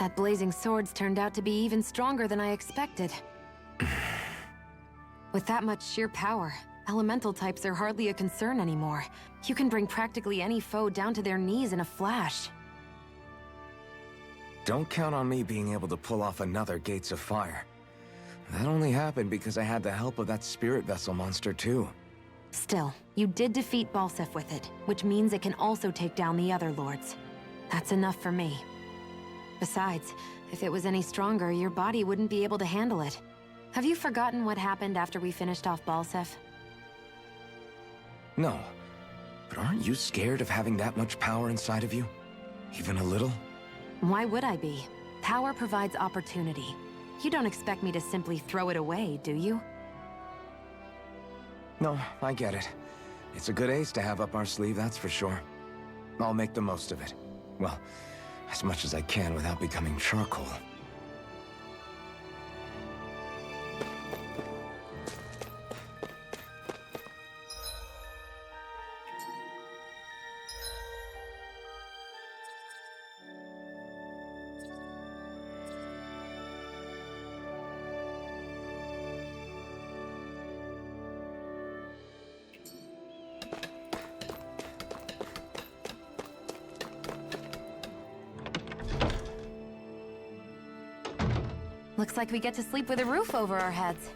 That blazing sword's turned out to be even stronger than I expected. With that much sheer power, elemental types are hardly a concern anymore. You can bring practically any foe down to their knees in a flash. Don't count on me being able to pull off another Gates of Fire. That only happened because I had the help of that spirit vessel monster too. Still, you did defeat Balseph with it, which means it can also take down the other lords. That's enough for me. Besides, if it was any stronger, your body wouldn't be able to handle it. Have you forgotten what happened after we finished off Balseph? No, but aren't you scared of having that much power inside of you? Even a little? Why would I be? Power provides opportunity. You don't expect me to simply throw it away, do you? No, I get it. It's a good ace to have up our sleeve, that's for sure. I'll make the most of it. Well, as much as I can without becoming charcoal. Looks like we get to sleep with a roof over our heads.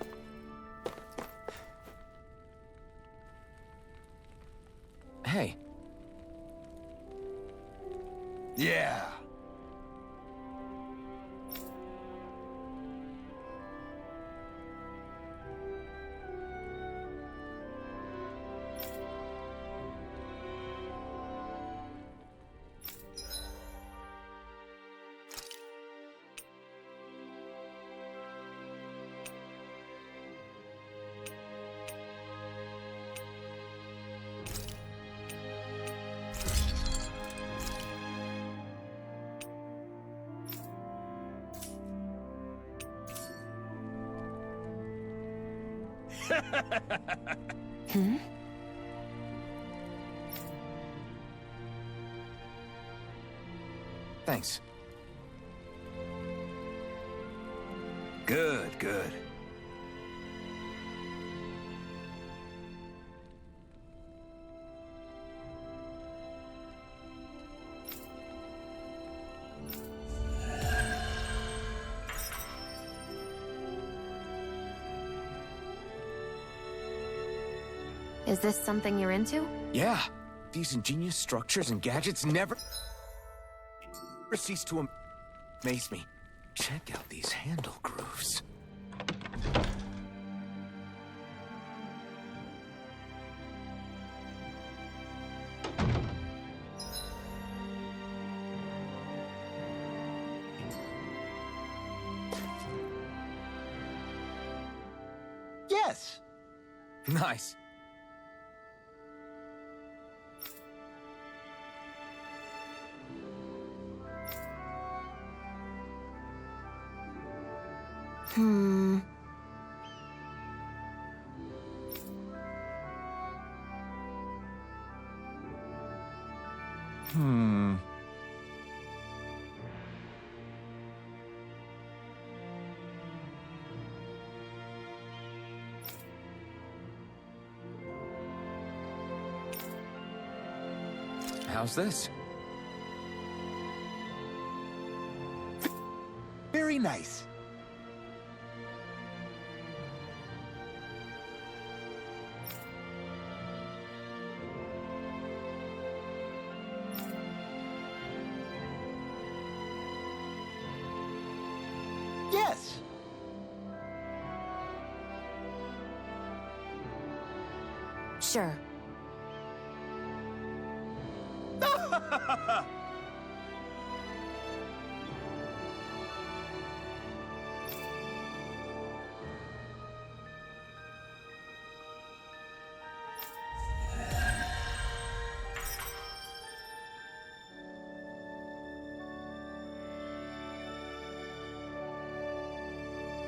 Hey. Yeah. Hmm? Thanks. Good, good. Is this something you're into? Yeah, these ingenious structures and gadgets never cease to amaze me. Check out these handle grooves. Yes. Nice. Hmm. How's this? Very nice. Yes. Sure.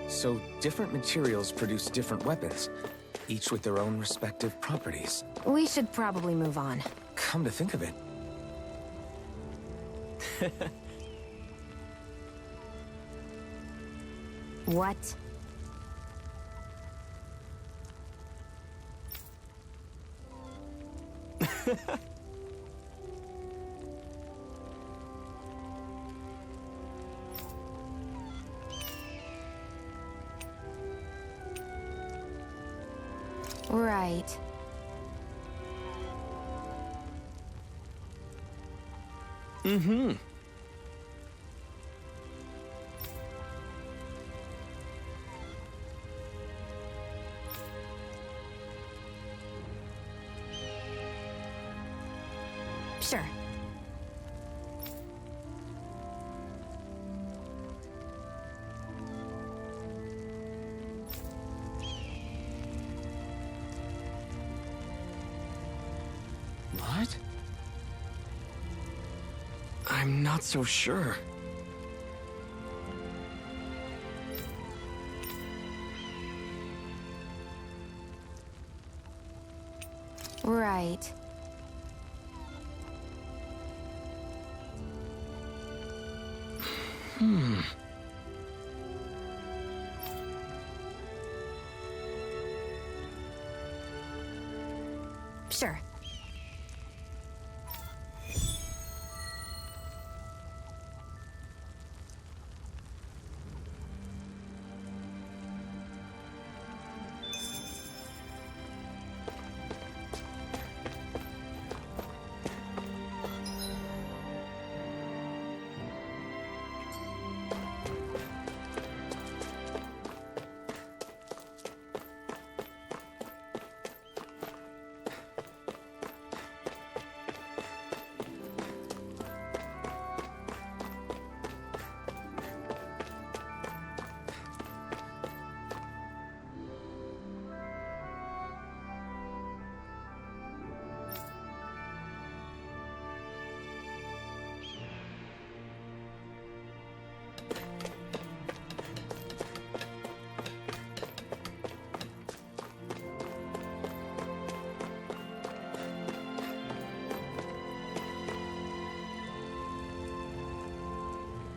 So, different materials produce different weapons, each with their own respective properties. We should probably move on. Come to think of it. What? Right. Mm-hmm. Sure. What? I'm not so sure. Right. Sure.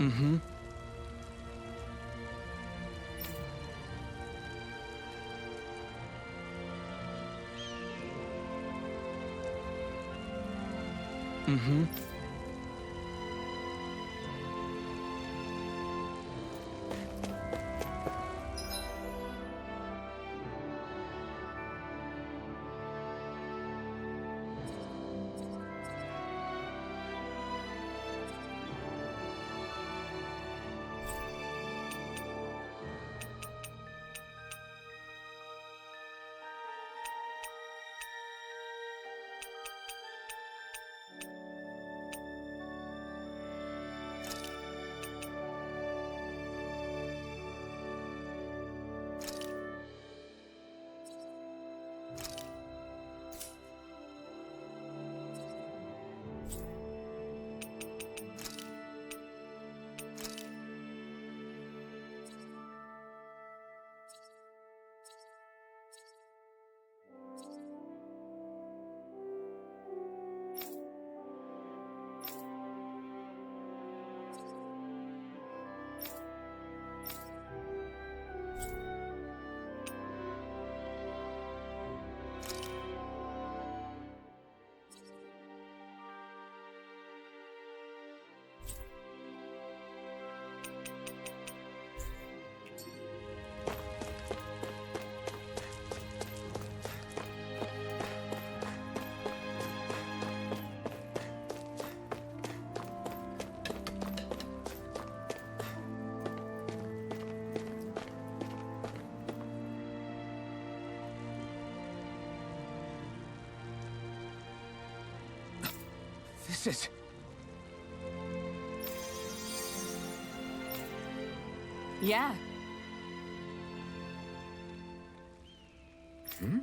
Mm-hmm. Mm-hmm. This is... Yeah. Hmm?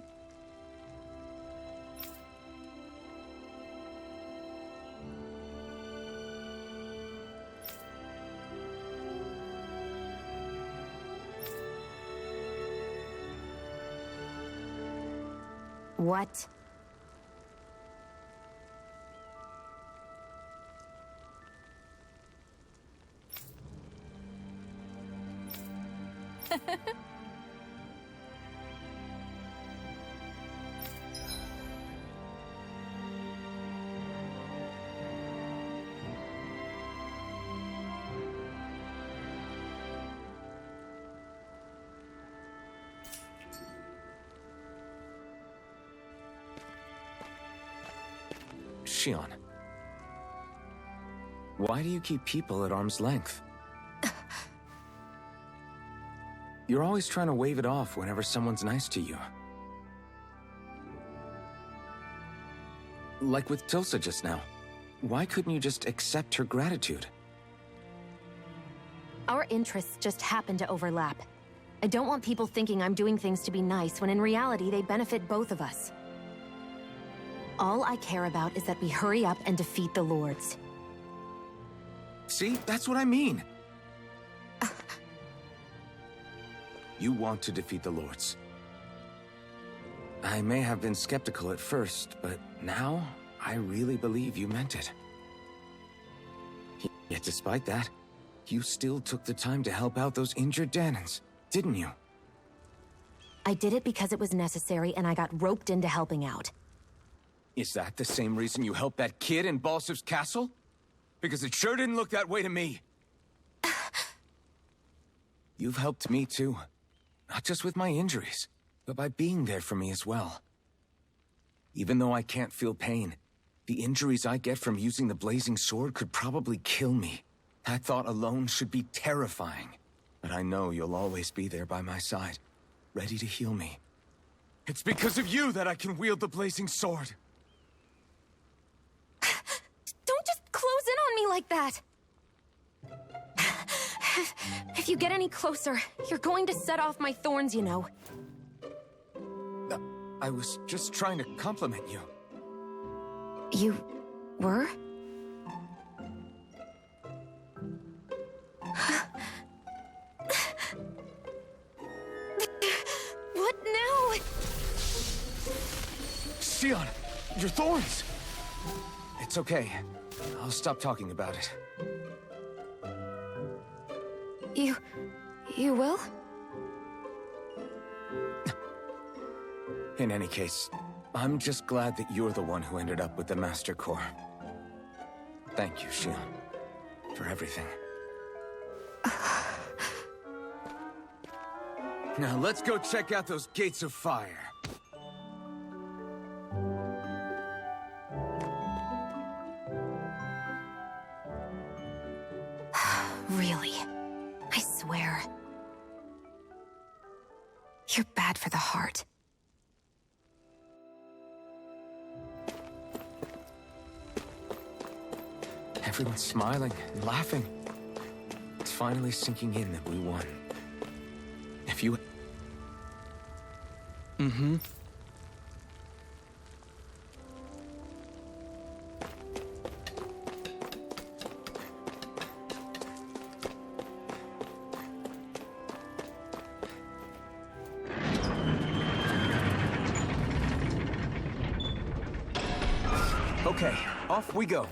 What? Shion, why do you keep people at arm's length? You're always trying to wave it off whenever someone's nice to you. Like with Tilsa just now. Why couldn't you just accept her gratitude? Our interests just happen to overlap. I don't want people thinking I'm doing things to be nice when in reality they benefit both of us. All I care about is that we hurry up and defeat the Lords. See? That's what I mean. You want to defeat the Lords. I may have been skeptical at first, but now I really believe you meant it. Yet despite that, you still took the time to help out those injured Dahnans, didn't you? I did it because it was necessary and I got roped into helping out. Is that the same reason you helped that kid in Balsif's castle? Because it sure didn't look that way to me. You've helped me too. Not just with my injuries, but by being there for me as well. Even though I can't feel pain, the injuries I get from using the blazing sword could probably kill me. That thought alone should be terrifying. But I know you'll always be there by my side, ready to heal me. It's because of you that I can wield the blazing sword. Don't just close in on me like that! If you get any closer, you're going to set off my thorns, you know. I was just trying to compliment you. You were? What now? Shion, your thorns! It's okay. I'll stop talking about it. You will? In any case, I'm just glad that you're the one who ended up with the Master Core. Thank you, Shion, for everything. Now let's go check out those gates of fire. Really? I swear. You're bad for the heart. Everyone's smiling and laughing. It's finally sinking in that we won. If you... Mm-hmm. Okay, off we go.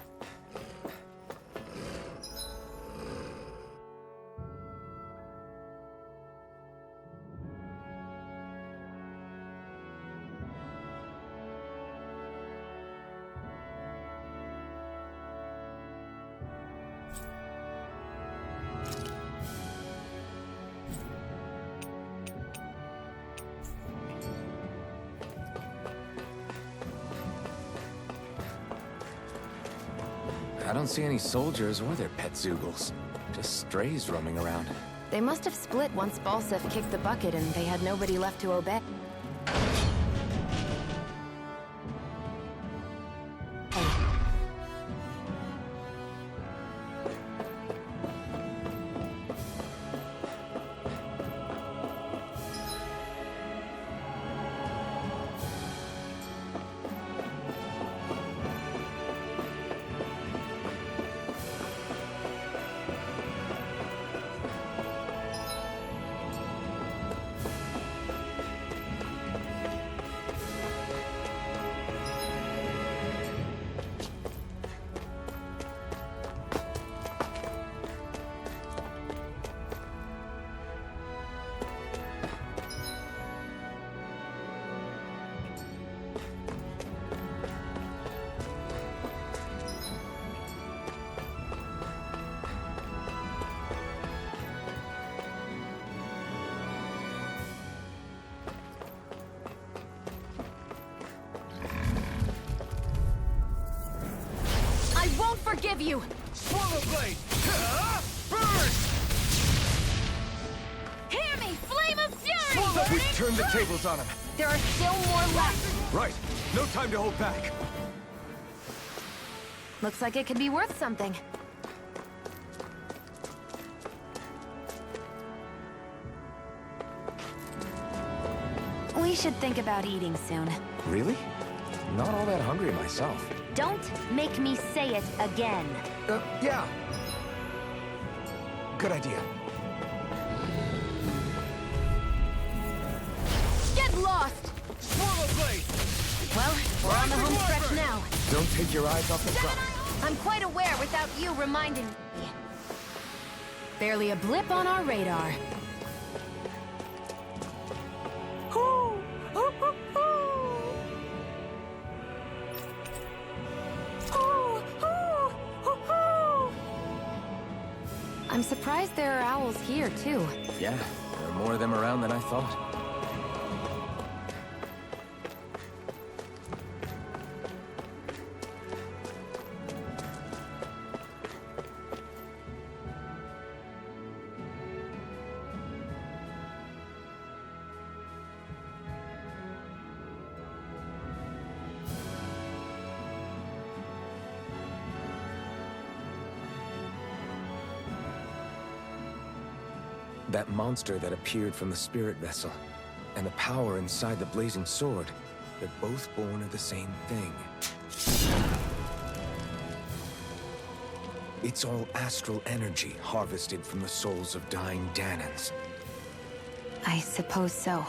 I don't see any soldiers or their pet Zeugles. Just strays roaming around. They must have split once Balsef kicked the bucket and they had nobody left to obey. of you! Swallow blade! Burn! Hear me! Flame of fury! We've turned the tables on him. There are still more left. Right. No time to hold back. Looks like it could be worth something. We should think about eating soon. Really? Not all that hungry myself. Don't make me say it again. Yeah. Good idea. Get lost! Swallow blade! Well, we're on the home stretch now. Don't take your eyes off the prize. I'm quite aware without you reminding me. Barely a blip on our radar. I'm surprised there are owls here, too. Yeah, there are more of them around than I thought. That monster that appeared from the spirit vessel, and the power inside the blazing sword, they're both born of the same thing. It's all astral energy harvested from the souls of dying Danans. I suppose so.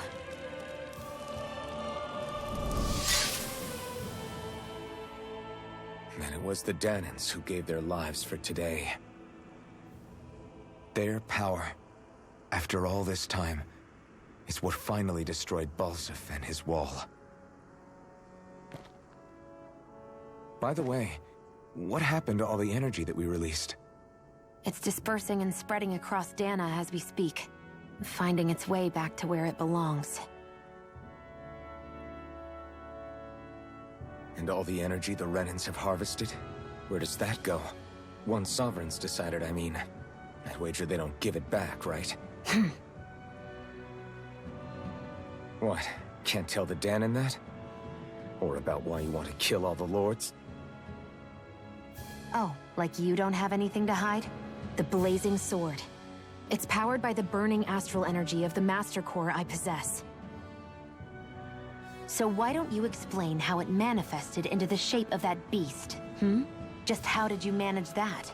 And it was the Danans who gave their lives for today. Their power, after all this time, is what finally destroyed Balseph and his wall. By the way, what happened to all the energy that we released? It's dispersing and spreading across Dana as we speak, finding its way back to where it belongs. And all the energy the Renans have harvested? Where does that go? Once Sovereign's decided, I mean. I'd wager they don't give it back, right? What? Can't tell the Danan that? Or about why you want to kill all the lords? Oh, like you don't have anything to hide? The Blazing Sword. It's powered by the burning astral energy of the Master Core I possess. So why don't you explain how it manifested into the shape of that beast, hmm? Just how did you manage that?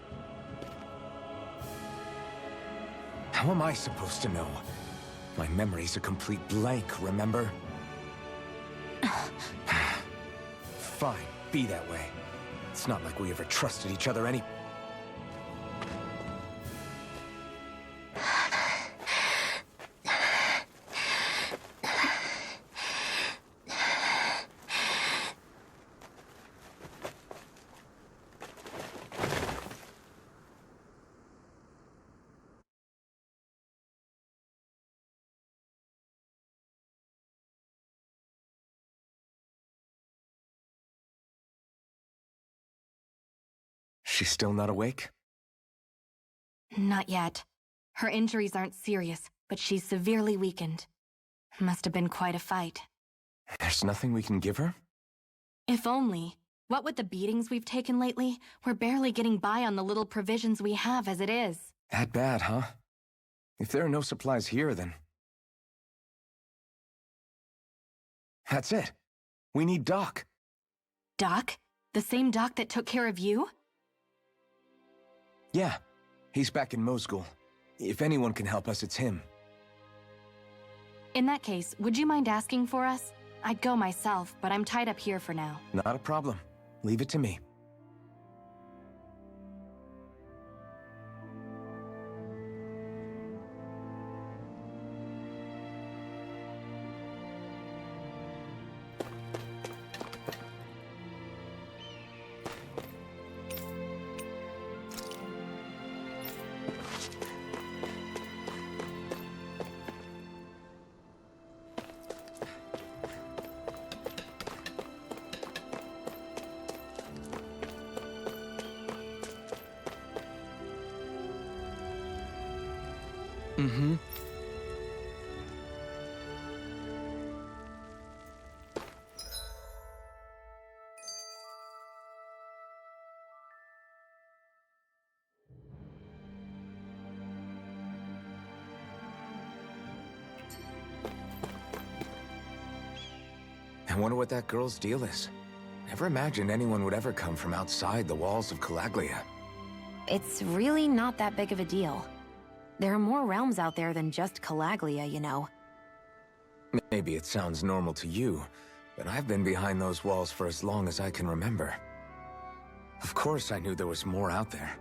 How am I supposed to know? My memory's a complete blank, remember? Fine, be that way. It's not like we ever trusted each other any... She's still not awake? Not yet. Her injuries aren't serious, but she's severely weakened. Must have been quite a fight. There's nothing we can give her? If only. What with the beatings we've taken lately, we're barely getting by on the little provisions we have as it is. That bad, huh? If there are no supplies here, then... That's it. We need Doc. Doc? The same Doc that took care of you? Yeah, he's back in Mosgul. If anyone can help us, it's him. In that case, would you mind asking for us? I'd go myself, but I'm tied up here for now. Not a problem. Leave it to me. Mm-hmm. I wonder what that girl's deal is. Never imagined anyone would ever come from outside the walls of Calaglia. It's really not that big of a deal. There are more realms out there than just Calaglia, you know. Maybe it sounds normal to you, but I've been behind those walls for as long as I can remember. Of course I knew there was more out there,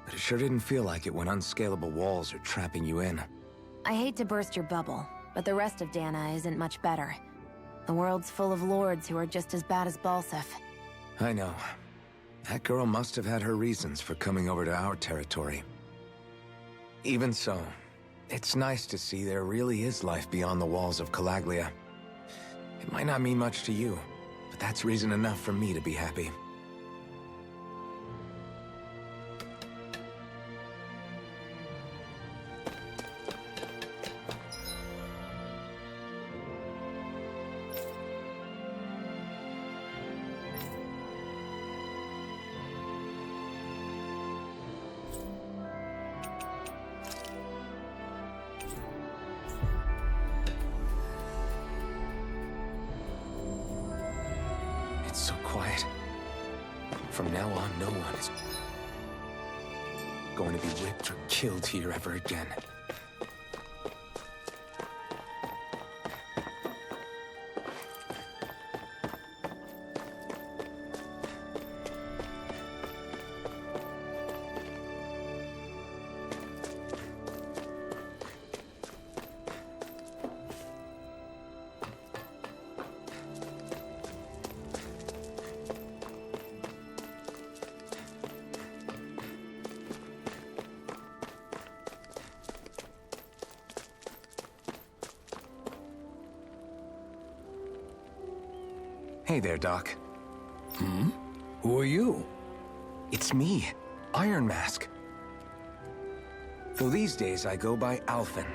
but it sure didn't feel like it when unscalable walls are trapping you in. I hate to burst your bubble, but the rest of Dana isn't much better. The world's full of lords who are just as bad as Balseph. I know. That girl must have had her reasons for coming over to our territory. Even so, it's nice to see there really is life beyond the walls of Calaglia. It might not mean much to you, but that's reason enough for me to be happy. It's so quiet. From now on, no one is going to be whipped or killed here ever again. Hey there, Doc. Who are you? It's me, Iron Mask. Though these days I go by Alphen.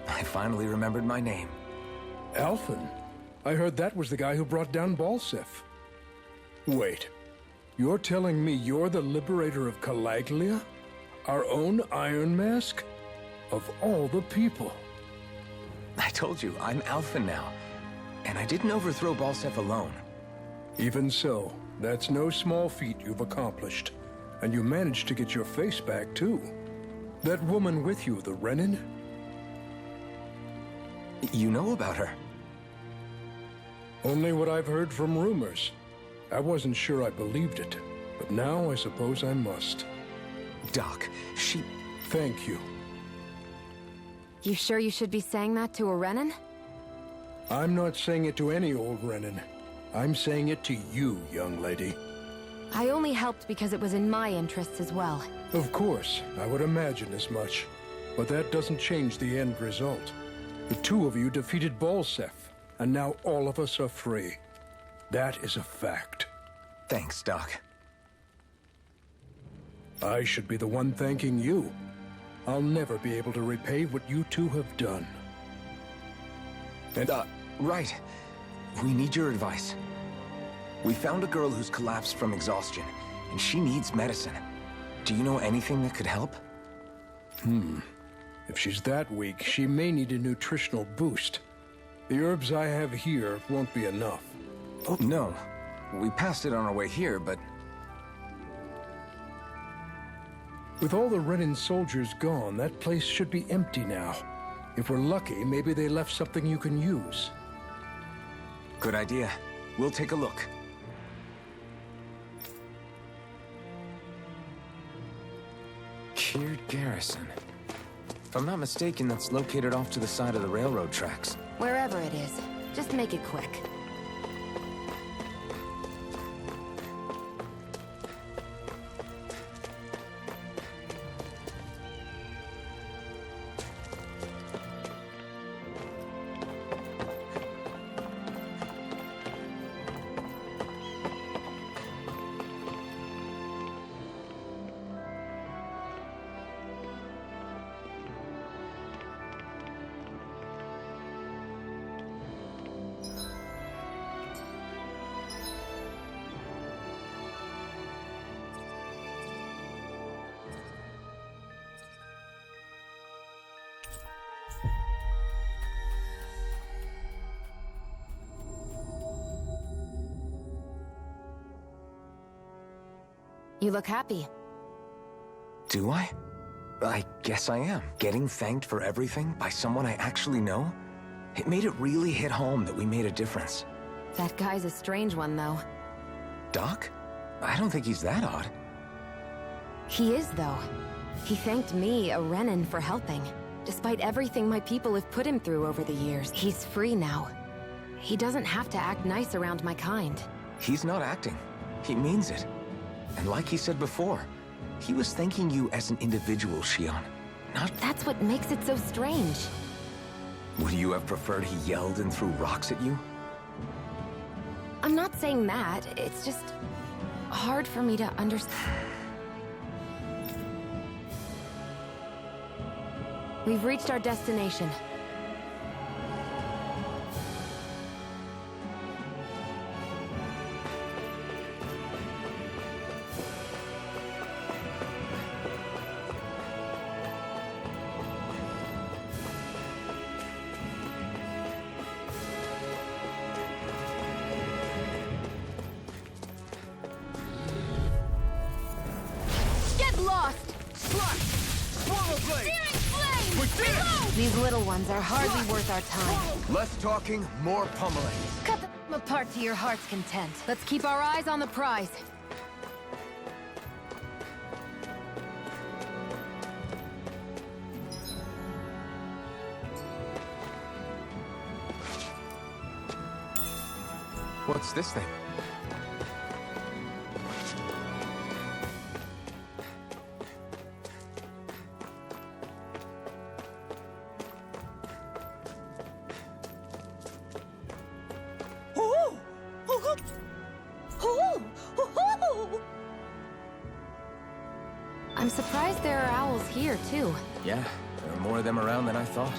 I finally remembered my name. Alphen? I heard that was the guy who brought down Balseph. Wait, you're telling me you're the liberator of Calaglia? Our own Iron Mask? Of all the people. I told you, I'm Alphen now. And I didn't overthrow Balseph alone. Even so, that's no small feat you've accomplished. And you managed to get your face back, too. That woman with you, the Renin? You know about her? Only what I've heard from rumors. I wasn't sure I believed it, but now I suppose I must. Doc, she... Thank you. You sure you should be saying that to a Renin? I'm not saying it to any old Renin. I'm saying it to you, young lady. I only helped because it was in my interests as well. Of course, I would imagine as much. But that doesn't change the end result. The two of you defeated Balseph, and now all of us are free. That is a fact. Thanks, Doc. I should be the one thanking you. I'll never be able to repay what you two have done. And, right. We need your advice. We found a girl who's collapsed from exhaustion, and she needs medicine. Do you know anything that could help? If she's that weak, she may need a nutritional boost. The herbs I have here won't be enough. Oh, no. We passed it on our way here, but... With all the Renin soldiers gone, that place should be empty now. If we're lucky, maybe they left something you can use. Good idea. We'll take a look. Kird Garrison. If I'm not mistaken, that's located off to the side of the railroad tracks. Wherever it is, just make it quick. You look happy. Do I? I guess I am. Getting thanked for everything by someone I actually know? It made it really hit home that we made a difference. That guy's a strange one, though. Doc? I don't think he's that odd. He is, though. He thanked me, a Renan, for helping. Despite everything my people have put him through over the years, he's free now. He doesn't have to act nice around my kind. He's not acting. He means it. And like he said before, he was thanking you as an individual, Shion. Not... That's what makes it so strange. Would you have preferred he yelled and threw rocks at you? I'm not saying that. It's just hard for me to understand. We've reached our destination. Get lost! Swallow blade! These little ones are hardly worth our time. Less talking, more pummeling. Cut them apart to your heart's content. Let's keep our eyes on the prize. What's this thing? I'm surprised there are owls here, too. Yeah, there are more of them around than I thought.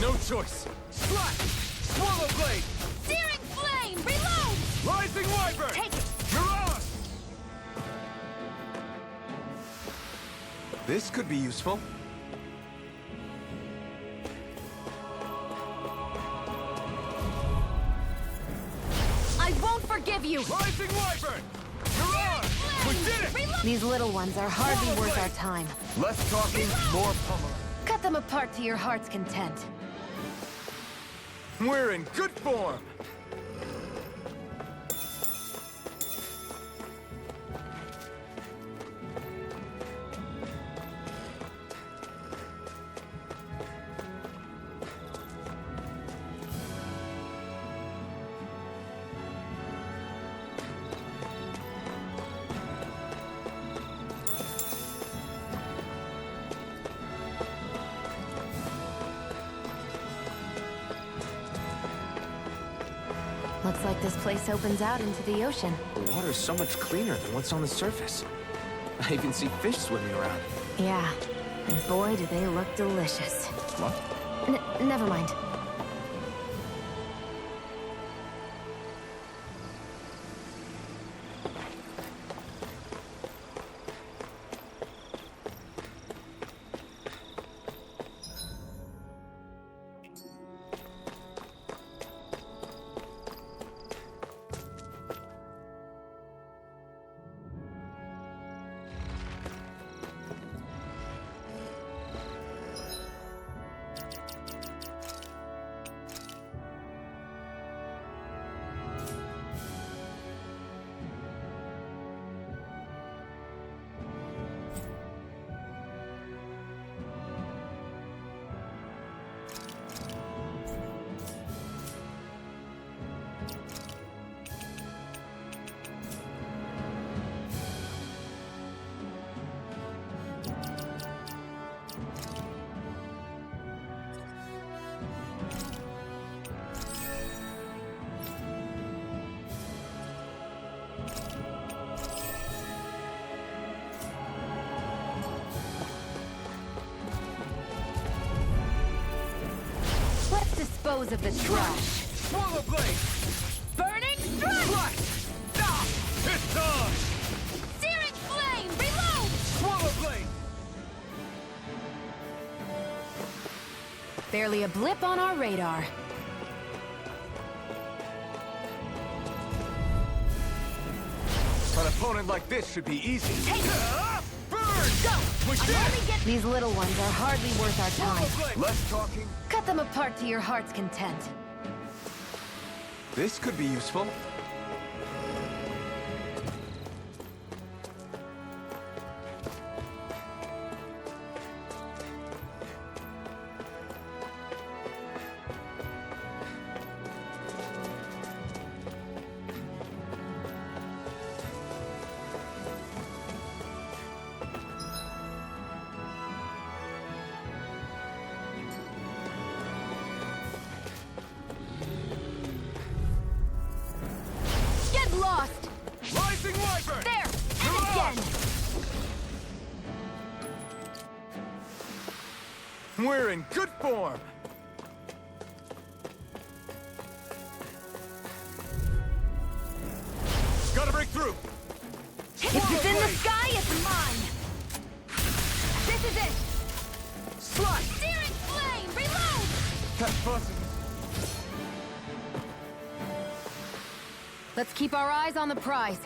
No choice! Slash! Swallow blade! Searing flame! Reload! Rising wyvern! Take it! Mirage! This could be useful. I won't forgive you! Rising wyvern! Mirage! We did it! These little ones are hardly worth our time. Less talking, more pummeling. Cut them apart to your heart's content. We're in good form! Looks like this place opens out into the ocean. The water's so much cleaner than what's on the surface. I even see fish swimming around. Yeah, and boy, do they look delicious. What? Never mind. dispose of the trash. Swallow blade! Burning strike! Slice! Ah! It's on! Searing flame! Reload! Swallow blade! Barely a blip on our radar. An opponent like this should be easy. Take it! Burn! Go! Push I'm in! only get- These little ones are hardly worth our time. Less talking. Cut them apart to your heart's content. This could be useful. Get lost! Rising Wyvern! There! And again! We're in good form! Gotta break through! If it's in the sky, it's mine! This is it! Slice! Searing flame! Reload! That buzzing! Let's keep our eyes on the prize.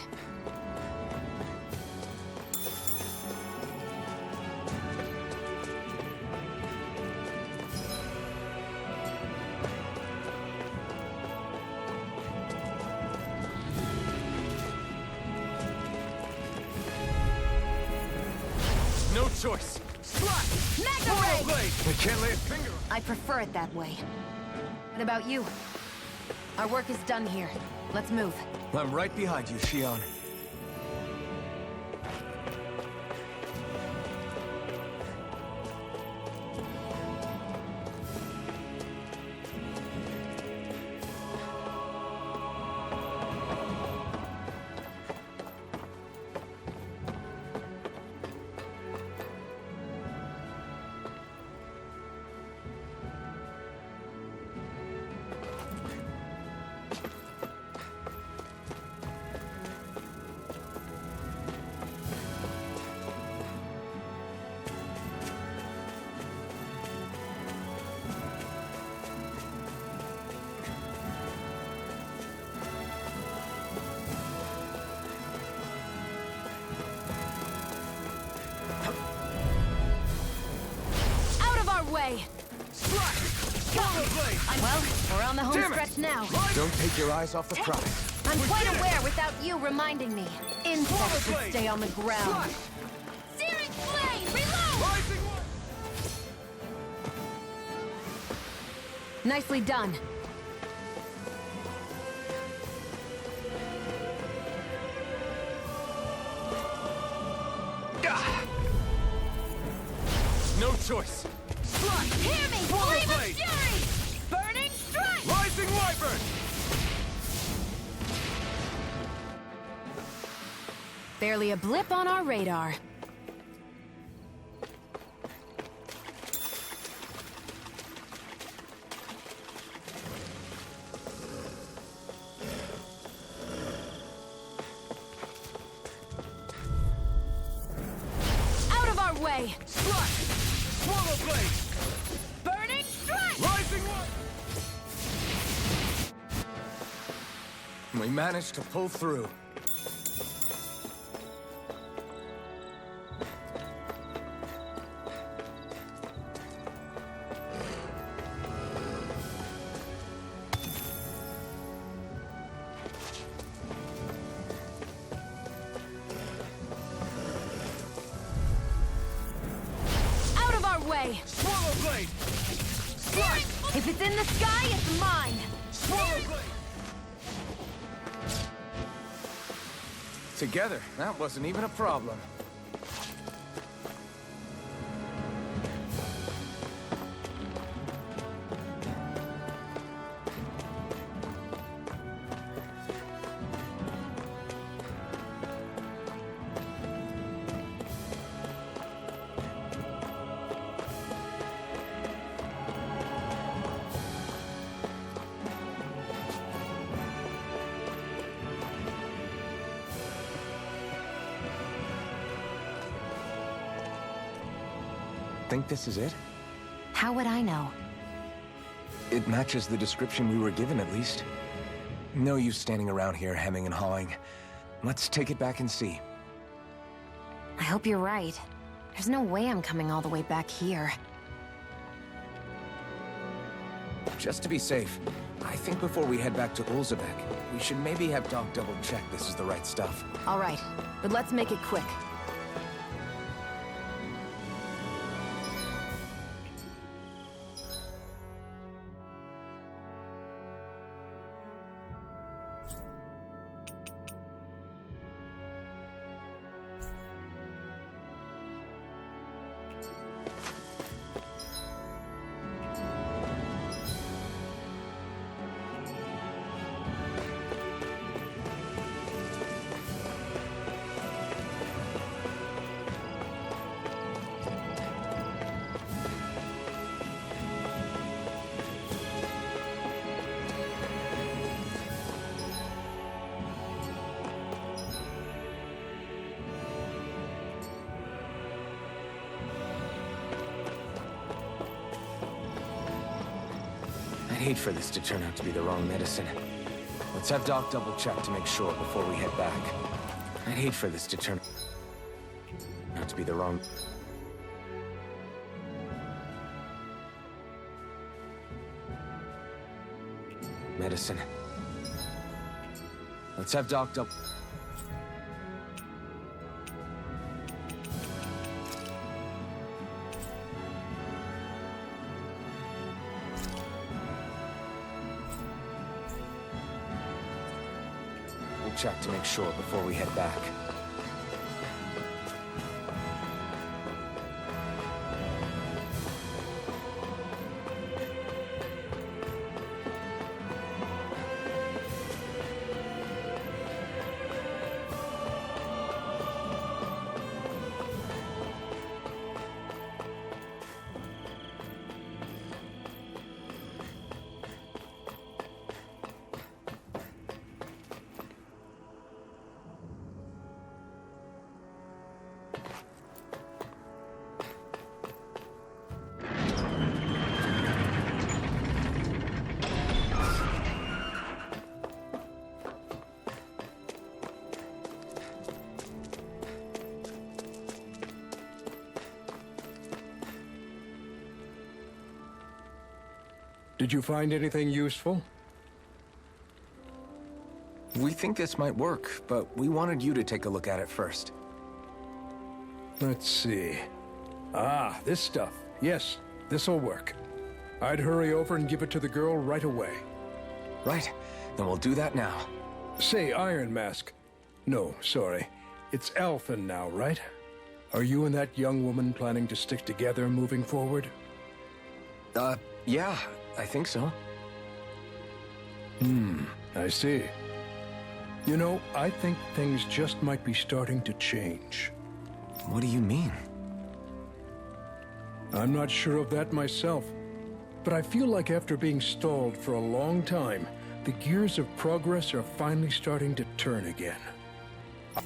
No choice! Slash! Magna Swallow Ray! blade! I can't lay a finger on. I prefer it that way. What about you? Our work is done here. Let's move. I'm right behind you, Shion. Out of our way! Slash! Swallow blade! Well, we're on the home Damn it! stretch now. Don't take your eyes off the prize. I'm We quite did it! aware without you reminding me. Insects should blade! stay on the ground. Slash! Searing flame! Reload! Rising Wyvern! Nicely done. No choice! Slash! Hear me! Swallow Flame of blade! fury! Burning strike! Rising Wyvern! Barely a blip on our radar. Out of our way! Slash! Swallow blade! Burning strike! Rising Wyvern! We managed to pull through. Out of our way! Swallow blade! Slash! If it's in the sky, it's mine! Swallow blade! Together, that wasn't even a problem. think this is it? How would I know? It matches the description we were given, at least. No use standing around here hemming and hawing. Let's take it back and see. I hope you're right. There's no way I'm coming all the way back here. Just to be safe, I think before we head back to Ulzebek, we should maybe have Doc double-check this is the right stuff. All right, but let's make it quick. I'd hate for this to turn out to be the wrong medicine. Let's have Doc double-check to make sure before we head back. I'd hate for this to turn out to be the wrong... medicine. Let's have Doc double... check to make sure before we head back. Did you find anything useful? We think this might work, but we wanted you to take a look at it first. Let's see. Ah, this stuff. Yes, this'll work. I'd hurry over and give it to the girl right away. Right, then we'll do that now. Say, Iron Mask. No, sorry. It's Alphen now, right? Are you and that young woman planning to stick together moving forward? Yeah, I think so. I see. You know, I think things just might be starting to change. What do you mean? I'm not sure of that myself, but I feel like after being stalled for a long time, the gears of progress are finally starting to turn again.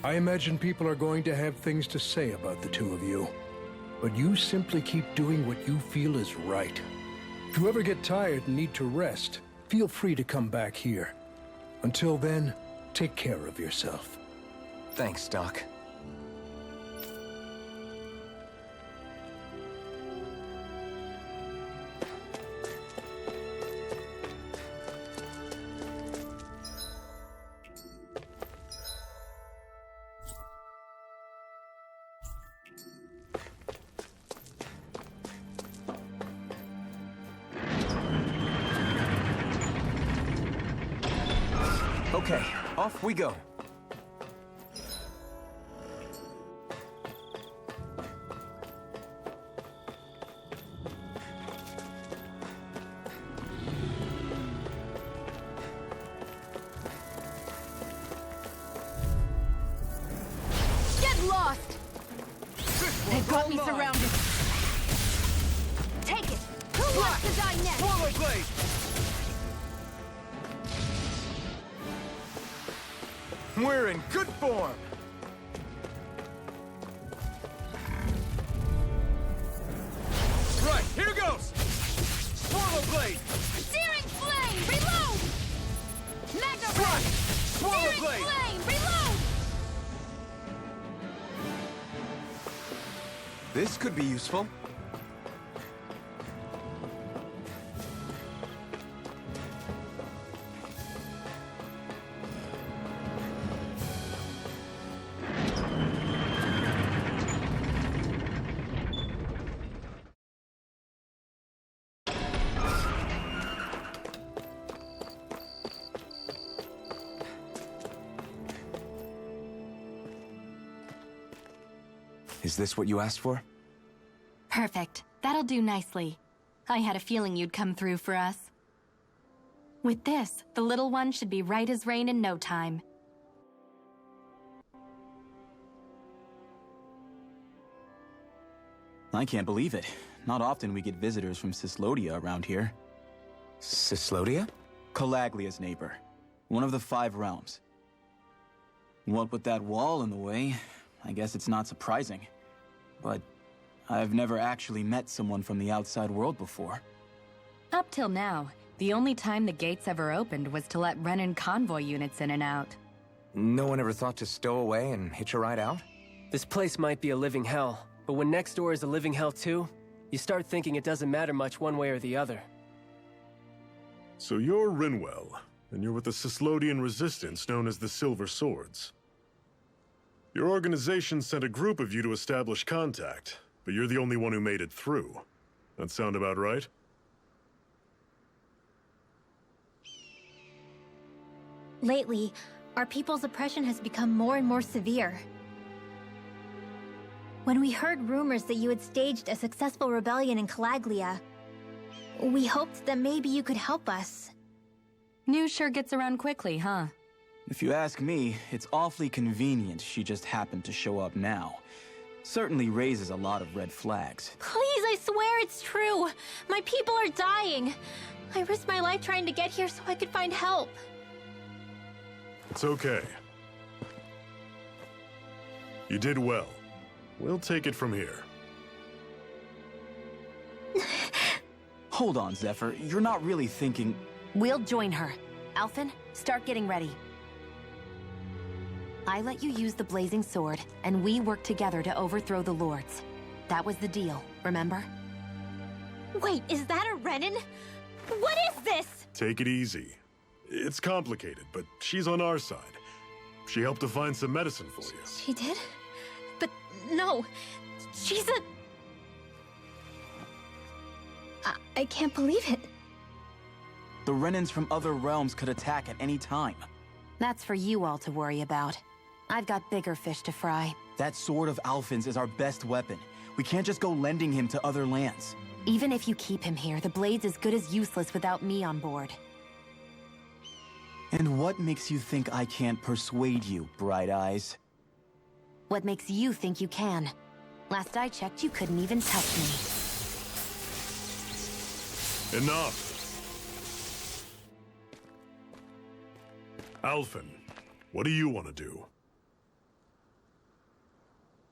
I imagine people are going to have things to say about the two of you, but you simply keep doing what you feel is right. If you ever get tired and need to rest, feel free to come back here. Until then, take care of yourself. Thanks, Doc. Okay, off we go. Get lost! They've got me surrounded. Take it! Who wants to die next? Swallow Blade! We're in good form! Mega Ray! Searing Flame! Reload! This could be useful. Is this what you asked for? Perfect. That'll do nicely. I had a feeling you'd come through for us. With this, the little one should be right as rain in no time. I can't believe it. Not often we get visitors from Cyslodia around here. Cyslodia? Calaglia's neighbor. One of the 5 realms. What with that wall in the way, I guess it's not surprising. But I've never actually met someone from the outside world before. Up till now, the only time the gates ever opened was to let Renan convoy units in and out. No one ever thought to stow away and hitch a ride out? This place might be a living hell, but when next door is a living hell too, you start thinking it doesn't matter much one way or the other. So you're Rinwell, and you're with the Cyslodian resistance known as the Silver Swords. Your organization sent a group of you to establish contact, but you're the only one who made it through. That sound about right? Lately, our people's oppression has become more and more severe. When we heard rumors that you had staged a successful rebellion in Calaglia, we hoped that maybe you could help us. News sure gets around quickly, huh? If you ask me, it's awfully convenient she just happened to show up now. Certainly raises a lot of red flags. Please, I swear it's true! My people are dying! I risked my life trying to get here so I could find help. It's okay. You did well. We'll take it from here. Hold on, Zephyr. You're not really thinking... We'll join her. Alphen, start getting ready. I let you use the blazing sword, and we worked together to overthrow the lords. That was the deal, remember? Wait, is that a Renan? What is this? Take it easy. It's complicated, but she's on our side. She helped to find some medicine for you. She did? But no, she's a... I can't believe it. The Renans from other realms could attack at any time. That's for you all to worry about. I've got bigger fish to fry. That sword of Alphen's is our best weapon. We can't just go lending him to other lands. Even if you keep him here, the blade's as good as useless without me on board. And what makes you think I can't persuade you, Bright Eyes? What makes you think you can? Last I checked, you couldn't even touch me. Enough! Alphen, what do you want to do?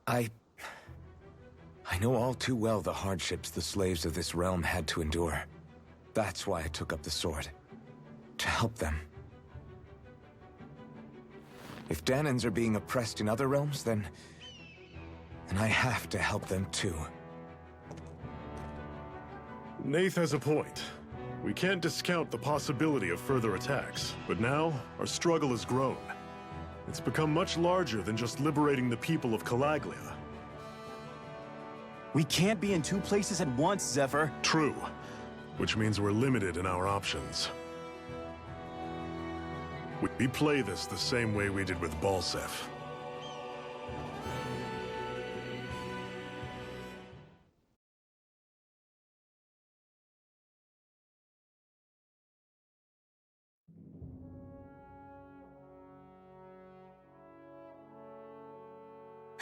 I know all too well the hardships the slaves of this realm had to endure. That's why I took up the sword. To help them. If Dahnans are being oppressed in other realms, then I have to help them too. Nath has a point. We can't discount the possibility of further attacks, but now our struggle has grown. It's become much larger than just liberating the people of Calaglia. We can't be in 2 places at once, Zephyr. True, which means we're limited in our options. We play this the same way we did with Balseph.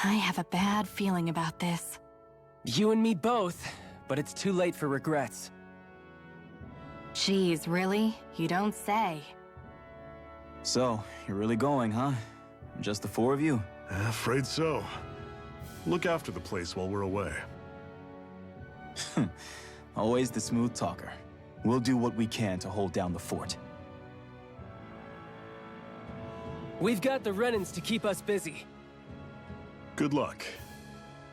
I have a bad feeling about this. You and me both, but it's too late for regrets. Jeez, really? You don't say. So, you're really going, huh? Just the 4 of you? Afraid so. Look after the place while we're away. Always the smooth talker. We'll do what we can to hold down the fort. We've got the Renans to keep us busy. Good luck.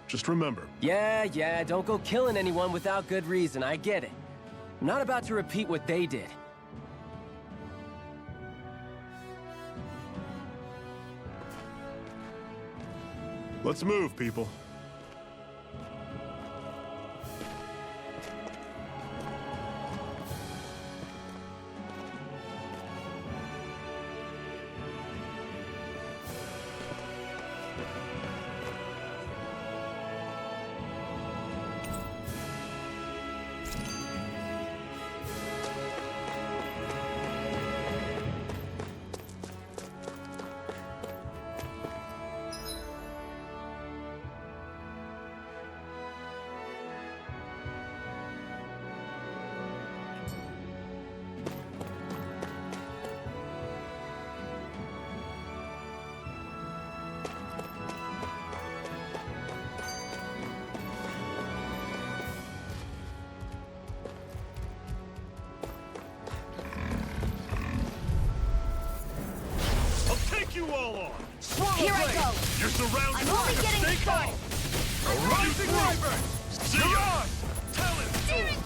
Just remember, Yeah, don't go killing anyone without good reason, I get it. I'm not about to repeat what they did. let's move, people. You all on! Here I go! You're surrounded I'm only getting started! A rising river! See ya! Talent!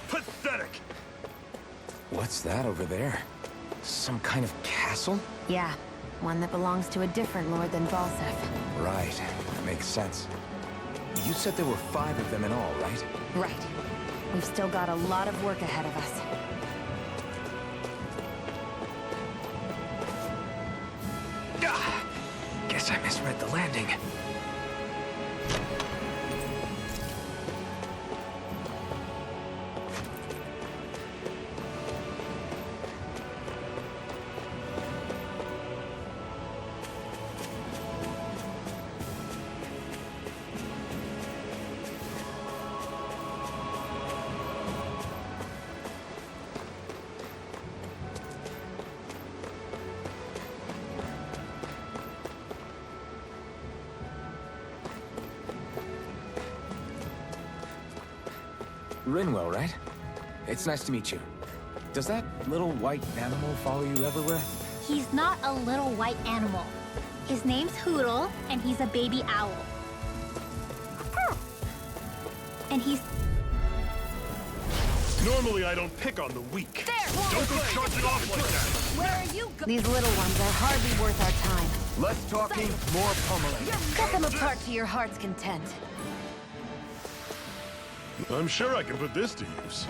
Pathetic! What's that over there? Some kind of castle? Yeah, one that belongs to a different lord than Balsef. Right. Makes sense. You said there were 5 of them in all, right? Right. We've still got a lot of work ahead of us. Guess I misread the landing. Rinwell, right? It's nice to meet you. Does that little white animal follow you everywhere? He's not a little white animal. His name's Hootle, and he's a baby owl. And he's... Normally I don't pick on the weak. Don't go charging off like that! Where are you going? These little ones are hardly worth our time. Less talking, more pummeling. Cut them apart to your heart's content. I'm sure I can put this to use.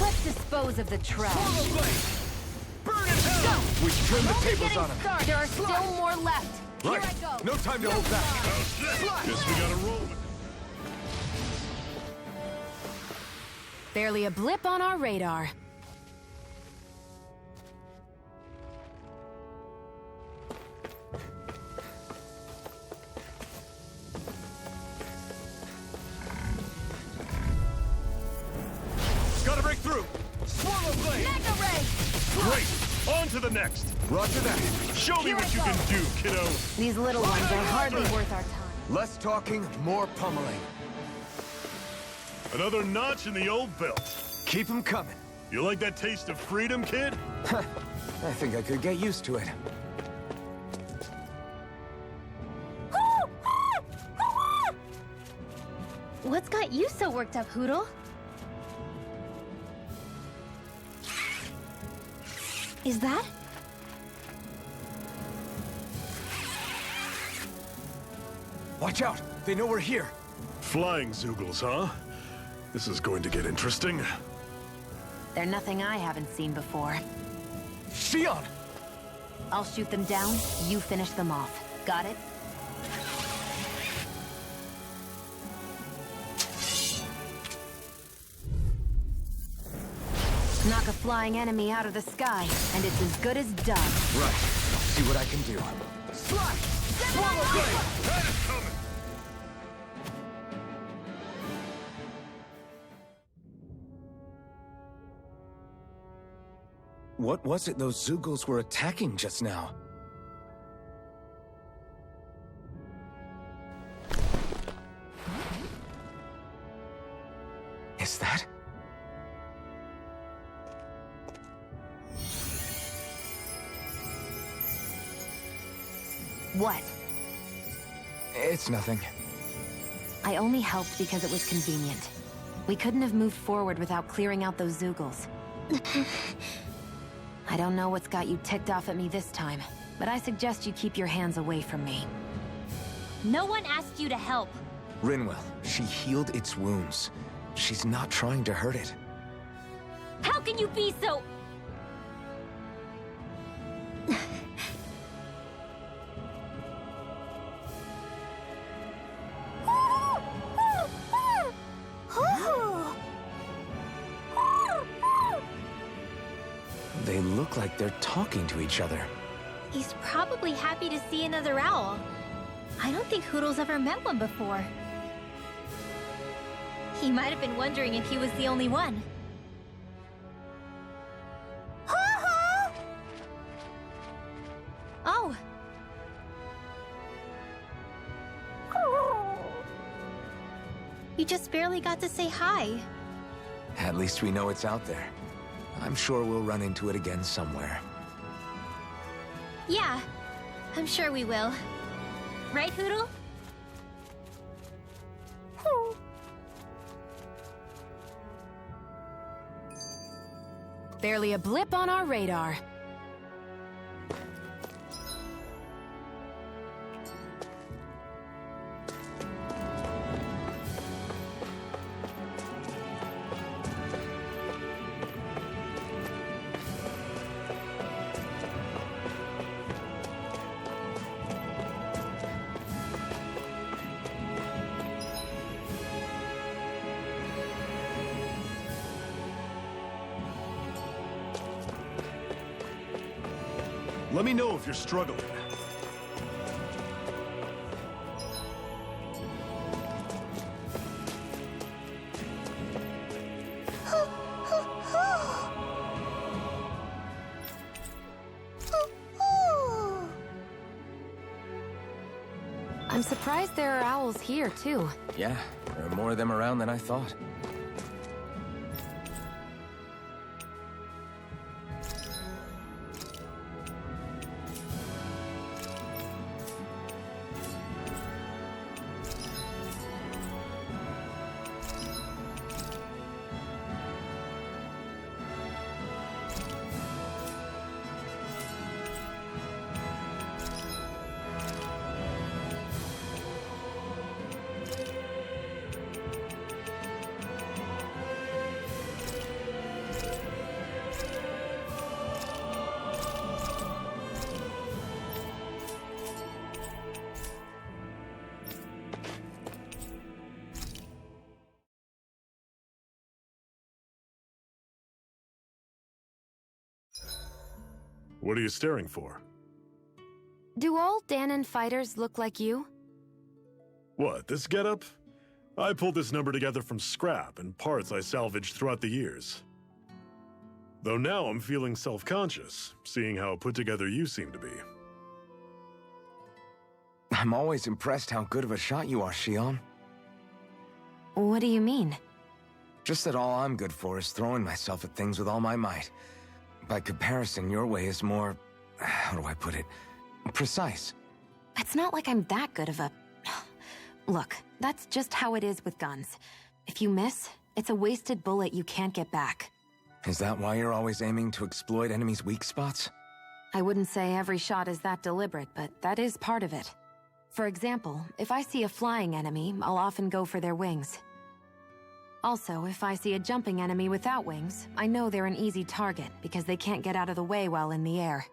Let's dispose of the trash. We should turn the tables Getting on him. started. There are still more left. Right. Here I go. No time to hold back. Guess we gotta roll with it. Barely a blip on our radar. Gotta break through! Swallow blade! Mega Ray! Great! On to the next! Roger that. Show me what you can do, kiddo! These little ones are hardly worth our time. Less talking, more pummeling. Another notch in the old belt. Keep them coming. You like that taste of freedom, kid? I think I could get used to it. What's got you so worked up, Hootle? Is that? Watch out! They know we're here. Flying Zoogles, huh? This is going to get interesting. They're nothing I haven't seen before. Xion! I'll shoot them down, you finish them off. Got it? Knock a flying enemy out of the sky, and it's as good as done. Right. See what I can do. Swallow blade! That is What was it those Zeugles were attacking just now? Is that? What? It's nothing. I only helped because it was convenient. We couldn't have moved forward without clearing out those Zeugles. I don't know what's got you ticked off at me this time, but I suggest you keep your hands away from me. No one asked you to help. Rinwell, she healed its wounds. She's not trying to hurt it. How can you be so... They look like they're talking to each other. He's probably happy to see another owl. I don't think Hoodle's ever met one before. He might have been wondering if he was the only one. Oh! You just barely got to say hi. At least we know it's out there. I'm sure we'll run into it again somewhere. Yeah, I'm sure we will. Right, Hoodle? Barely a blip on our radar. Let me know if you're struggling. I'm surprised there are owls here, too. Yeah, there are more of them around than I thought. What are you staring for? Do all Dahnan fighters look like you? What, this getup? I pulled this number together from scrap and parts I salvaged throughout the years. Though now I'm feeling self-conscious, seeing how put together you seem to be. I'm always impressed how good of a shot you are, Xion. What do you mean? Just that all I'm good for is throwing myself at things with all my might. By comparison, your way is more... how do I put it? Precise. It's not like I'm that good of a... Look, that's just how it is with guns. If you miss, it's a wasted bullet you can't get back. Is that why you're always aiming to exploit enemies' weak spots? I wouldn't say every shot is that deliberate, but that is part of it. For example, if I see a flying enemy, I'll often go for their wings. Also, if I see a jumping enemy without wings, I know they're an easy target because they can't get out of the way while in the air.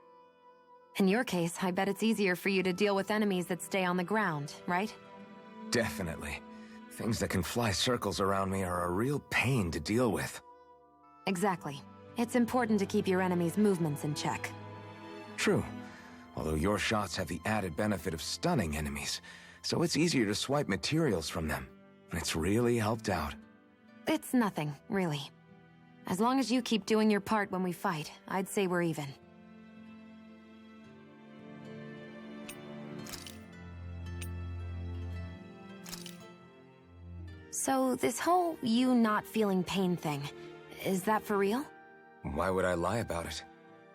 In your case, I bet it's easier for you to deal with enemies that stay on the ground, right? Definitely. Things that can fly circles around me are a real pain to deal with. Exactly. It's important to keep your enemy's movements in check. True. Although your shots have the added benefit of stunning enemies, so it's easier to swipe materials from them. It's really helped out. It's nothing, really. As long as you keep doing your part when we fight, I'd say we're even. So, this whole you not feeling pain thing, is that for real? Why would I lie about it?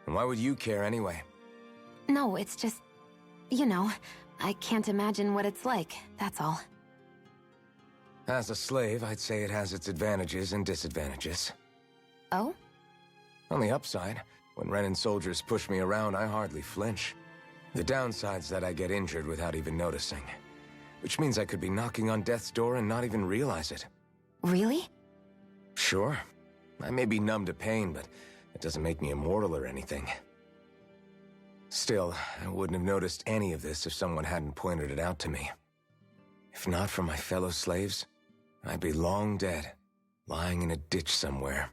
And why would you care anyway? No, it's just... You know, I can't imagine what it's like, that's all. As a slave, I'd say it has its advantages and disadvantages. Oh? On the upside, when Renan soldiers push me around, I hardly flinch. The downside's that I get injured without even noticing. Which means I could be knocking on death's door and not even realize it. Really? Sure. I may be numb to pain, but it doesn't make me immortal or anything. Still, I wouldn't have noticed any of this if someone hadn't pointed it out to me. If not for my fellow slaves, I'd be long dead, lying in a ditch somewhere.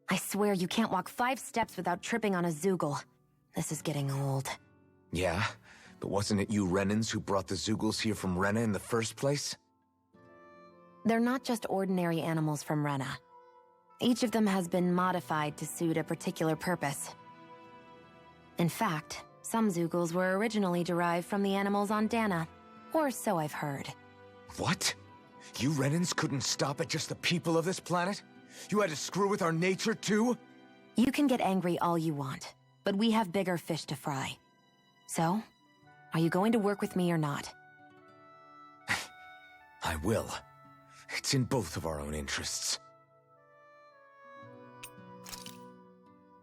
I swear you can't walk 5 steps without tripping on a Zoogle. This is getting old. Yeah? But wasn't it you Renans who brought the Zoogles here from Rena in the first place? They're not just ordinary animals from Rena. Each of them has been modified to suit a particular purpose. In fact, some Zoogles were originally derived from the animals on Dana. Or so I've heard. What? You Renans couldn't stop at just the people of this planet? You had to screw with our nature too? You can get angry all you want, but we have bigger fish to fry. So, are you going to work with me or not? I will. It's in both of our own interests.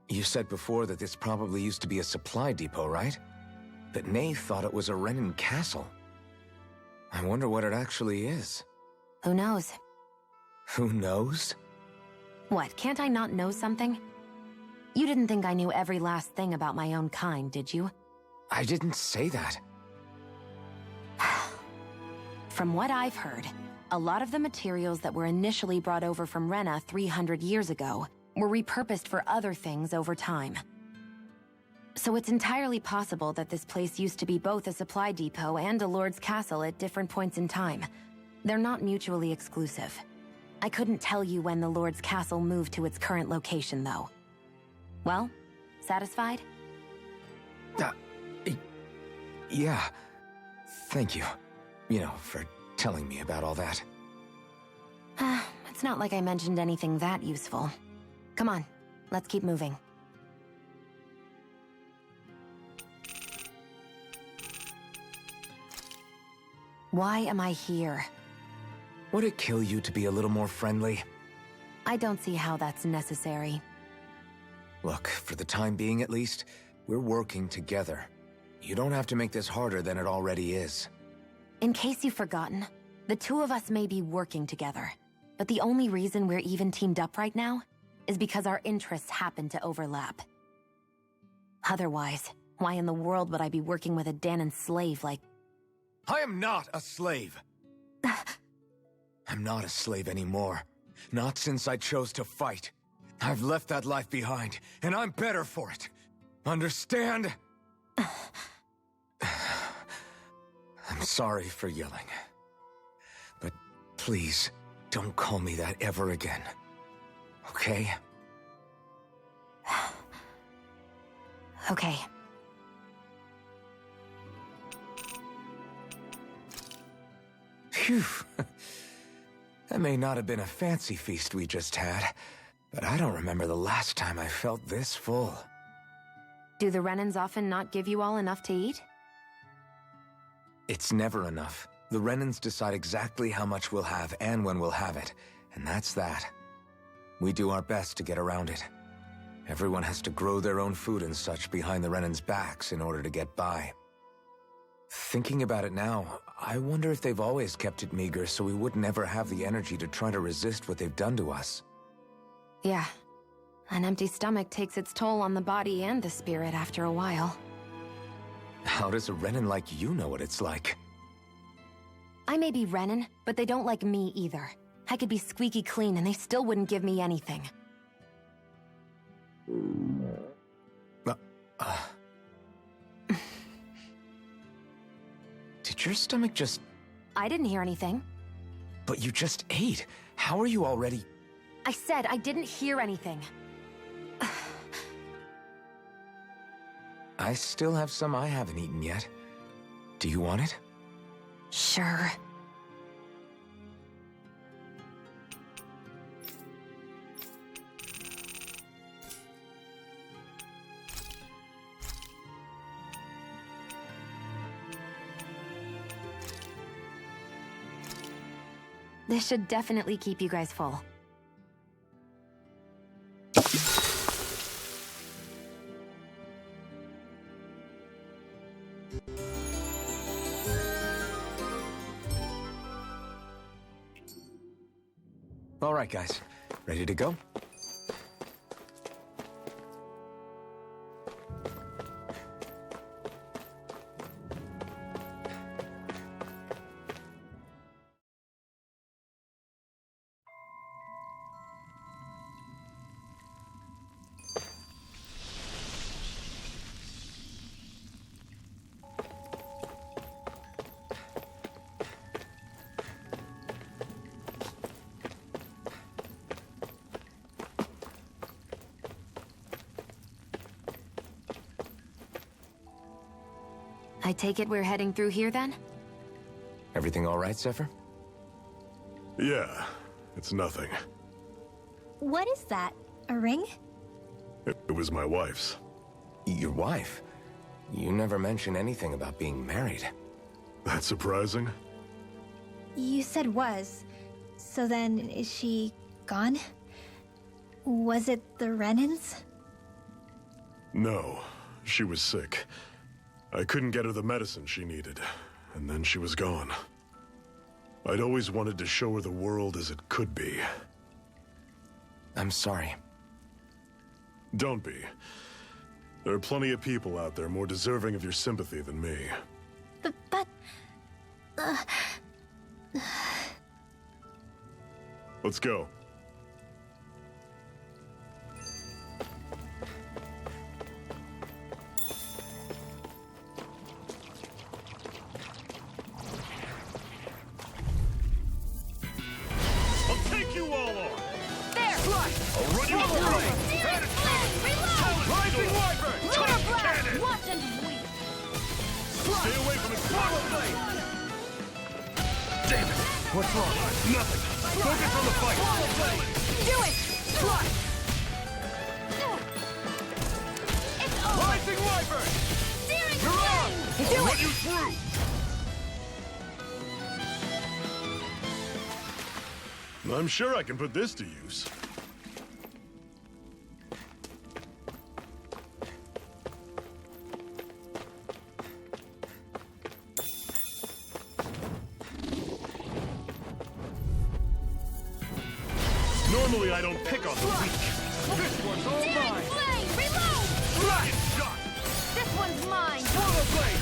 You said before that this probably used to be a supply depot, right? But Nay thought it was a Renan castle. I wonder what it actually is. Who knows? Who knows? What, can't I not know something? You didn't think I knew every last thing about my own kind, did you? I didn't say that. From what I've heard, a lot of the materials that were initially brought over from Rena 300 years ago were repurposed for other things over time. So it's entirely possible that this place used to be both a supply depot and a lord's castle at different points in time. They're not mutually exclusive. I couldn't tell you when the lord's castle moved to its current location, though. Well, satisfied? Yeah. Thank you. You know, for telling me about all that. It's not like I mentioned anything that useful. Come on, let's keep moving. Why am I here? Would it kill you to be a little more friendly? I don't see how that's necessary. Look, for the time being at least, we're working together. You don't have to make this harder than it already is. In case you've forgotten, the two of us may be working together, but the only reason we're even teamed up right now is because our interests happen to overlap. Otherwise, why in the world would I be working with a Danan slave like... I am not a slave! I'm not a slave anymore. Not since I chose to fight. I've left that life behind, and I'm better for it. Understand? I'm sorry for yelling. But please, don't call me that ever again. Okay? Okay. Phew. That may not have been a fancy feast we just had, but I don't remember the last time I felt this full. Do the Renans often not give you all enough to eat? It's never enough. The Renans decide exactly how much we'll have and when we'll have it, and that's that. We do our best to get around it. Everyone has to grow their own food and such behind the Renans' backs in order to get by. Thinking about it now, I wonder if they've always kept it meager so we wouldn't ever have the energy to try to resist what they've done to us. Yeah. An empty stomach takes its toll on the body and the spirit after a while. How does a Renan like you know what it's like? I may be Renan, but they don't like me either. I could be squeaky clean and they still wouldn't give me anything. Did your stomach just... I didn't hear anything. But you just ate. How are you already... I said I didn't hear anything. I still have some I haven't eaten yet. Do you want it? Sure. This should definitely keep you guys full. All right, guys. Ready to go? I take it we're heading through here then? Everything all right, Zephyr? Yeah, it's nothing. What is that? A ring? It was my wife's. Your wife? You never mentioned anything about being married. That's surprising? You said was. So then, is she gone? Was it the Renans? No, she was sick. I couldn't get her the medicine she needed, and then she was gone. I'd always wanted to show her the world as it could be. I'm sorry. Don't be. There are plenty of people out there more deserving of your sympathy than me. But... Let's go. I'll take you all on! There! I'll run you through! Rising Wyvern! Touch cannon! Watch and weep! Stay away from it! Damn it! What's wrong? Nothing! Focus on the fight! Do it! It's over! Rising Wyvern! Searing You're on! flame! I'll run you through! I'm sure I can put this to use. Normally I don't pick on the weak. This one's all Searing mine! flame! Reload! Rocket shot! This one's mine! Portal blade!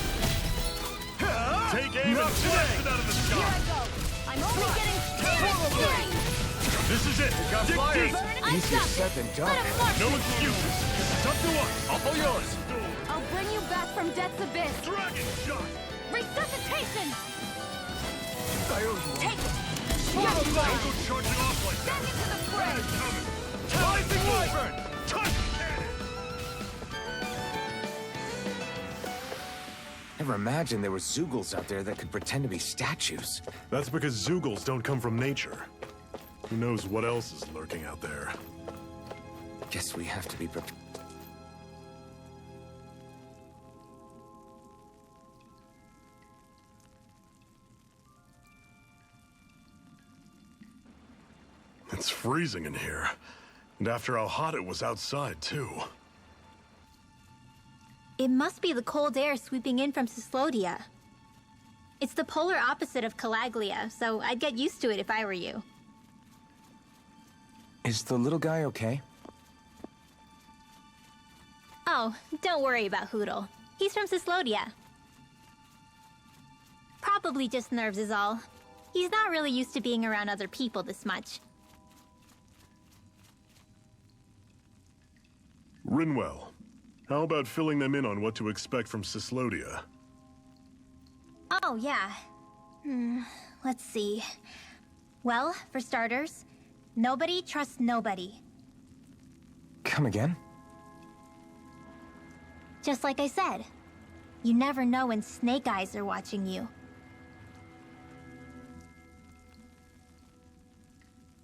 Take aim and blast it out of the Here I sky! go! I'm only getting searing flame! This is it! Dig deep! I've Easier got said this! than Let done. him march No me! excuses! It's up to us! All yours! I'll bring you back from death's abyss! Dragon shot! Resuscitation! I owe you. Take it! Don't go charging off like Send that! it to the fray! Bad coming! Rising Wyvern! Touch cannon! Never imagined there were Zeugles out there that could pretend to be statues. That's because Zeugles don't come from nature. Who knows what else is lurking out there? Guess we have to be prepared. It's freezing in here. And after how hot it was outside, too. It must be the cold air sweeping in from Cyslodia. It's the polar opposite of Calaglia, so I'd get used to it if I were you. Is the little guy okay? Oh, don't worry about Hootle. He's from Cyslodia. Probably just nerves is all. He's not really used to being around other people this much. Rinwell, how about filling them in on what to expect from Cyslodia? Oh, yeah. let's see. Well, for starters, nobody trusts nobody. Come again? Just like I said, you never know when Snake Eyes are watching you.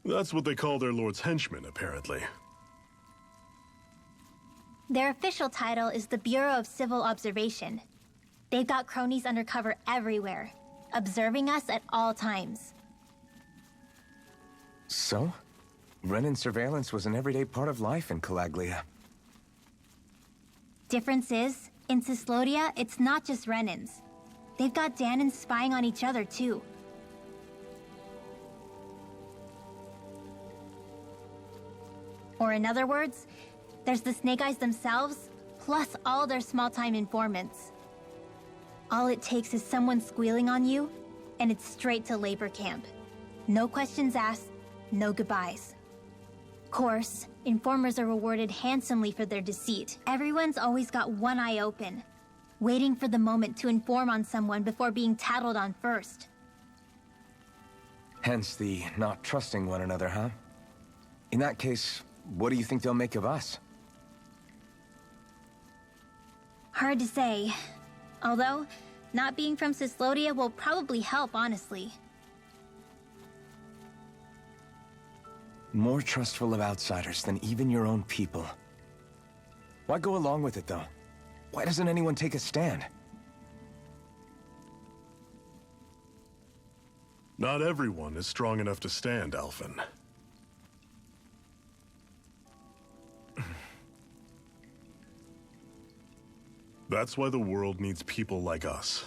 That's what they call their lord's henchmen, apparently. Their official title is the Bureau of Civil Observation. They've got cronies undercover everywhere, observing us at all times. So? Renan surveillance was an everyday part of life in Calaglia. Difference is, in Cyslodia, it's not just Renans. They've got Danans spying on each other, too. Or in other words, there's the Snake Eyes themselves, plus all their small-time informants. All it takes is someone squealing on you, and it's straight to labor camp. No questions asked, no goodbyes. Of course, informers are rewarded handsomely for their deceit. Everyone's always got one eye open, waiting for the moment to inform on someone before being tattled on first. Hence the not trusting one another, huh? In that case, what do you think they'll make of us? Hard to say. Although, not being from Cyslodia will probably help, honestly. More trustful of outsiders than even your own people. Why go along with it, though? Why doesn't anyone take a stand? Not everyone is strong enough to stand, Alphen. That's why the world needs people like us.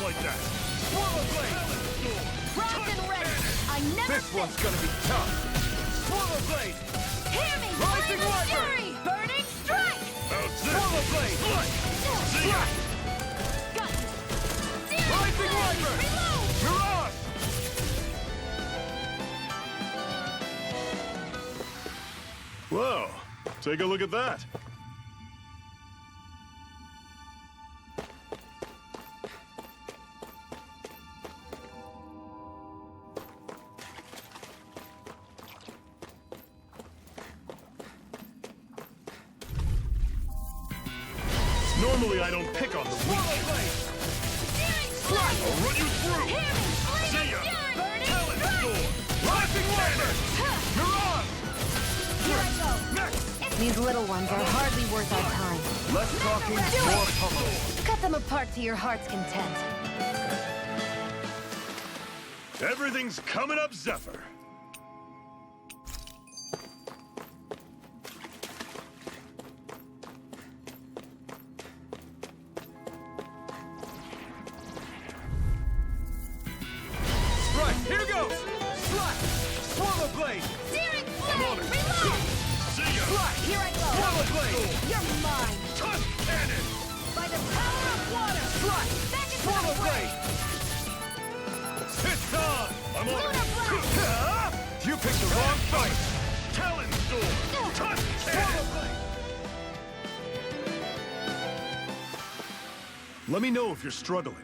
Like that. Swallow blade. Rock and ready. I never. This one's gonna be tough. Swallow blade. Hear me. Rising Flame of Wyvern. fury. Burning strike. Swallow blade. See ya. Got it. Rising Wyvern. Reload. Mirage. Whoa, take a look at that. Normally I don't pick on the weak. I'll run you through. See ya. Talon Sword. Rising Wyvern. Mirage. Here I go. Next. These little ones are hardly worth our time. Less talking, more pummeling. Cut them apart to your heart's content. Everything's coming up, Zephyr. Right, here goes. Slash. Swallow blade. Searing I'm on flame. it. Reload. See ya. Slash. Here I go. Swallow blade. You're mine. Tusk cannon. By the power of water. Slash. Back into Swallow my way. blade. It's on. I'm on Lunar it. blast. You picked the wrong fight. Talon Sword. Tusk cannon. Let me know if you're struggling.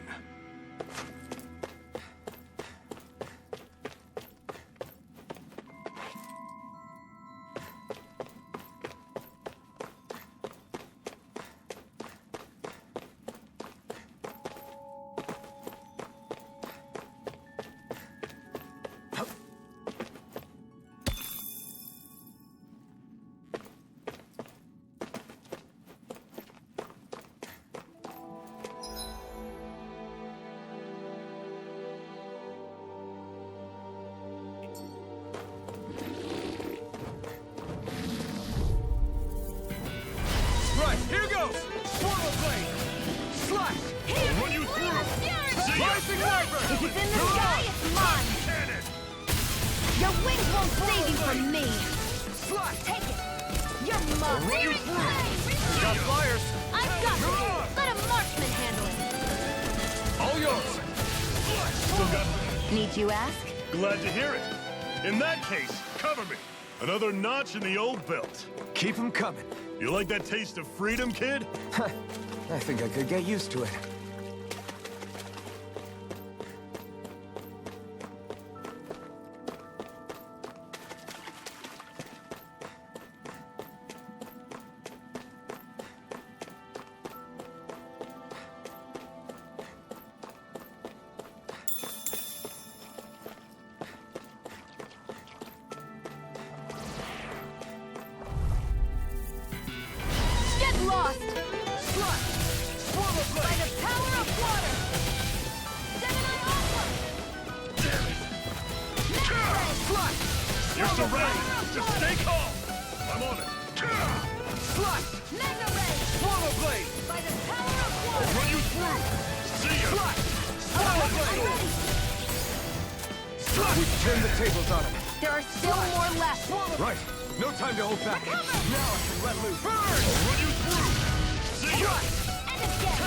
Rising Wyvern! If it's in the sky, it's mine! Cannon! Your wings won't save you from me! Take it! You're mine! Run you through! Got flyers! I've got this! Let a marksman handle it! All yours! Still got... Need you ask? Glad to hear it. In that case, cover me. Another notch in the old belt. Keep 'em coming. You like that taste of freedom, kid? I think I could get used to it. Get lost! By the power of water! Gemini Aqua! You're surrounded. Just stay calm. I'm on it. Mega Ray! Swallow Blade! By the power of I'll water! run you through. See ya. Swallow Blade! We've turned the tables on him. There are still more left! Right. No time to hold back. Now I can let loose. I'll run you through. See ya. And again!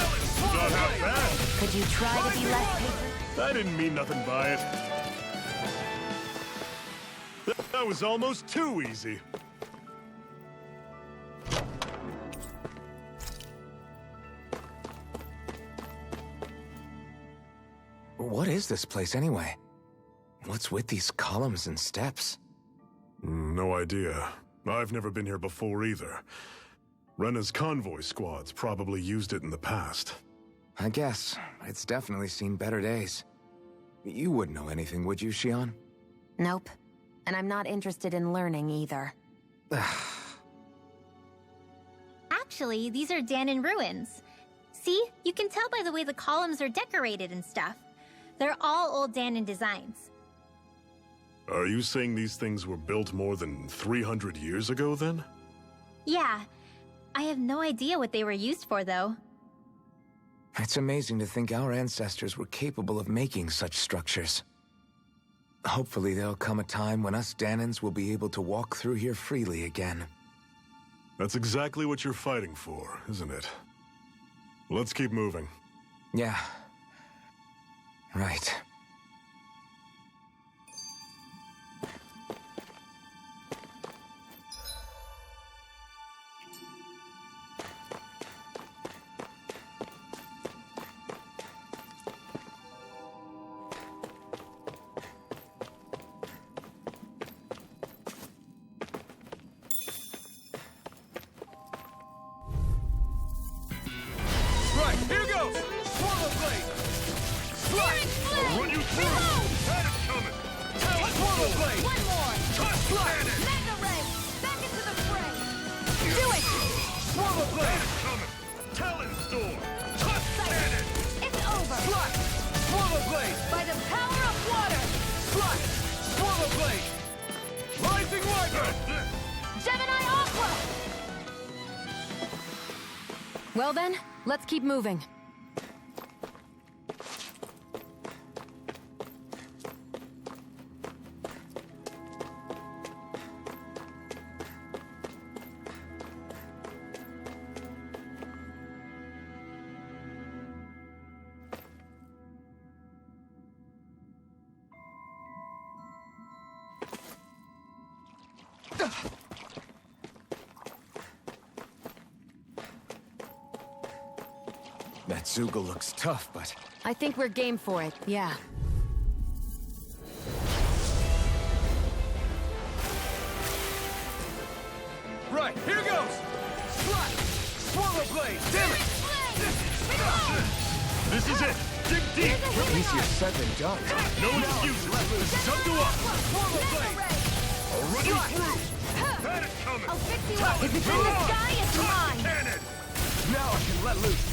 Not half bad. Could you try to be less patient? I didn't mean nothing by it. That was almost too easy. What is this place anyway? What's with these columns and steps? No idea. I've never been here before either. Rena's convoy squads probably used it in the past. I guess. It's definitely seen better days. You wouldn't know anything, would you, Xion? Nope. And I'm not interested in learning either. Actually, these are Danon ruins. See? You can tell by the way the columns are decorated and stuff. They're all old Danon designs. Are you saying these things were built more than 300 years ago, then? Yeah. I have no idea what they were used for, though. It's amazing to think our ancestors were capable of making such structures. Hopefully there'll come a time when us Danons will be able to walk through here freely again. That's exactly what you're fighting for, isn't it? Let's keep moving. Yeah. Right. Right, here goes! Swallow Blade! I'll run you through! Had it coming! Swallow Blade! One more! Cannon! Mega Ray! Back into the fray! Do it! Swallow Had Blade! it coming! Talon Storm! Cannon! It's over! Swallow Blade! By the power of water! Swallow Blade! Rising Wyvern! Gemini Aqua! Well then, let's keep moving. That Zoogle looks tough, but... I think we're game for it, yeah. Right, here goes! Swallow Blade! Damn it! This is it! Dig deep! Easier said than done. No excuses! This is up to us! Swallow Blade! I'll run you through! Had it coming! I'll fix you up. If it's in the sky, it's mine. Cannon! Now I can let loose.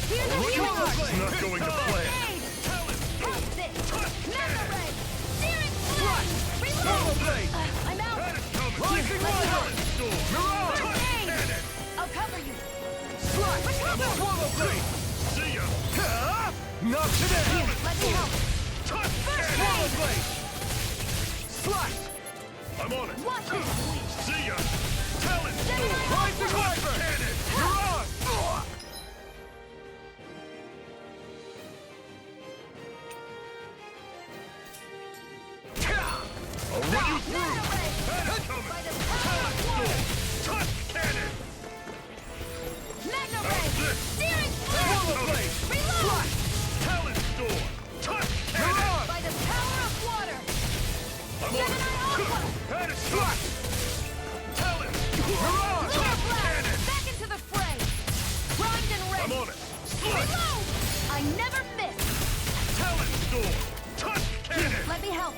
Here's a hero! It's not going to plan. Taste it! Mega Ray! Searing Flame! Swallow Reload! Blade! I'm out! Had it coming! Rising Wyvern! Grenade! I'll cover you! Swallow Blade! See ya! Knock to the Here, let me help. Touch First cannon! aid! blade! Slice! I'm on it! Watch it! See ya! Talon Storm! Rising Wyvern! Cannon! You're on! I'll run you through! That's coming! Talon Storm! Touch cannon! Magna How's Ray! this? Steering Swallow flame! blade! Reload! Talon Storm! Touch You're cannon! on! By the power of water! I'm on Gemini it! Aqua! That is touch! Talon Storm! You're on! Lunar Touch Blast! cannon! Back into the fray! Primed and ready! I'm on it! Slice! Reload! I never miss! Talon Storm! Touch cannon! Let me help!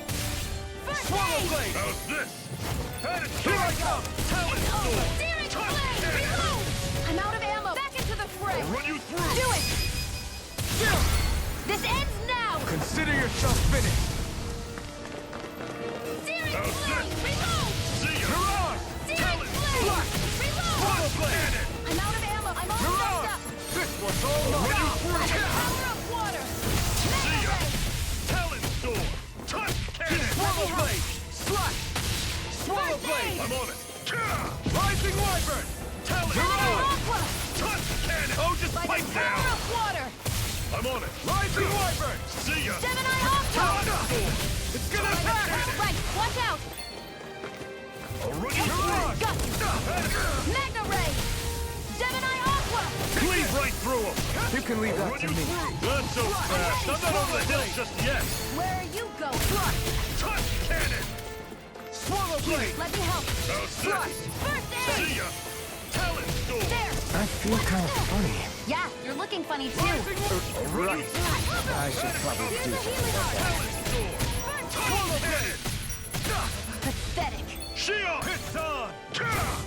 First Swallow aid! blade! How's this? That is Here I come! Talon It's over! Storm! Steering Touch flame! cannon! Reload! I'm out of ammo! Back into the fray! I'll run you through! Do it! Still! This ends now! Consider yourself finished! Steering How's flame! this? Reload! See ya! You're on! Steering Talon flame! Slice! Reload! Swallow blade! Cannon! I'm out of ammo! I'm all You're messed on! up! This one's all I'll run you mine! through! By the power of water! See Mega ya! Ray! Talon Storm! Touch cannon! Swallow blade! Slice! Swallow First blade! aid! I'm on it! Kah! Rising Wyvern! Talon Gemini Storm! Aqua! Touch cannon! Oh, just By pipe the power down! of water! I'm on it! Rising Wyvern! See ya! Gemini Talon Aqua! Storm! It's gonna By the attack! power right! Watch out! I'll run you You're through! on! Got you! Magna Ray! Gemini Aqua! Cleave right through him! You can leave I'll that run to you me. through! Not so fast! I'm not over the hill just yet! Where are you going? Touch cannon! Swallow blade! Let me help! How's this? First aid! See ya! Talon Storm! There! I feel kind of funny. Yeah, you're looking funny too. I'll run you through! I should probably Here's do a healing art! Talon Storm! Touch cannon! Pathetic. Shield! It's on! Kah!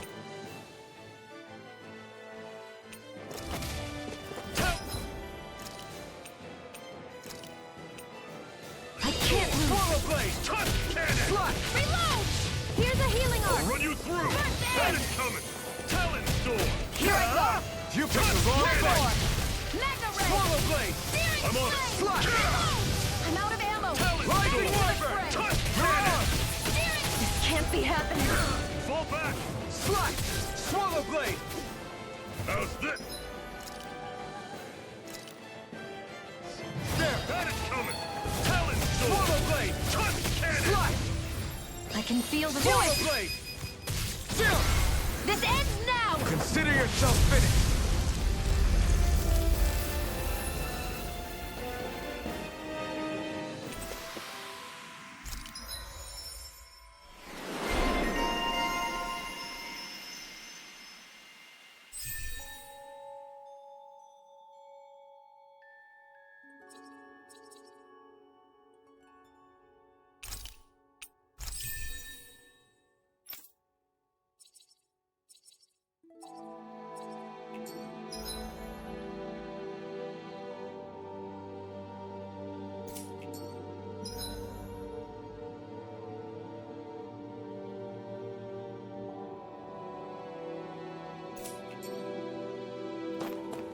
I can't lose. Swallow blade! Touch cannon! Slice! Reload! Here's a healing I'll art! run you through! First aid! That is coming! Talon Storm! Here I go! You picked the wrong One fight! more! Magna Ray! Swallow blade! Steering I'm on it. flame! Slice! Reload! I'm out of ammo! Talon Rising Storm! Wyvern! Touch You're cannon! on! Steering! This can't be happening! Fall back! Slice! Swallow blade! How's this? There! That is coming! Talon Storm! Swallow blade! Touch cannon! Slice! I can feel the Swallow voice! blade! Still! This ends now! Consider yourself finished!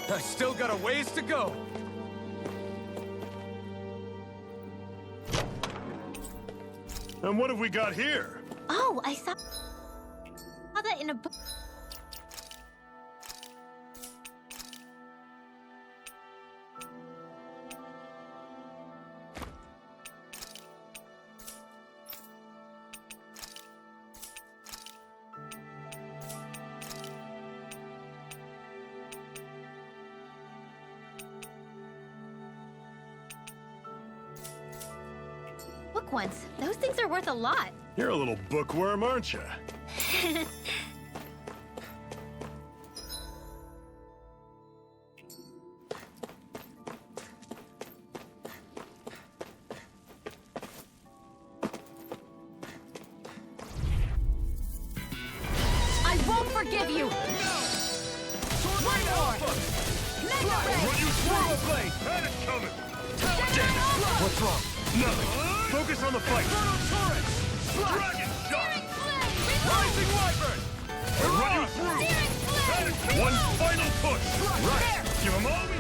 I still got a ways to go. And what have we got here? Oh, I saw that in a book. Book ones. Those things are worth a lot. You're a little bookworm, aren't you? I won't forgive you! One more! Mega Ray! Run you Swallow through! blade! That is coming! Gemini Aqua! What's wrong? Nothing! Focus on the fight! Inferno turret! Slice! Dragon shot! Steering flame! Reload! Rising Wyvern! I'll run you through! Steering That flame! is one Reload! final push! Right! Give him all we...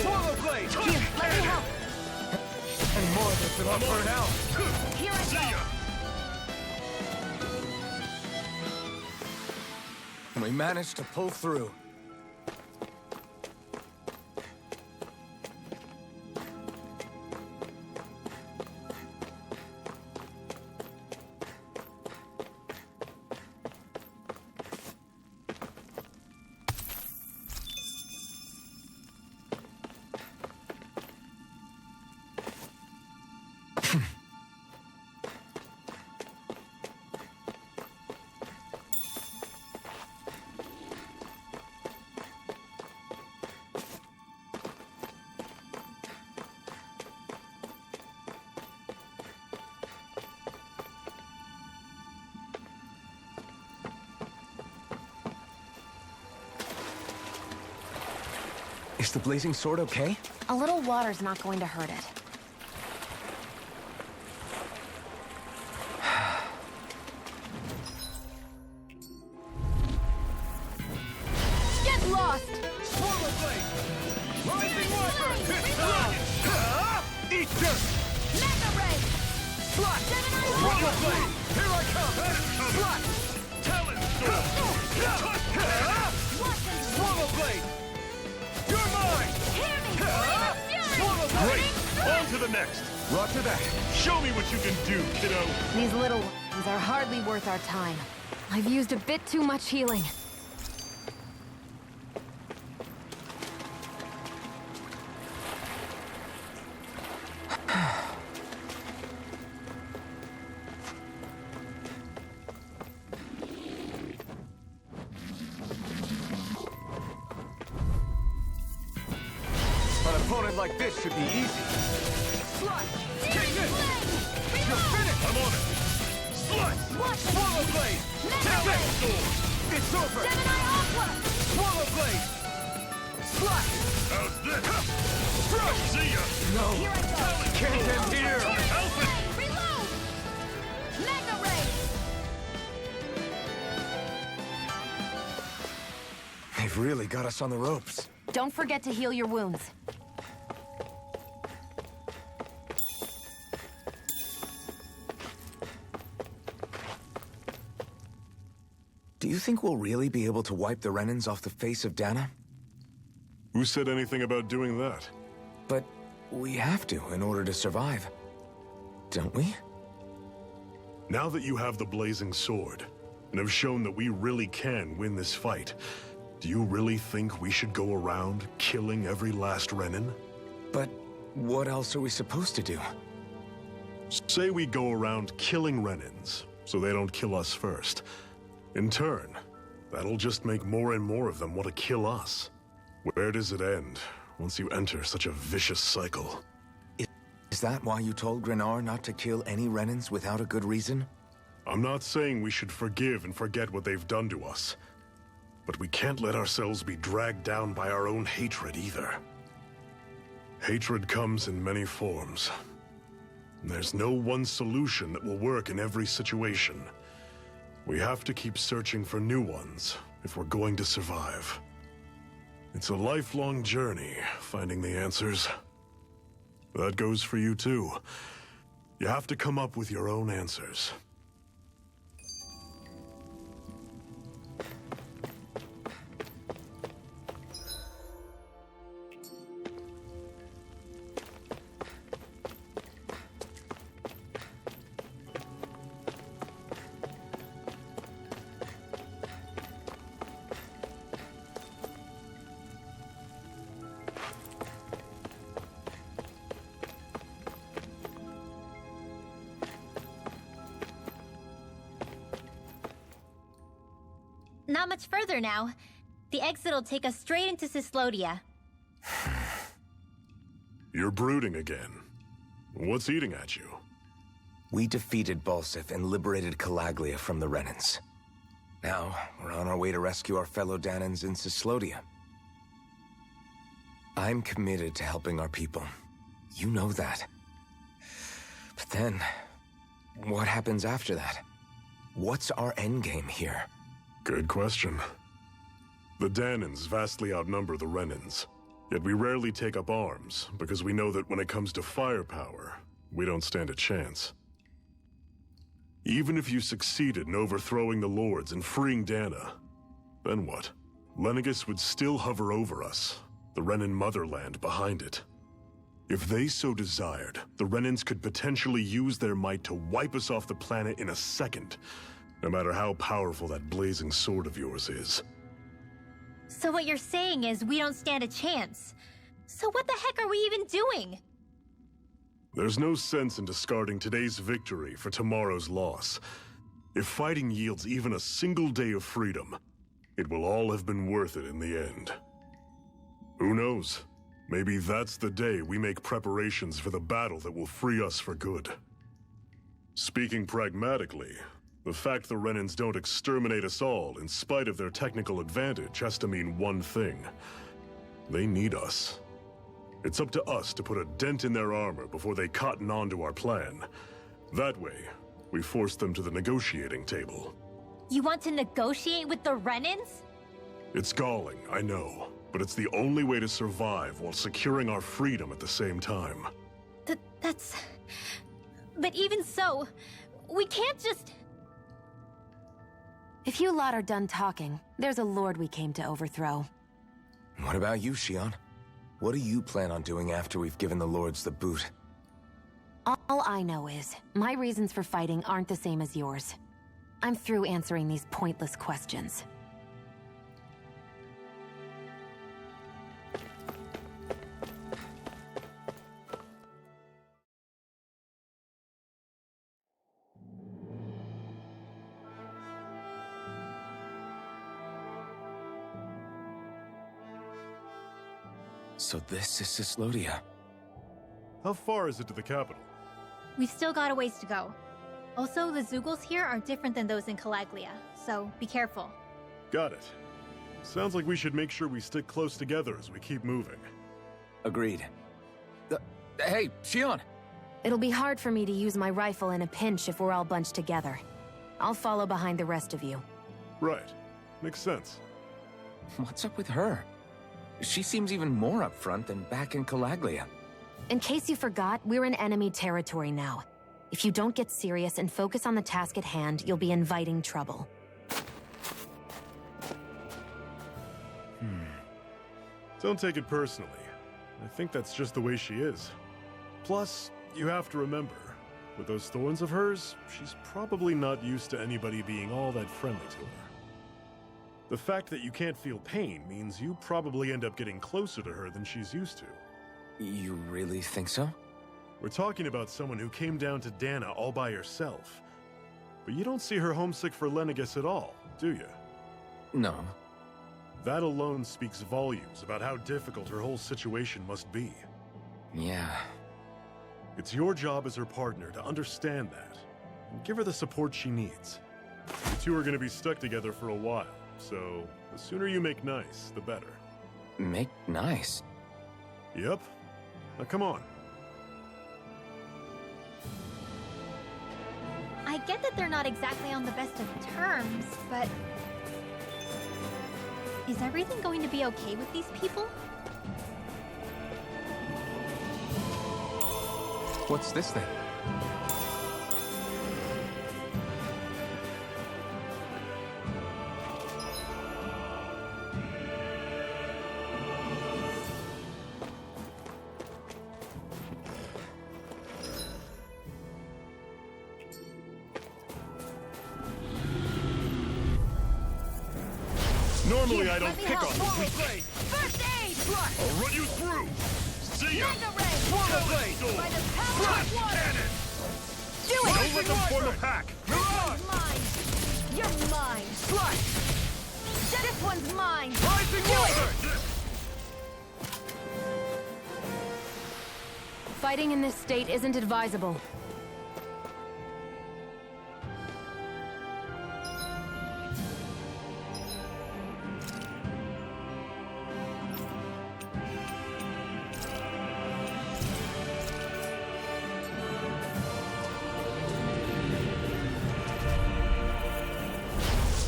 Swallow blade! Here, let me help. Any more of this and I'll burn out. Here I go. We managed to pull through. Is the blazing sword okay? A little water's not going to hurt it. Get lost! Swallow blade! Rising Wyvern! Eat dirt! Mega Ray! Slot! Swallow blade! Here I come! Slot! Talon storm! Swallow blade! You're mine! Hear me! Swallow blade! Great! On to the next! Roger that. Show me what you can do, kiddo! These little ones are hardly worth our time. I've used a bit too much healing. An opponent like this should be easy. Slot! Take this! You're finished! I'm on it! Slice! Swallow blade! Take this! It's over! Swallow blade! Slot! How's this? Struck! See ya! No! Here I go! Can't end here! Help it! Reload! Mega Ray! They've really got us on the ropes. Don't forget to heal your wounds. Do you think we'll really be able to wipe the Renans off the face of Dana? Who said anything about doing that? But we have to in order to survive. Don't we? Now that you have the blazing sword, and have shown that we really can win this fight, do you really think we should go around killing every last Renan? But what else are we supposed to do? Say we go around killing Renans, so they don't kill us first. In turn, that'll just make more and more of them want to kill us. Where does it end, once you enter such a vicious cycle? Is that why you told Grenar not to kill any Renans without a good reason? I'm not saying we should forgive and forget what they've done to us. But we can't let ourselves be dragged down by our own hatred either. Hatred comes in many forms. There's no one solution that will work in every situation. We have to keep searching for new ones if we're going to survive. It's a lifelong journey, finding the answers. That goes for you too. You have to come up with your own answers. Not much further now. The exit'll take us straight into Cyslodia. You're brooding again. What's eating at you? We defeated Balsif and liberated Calaglia from the Renans. Now, we're on our way to rescue our fellow Danans in Cyslodia. I'm committed to helping our people. You know that. But then, what happens after that? What's our endgame here? Good question. The Danans vastly outnumber the Renans. Yet we rarely take up arms, because we know that when it comes to firepower, we don't stand a chance. Even if you succeeded in overthrowing the Lords and freeing Dana, then what? Lenegis would still hover over us, the Renan motherland behind it. If they so desired, the Renans could potentially use their might to wipe us off the planet in a second, no matter how powerful that blazing sword of yours is. So what you're saying is we don't stand a chance. So what the heck are we even doing? There's no sense in discarding today's victory for tomorrow's loss. If fighting yields even a single day of freedom, it will all have been worth it in the end. Who knows? Maybe that's the day we make preparations for the battle that will free us for good. Speaking pragmatically, the fact the Renans don't exterminate us all in spite of their technical advantage has to mean one thing. They need us. It's up to us to put a dent in their armor before they cotton on to our plan. That way, we force them to the negotiating table. You want to negotiate with the Renans? It's galling, I know, but it's the only way to survive while securing our freedom at the same time. That's... But even so, we can't just... If you lot are done talking, there's a lord we came to overthrow. What about you, Shion? What do you plan on doing after we've given the Lords the boot? All I know is, my reasons for fighting aren't the same as yours. I'm through answering these pointless questions. So this is Cyslodia. How far is it to the capital? We've still got a ways to go. Also, the Zeugles here are different than those in Calaglia, so be careful. Got it. Sounds like we should make sure we stick close together as we keep moving. Agreed. Hey, Shion! It'll be hard for me to use my rifle in a pinch if we're all bunched together. I'll follow behind the rest of you. Right. Makes sense. What's up with her? She seems even more upfront than back in Calaglia. In case you forgot, we're in enemy territory now. If you don't get serious and focus on the task at hand, you'll be inviting trouble. Don't take it personally. I think that's just the way she is. Plus, you have to remember, with those thorns of hers, she's probably not used to anybody being all that friendly to her. The fact that you can't feel pain means you probably end up getting closer to her than she's used to. You really think so? We're talking about someone who came down to Dana all by herself. But you don't see her homesick for Lenegis at all, do you? No. That alone speaks volumes about how difficult her whole situation must be. Yeah. It's your job as her partner to understand that, and give her the support she needs. You two are going to be stuck together for a while, so the sooner you make nice, the better. Make nice? Yep. Now come on. I get that they're not exactly on the best of terms, but... Is everything going to be okay with these people? What's this then? Normally I don't pick on the weak. First aid! I'll run you through! See ya! Mega ray! Swallow blade! By the power of water! Cannon! Do it! Don't let them form a pack! Mirage! Mine! You're mine! Slash! This one's mine! Rising water! Fighting in this state isn't advisable.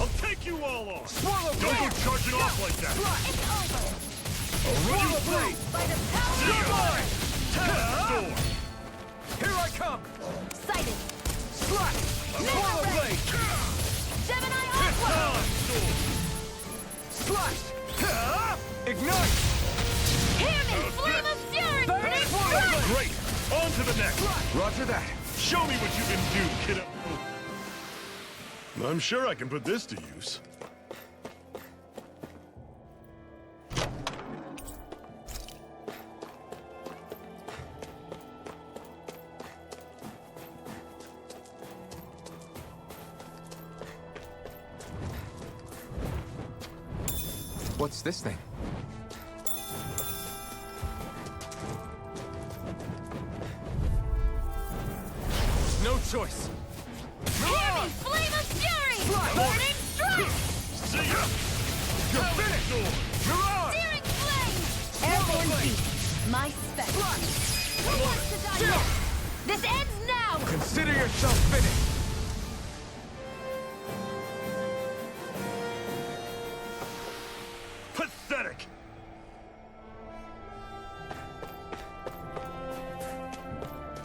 I'll take you all on! Don't go charging off like that! It's over! Swallow blade! By the power You're of mine! water! Sword! Here I come! Sighted! Slash! Swallow blade! Gemini It's Aqua! time! Slash! Ignite! Hammond Flame of Fury! Burning Swallow Strike! blade! Great! On to the next! Roger that. Show me what you can do, kiddo! I'm sure I can put this to use. What's this thing? No choice. Hammond Flame of Fury! Burning Strike! See ya! You're finished! You're on! Searing Flame! Airborne Beast! My spec! Who wants to die now? This ends now! Consider yourself finished! Pathetic!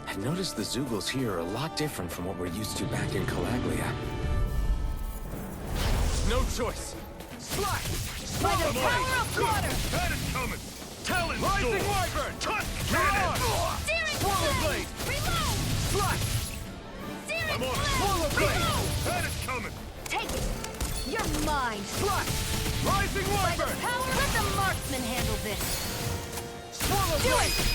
I've noticed the Zeugles here are a lot different from what we're used to back in Calaglia. No choice. Slash! By Swallow the blade! power of water! That is coming! Talon Rising sword! Wyvern! Tusk You're cannon! on! Searing Swallow Flame! blade! Reload! Slash! Searing I'm on it! Flame! Swallow blade! Reload! That is coming! Take it! You're mine! Slash! Rising By the Wyvern! power, let the marksman handle this! Swallow Do blade! it!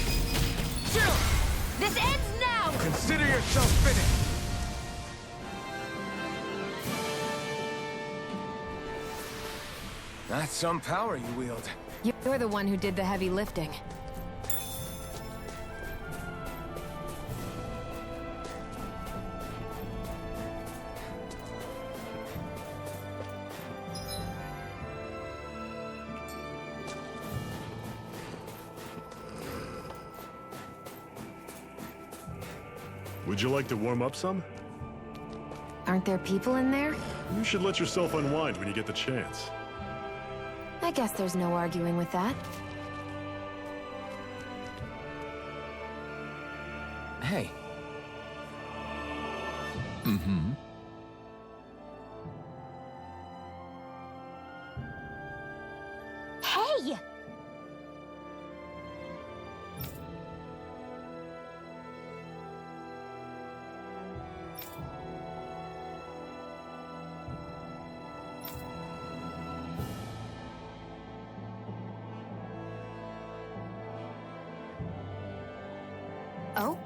This ends now! Consider yourself finished! That's some power you wield. You're the one who did the heavy lifting. Would you like to warm up some? Aren't there people in there? You should let yourself unwind when you get the chance. I guess there's no arguing with that. Hey. Hey! Oh?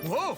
Whoa!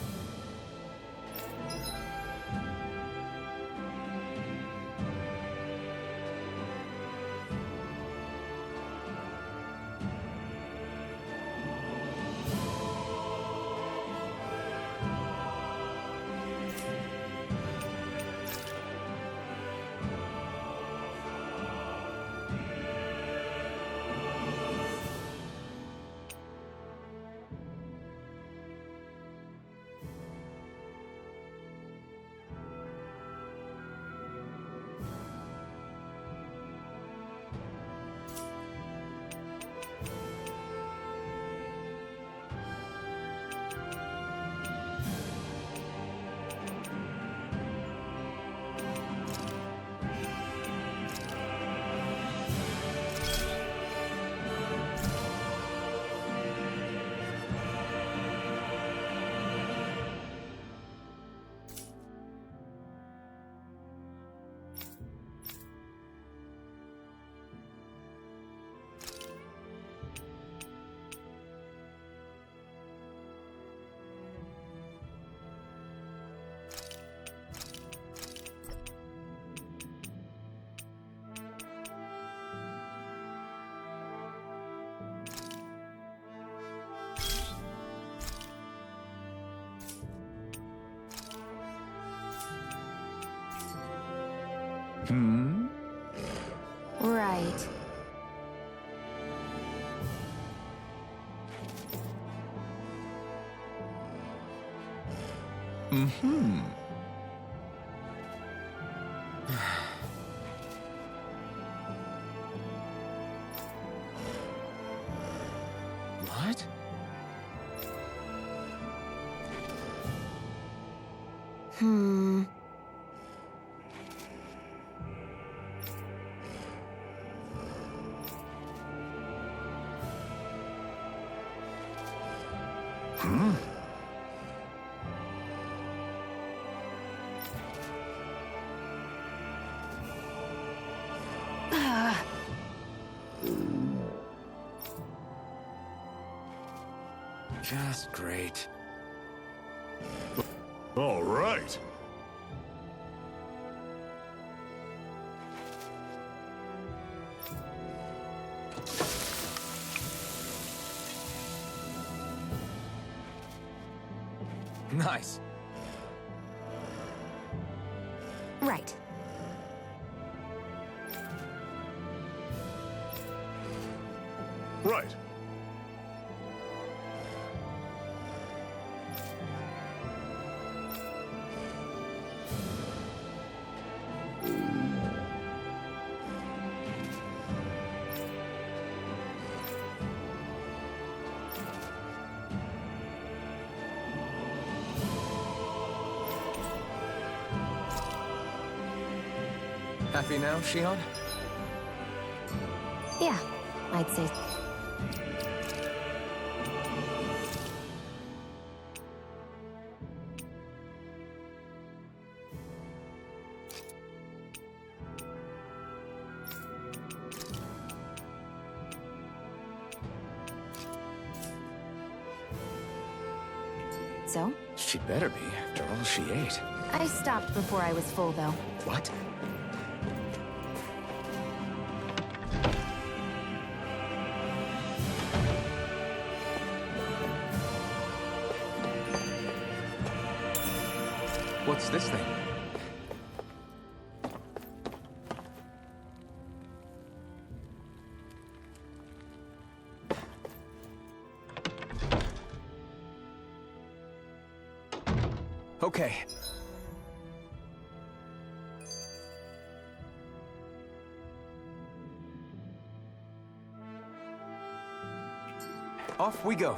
Right. Mm-hmm. What? Just great. All right. Nice. Right. Right. Happy now, Shion? Yeah, I'd say. So? She better be, after all she ate. I stopped before I was full, though. What? What's this thing? Okay. Off we go.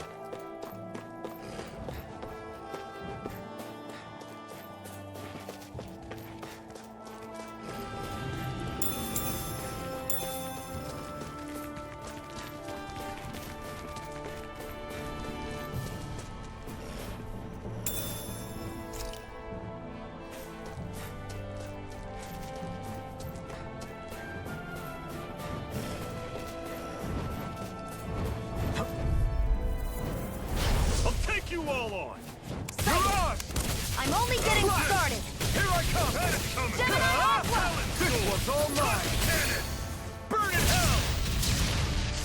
You all on! I'm only getting started! Here I come! That is coming! Gemini Aqua! This one's all mine! Cannon! Burn in hell!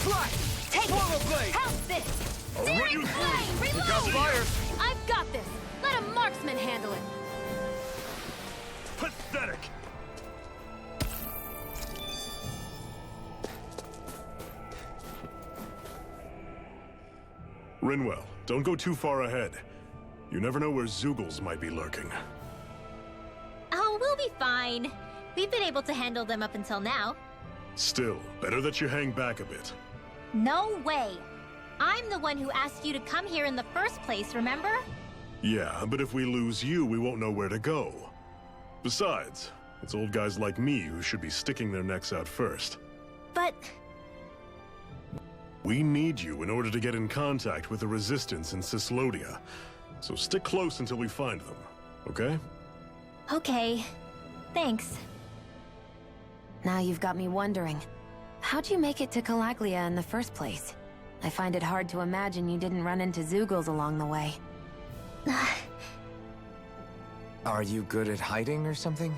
Slice! Take it! Blade! House this! Searing flame! Reload! Got fire! I've got this! Let a marksman handle it! Pathetic! Rinwell, don't go too far ahead. You never know where Zeugles might be lurking. Oh, we'll be fine. We've been able to handle them up until now. Still, better that you hang back a bit. No way! I'm the one who asked you to come here in the first place, remember? Yeah, but if we lose you, we won't know where to go. Besides, it's old guys like me who should be sticking their necks out first. But... We need you in order to get in contact with the Resistance in Cyslodia. So stick close until we find them, okay? Okay. Thanks. Now you've got me wondering. How'd you make it to Calaglia in the first place? I find it hard to imagine you didn't run into Zeugles along the way. Are you good at hiding or something?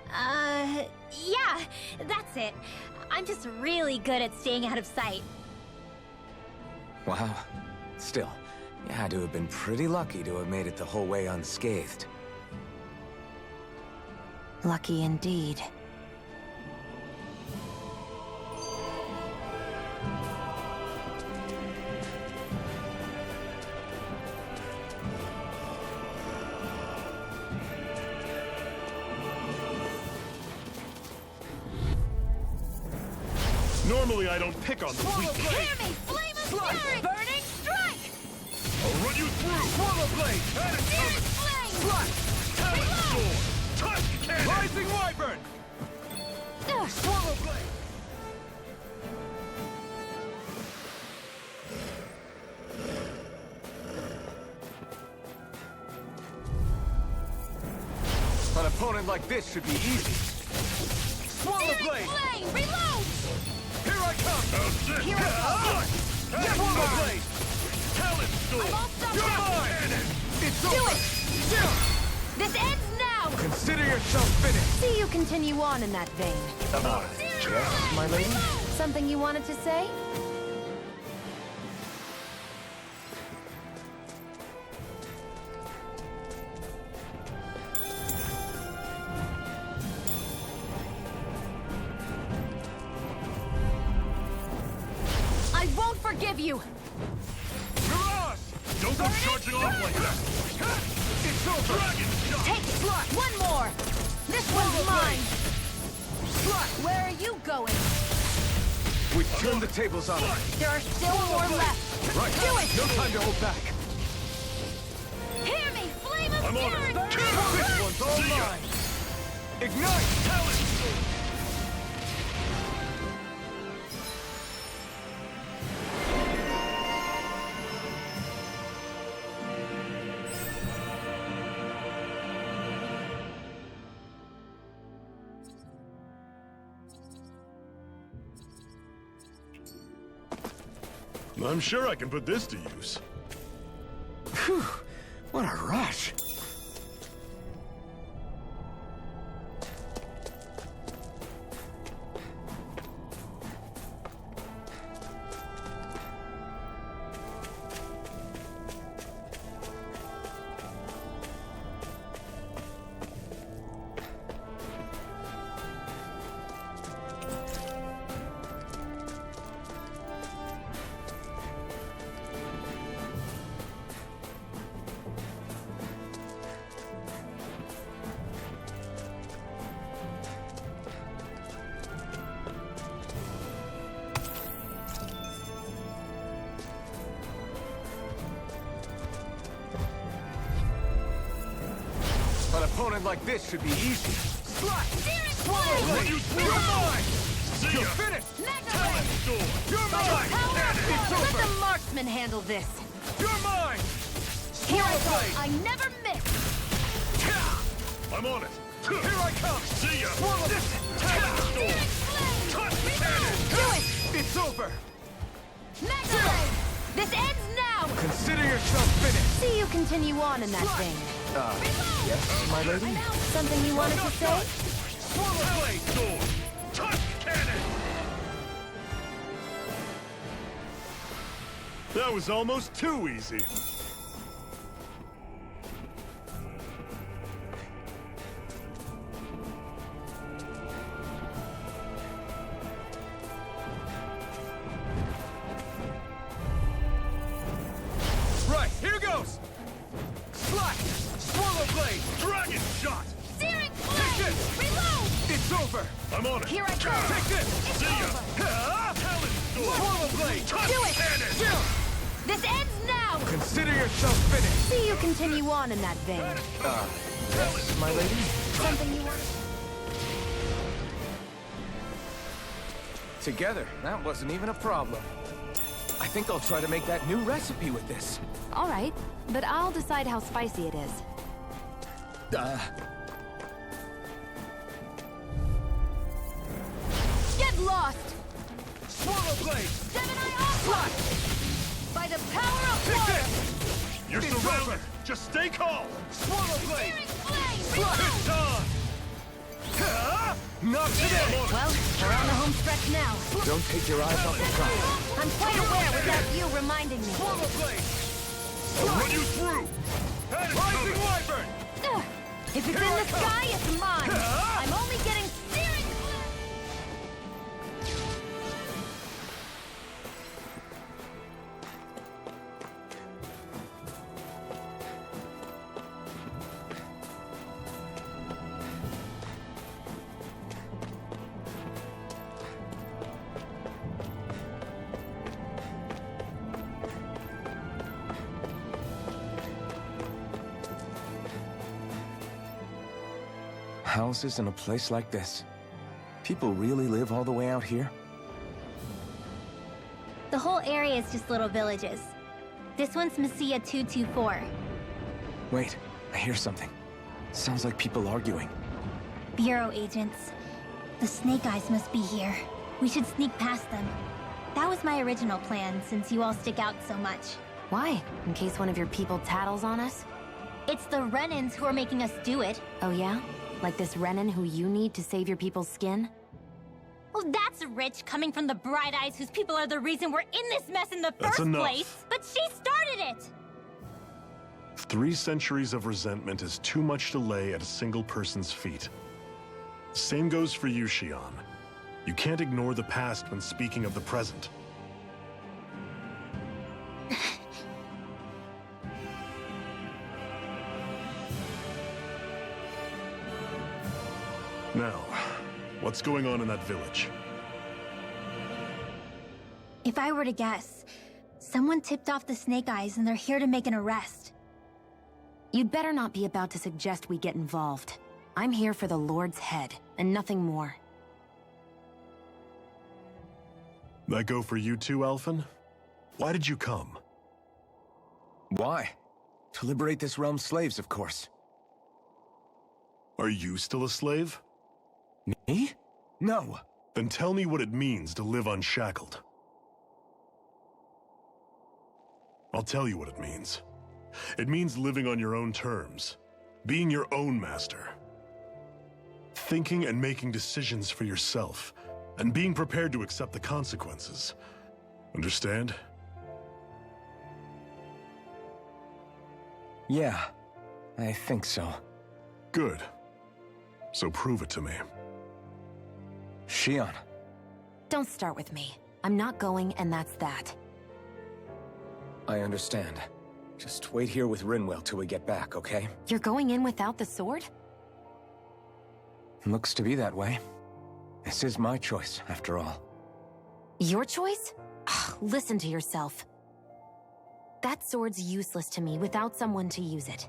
Yeah, that's it. I'm just really good at staying out of sight. Wow. Still, you had to have been pretty lucky to have made it the whole way unscathed. Lucky indeed. Normally I don't pick on the weak. Hear me! Flame of fury! Burning strike! I'll run you through! Swallow blade! And it's Searing coming! flame! Slash! Talon sword! Tusk cannon! Rising wyvern! Swallow blade! An opponent like this should be easy. Swallow Searing blade! flame! Reload! Here I come! Here I come! Swallow blade! Talon I'm sword! all stuck You're up! mine! It's Do over! it! This ends now! Consider yourself finished! See you continue on in that vein. Yes, my lady? Something you wanted to say? I won't forgive you! Mirage! Don't go charging off like that! It's over! Dragon shot! Take it! One more! This one's mine! Where are you going? We turned the tables on it. There are still more left! Right. Do it! No time to hold back. Hear me! Flame of I'm on fury! it! This one's all See ya. mine. Ignite! Talon sword! I'm sure I can put this to use. Whew, what a rush. An opponent like this should be easy. Slash! Swallow blade! You're mine! See You're ya! finished! Talon sword! You're By the mine! power of It's God, over! let the marksman handle this! You're mine! Here I Swallow go! blade! I never miss! I'm on it! Here I come! See ya! Swallow this! Talon sword! Flame! Tusk cannon! Do it! It's over! Mega Blade! This ends now! Consider yourself finished! See you continue on in that vein. Yes, my lady? Something you wanted to say? Swallow blade! Sword! Tusk cannon! That was almost too easy. Right, here goes! Slash! Swallow blade! Dragon shot! Searing Take Flame! this! Reload! It's over! I'm on it! Here I go! Take this! See ya! Ah! Talon sword! Swallow blade! Tusk Do it! cannon! This ends now! Consider yourself finished! See you continue on in that vein. Yes, my lady? Something you wanted Together, that wasn't even a problem. I think I'll try to make that new recipe with this. All right, but I'll decide how spicy it is. Get lost! Swallow blade! Gemini Onslaught! By the power of Take water! this! You're It's surrounded! over. Just stay calm! Swallow blade! Searing Flame! It's Reload! on! Ah! Not today! Well, we're on the home stretch now. Don't take your eyes off the prize. I'm quite aware without you reminding me. Swallow blade! I'll run you through! And it's Rising coming! wyvern! Ugh. If it's in the sky, it's mine. I'm only getting searing flame. houses in a place like this? People really live all the way out here? The whole area is just little villages. This one's Messia 224. Wait, I hear something. Sounds like people arguing. Bureau agents. The Snake Eyes must be here. We should sneak past them. That was my original plan, since you all stick out so much. Why? In case one of your people tattles on us? It's the Renans who are making us do it. Oh yeah? Like this Renan who you need to save your people's skin? Well, that's rich, coming from the Bright Eyes whose people are the reason we're in this mess in the That's first enough. place. But she started it! 3 centuries of resentment is too much to lay at a single person's feet. Same goes for you, Xion. You can't ignore the past when speaking of the present. Now, what's going on in that village? If I were to guess, someone tipped off the Snake Eyes and they're here to make an arrest. You'd better not be about to suggest we get involved. I'm here for the Lord's head, and nothing more. That go for you too, Alphen? Why did you come? Why? To liberate this realm's slaves, of course. Are you still a slave? Me? No. Then tell me what it means to live unshackled. I'll tell you what it means. It means living on your own terms, being your own master. Thinking and making decisions for yourself, and being prepared to accept the consequences. Understand? Yeah, I think so. Good. So prove it to me. Xion. Don't start with me. I'm not going, and that's that. I understand. Just wait here with Rinwell till we get back, okay? You're going in without the sword? Looks to be that way. This is my choice, after all. Your choice? Ugh, listen to yourself. That sword's useless to me without someone to use it.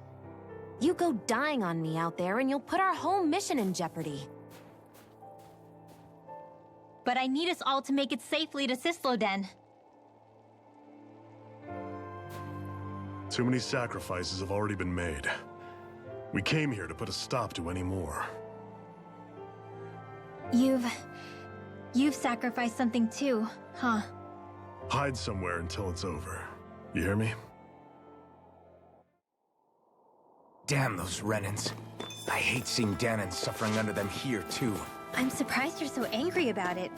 You go dying on me out there and you'll put our whole mission in jeopardy. But I need us all to make it safely to Sisloden. Too many sacrifices have already been made. We came here to put a stop to any more. You've sacrificed something too, huh? Hide somewhere until it's over. You hear me? Damn those Renans. I hate seeing Danon suffering under them here, too. I'm surprised you're so angry about it.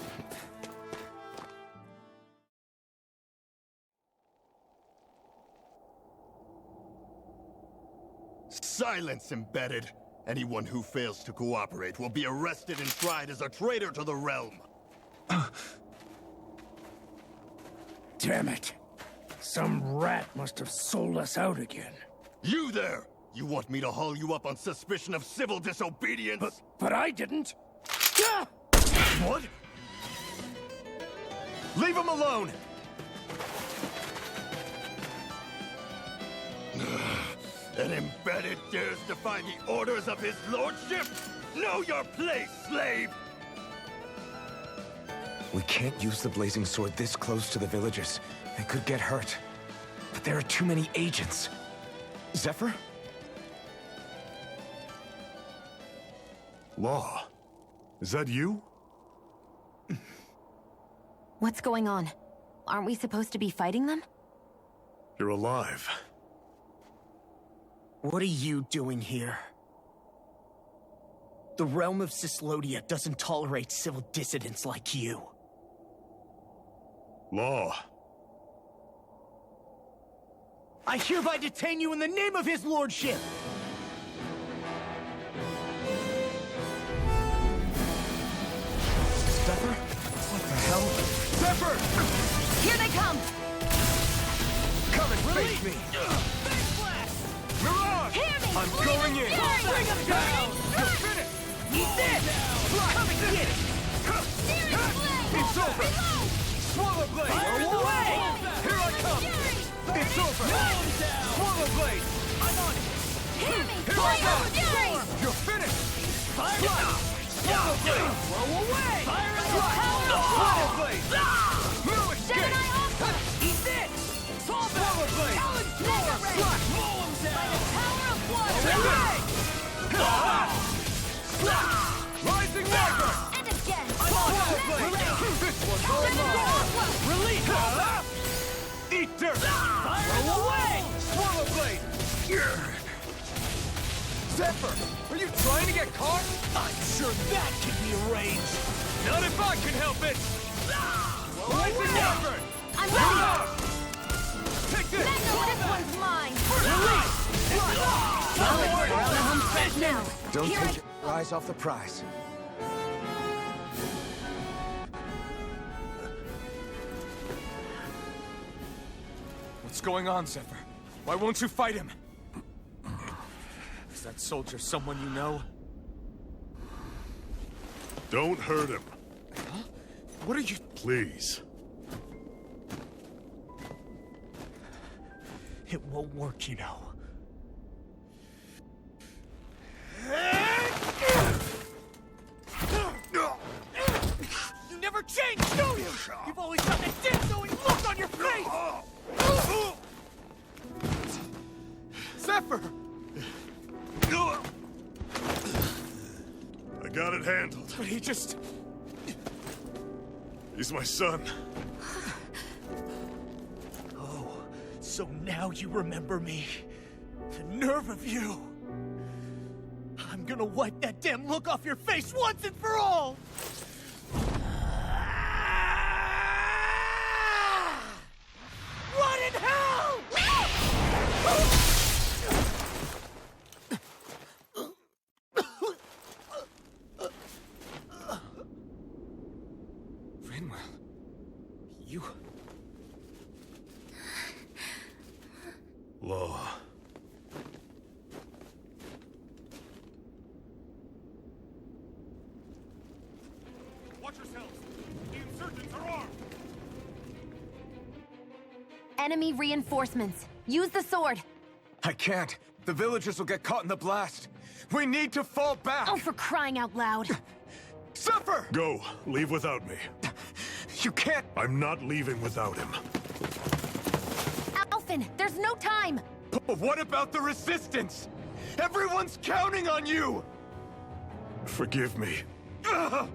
Silence, Embedded! Anyone who fails to cooperate will be arrested and tried as a traitor to the realm. Damn it. Some rat must have sold us out again. You there! You want me to haul you up on suspicion of civil disobedience? But I didn't. What? Leave him alone! An Embedded dares defy the orders of his lordship? Know your place, slave! We can't use the blazing sword this close to the villagers. They could get hurt. But there are too many agents. Zephyr? Law. Is that you? What's going on? Aren't we supposed to be fighting them? You're alive. What are you doing here? The realm of Sislodia doesn't tolerate civil dissidents like you. Law. I hereby detain you in the name of his lordship! Zephyr? What the hell? Zephyr! Here they come! Come and face me! Mirage! Hear me! I'm going in! Bring him down! You're finished! Eat this! Come and get it! It's over! Swallow Blade! Fire in the way! Here I come! It's over! Swallow Blade! I'm on it! Hear me! Here I come! Fury! You're finished! Fire Blow away! Fire in the power blade! Gemini Aqua! Eat this! Solar blade! Challenge Mega Ray! Blow him down! By the power of water! Rising Magma! And again! This one's all mine! Release! Eat dirt! Fire away! Swallow blade! Zephyr! Are you trying to get caught? I'm sure that can be arranged. Not if I can help it! Rising Zephyr! I'm ready! Take this! Mega, this one's mine! Release! Well, we're on the home stretch now. Don't Here take your eyes off the prize. What's going on, Zephyr? Why won't you fight him? Is that soldier someone you know? Don't hurt him. Huh? What are you... Please. It won't work, you know. You never change, do you? You've always got that dead-knowing look on your face! Zephyr! I got it handled. But he just... He's my son. Oh, so now you remember me. The nerve of you. I'm gonna wipe that damn look off your face once and for all! Run in hell! Rinwell... You... Law. Watch yourselves! The insurgents are armed! Enemy reinforcements. Use the sword. I can't. The villagers will get caught in the blast. We need to fall back. Oh, for crying out loud. Zephyr! Go. Leave without me. You can't... I'm not leaving without him. Alphen, there's no time. But what about the resistance? Everyone's counting on you! Forgive me. Ugh!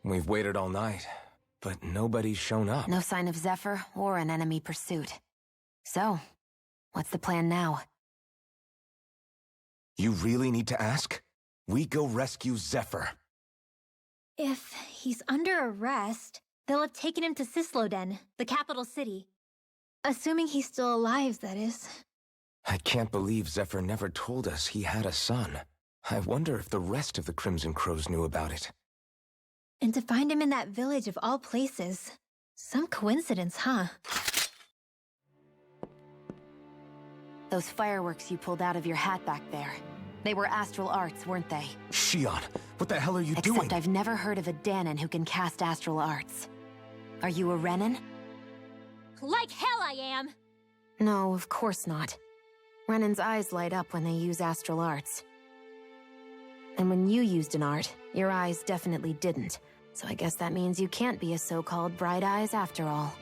We've waited all night, but nobody's shown up. No sign of Zephyr or an enemy pursuit. So, what's the plan now? You really need to ask? We go rescue Zephyr. If he's under arrest, they'll have taken him to Cisloden, the capital city. Assuming he's still alive, that is. I can't believe Zephyr never told us he had a son. I wonder if the rest of the Crimson Crows knew about it. And to find him in that village of all places. Some coincidence, huh? Those fireworks you pulled out of your hat back there. They were astral arts, weren't they? Shion, what the hell are you doing? Except I've never heard of a Dahnan who can cast astral arts. Are you a Renan? Like hell I am! No, of course not. Renan's eyes light up when they use astral arts. And when you used an art, your eyes definitely didn't. So I guess that means you can't be a so-called Bright Eyes after all.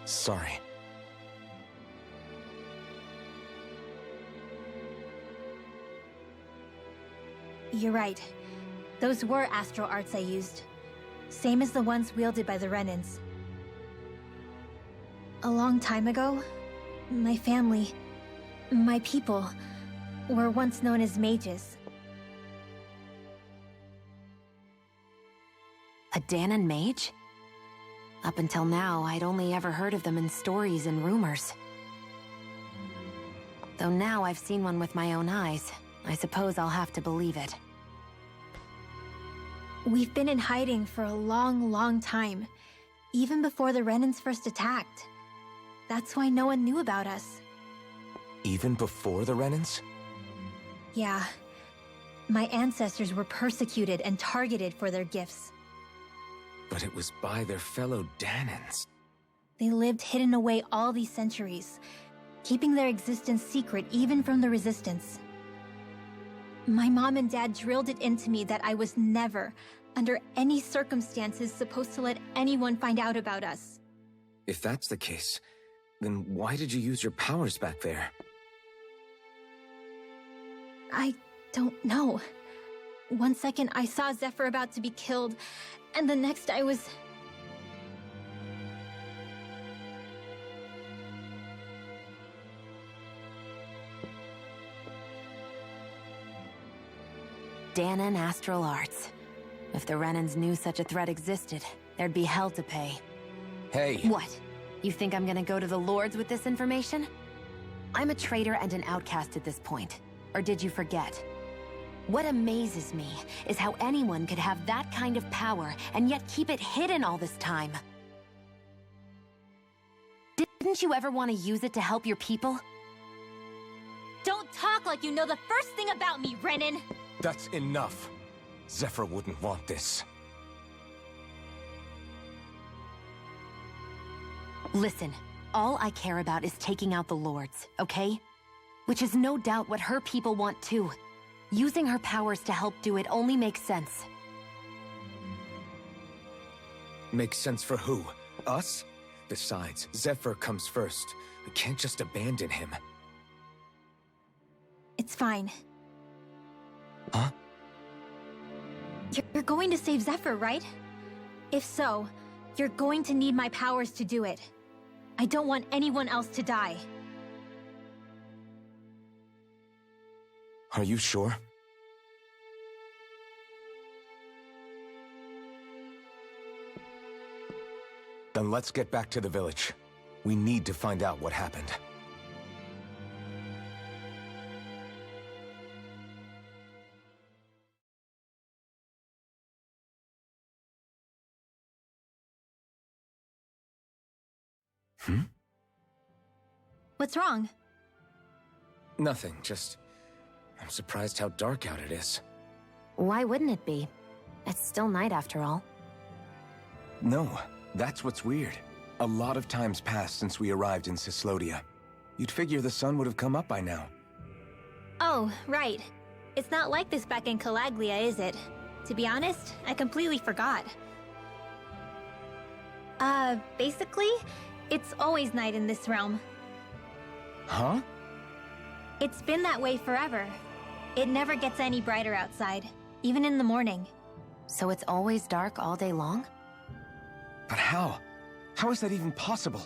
Sorry. You're right. Those were astral arts I used. Same as the ones wielded by the Renans. A long time ago, my family, my people, were once known as mages. A Dahnan mage? Up until now, I'd only ever heard of them in stories and rumors. Though now I've seen one with my own eyes, I suppose I'll have to believe it. We've been in hiding for a long, long time. Even before the Renans first attacked. That's why no one knew about us. Even before the Renans? Yeah. My ancestors were persecuted and targeted for their gifts. But it was by their fellow Dahnans. They lived hidden away all these centuries, keeping their existence secret even from the Resistance. My mom and dad drilled it into me that I was never, under any circumstances, supposed to let anyone find out about us. If that's the case, then why did you use your powers back there? I don't know. One second I saw Zephyr about to be killed, and the next I was... Dahnan Astral Arts. If the Renans knew such a threat existed, there'd be hell to pay. Hey! What? You think I'm gonna go to the Lords with this information? I'm a traitor and an outcast at this point. Or did you forget? What amazes me is how anyone could have that kind of power and yet keep it hidden all this time. Didn't you ever want to use it to help your people? Don't talk like you know the first thing about me, Renan! That's enough. Zephyr wouldn't want this. Listen, all I care about is taking out the Lords, okay? Which is no doubt what her people want too. Using her powers to help do it only makes sense. Makes sense for who? Us? Besides, Zephyr comes first. We can't just abandon him. It's fine. Huh? You're going to save Zephyr, right? If so, you're going to need my powers to do it. I don't want anyone else to die. Are you sure? Then let's get back to the village. We need to find out what happened. What's wrong? Nothing, just... I'm surprised how dark out it is. Why wouldn't it be? It's still night after all. No, that's what's weird. A lot of time's passed since we arrived in Cyslodia. You'd figure the sun would have come up by now. Oh, right. It's not like this back in Calaglia, is it? To be honest, I completely forgot. Basically, it's always night in this realm. Huh? It's been that way forever. It never gets any brighter outside, even in the morning. So it's always dark all day long? But how? How is that even possible?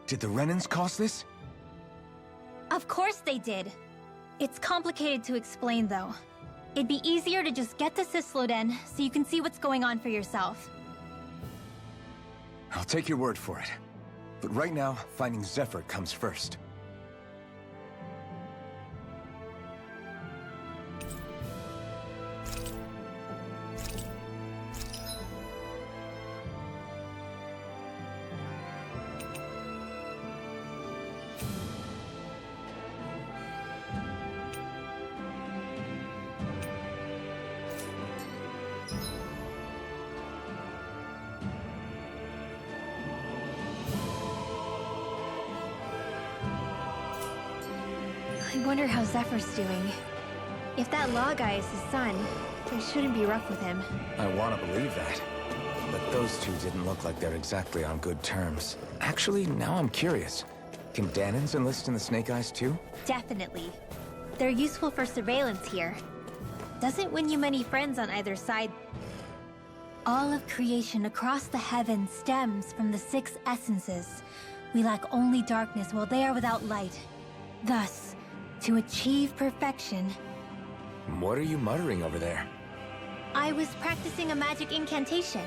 Did the Renans cause this? Of course they did. It's complicated to explain, though. It'd be easier to just get to Cysloden so you can see what's going on for yourself. I'll take your word for it. But right now, finding Zephyr comes first. I wonder how Zephyr's doing. If that law guy is his son, I shouldn't be rough with him. I want to believe that. But those two didn't look like they're exactly on good terms. Actually, now I'm curious. Can Dahnans enlist in the Snake Eyes too? Definitely. They're useful for surveillance here. Doesn't win you many friends on either side. All of creation across the heavens stems from the 6 essences. We lack only darkness while they are without light. Thus, to achieve perfection... What are you muttering over there? I was practicing a magic incantation.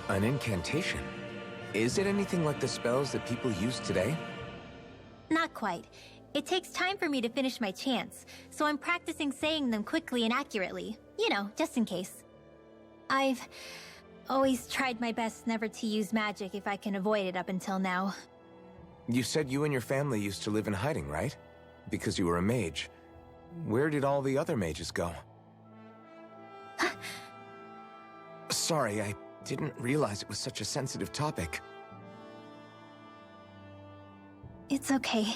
An incantation? Is it anything like the spells that people use today? Not quite. It takes time for me to finish my chants, so I'm practicing saying them quickly and accurately. You know, just in case. I've always tried my best never to use magic if I can avoid it up until now. You said you and your family used to live in hiding, right? Because you were a mage. Where did all the other mages go? Sorry, I didn't realize it was such a sensitive topic. It's okay.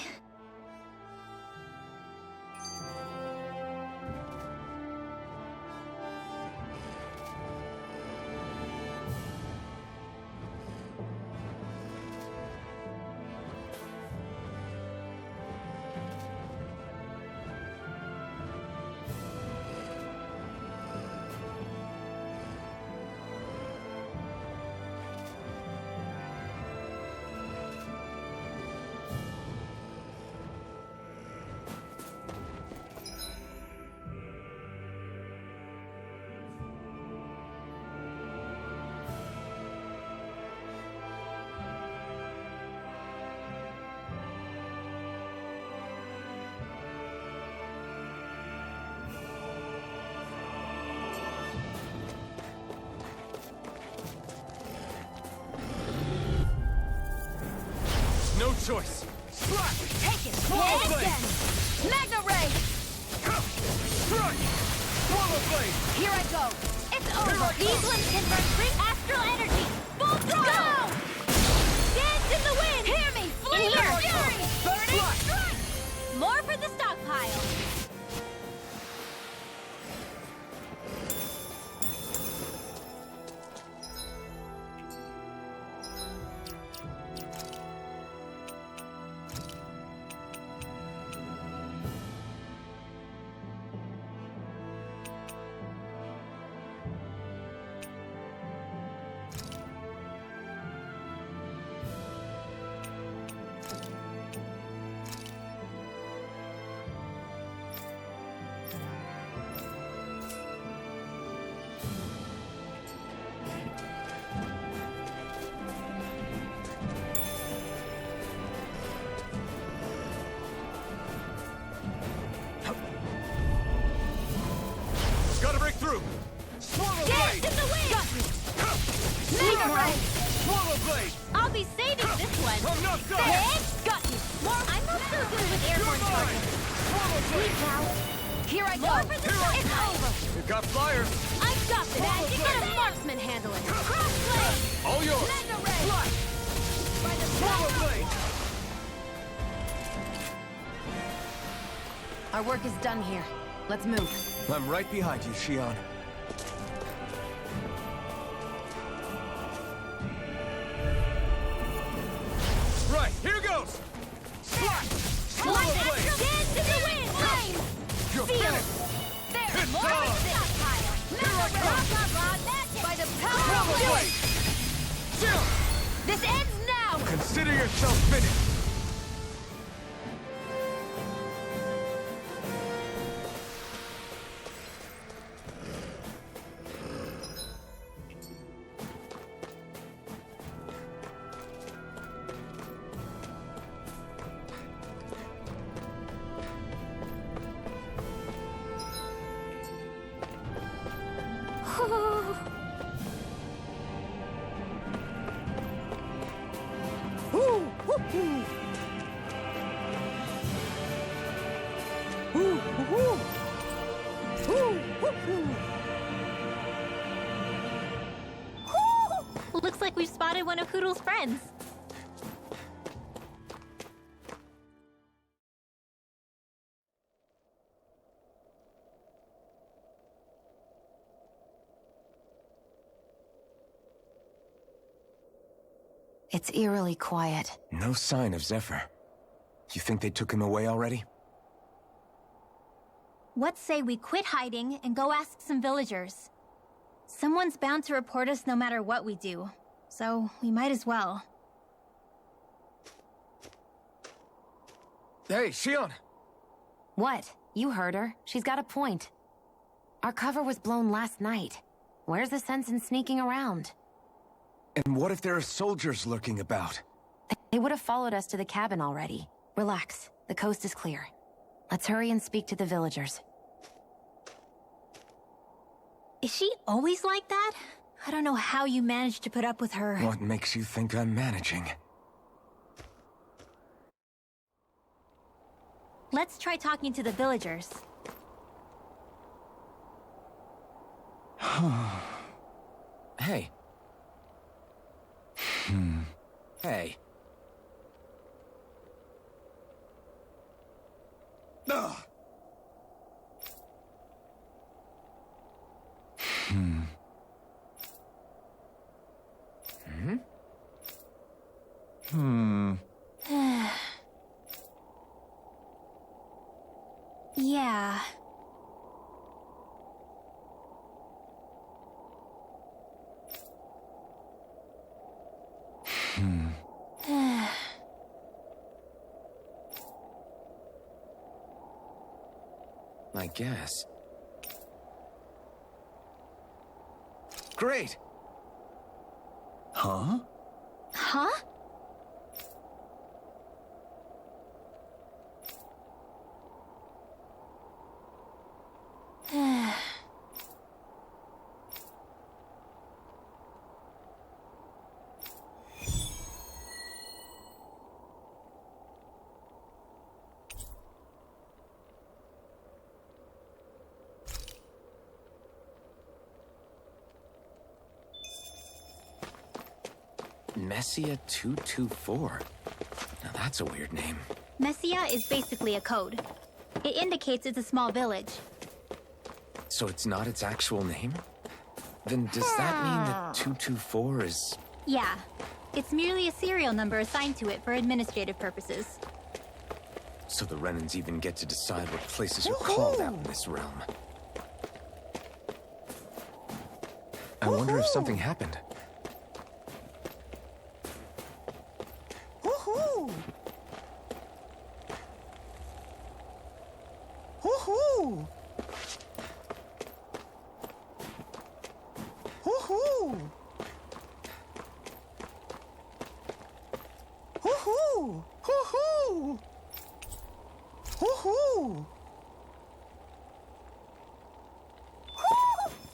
No choice. Slap! Take it! Swallow Hit blade! again! Magna Ray! Strike! Swallow blade! Here I go! It's over! These ones can run free astral energy! Full throttle! Go! Dance in the wind! Hear me! Flamer! Fury! Burning strike! More for the stockpile! Gotta break through! Swallow Dance blade! in the wind! Got me! Magna Ray! Swallow blade! I'll be saving this one! I'm not done! There! Got you! I'm not so good with airborne targets! Sweet now! Here I go! It's over! You got fire! I've got this! Magic and a marksman handle it! Crossblade! All yours! Magna Ray! By the Swallow power- blade! Our work is done here. Let's move. I'm right behind you, Shion. Right, here goes! Slap! Swallow Light blade! astral dance in the wind! Flame! You're Seal! finished! There's Hit more dog! of this stockpile! Magna Ray! Blah, blah, blah, magic! By the power Swallow of blade! Chill! This ends now! Consider yourself finished! Looks like we've spotted one of Hoodle's friends. It's eerily quiet. No sign of Zephyr. You think they took him away already? What say we quit hiding and go ask some villagers? Someone's bound to report us no matter what we do, so we might as well. Hey, Shion! What? You heard her. She's got a point. Our cover was blown last night. Where's the sense in sneaking around? And what if there are soldiers lurking about? They would have followed us to the cabin already. Relax. The coast is clear. Let's hurry and speak to the villagers. Is she always like that? I don't know how you managed to put up with her. What makes you think I'm managing? Let's try talking to the villagers. Hey. Hey. Ugh. Yeah. I guess. Great! Huh? Huh? Messia 224. Now that's a weird name. Messia is basically a code. It indicates it's a small village. So it's not its actual name? Then does that mean that 224 is... Yeah. It's merely a serial number assigned to it for administrative purposes. So the Renans even get to decide what places are called out in this realm. I wonder if something happened.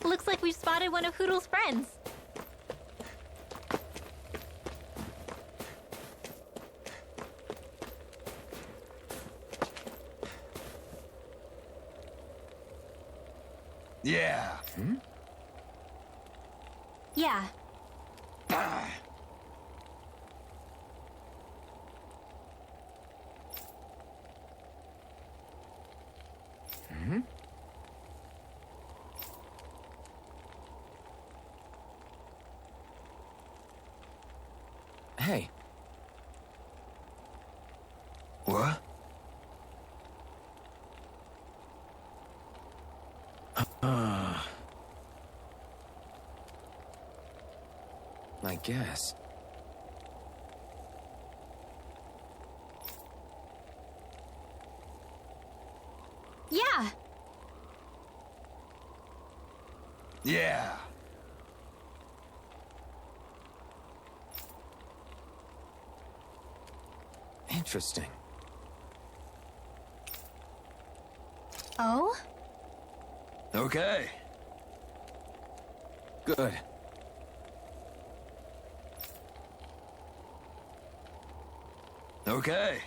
Looks like we've spotted one of Hoodle's friends. Yeah. Yeah. Hey. What? I guess. Yeah. Yeah. Interesting. Oh? Okay. Good. Okay.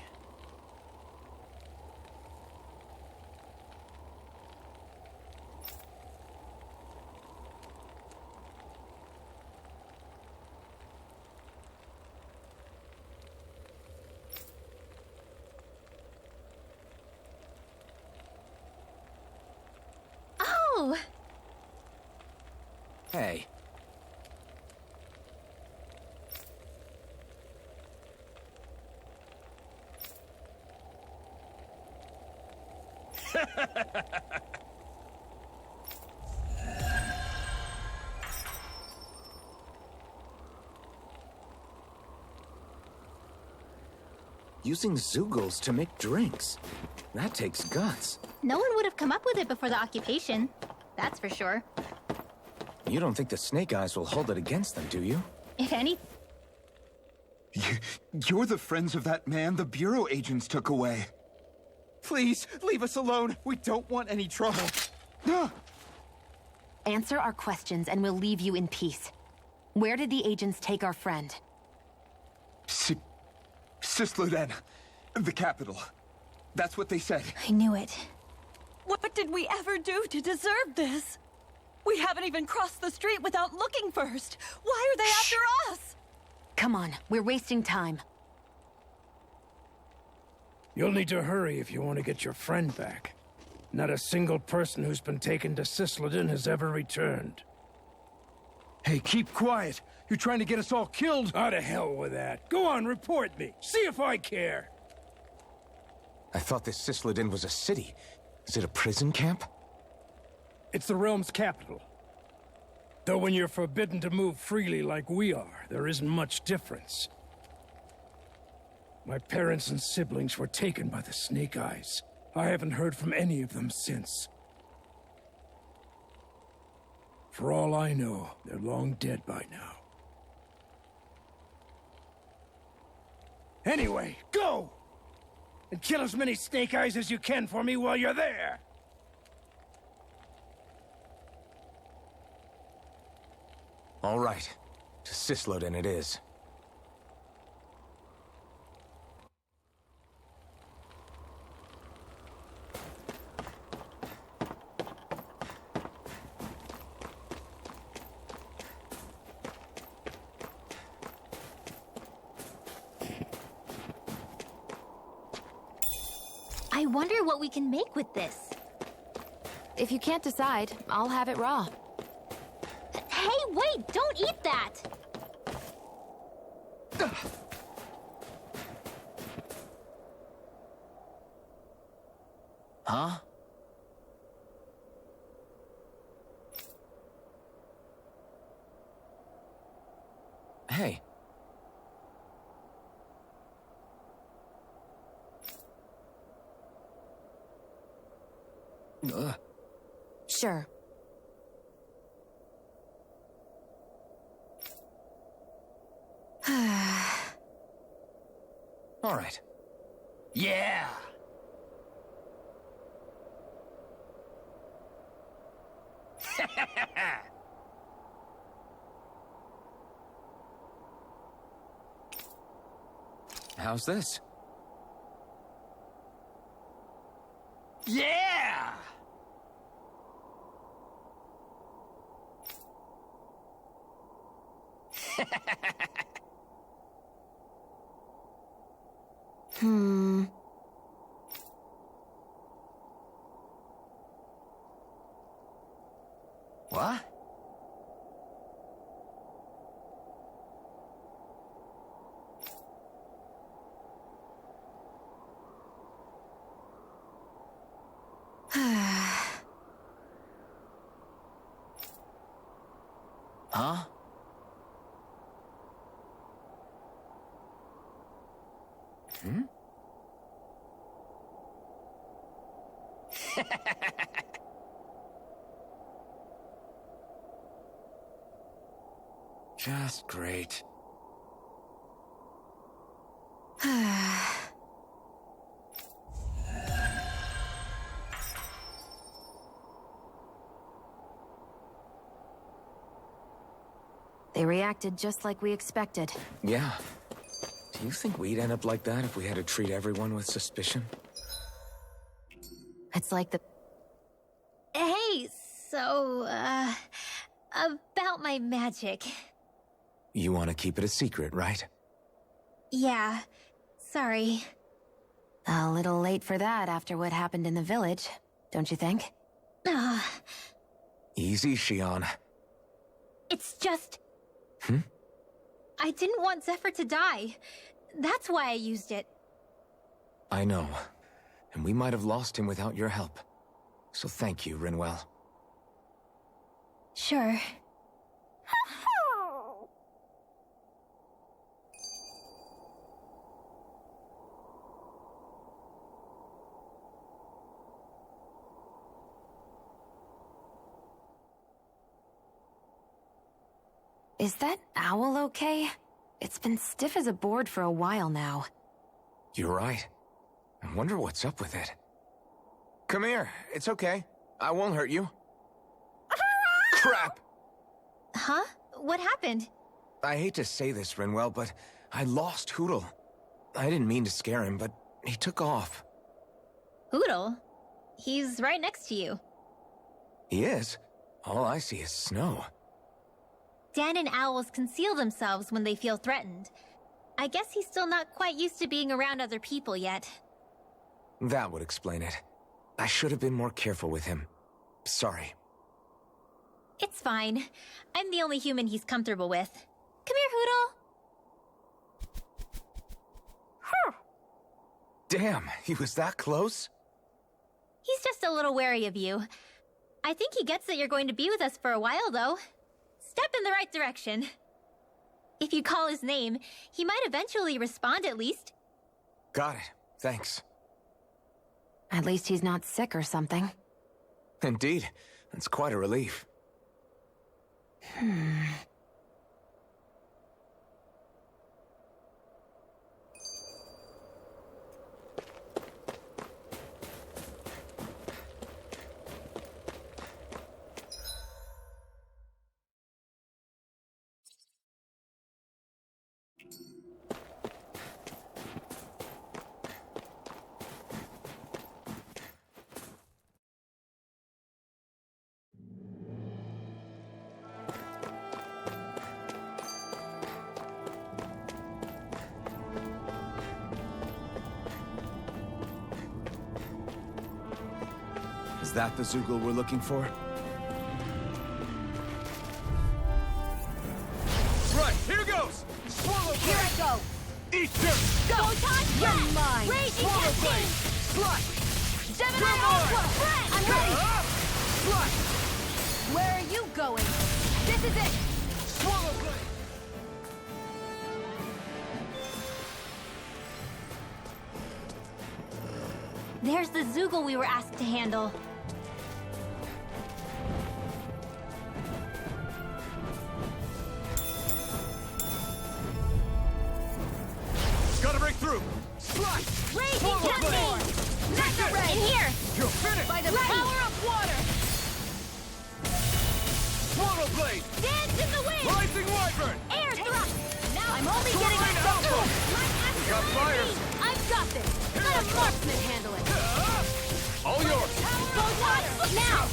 Oh! Hey. Using Zeugles to make drinks. That takes guts. No one would have come up with it before the occupation. That's for sure. You don't think the Snake Eyes will hold it against them, do you? If any... You're the friends of that man the Bureau agents took away. Please, leave us alone. We don't want any trouble. Answer our questions and we'll leave you in peace. Where did the agents take our friend? Cisloden. The capital. That's what they said. I knew it. What did we ever do to deserve this? We haven't even crossed the street without looking first. Why are they after us? Come on, we're wasting time. You'll need to hurry if you want to get your friend back. Not a single person who's been taken to Cisloden has ever returned. Hey, keep quiet. You're trying to get us all killed. Out of hell with that. Go on, report me. See if I care. I thought this Cisloden was a city. Is it a prison camp? It's the realm's capital. Though when you're forbidden to move freely like we are, there isn't much difference. My parents and siblings were taken by the Snake Eyes. I haven't heard from any of them since. For all I know, they're long dead by now. Anyway, go! And kill as many Snake Eyes as you can for me while you're there! All right. To Cisloden it is. I wonder what we can make with this. If you can't decide, I'll have it raw. Hey, wait! Don't eat that! Huh? Hey. Sure. All right. Yeah! How's this? Yeah! What? Huh? Hmm? Just great. They reacted just like we expected. Yeah. Do you think we'd end up like that if we had to treat everyone with suspicion? It's like the... Hey, so, about my magic. You want to keep it a secret, right? Yeah, sorry. A little late for that after what happened in the village, don't you think? Easy, Shion. It's just... I didn't want Zephyr to die. That's why I used it. I know. And we might have lost him without your help. So thank you, Rinwell. Sure. Is that owl okay? It's been stiff as a board for a while now. You're right. I wonder what's up with it. Come here. It's okay. I won't hurt you. Crap! Huh? What happened? I hate to say this, Rinwell, but I lost Hootle. I didn't mean to scare him, but he took off. Hootle? He's right next to you. He is? All I see is snow. Dan and owls conceal themselves when they feel threatened. I guess he's still not quite used to being around other people yet. That would explain it. I should have been more careful with him. Sorry. It's fine. I'm the only human he's comfortable with. Come here, Hootle. Damn, he was that close? He's just a little wary of you. I think he gets that you're going to be with us for a while, though. Step in the right direction. If you call his name, he might eventually respond at least. Got it. Thanks. At least he's not sick or something. Indeed. That's quite a relief. Is that the Zoogle we're looking for? Right, here goes! Swallow Here I go! Eat dirt! Go! Photon You're blast! mine! Raging Swallow cascade! Slash! Gemini Come on! Aqua! I'm ready! Slash! Where are you going? This is it! Swallow blade! There's the Zoogle we were asked to handle. Gotta break through! Slash! Raging Swallow cascade! blade! Mega ray! In here! You're finished! By the power of water! Swallow blade! Dance in the wind! Rising wyvern! Air thrust! Now I'm only Sword getting rain a alpha! Light Got fire! I've got this! Let a marksman handle it! All yours! Photon! Now!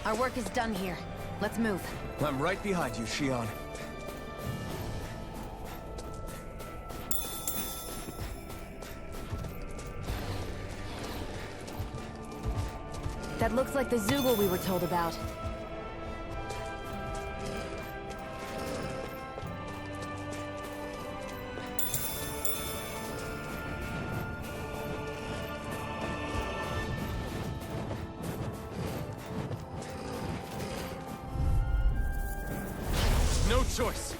Our work is done here. Let's move. I'm right behind you, Shion. That looks like the Zoogle we were told about. No choice!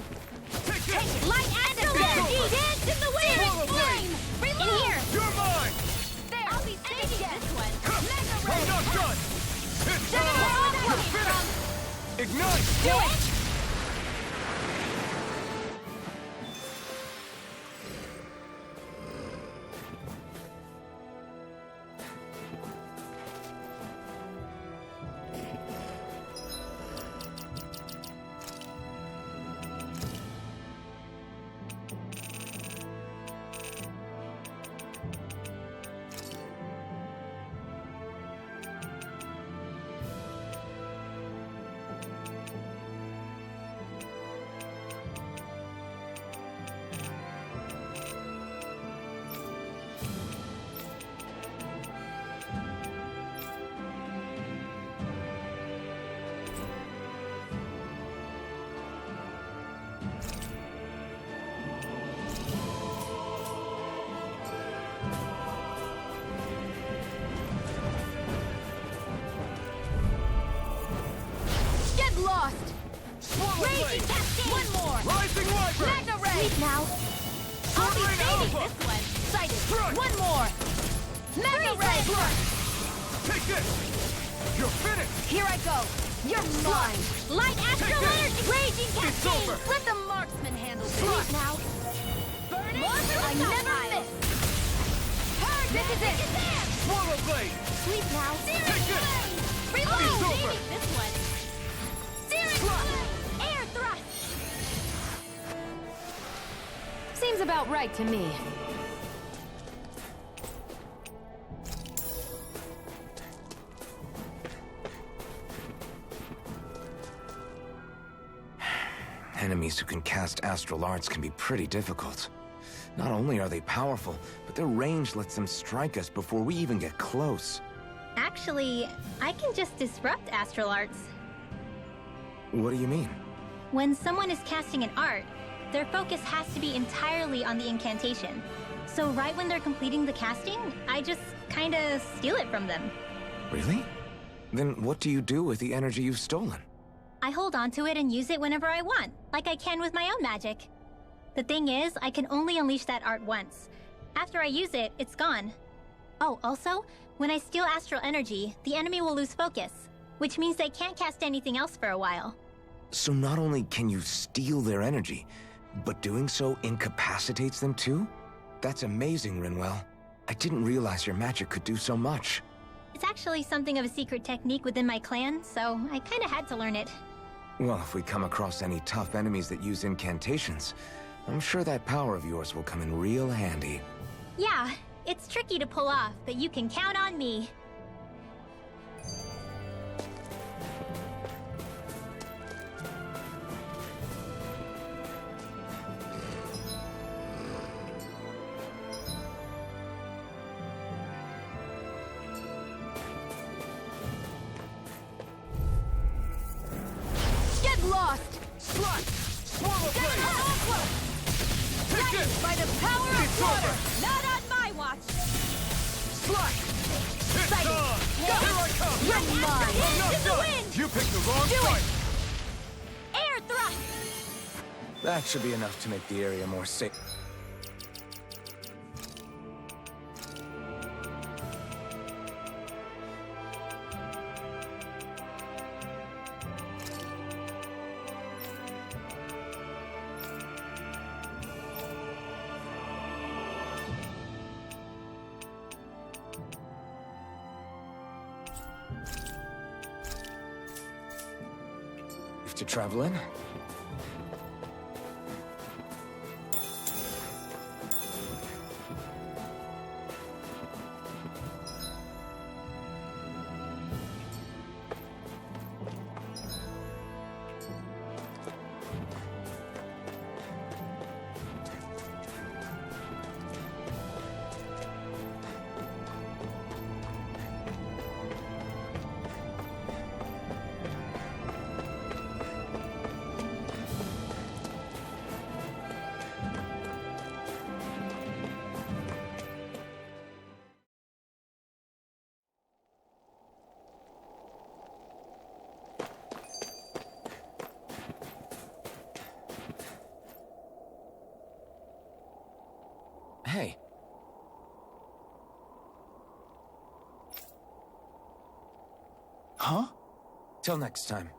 Take it! Light and energy! Dance in the wind! Swallow blade! Flame! In here! You're mine! There! I'll be saving this one! Mega I'm ray! not done! It's Gemini on! Aqua! You're finished! Ignite! Do it! Get lost! Swallow Raging blade! cascade! One more! Rising wyvern! Mega ray! Sleep now. I'll be Sword rain saving alpha! this one! Sighted! Strike! One more! Mega ray! Take this! You're finished! Here I go! You're mine! Light astral this! energy! Raging It's cascade! over! Let the marksman handle this! Strike! now! Burn it! I never miss! This is it! Swallow blade! Sleep now. Zero about right to me. Enemies who can cast astral arts can be pretty difficult. Not only are they powerful, but their range lets them strike us before we even get close. Actually, I can just disrupt astral arts. What do you mean? When someone is casting an art, their focus has to be entirely on the incantation. So right when they're completing the casting, I just kinda steal it from them. Really? Then what do you do with the energy you've stolen? I hold on to it and use it whenever I want, like I can with my own magic. The thing is, I can only unleash that art once. After I use it, it's gone. Oh, also, when I steal astral energy, the enemy will lose focus, which means they can't cast anything else for a while. So not only can you steal their energy, but doing so incapacitates them too? That's amazing, Rinwell. I didn't realize your magic could do so much. It's actually something of a secret technique within my clan, so I kinda had to learn it. Well, if we come across any tough enemies that use incantations, I'm sure that power of yours will come in real handy. Yeah, it's tricky to pull off, but you can count on me. Get lost! Slut! Swarm of blades! Take it! By the power It's of water! over! Not on my watch! Slut! It's Fight it! on! Go! Here I come! You're mine! I'm not Hands in the done! wind! You picked the wrong Do fight! it! Air thrust! That should be enough to make the area more safe. To travel in? Hey. Huh? Till next time.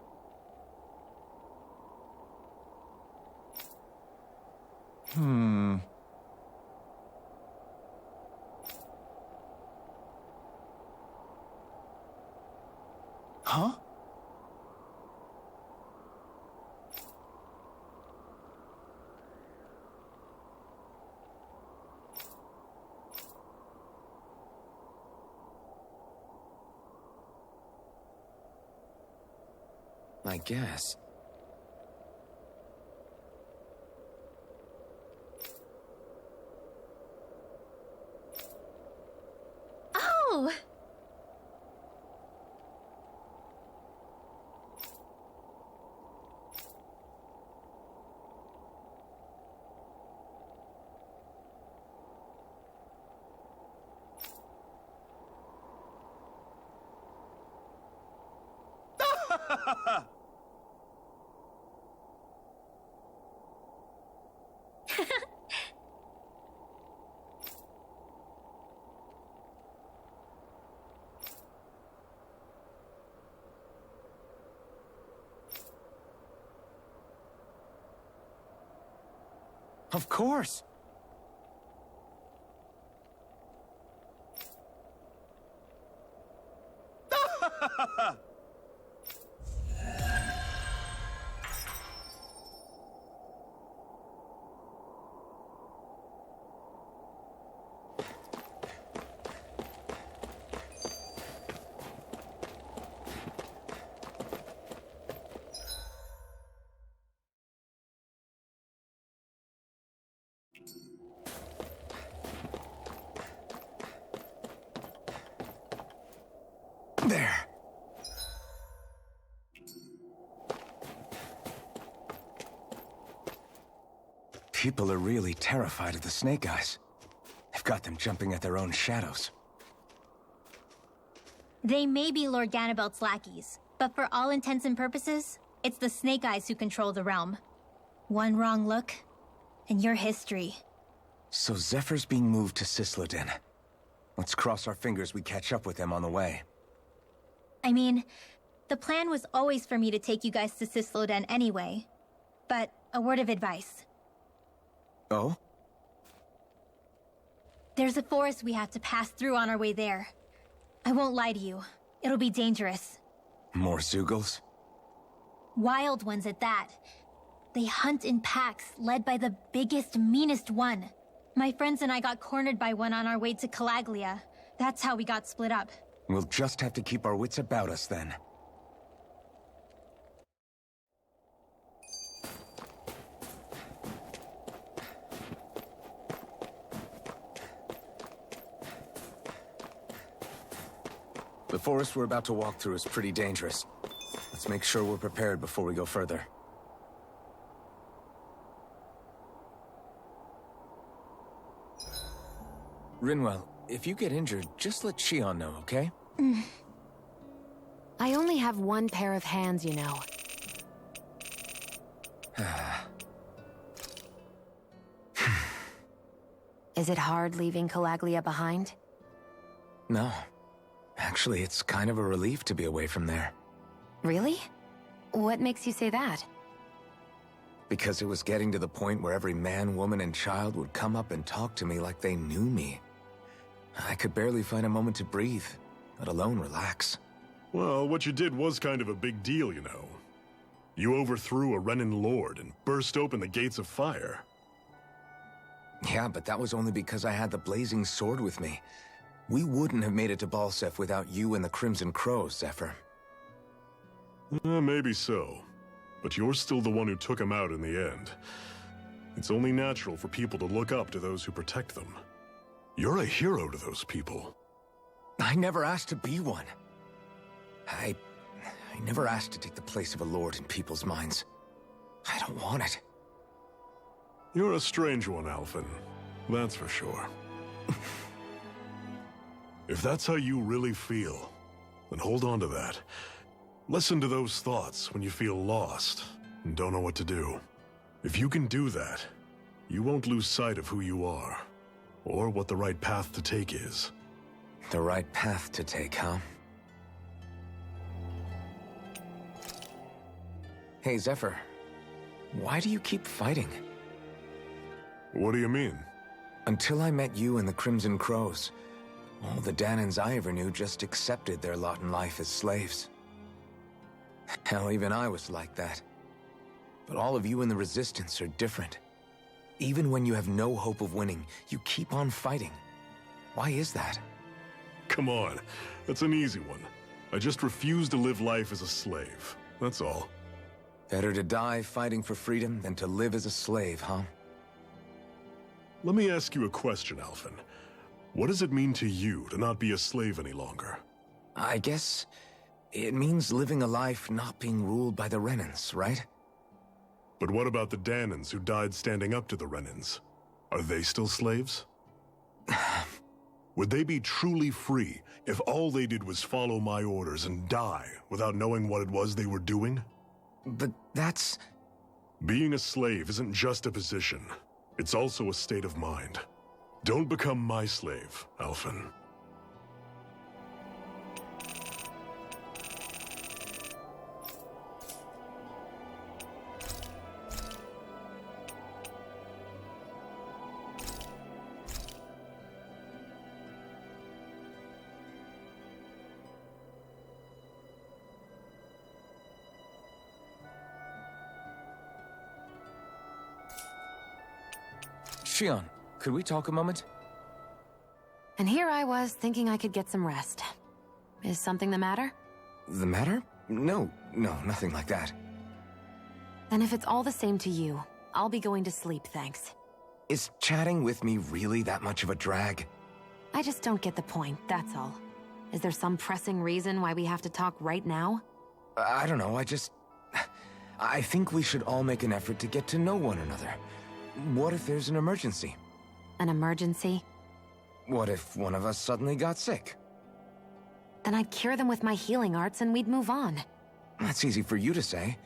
Huh? I guess. Oh! Of course. There. People are really terrified of the Snake Eyes. They've got them jumping at their own shadows. They may be Lord Ganabelt's lackeys, but for all intents and purposes, it's the Snake Eyes who control the realm. One wrong look, and your history. So Zephyr's being moved to Cisloden. Let's cross our fingers we catch up with them on the way. I mean, the plan was always for me to take you guys to Cisloden anyway. But a word of advice. Oh? There's a forest we have to pass through on our way there. I won't lie to you. It'll be dangerous. More Zeugles? Wild ones at that. They hunt in packs, led by the biggest, meanest one. My friends and I got cornered by one on our way to Calaglia. That's how we got split up. We'll just have to keep our wits about us then. The forest we're about to walk through is pretty dangerous. Let's make sure we're prepared before we go further. Rinwell, if you get injured, just let Shion know, okay? I only have one pair of hands, you know. Is it hard leaving Calaglia behind? No. Actually, it's kind of a relief to be away from there. Really? What makes you say that? Because it was getting to the point where every man, woman, and child would come up and talk to me like they knew me. I could barely find a moment to breathe, let alone relax. Well, what you did was kind of a big deal, you know. You overthrew a Renan lord and burst open the gates of fire. Yeah, but that was only because I had the blazing sword with me. We wouldn't have made it to Balseph without you and the Crimson Crows, Zephyr. Maybe so. But you're still the one who took him out in the end. It's only natural for people to look up to those who protect them. You're a hero to those people. I never asked to be one. I never asked to take the place of a lord in people's minds. I don't want it. You're a strange one, Alphen. That's for sure. If that's how you really feel, then hold on to that. Listen to those thoughts when you feel lost and don't know what to do. If you can do that, you won't lose sight of who you are, or what the right path to take is. The right path to take, huh? Hey, Zephyr. Why do you keep fighting? What do you mean? Until I met you and the Crimson Crows, all the Danans I ever knew just accepted their lot in life as slaves. Hell, even I was like that. But all of you in the Resistance are different. Even when you have no hope of winning, you keep on fighting. Why is that? Come on, that's an easy one. I just refuse to live life as a slave, that's all. Better to die fighting for freedom than to live as a slave, huh? Let me ask you a question, Alphen. What does it mean to you to not be a slave any longer? I guess it means living a life not being ruled by the Renans, right? But what about the Danans who died standing up to the Renans? Are they still slaves? Would they be truly free if all they did was follow my orders and die without knowing what it was they were doing? But that's... Being a slave isn't just a position. It's also a state of mind. Don't become my slave, Alphen. Shion, could we talk a moment? And here I was thinking I could get some rest. Is something the matter? The matter? No, nothing like that. Then if it's all the same to you, I'll be going to sleep, thanks. Is chatting with me really that much of a drag? I just don't get the point, that's all. Is there some pressing reason why we have to talk right now? I don't know, I think we should all make an effort to get to know one another. What if there's an emergency? An emergency? What if one of us suddenly got sick? Then I'd cure them with my healing arts and we'd move on. That's easy for you to say.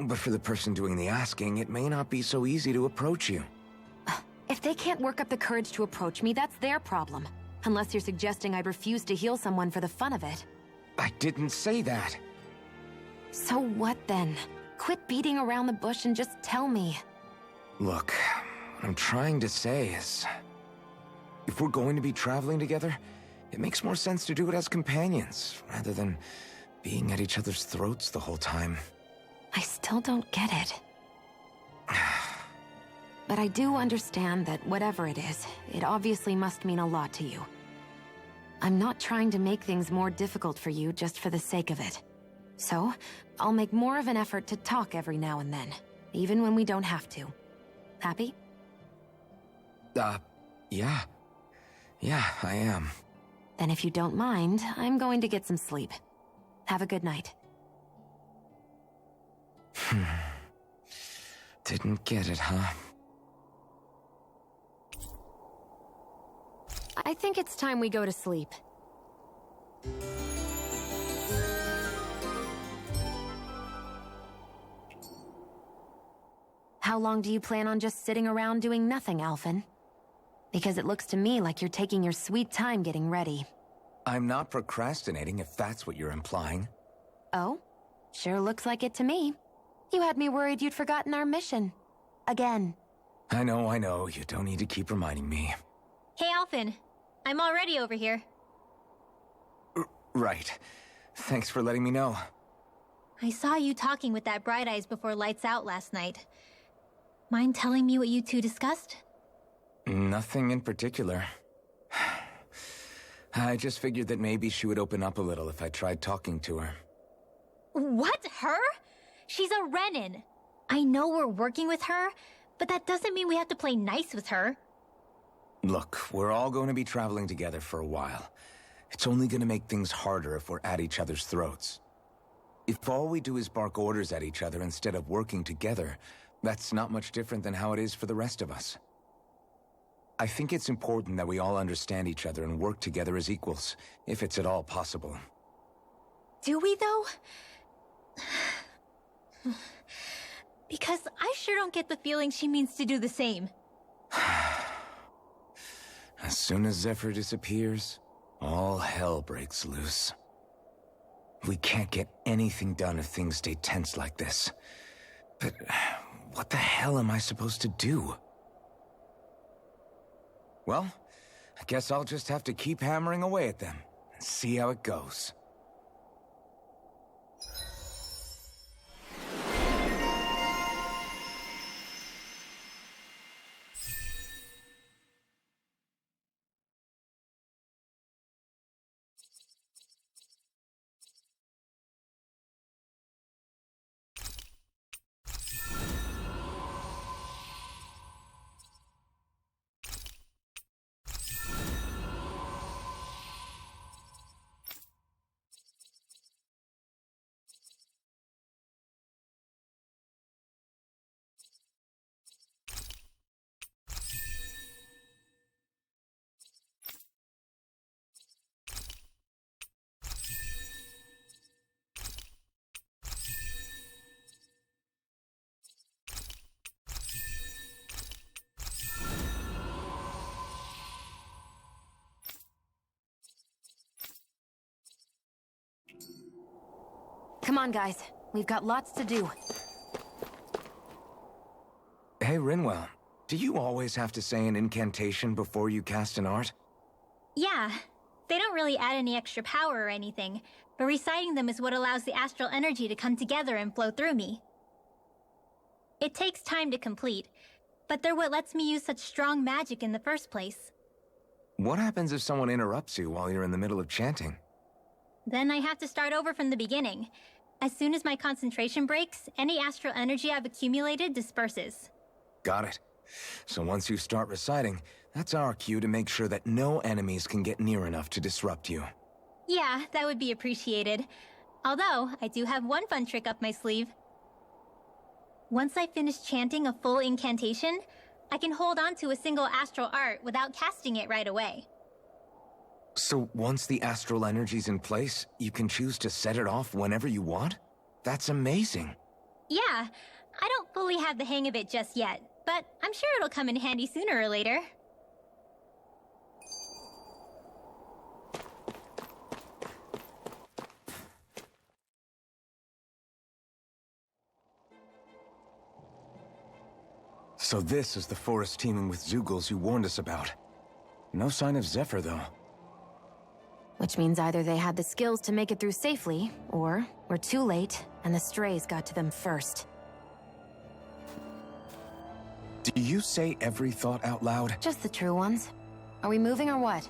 But for the person doing the asking, it may not be so easy to approach you. If they can't work up the courage to approach me, that's their problem. Unless you're suggesting I'd refuse to heal someone for the fun of it. I didn't say that. So what then? Quit beating around the bush and just tell me. Look, what I'm trying to say is... if we're going to be traveling together, it makes more sense to do it as companions, rather than being at each other's throats the whole time. I still don't get it. But I do understand that whatever it is, it obviously must mean a lot to you. I'm not trying to make things more difficult for you just for the sake of it. So, I'll make more of an effort to talk every now and then, even when we don't have to. Happy? Yeah. Yeah, I am. Then if you don't mind, I'm going to get some sleep. Have a good night. Didn't get it, huh? I think it's time we go to sleep. How long do you plan on just sitting around doing nothing, Alphen? Because it looks to me like you're taking your sweet time getting ready. I'm not procrastinating, if that's what you're implying. Oh? Sure looks like it to me. You had me worried you'd forgotten our mission. Again. I know. You don't need to keep reminding me. Hey, Alphen. I'm already over here. Right. Thanks for letting me know. I saw you talking with that Bright Eyes before lights out last night. Mind telling me what you two discussed? Nothing in particular. I just figured that maybe she would open up a little if I tried talking to her. What? Her? She's a Renin. I know we're working with her, but that doesn't mean we have to play nice with her. Look, we're all going to be traveling together for a while. It's only going to make things harder if we're at each other's throats. If all we do is bark orders at each other instead of working together, that's not much different than how it is for the rest of us. I think it's important that we all understand each other and work together as equals, if it's at all possible. Do we, though? Because I sure don't get the feeling she means to do the same. As soon as Zephyr disappears, all hell breaks loose. We can't get anything done if things stay tense like this. But what the hell am I supposed to do? Well, I guess I'll just have to keep hammering away at them and see how it goes. Come on, guys. We've got lots to do. Hey, Rinwell. Do you always have to say an incantation before you cast an art? Yeah. They don't really add any extra power or anything, but reciting them is what allows the astral energy to come together and flow through me. It takes time to complete, but they're what lets me use such strong magic in the first place. What happens if someone interrupts you while you're in the middle of chanting? Then I have to start over from the beginning. As soon as my concentration breaks, any astral energy I've accumulated disperses. Got it. So once you start reciting, that's our cue to make sure that no enemies can get near enough to disrupt you. Yeah, that would be appreciated. Although, I do have one fun trick up my sleeve. Once I finish chanting a full incantation, I can hold on to a single astral art without casting it right away. So once the astral energy's in place, you can choose to set it off whenever you want? That's amazing. Yeah, I don't fully have the hang of it just yet, but I'm sure it'll come in handy sooner or later. So this is the forest teeming with Zeugles you warned us about. No sign of Zephyr, though. Which means either they had the skills to make it through safely, or we're too late, and the strays got to them first. Do you say every thought out loud? Just the true ones. Are we moving or what?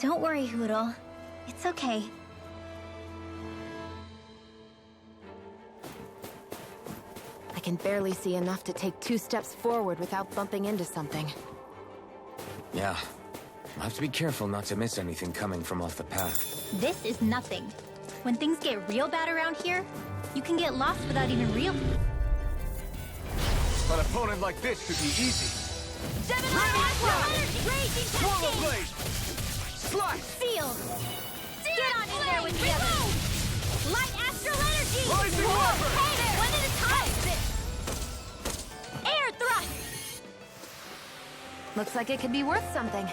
Don't worry, Hootle. It's okay. I can barely see enough to take 2 steps forward without bumping into something. Yeah. I'll have to be careful not to miss anything coming from off the path. This is nothing. When things get real bad around here, you can get lost without even real... An opponent like this should be easy. Swallow blade! Slice! Seal! Get on in there with the others! Light astral energy! Rising Weapon! Hey there! One at a time! Air thrust! Looks like it could be worth something.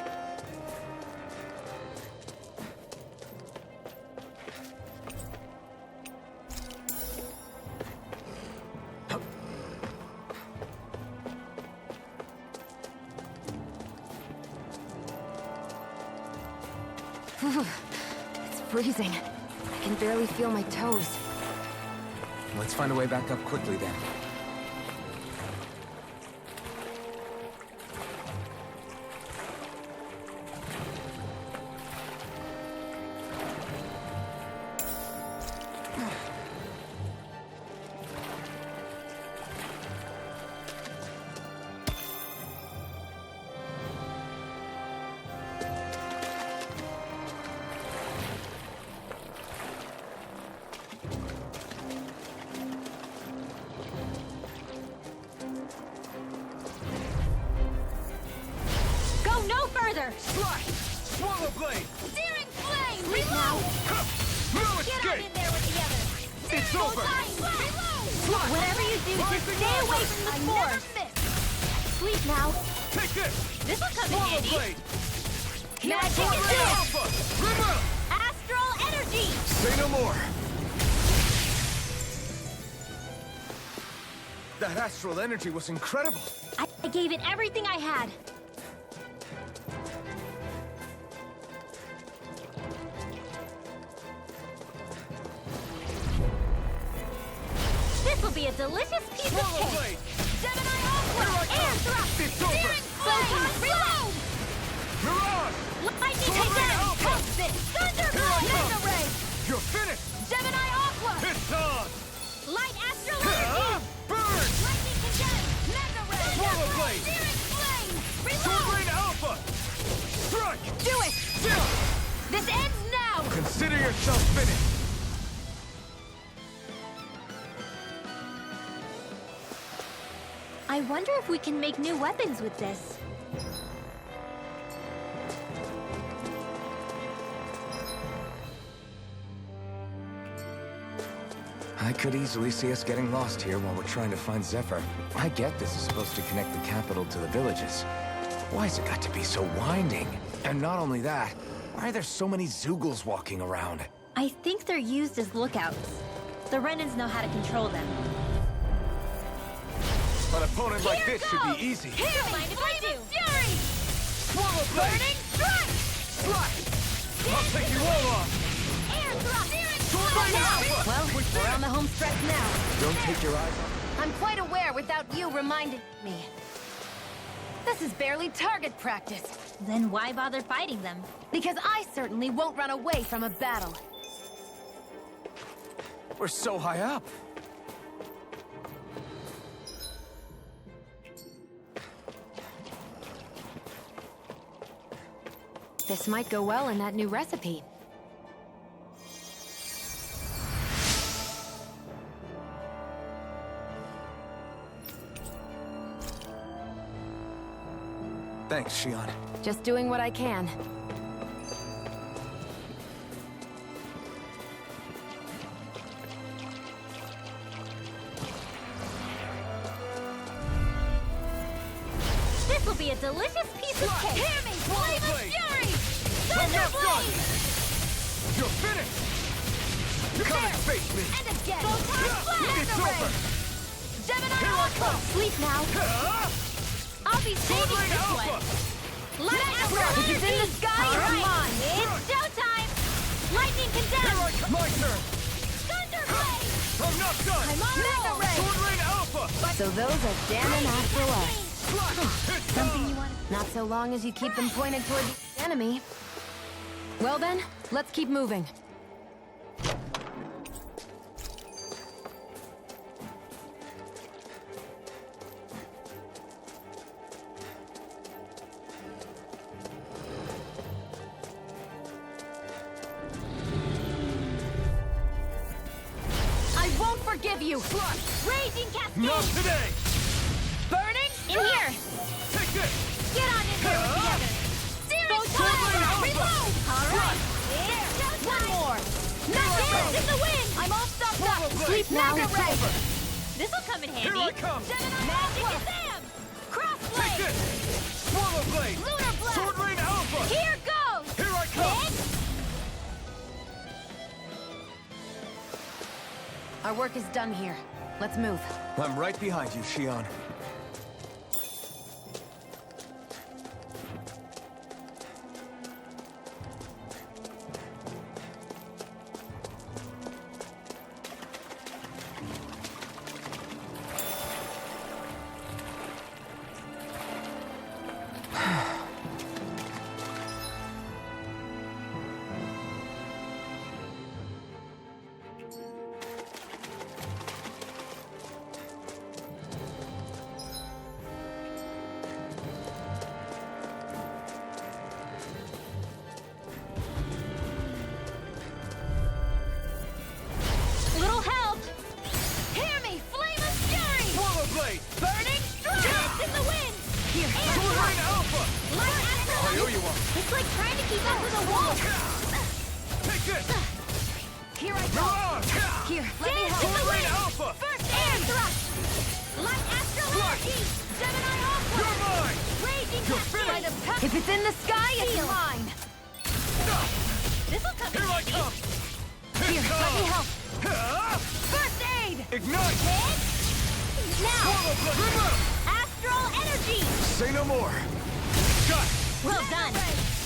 It's freezing. I can barely feel my toes. Let's find a way back up quickly, then. Swallow blade! Searing flame! Sleep now! No Get on escape! in there with the others! It's over! Reload! Whatever you do, just stay away from the force! Sleep now. Take this! This'll come in Swallow handy. blade! Magic Swallow is Alpha! Remove! Astral energy! Say no more! That astral energy was incredible. I gave it everything I had. This will be a delicious piece of cake. Gemini Aqua! Air thrust! It's over! Searing flame! Reload! Mirage! Lightning again! Toast it! Thunderbolt! Mega ray! You're finished! Gemini Aqua! It's on! Light astral energy! Burn! Lightning again! Mega ray! Swallow blade! Searing flame! Sword Reload! blade Alpha! Strike! Do it! This ends now! Consider yourself finished! I wonder if we can make new weapons with this. I could easily see us getting lost here while we're trying to find Zephyr. I get this is supposed to connect the capital to the villages. Why's it got to be so winding? And not only that, why are there so many Zeugles walking around? I think they're used as lookouts. The Renans know how to control them. An opponent like this should be easy. Here, mind if I do? Fury! Swallow blade! Burning strike! Slide! I'll take you all off! Air thrust! Sword blade Alpha! Well, we're on the home stretch now. Don't take your eyes off. I'm quite aware without you reminding me. This is barely target practice. Then why bother fighting them? Because I certainly won't run away from a battle. We're so high up. This might go well in that new recipe. Thanks, Shion. Just doing what I can. This will be a delicious piece of cake. Hear me, Flame of Fury! Thunderblade! You're finished! Come and face me! And again! Photon It's Blast! over! Gemini Here I Alpha! come! Sleep now! I'll be saving Sword this Alpha! one! Light Astral If it's in the Energy! sky, it's All right, mine! it's showtime! Lightning Condemned! Here I come! My turn! Thunderblade! I'm not done! I'm on roll! Sword Rain Alpha! So those are Ganon after us. It's Something you want? Not so long as you keep them pointed toward the enemy. Well then, let's keep moving. I won't forgive you! Raging Cascade! Not today! Burning? In here! Take this! Get on in there with the others! Searing Fire! Reload! Alright! It's showtime! One more! Dance in the wind! I'm all stopped up! Sleep now, it's Ray! over. This'll come in handy! Here I come! Gemini Magic Shazam! Take Crossblade! this! Swallow Blade! Lunar Blast! Sword Rain Alpha! Here goes! Here I come! Hit! Our work is done here. Let's move. I'm right behind you, Shion. Little help! Hear me! Flame of Fury! Swallow Blade! Burning Strike! Dance in the wind! Here! Sword Rain Alpha! Light Astral! I owe you one! It's like trying to keep up with a wall! Take this! Here I go! Mirage! Here, let me help! Sword Rain Alpha! First air thrust! Light Astral Energy! Gemini Alpha! You're mine! Raging You're Cascade! If it's in the sky, it's Seal. mine. This'll come Here I come! Here, let me help. Ah! First aid! Ignite! Hit! Now! Swallow Blade! Remove! Astral Energy! Say no more! Shot! Well done!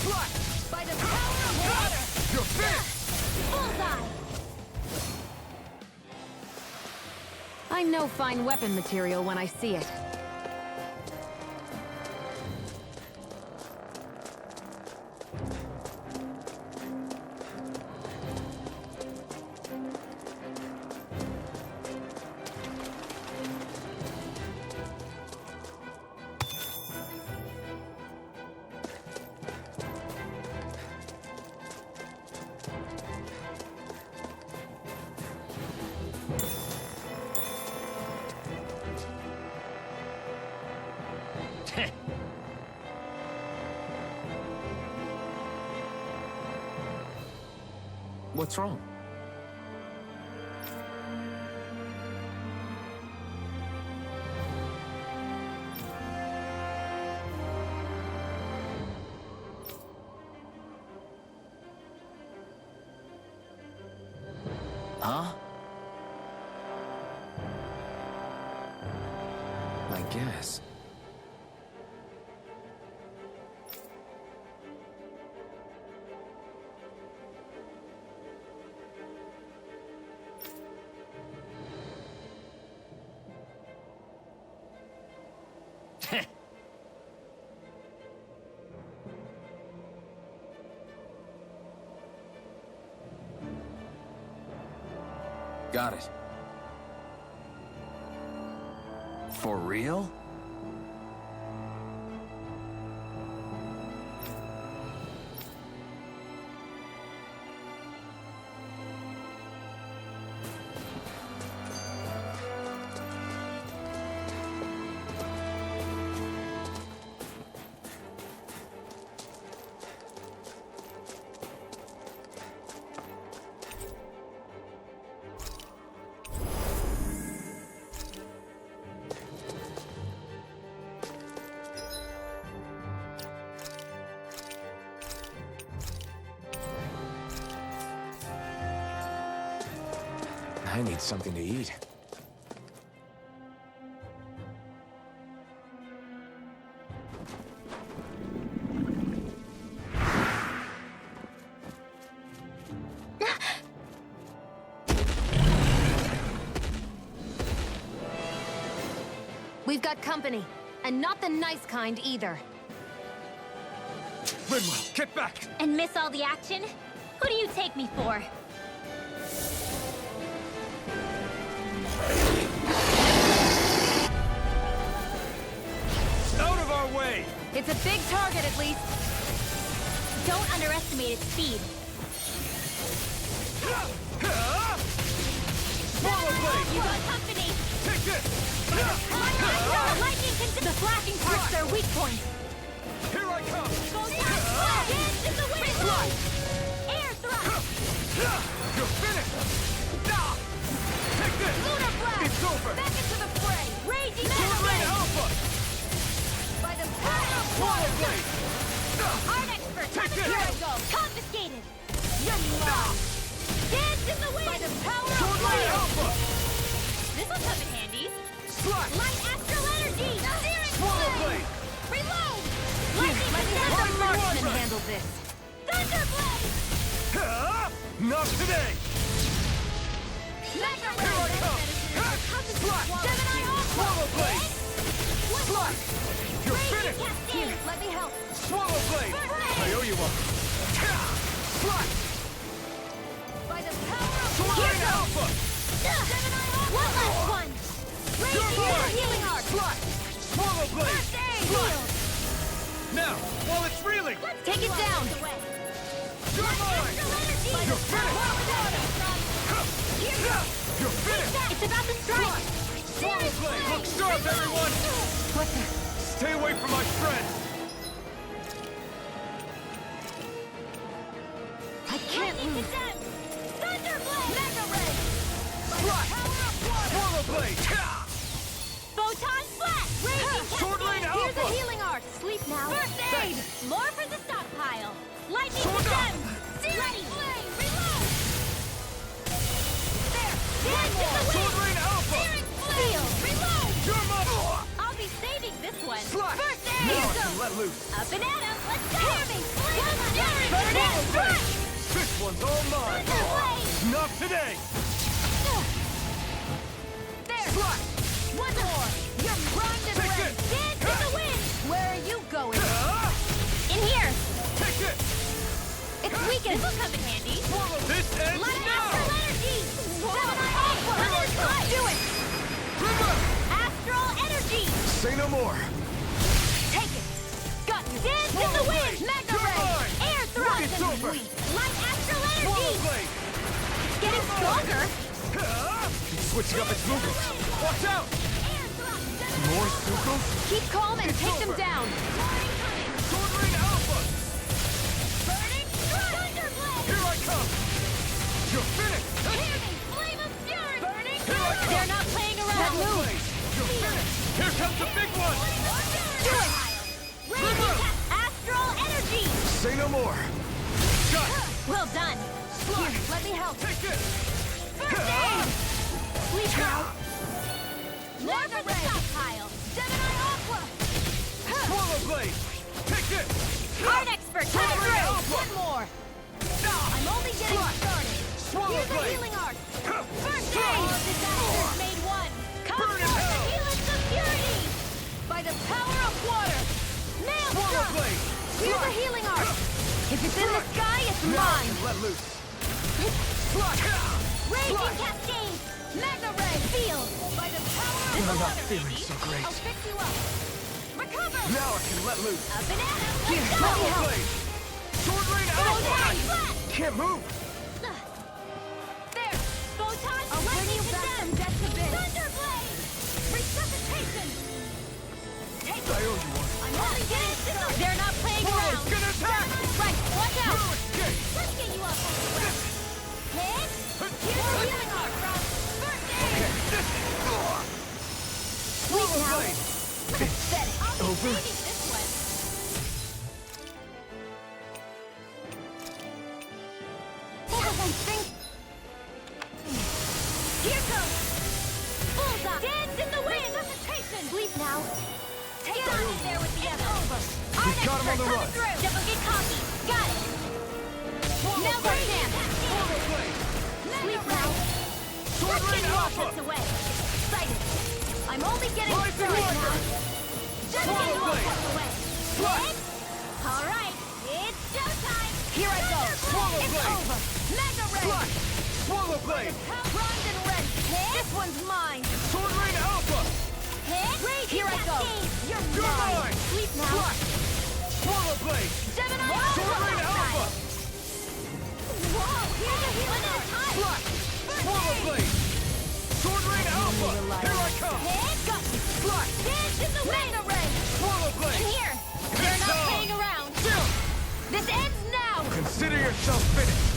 Fly! By the power of water! You're finished! Bullseye! I know fine weapon material when I see it. What's wrong? Huh? I guess. Got it. For real? I need something to eat. We've got company, and not the nice kind either. Rinwell, get back! And miss all the action? Who do you take me for? Out of our way! It's a big target, at least. Don't underestimate its speed. Swallow blade! You got company! Take this! Lightning can... The flashing part's their weak point. Here I come! Go down! Dance in the wind! Fly! Air thrust! You're finished! Take this! Lunar blast! It's over! Back into the fray! Raging Sword Rain Metal Alpha! By the power of Swallow blade! Art expert! Take this! Here I go! Confiscated! Dance in the wind! By the power of Sword Rain fire! Alpha! This'll come in handy! Slash! Light astral energy! Searing Swallow flame! blade! Reload! Lightning Let attack! the marksman handle this. Thunderblade! Not today! Mega Here I come! Slash! Gemini Aqua! Swallow blade! Slash! You're Raging finished! Cascade! Let me help. Swallow blade! I owe you one! Slash! By the power of Sword Rain Alpha! Gemini Aqua! One last one! You're Raging mine! healing art! Slash! Swallow blade! First aid! Slash! Now, while it's reeling! Take it down. You're mine! You're finished! You're finished! It's about to strike! Swallow blade! Look sharp, everyone! What the? Stay away from my friend! I can't lose. Thunderblade! Mega Ray! Slash! Swallow blade! Photon flash! Raging Sword Rain Cascade! Alpha! Here's a healing art. Sleep now. First aid! More for the stockpile! Lightning Sword up! gems! Ready! Reload! There! Dance in the Sword wind! Rain Alpha! Searing flame! Reload! You're mine! I'll be saving this one! Slash! First aid! Now I can let loose! Up and at 'em! Let's go! Hear me! Flame of fury! Swallow Dance! blade! This one's all mine! Thunderblade! Not today! There! Slash! One more! You're primed and Take ready! this! Dance in the wind! Where are you going? In here! Take it! It's weakened! This'll come in handy! This ends Light now! astral energy! Gemini Aqua! Do it! River! Astral energy! Say no more! Take it! Got you! Dance in the wind! Mega You're Ray! mine! Air thrust! It's over! Light astral Swallow energy! blade! Getting stronger! It's switching up its movements! Watch out! Air thrust! More Sukos? Keep calm and It's take them over. down. Sword Rain Alpha! Burning strike! Thunderblade! Here I come! You're finished! Hear me! Flame of fury! Burning Here I come! They're not playing around! Swallow blade! You're finished! Here comes the big one! Do it! Raging astral energy! Say no more! Got it! Well done! Slash! Let me help. Take this! First aid! Sleep now! More for the stockpile! Gemini Aqua! Swallow blade! Take this! Art expert! Sword Come Rain through! Alpha! One more! I'm only getting Slash! started! Swallow Here's a blade! healing art! First Slash! aid! All disasters made one! Come Burn in forth hell! and heal us of purity! By the power of water! Nail Swallow struck! blade! Here's a Slash! healing art. If it's in the sky, it's Now I mine. can let loose! Slash! Raging Slash! cascade! Mega ray! Field! By the power of I'm not water, feeling baby. so great. I'll fix you up! Recover! Now I can let loose! Up and at 'em! Here, Let's go! Swallow blade! Sword Rain Go Alpha! down flat! Can't move! There! Photon I'll bring you back from death to biz. Thunderblade! Resuscitation! Take I owe you one. I'm only getting started! They're not playing Swallow's around! gonna attack! Right, watch out! Through escape! Let's get you up! Hit! Here's a healing art from First Aid! Swallow blade! Pathetic! I'll be over. saving this one! Here's Right got him on the run. Don't get cocky. Got it. Now go Sam. Swallow blade. Sleep now. Sword Let's Rain get Alpha. offense away. Excited. I'm only getting Rise and started Viper. now. Just Swallow get blade. offense away. Slash. All right. It's showtime. Here I go. Swallow It's blade. over. Mega Ray. Slash. Swallow blade. Primed and ready. This one's mine. Sword Rain Alpha. Here I go. You're mine. Sleep now. Slash. Swallow blade. Gemini Sword Rain Alpha. Whoa, here's a one at a time. Slash. Swallow blade. Sword Rain Alpha. Here I come. Got you. Slash. Dance in the wind. Ray. Swallow blade. In here. It's They're not on. playing around. Still. This ends now. Consider yourself finished.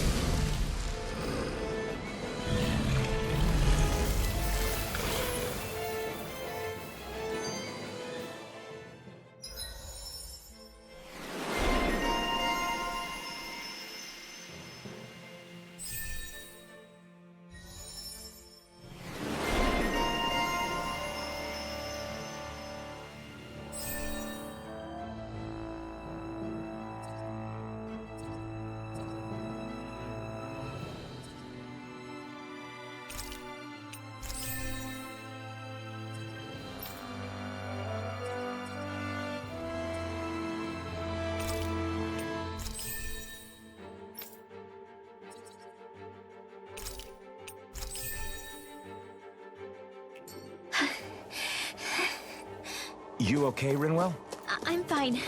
You okay, Rinwell? I'm fine.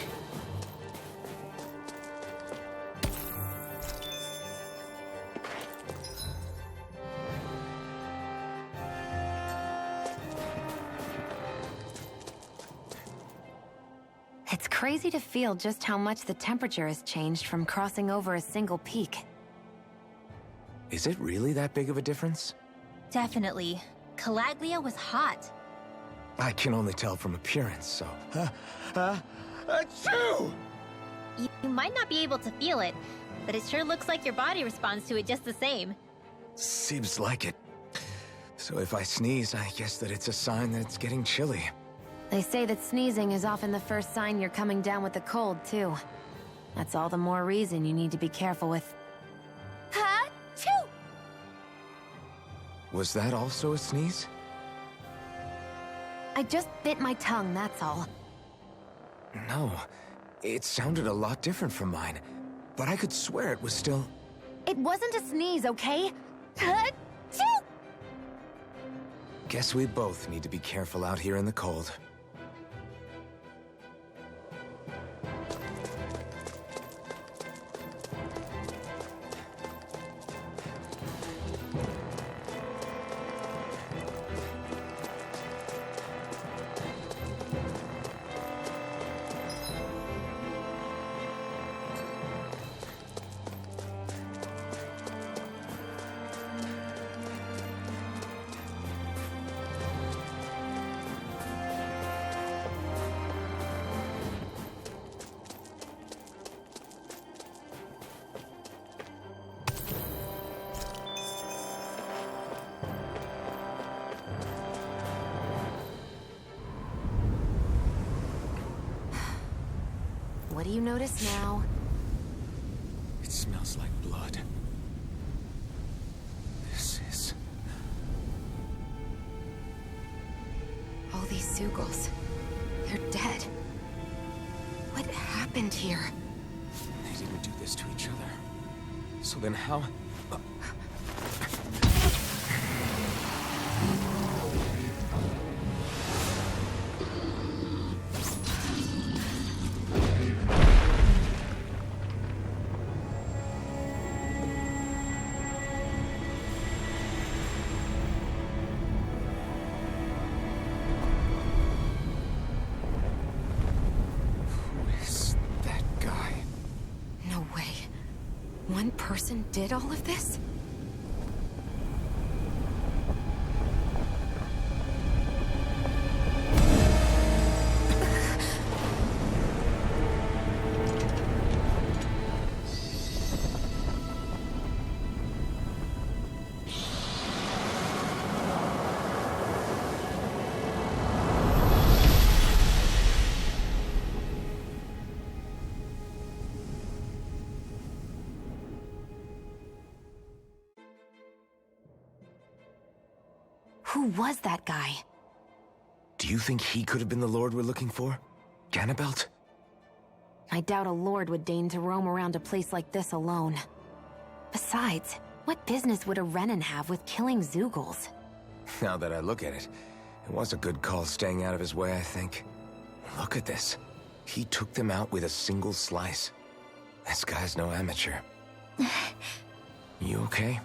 It's crazy to feel just how much the temperature has changed from crossing over a single peak. Is it really that big of a difference? Definitely. Calaglia was hot. I can only tell from appearance, so... Achoo! You might not be able to feel it, but it sure looks like your body responds to it just the same. Seems like it. So if I sneeze, I guess that it's a sign that it's getting chilly. They say that sneezing is often the first sign you're coming down with the cold, too. That's all the more reason you need to be careful with... Ha-choo! Was that also a sneeze? I just bit my tongue, that's all. No. It sounded a lot different from mine. But I could swear it was still... It wasn't a sneeze, okay? Ha-choo! Guess we both need to be careful out here in the cold. What do you notice now? It smells like blood. This is... All these Zeugles, they're dead. What happened here? They didn't do this to each other. So then how... One person did all of this? Who was that guy? Do you think he could have been the Lord we're looking for? Ganabelt? I doubt a lord would deign to roam around a place like this alone. Besides, what business would a Renan have with killing Zeugles? Now that I look at it, it was a good call staying out of his way, I think. Look at this. He took them out with a single slice. This guy's no amateur. You okay?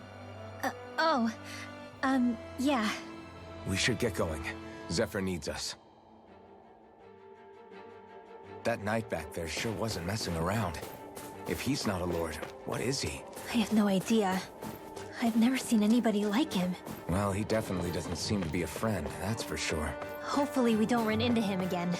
Yeah. We should get going. Zephyr needs us. That knight back there sure wasn't messing around. If he's not a lord, what is he? I have no idea. I've never seen anybody like him. Well, he definitely doesn't seem to be a friend, that's for sure. Hopefully we don't run into him again.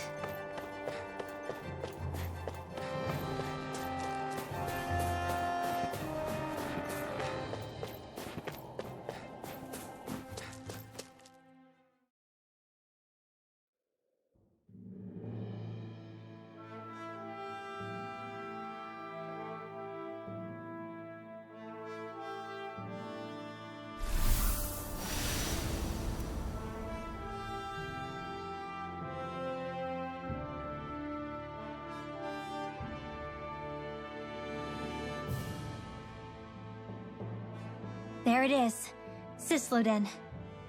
There it is. Sisloden.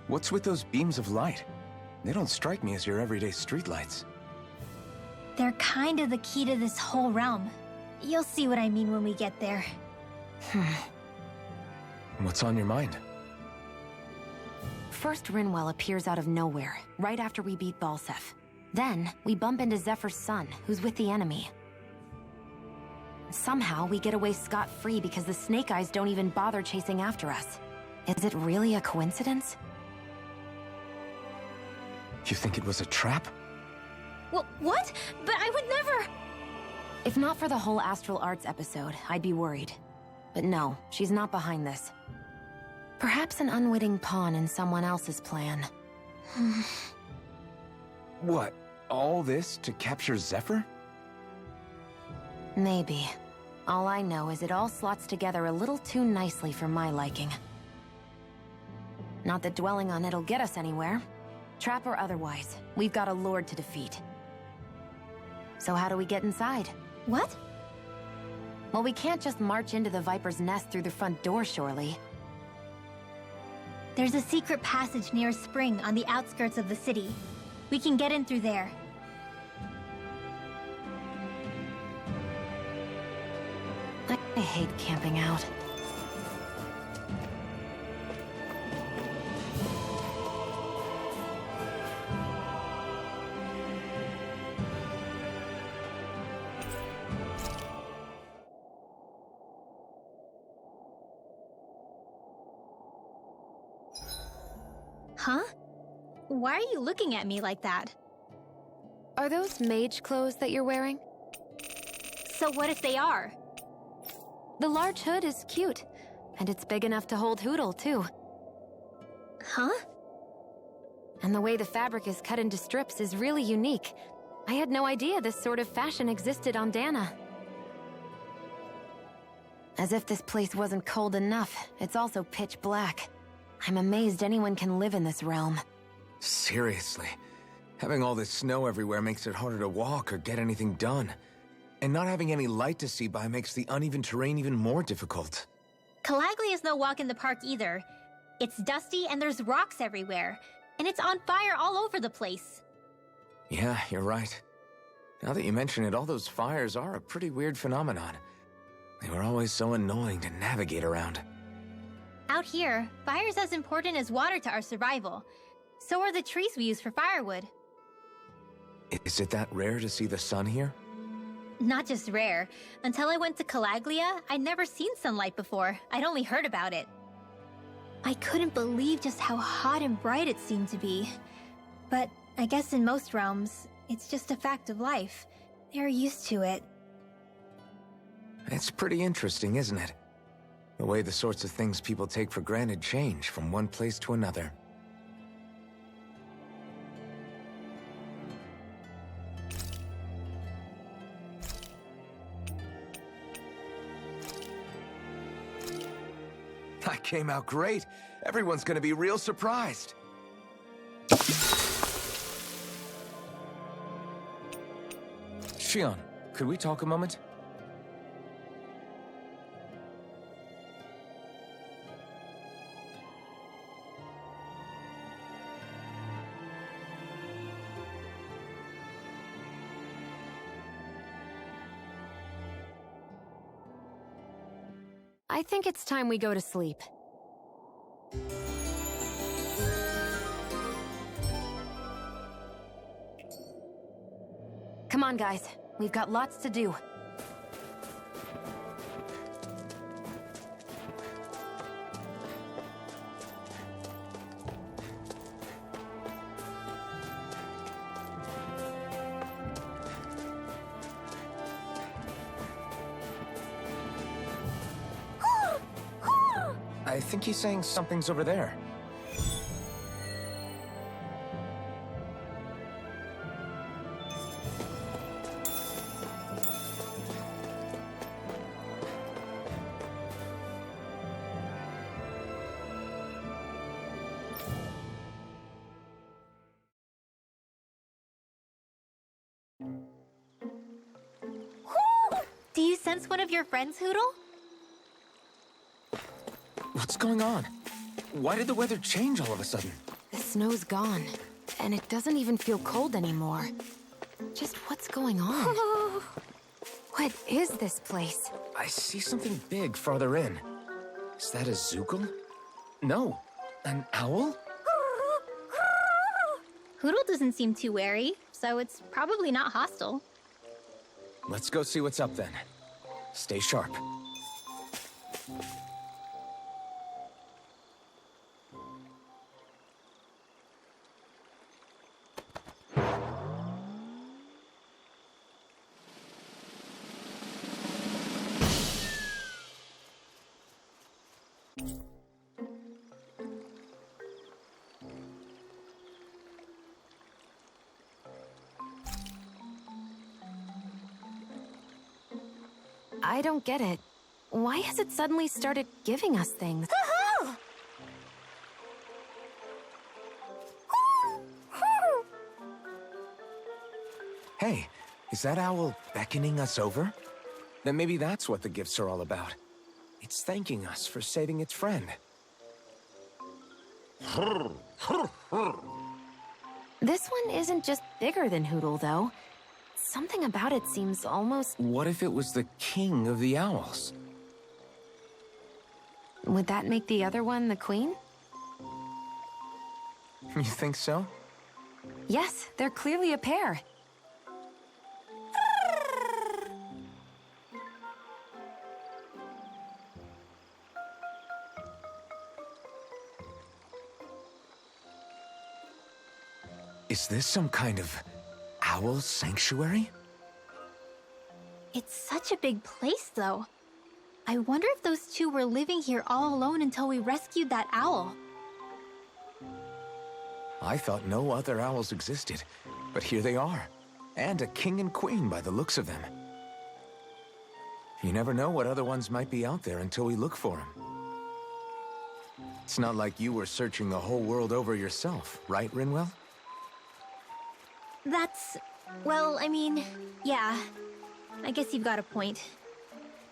What's with those beams of light? They don't strike me as your everyday streetlights. They're kind of the key to this whole realm. You'll see what I mean when we get there. What's on your mind? First, Rinwell appears out of nowhere, right after we beat Balseph. Then, we bump into Zephyr's son, who's with the enemy. Somehow, we get away scot-free because the Snake Eyes don't even bother chasing after us. Is it really a coincidence? You think it was a trap? What? But I would never... If not for the whole Astral Arts episode, I'd be worried. But no, she's not behind this. Perhaps an unwitting pawn in someone else's plan. What? All this to capture Zephyr? Maybe. All I know is it all slots together a little too nicely for my liking. Not that dwelling on it'll get us anywhere. Trap or otherwise, we've got a lord to defeat. So how do we get inside? What? Well, we can't just march into the Viper's nest through the front door, surely. There's a secret passage near a spring on the outskirts of the city. We can get in through there. I hate camping out. Huh? Why are you looking at me like that? Are those mage clothes that you're wearing? So what if they are? The large hood is cute, and it's big enough to hold Hootle, too. Huh? And the way the fabric is cut into strips is really unique. I had no idea this sort of fashion existed on Dana. As if this place wasn't cold enough, it's also pitch black. I'm amazed anyone can live in this realm. Seriously. Having all this snow everywhere makes it harder to walk or get anything done. And not having any light to see by makes the uneven terrain even more difficult. Calaglia is no walk in the park either. It's dusty and there's rocks everywhere. And it's on fire all over the place. Yeah, you're right. Now that you mention it, all those fires are a pretty weird phenomenon. They were always so annoying to navigate around. Out here, fire's as important as water to our survival. So are the trees we use for firewood. Is it that rare to see the sun here? Not just rare. Until I went to Calaglia, I'd never seen sunlight before. I'd only heard about it. I couldn't believe just how hot and bright it seemed to be. But I guess in most realms, it's just a fact of life. They're used to it. It's pretty interesting, isn't it? The way the sorts of things people take for granted change from one place to another. I came out great. Everyone's gonna be real surprised. Shion, could we talk a moment? I think it's time we go to sleep. Come on, guys. We've got lots to do. I think he's saying something's over there. Do you sense one of your friends, Hootle? What's going on? Why did the weather change all of a sudden? The snow's gone, and it doesn't even feel cold anymore. Just what's going on? What is this place? I see something big farther in. Is that a Zoogle? No, an owl? Hootle doesn't seem too wary, so it's probably not hostile. Let's go see what's up then. Stay sharp. I don't get it. Why has it suddenly started giving us things? Hey, is that owl beckoning us over? Then maybe that's what the gifts are all about. It's thanking us for saving its friend. This one isn't just bigger than Hootle, though. Something about it seems almost... What if it was the king of the owls? Would that make the other one the queen? You think so? Yes, they're clearly a pair. Is this some kind of owl sanctuary? It's such a big place, though. I wonder if those two were living here all alone until we rescued that owl. I thought no other owls existed, but here they are. And a king and queen by the looks of them. You never know what other ones might be out there until we look for them. It's not like you were searching the whole world over yourself, right, Rinwell? That's... well, I mean, yeah. I guess you've got a point.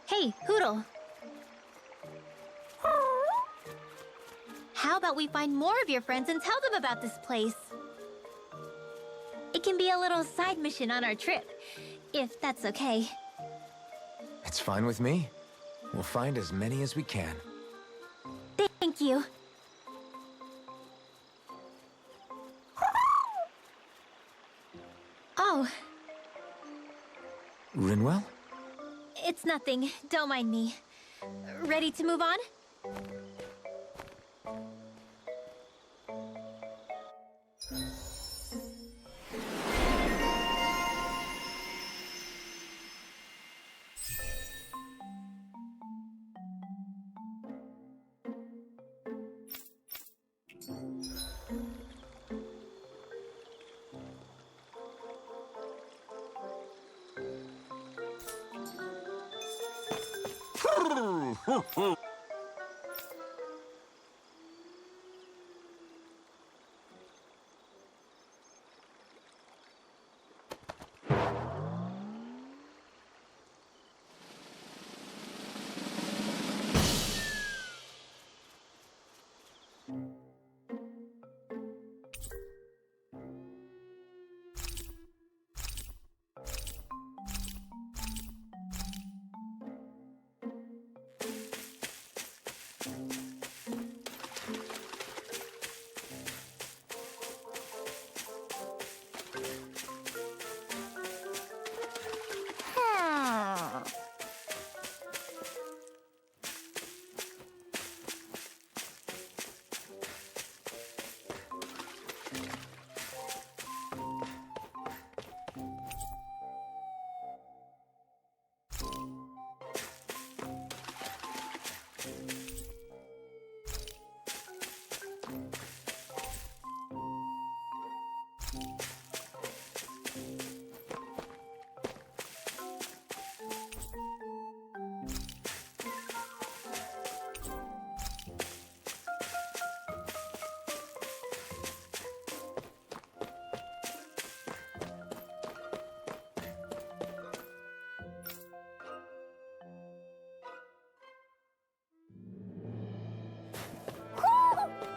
Hey, Hootle. How about we find more of your friends and tell them about this place? It can be a little side mission on our trip, if that's okay. It's fine with me. We'll find as many as we can. Thank you. Oh, Rinwell? it's nothing. Don't mind me. Ready to move on?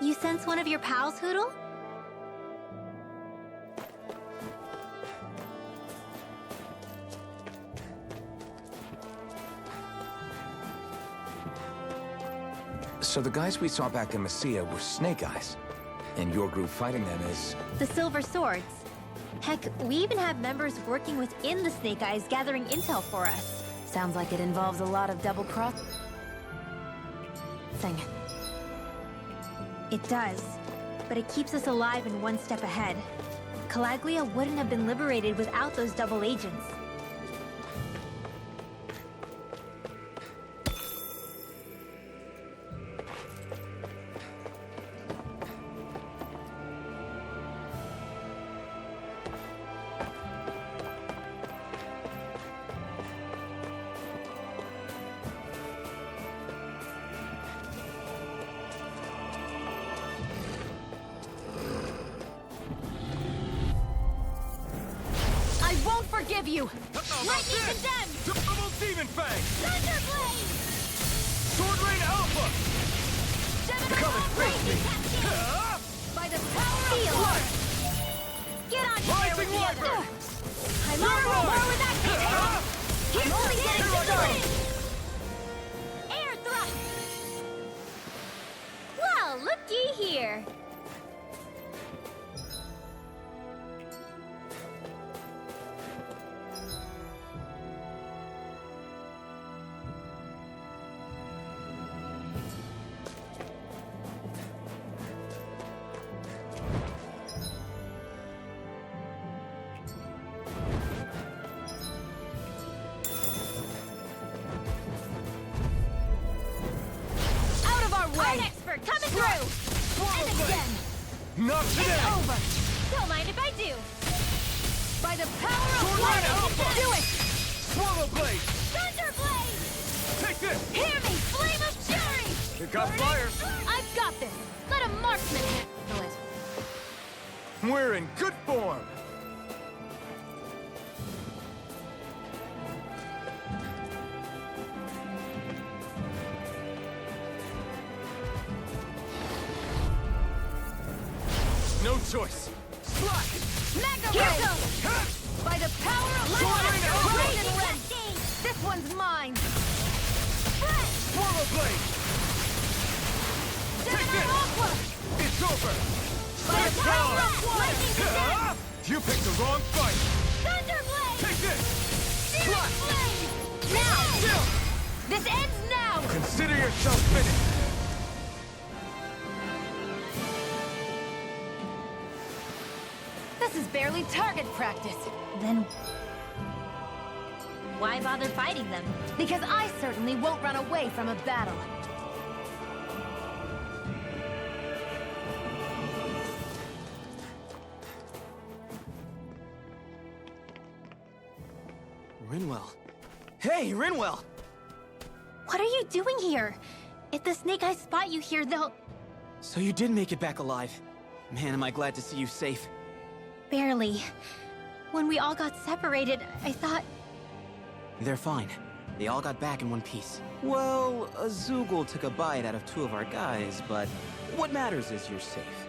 You sense one of your pals, Hootle? So the guys we saw back in Messia were Snake Eyes, and your group fighting them is... The Silver Swords. Heck, we even have members working within the Snake Eyes gathering intel for us. Sounds like it involves a lot of double-crossing. It does, but it keeps us alive and one step ahead. Calaglia wouldn't have been liberated without those double agents. Forgive you! Lightning condemned! Double Demon Fang! Thunderblade! Sword Rain Alpha! Seminole Crazy Cascade! By the power of blood! Get on here with the other! I'm on more with that kick! Keep only getting started! Air thrust! Well, looky here! Coming through! And again! Not today! It's over! Don't mind if I do! By the power of blood! Do it! Swallow Blade! Thunderblade! Take this! Hear me! Flame of fury! It got fire! I've got this! Let a marksman handle it! We're in good form! No choice. Slot! Mega Here Ray! goes! By the power of Lightning and red! This one's mine! Swallow Blade! Take this! Aqua! It's over! By the power of lightning condemned! You picked the wrong fight! Thunderblade! Take this! Searing Flame! Now! Still! This ends now! Consider yourself finished! This is barely target practice. Then why bother fighting them? Because I certainly won't run away from a battle. Rinwell. Hey, Rinwell! What are you doing here? If the Snake Eyes spot you here, they'll... So you did make it back alive. Man, am I glad to see you safe. Barely. When we all got separated, I thought... They're fine. They all got back in one piece. Well, Azugul took a bite out of 2 of our guys, but what matters is you're safe.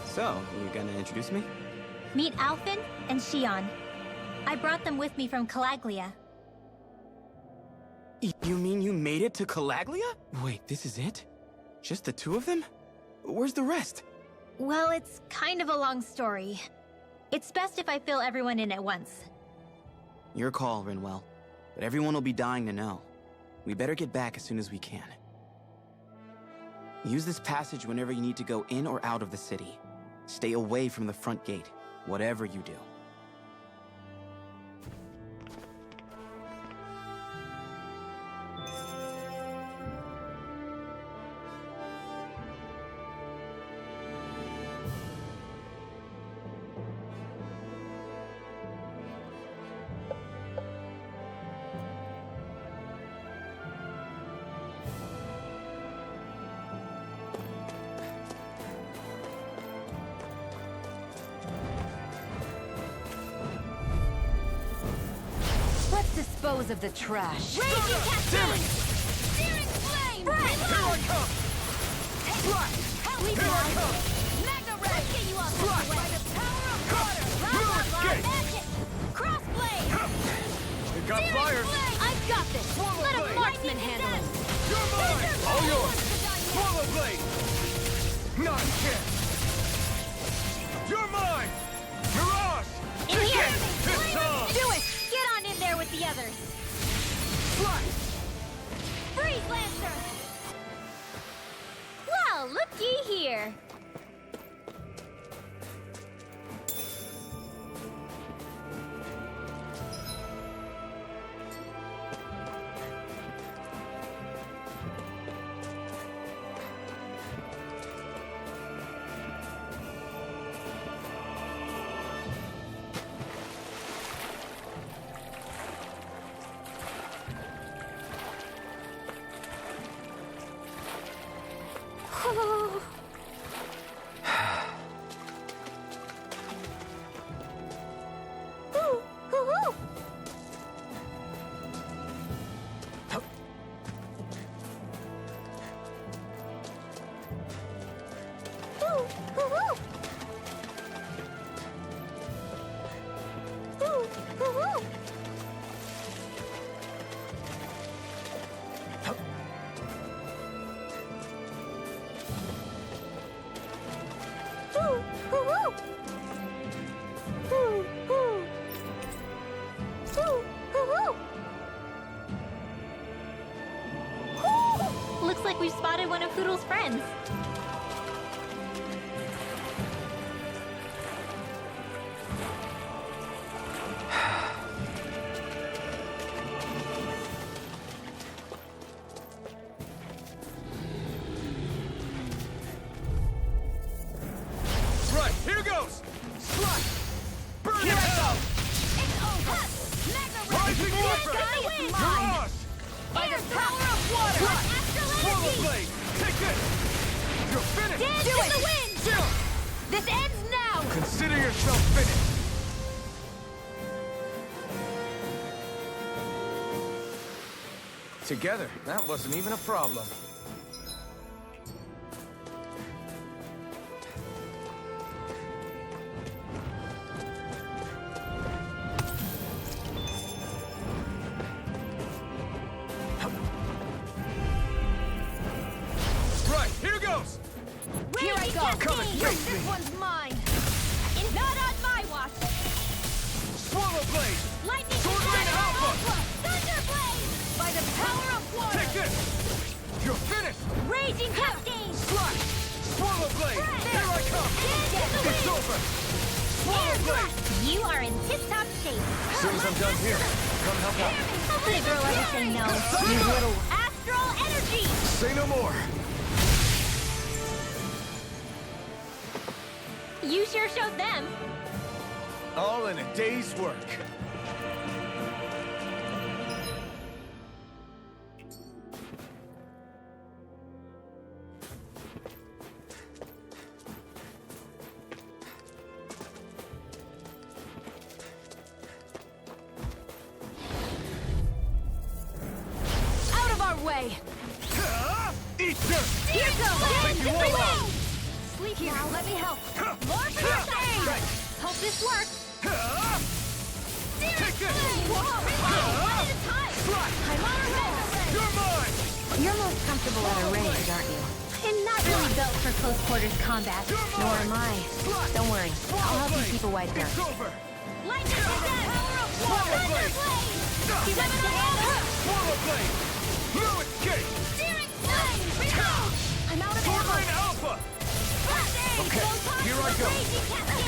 So, you gonna introduce me? Meet Alphen and Xion. I brought them with me from Calaglia. You mean you made it to Calaglia? Wait, this is it? Just the 2 of them? Where's the rest? Well, it's kind of a long story. It's best if I fill everyone in at once. Your call, Rinwell. But everyone will be dying to know. We better get back as soon as we can. Use this passage whenever you need to go in or out of the city. Stay away from the front gate, whatever you do. Dispose of the trash. Raging Cascade! Searing Flame! Here I come! Slot! Sleep now. Mega Ray! Let's get you off this way. By the power of water! escape. Magic! Crossblade! It got fire. I've got this! Let a marksman handle it! You're mine. All yours. Swallow blade. Not a chance. You're mine. Mirage. In here! It's on. Do it! Get on in there with the others! Flash. Freeze Lancer! Well, looky here! Looks like we've spotted one of Hoodle's friends. Right, here goes. Slash. Burn it out. It's over! Mega Ray! Rising Warfare. It's mine! Mirage. By the power of water! Astral Swallow energy! blade. Take this. You're finished. Dance Do in it. the wind! Chill. This ends now! Consider yourself finished. Together, that wasn't even a problem. Right, here goes. Here I go! Come and face This me. one's mine! Not on my watch! Swallow blade. Lightning Sword Rain Strike Alpha. Thunderblade! By the power of water! Take this. You're finished. Raging Cascade! Slash. Swallow blade. Here I come. It's over. Swallow blade. You are in tip-top shape. As soon as I'm done here, come help out. How could a girl ever say no? You little astral energy! Say no more. You sure showed them. All in a day's work. Out of our way! Eat dirt. Here goes! Take you all out. Sleep now, let me help! More for your side! Hope this works! Take this. Whoa! One at a time! I'm on a roll! You're mine. You're most comfortable at a range, aren't you? I'm not really built for close quarters combat. Nor am I. Don't worry. I'll help you keep a wide berth. It's over. Lightning power of water! Thunderblade! Too much to handle? Swallow blade. No escape. Searing flame! Reload! I'm out of Sword ammo! Rain Alpha. Okay, here I go.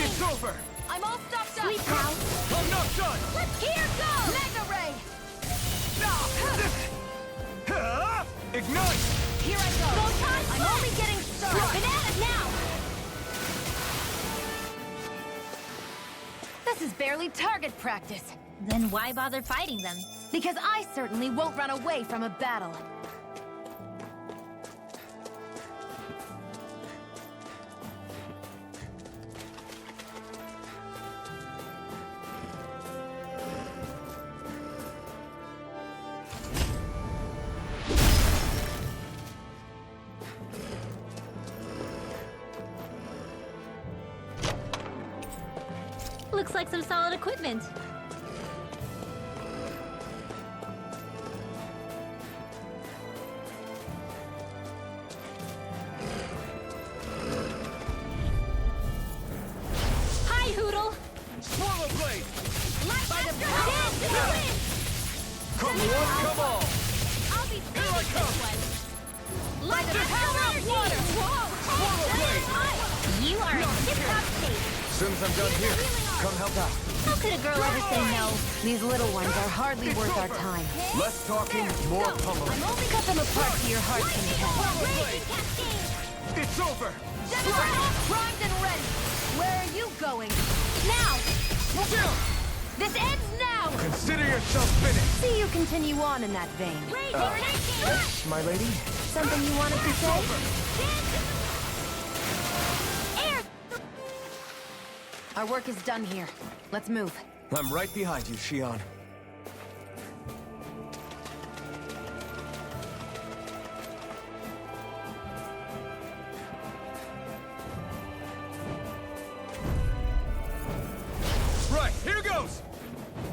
It's over. I'm all stocked up! Sleep now. I'm not done. Let's here go! Mega Ray! Ignite. Here I go! Photon! I'm only getting started! Bananas now! This is barely target practice. Then why bother fighting them? Because I certainly won't run away from a battle. Looks like some solid equipment. Hi, Hootle! Swallow blade! Light Dance in the wind! Come one, come all! I'll be Here I come! Light Astral Water! Swallow blade! You are in tip-top shape. Soon as I'm done here, come help out. How could a girl ever say no? These little ones are hardly worth our time. Less talking, more pummeling. Cut them apart to your heart's content. Raging Cascade! It's over! Primed and ready! Where are you going? Now! This ends now! Consider yourself finished! See you continue on in that vein. Yes, my lady? Something you wanted to say? Air! Our work is done here. Let's move. I'm right behind you, Shion. Right, here goes!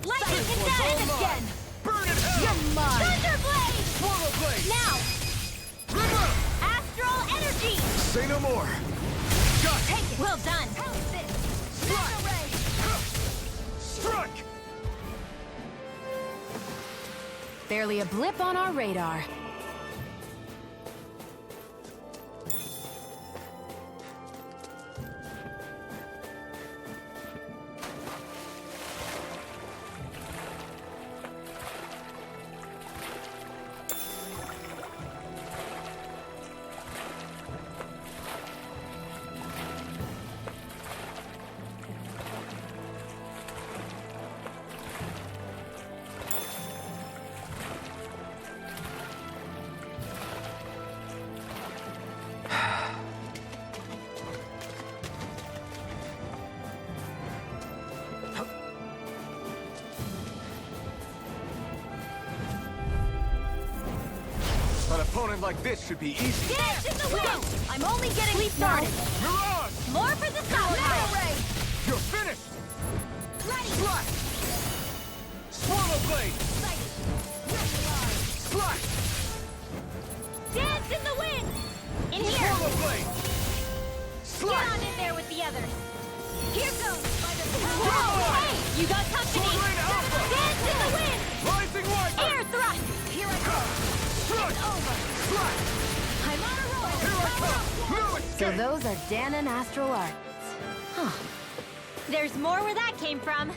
Lightning Cascade again! Burn in hell! You're mine! Thunderblade! Swallow blade! Now! River! Astral Energy! Say no more! Got it! Take it! Well done! Strike! Barely a blip on our radar. An opponent like this should be easy. Dance in the wind! I'm only getting started! Mirage! More for the South! Ray! You're finished! Ready! Slash! Swallow blade! Slash! Dance in the wind! In here! Swallow blade! Get Slash! on in there with the others! Here goes! Whoa! Hey! You got company! Sword Rain Alpha! Dance in the wind! Rising Wiper! Air thrust! Here I go! Strike! It's over! Slash! I'm on a roll! Here I come! No So escape! those are Dan and Astral Arts. Huh. There's more where that came from.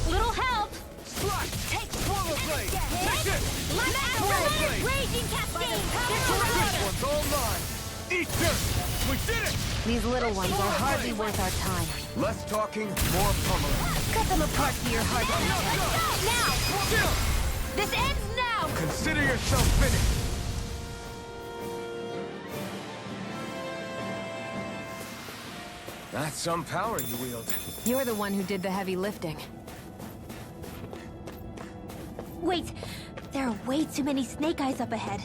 Little help! Slash! Take Swallow blade! Take it! Let's Swallow blade! Raging Cascade! This one's all mine! Eat dirt! We did it! These little ones are hardly worth our time. Less talking, more pummeling. Cut them apart to your heart's content. Now! Chill! This ends now! Consider yourself finished! That's some power you wield. You're the one who did the heavy lifting. Wait, there are way too many snake eyes up ahead.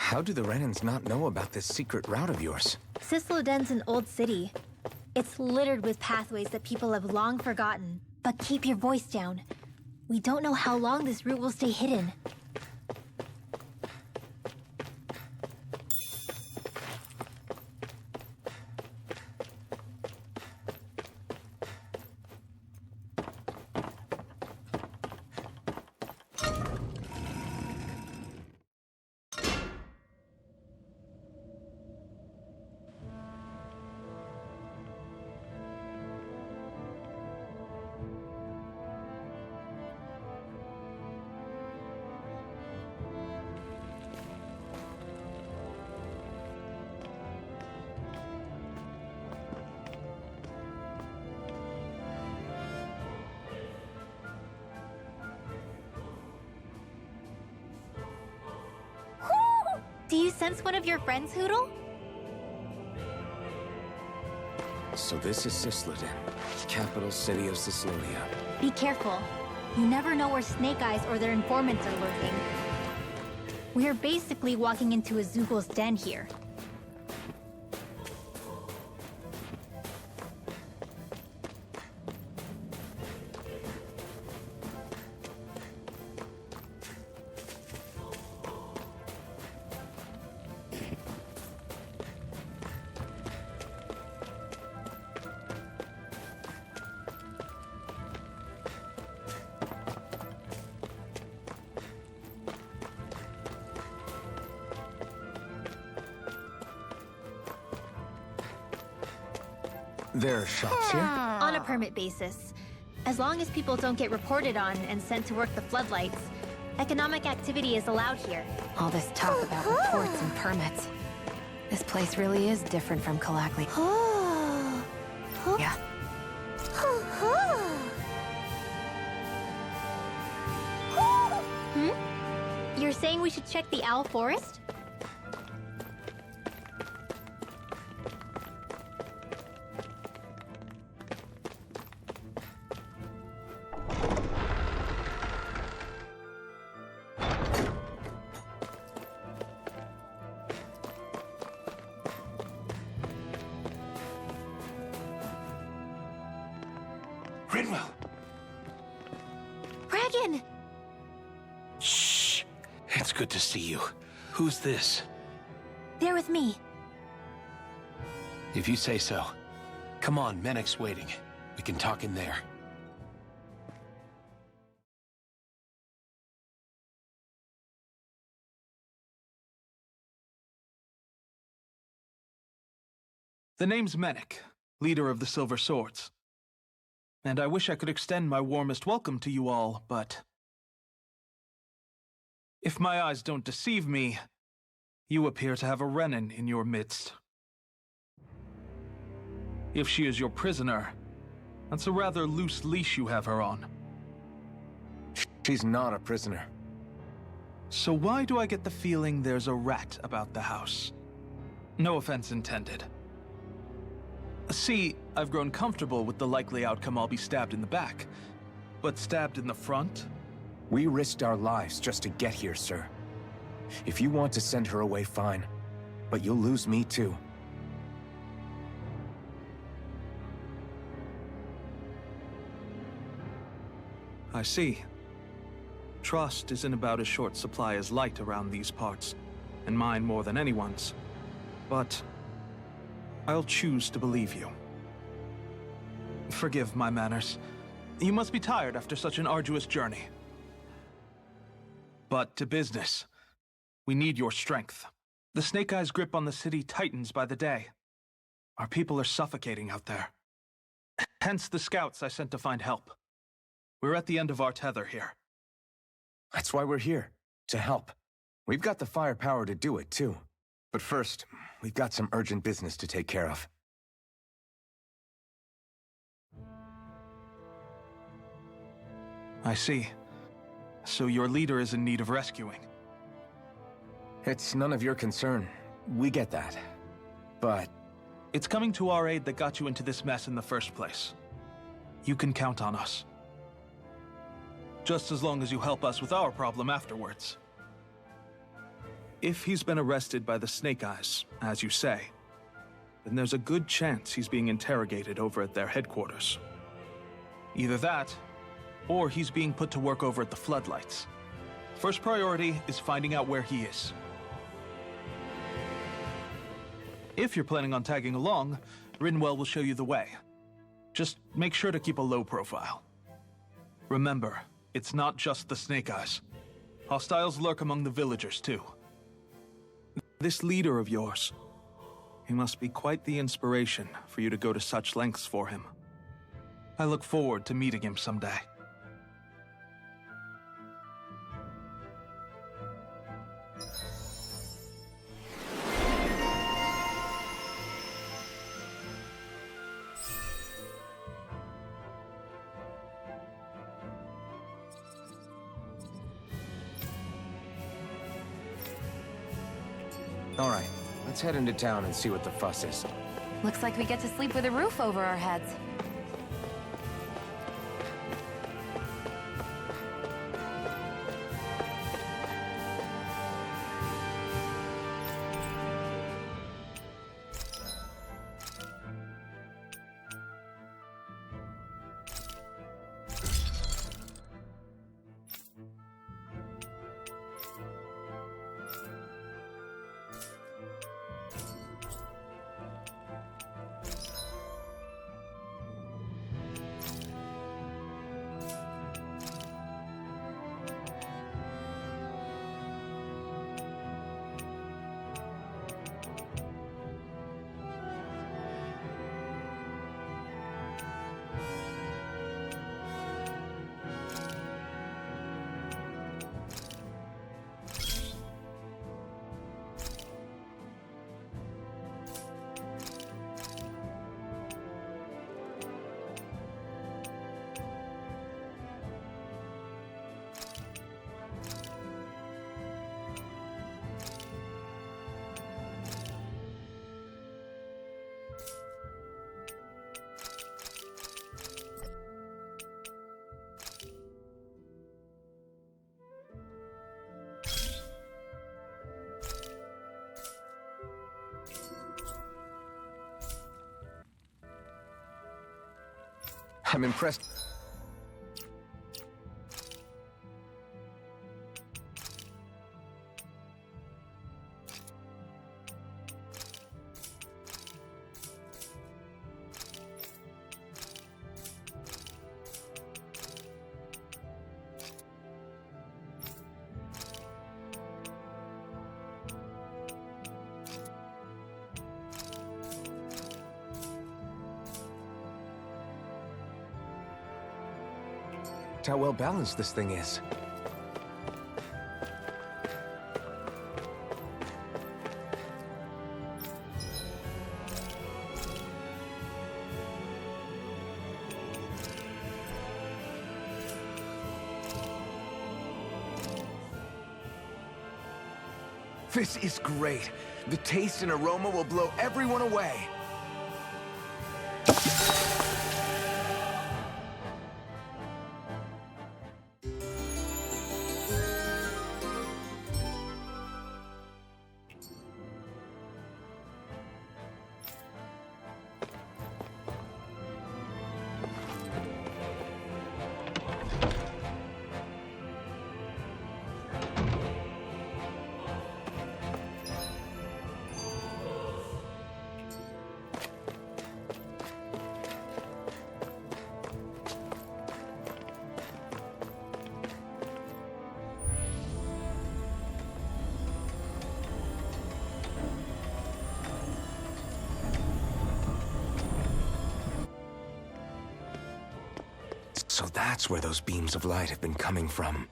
How do the Renans not know about this secret route of yours? Cisloden's an old city. It's littered with pathways that people have long forgotten. But keep your voice down. We don't know how long this route will stay hidden. Do you sense one of your friends, Hootle? So this is Cisloden, capital city of Cyslodia. Be careful. You never know where Snake Eyes or their informants are lurking. We are basically walking into a Zoogl's den here. There are shops here? On a permit basis. As long as people don't get reported on and sent to work the floodlights, economic activity is allowed here. All this talk about reports and permits. This place really is different from Calaglia. Yeah. You're saying we should check the Owl Forest? Rinwell! Regan! Shh! It's good to see you. Who's this? They're with me. If you say so. Come on, Menek's waiting. We can talk in there. The name's Menek, leader of the Silver Swords. And I wish I could extend my warmest welcome to you all, but if my eyes don't deceive me, you appear to have a Renan in your midst. If she is your prisoner, that's a rather loose leash you have her on. She's not a prisoner. So why do I get the feeling there's a rat about the house? No offense intended. See, I've grown comfortable with the likely outcome I'll be stabbed in the back. But stabbed in the front? We risked our lives just to get here, sir. If you want to send her away, fine. But you'll lose me too. I see. Trust is in about as short supply as light around these parts, and mine more than anyone's. But I'll choose to believe you. Forgive my manners. You must be tired after such an arduous journey. But to business. We need your strength. The Snake Eyes' grip on the city tightens by the day. Our people are suffocating out there. Hence the scouts I sent to find help. We're at the end of our tether here. That's why we're here, to help. We've got the firepower to do it, too. But first, we've got some urgent business to take care of. I see. So your leader is in need of rescuing. It's none of your concern. We get that. But it's coming to our aid that got you into this mess in the first place. You can count on us. Just as long as you help us with our problem afterwards. If he's been arrested by the Snake Eyes, as you say, then there's a good chance he's being interrogated over at their headquarters. Either that, or he's being put to work over at the Floodlights. First priority is finding out where he is. If you're planning on tagging along, Rinwell will show you the way. Just make sure to keep a low profile. Remember, it's not just the Snake Eyes. Hostiles lurk among the villagers, too. This leader of yours, he must be quite the inspiration for you to go to such lengths for him. I look forward to meeting him someday. All right, let's head into town and see what the fuss is. Looks like we get to sleep with a roof over our heads. I'm impressed. How well balanced this thing is. This is great. The taste and aroma will blow everyone away. So that's where those beams of light have been coming from.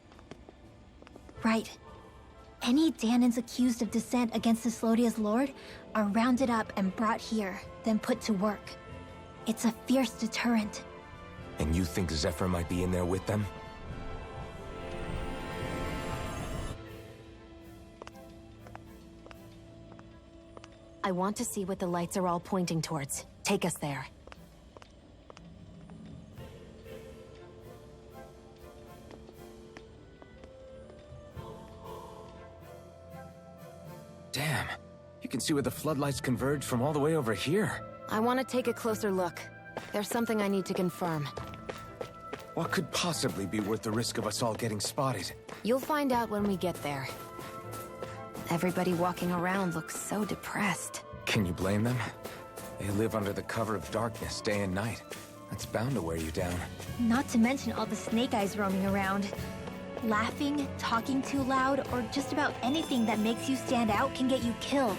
Right. Any Dahnans accused of dissent against Cyslodia's lord are rounded up and brought here, then put to work. It's a fierce deterrent. And you think Zephyr might be in there with them? I want to see what the lights are all pointing towards. Take us there. Damn. You can see where the floodlights converge from all the way over here. I want to take a closer look. There's something I need to confirm. What could possibly be worth the risk of us all getting spotted? You'll find out when we get there. Everybody walking around looks so depressed. Can you blame them? They live under the cover of darkness day and night. That's bound to wear you down. Not to mention all the snake eyes roaming around. Laughing, talking too loud, or just about anything that makes you stand out can get you killed.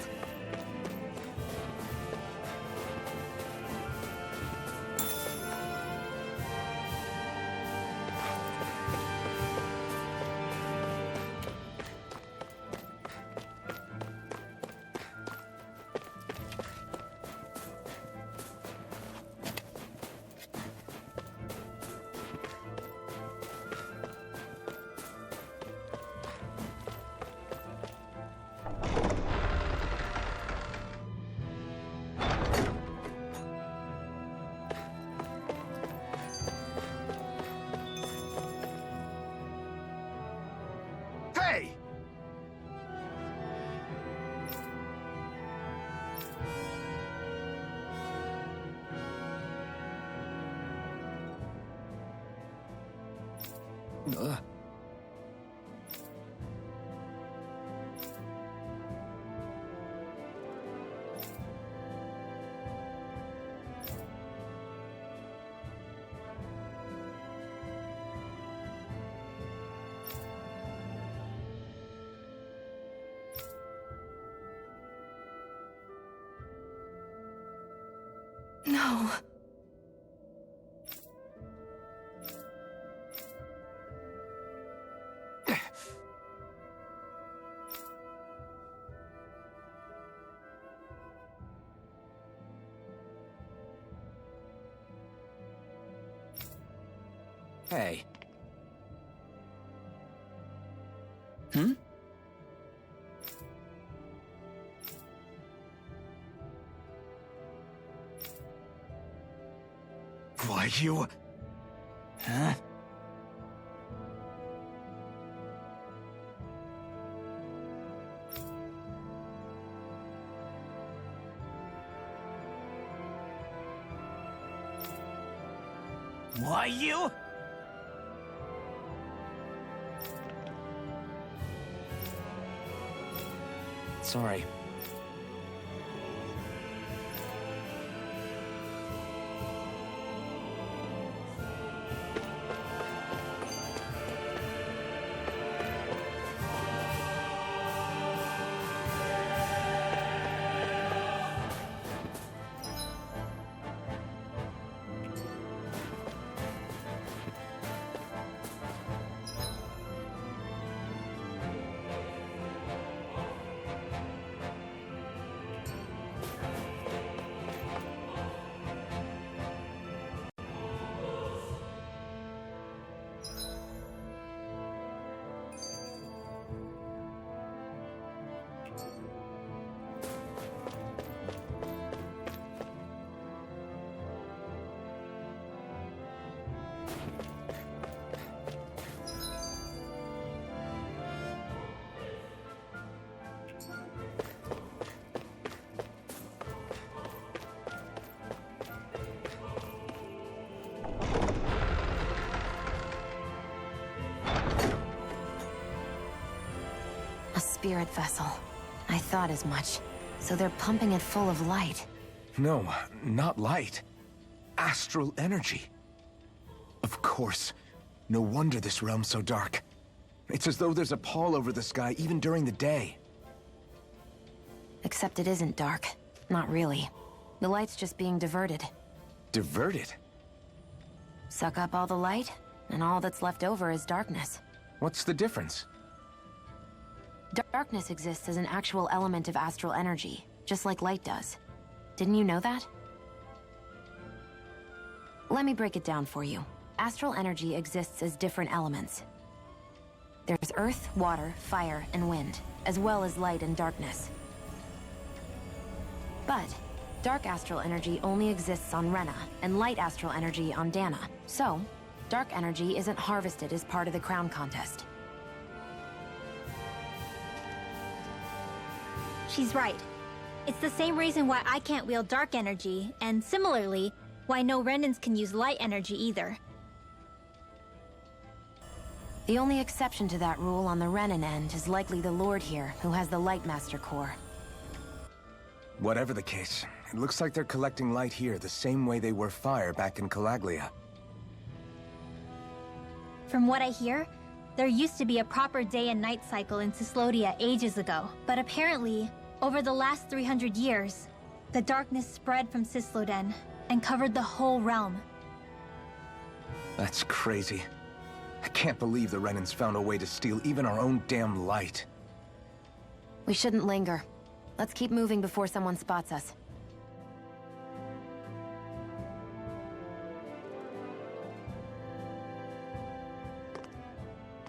Hey! Ugh. No. Hey. Why, you... Huh? Why, you... Sorry. A spirit vessel. I thought as much. So they're pumping it full of light. No, not light. Astral energy. Of course. No wonder this realm's so dark. It's as though there's a pall over the sky even during the day. Except it isn't dark. Not really. The light's just being diverted. Diverted? Suck up all the light, and all that's left over is darkness. What's the difference? Darkness exists as an actual element of astral energy, just like light does. Didn't you know that? Let me break it down for you. Astral energy exists as different elements. There's earth, water, fire, and wind, as well as light and darkness. But dark astral energy only exists on Rena, and light astral energy on Dana. So, dark energy isn't harvested as part of the crown contest. She's right. It's the same reason why I can't wield dark energy, and similarly, why no Renans can use light energy either. The only exception to that rule on the Renan end is likely the Lord here, who has the Lightmaster core. Whatever the case, it looks like they're collecting light here the same way they were fire back in Calaglia. From what I hear, there used to be a proper day and night cycle in Cyslodia ages ago, but apparently, over the last 300 years, the darkness spread from Cysloden and covered the whole realm. That's crazy. I can't believe the Renans found a way to steal even our own damn light. We shouldn't linger. Let's keep moving before someone spots us.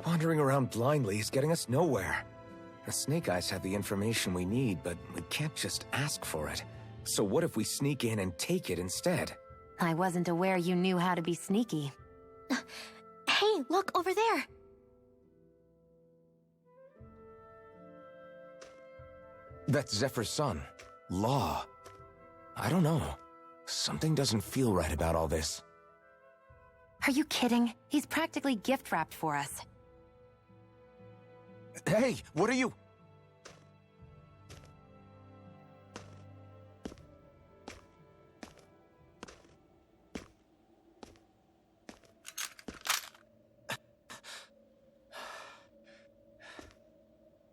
Wandering around blindly is getting us nowhere. The Snake Eyes have the information we need, but we can't just ask for it. So what if we sneak in and take it instead? I wasn't aware you knew how to be sneaky. Hey, look over there! That's Zephyr's son, Law. I don't know. Something doesn't feel right about all this. Are you kidding? He's practically gift-wrapped for us. Hey, what are you...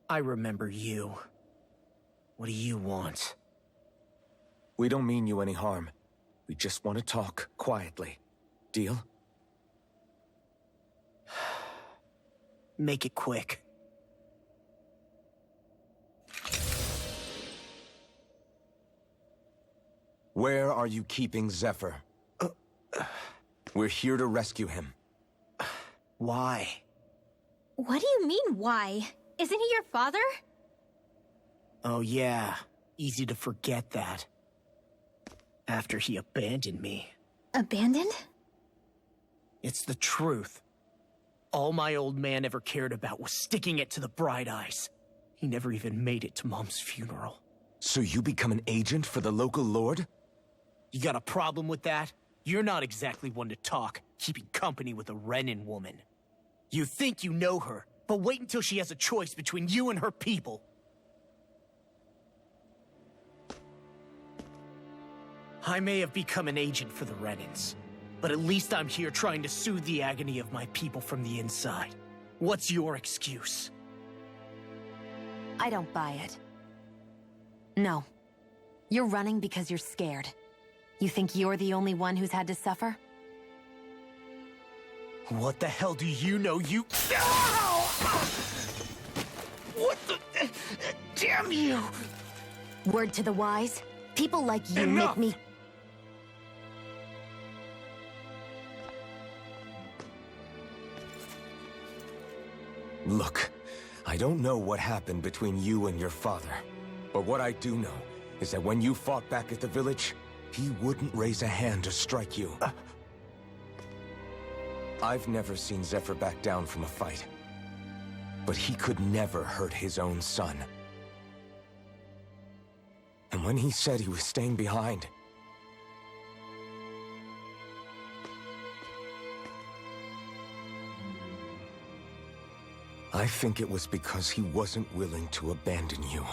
I remember you. What do you want? We don't mean you any harm. We just want to talk quietly. Deal? Make it quick. Where are you keeping Zephyr? We're here to rescue him. Why? What do you mean, why? Isn't he your father? Oh yeah, easy to forget that. After he abandoned me. Abandoned? It's the truth. All my old man ever cared about was sticking it to the Bright Eyes. He never even made it to Mom's funeral. So you become an agent for the local lord? You got a problem with that? You're not exactly one to talk, keeping company with a Renan woman. You think you know her, but wait until she has a choice between you and her people. I may have become an agent for the Renans, but at least I'm here trying to soothe the agony of my people from the inside. What's your excuse? I don't buy it. No. You're running because you're scared. You think you're the only one who's had to suffer? What the hell do you know, you... Ow! What the... Damn you! Word to the wise, people like you Enough! make me... Look, I don't know what happened between you and your father. But what I do know is that when you fought back at the village, he wouldn't raise a hand to strike you. I've never seen Zephyr back down from a fight. But he could never hurt his own son. And when he said he was staying behind, I think it was because he wasn't willing to abandon you.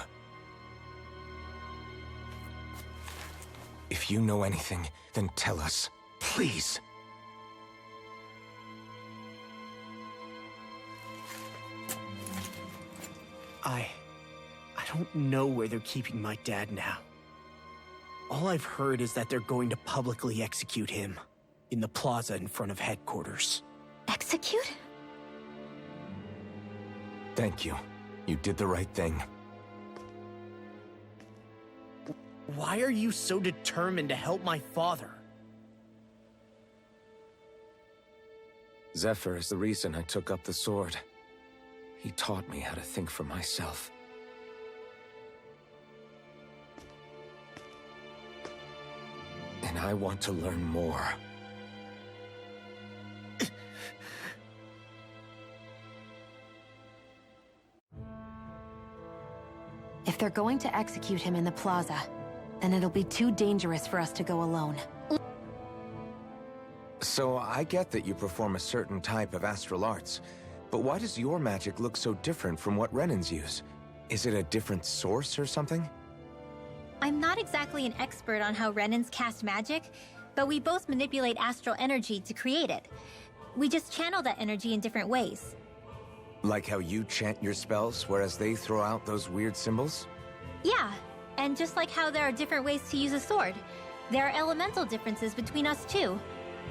If you know anything, then tell us, please. I don't know where they're keeping my dad now. All I've heard is that they're going to publicly execute him in the plaza in front of headquarters. Execute? Thank you. You did the right thing. Why are you so determined to help my father? Zephyr is the reason I took up the sword. He taught me how to think for myself. And I want to learn more. If If they're going to execute him in the plaza, then it'll be too dangerous for us to go alone. So I get that you perform a certain type of astral arts, but why does your magic look so different from what Renan's use? Is it a different source or something? I'm not exactly an expert on how Renans cast magic, but we both manipulate astral energy to create it. We just channel that energy in different ways. Like how you chant your spells, whereas they throw out those weird symbols? Yeah, and just like how there are different ways to use a sword, there are elemental differences between us too.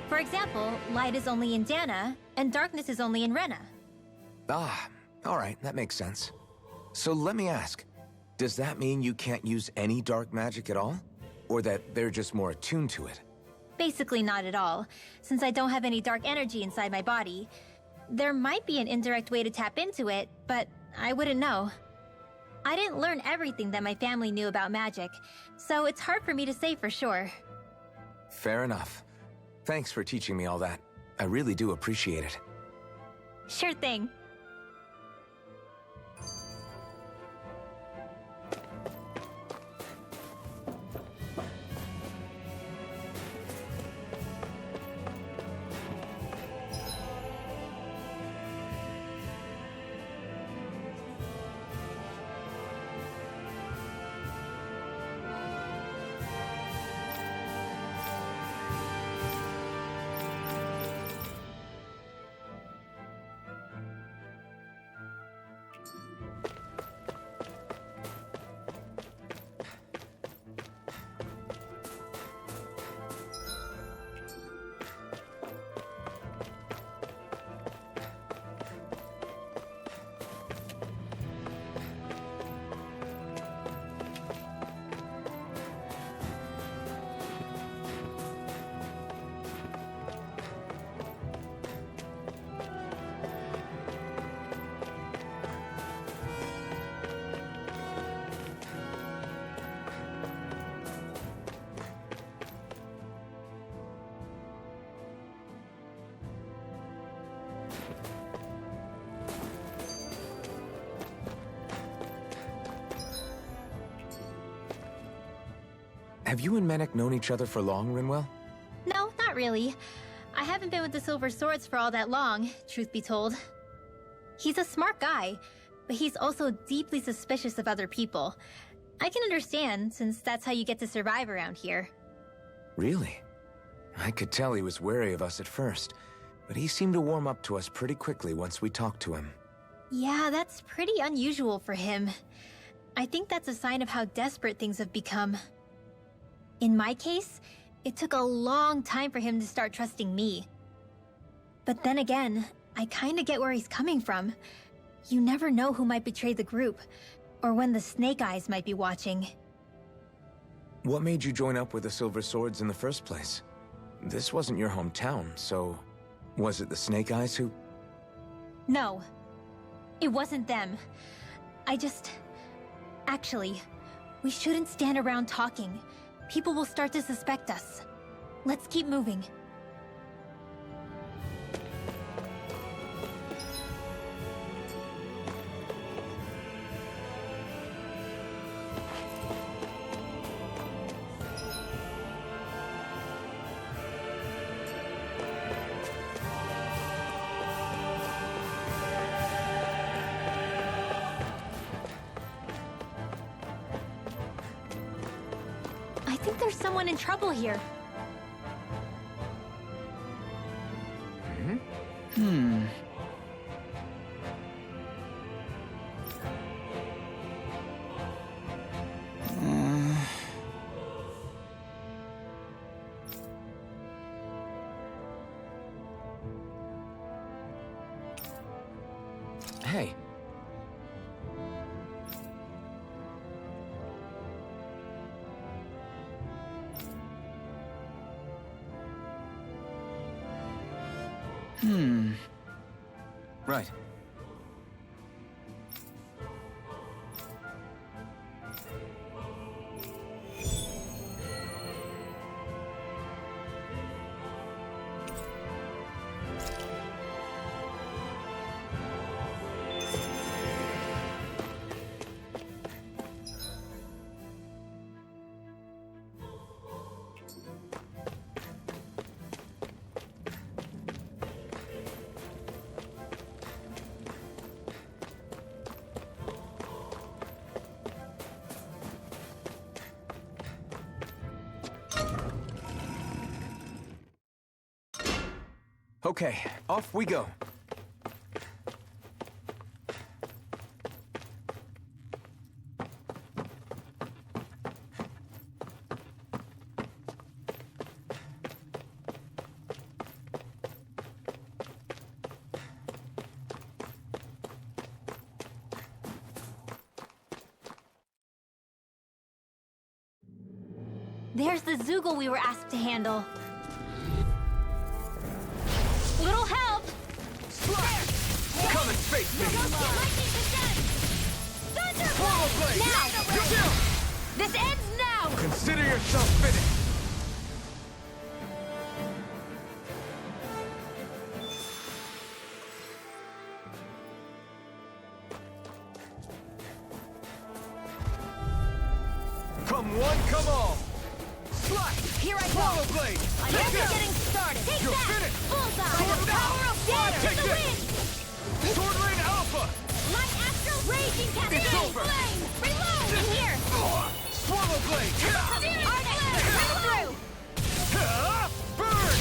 For example, light is only in Dana, and darkness is only in Rena. Ah, alright, that makes sense. So let me ask, does that mean you can't use any dark magic at all? Or that they're just more attuned to it? Basically not at all, since I don't have any dark energy inside my body. There might be an indirect way to tap into it, but I wouldn't know. I didn't learn everything that my family knew about magic, so it's hard for me to say for sure. Fair enough. Thanks for teaching me all that. I really do appreciate it. Sure thing. Have you and Menek known each other for long, Rinwell? No, not really. I haven't been with the Silver Swords for all that long, truth be told. He's a smart guy, but he's also deeply suspicious of other people. I can understand, since that's how you get to survive around here. Really? I could tell he was wary of us at first, but he seemed to warm up to us pretty quickly once we talked to him. Yeah, that's pretty unusual for him. I think that's a sign of how desperate things have become. In my case, it took a long time for him to start trusting me. But then again, I kinda get where he's coming from. You never know who might betray the group, or when the Snake Eyes might be watching. What made you join up with the Silver Swords in the first place? This wasn't your hometown, so was it the Snake Eyes who... No, it wasn't them. Actually, we shouldn't stand around talking. People will start to suspect us. Let's keep moving. I think there's someone in trouble here. Hey. Right. Okay, off we go. There's the Zoogle we were asked to handle. Little help! Come and face me! Lightning descent! Thunderblade! Now! This ends now! Consider yourself finished! Come one, come all! Here I go! Swallow blade! I'm just getting started! Take You're that! finished! Bullseye! Sword The power of dance Take in the this! wind! Sword Rain Alpha! Light Astral Raging Cascade! It's over! Flame! Reload! In here! Swallow blade! Arctic! Come through! Burn!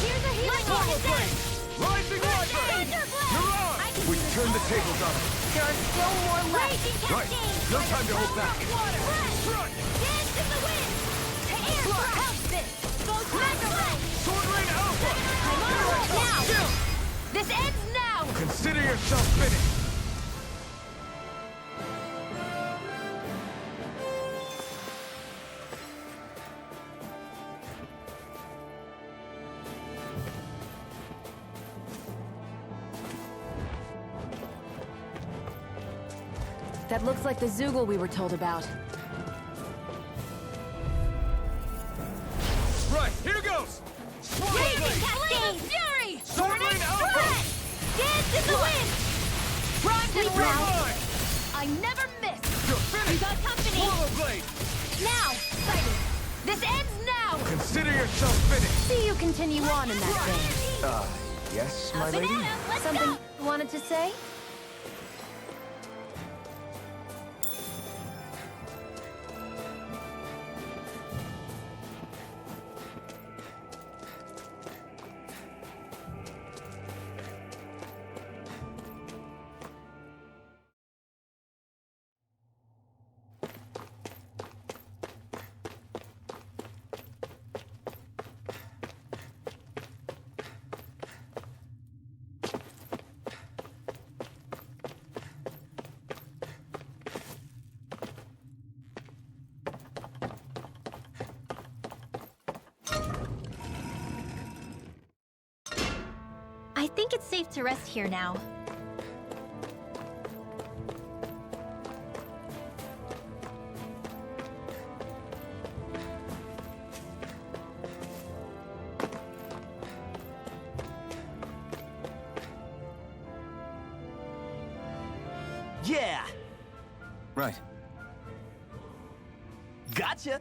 Here's a healing Swallow orb! blade! Rising Viper! Thunderblade! You're on! We turned the tables on them. There are still more left! Raging Right. Cascade! No time to hold back. Water! Dance in the wind! Air helps this! Goes Thunderblade! Sword Rain Alpha! I'm on a roll now! This ends now! Consider yourself finished! That looks like the Zoogle we were told about. Right, here goes! Swallow Raging blade! Cascade! Fury! Sword Rain Alpha! Dance in the wind! Primed and You're round! mine! I never miss! You're We finished! got company! Swallow blade! Now! Sighted! This ends now! Consider yourself finished! See you continue on in that vein. Yes, my lady? Banana, let's Something go! you wanted to say? I think it's safe to rest here now. Yeah! Right. Gotcha!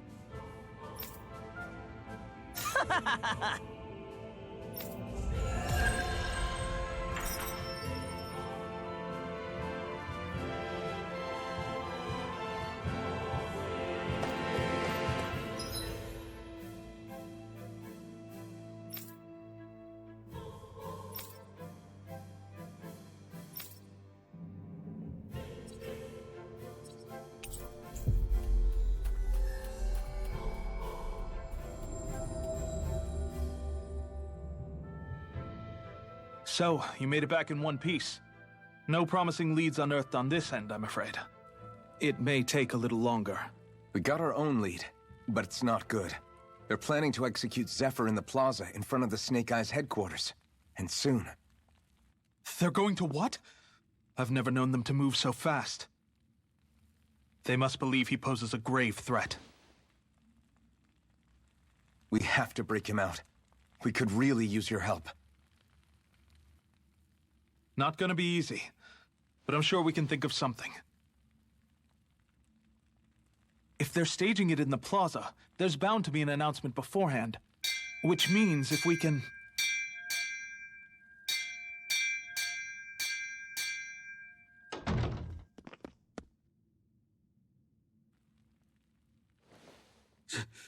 So, you made it back in one piece. No promising leads unearthed on this end, I'm afraid. It may take a little longer. We got our own lead, but it's not good. They're planning to execute Zephyr in the plaza in front of the Snake Eyes headquarters. And soon. They're going to what? I've never known them to move so fast. They must believe he poses a grave threat. We have to break him out. We could really use your help. Not gonna be easy, but I'm sure we can think of something. If they're staging it in the plaza, there's bound to be an announcement beforehand. Which means if we can...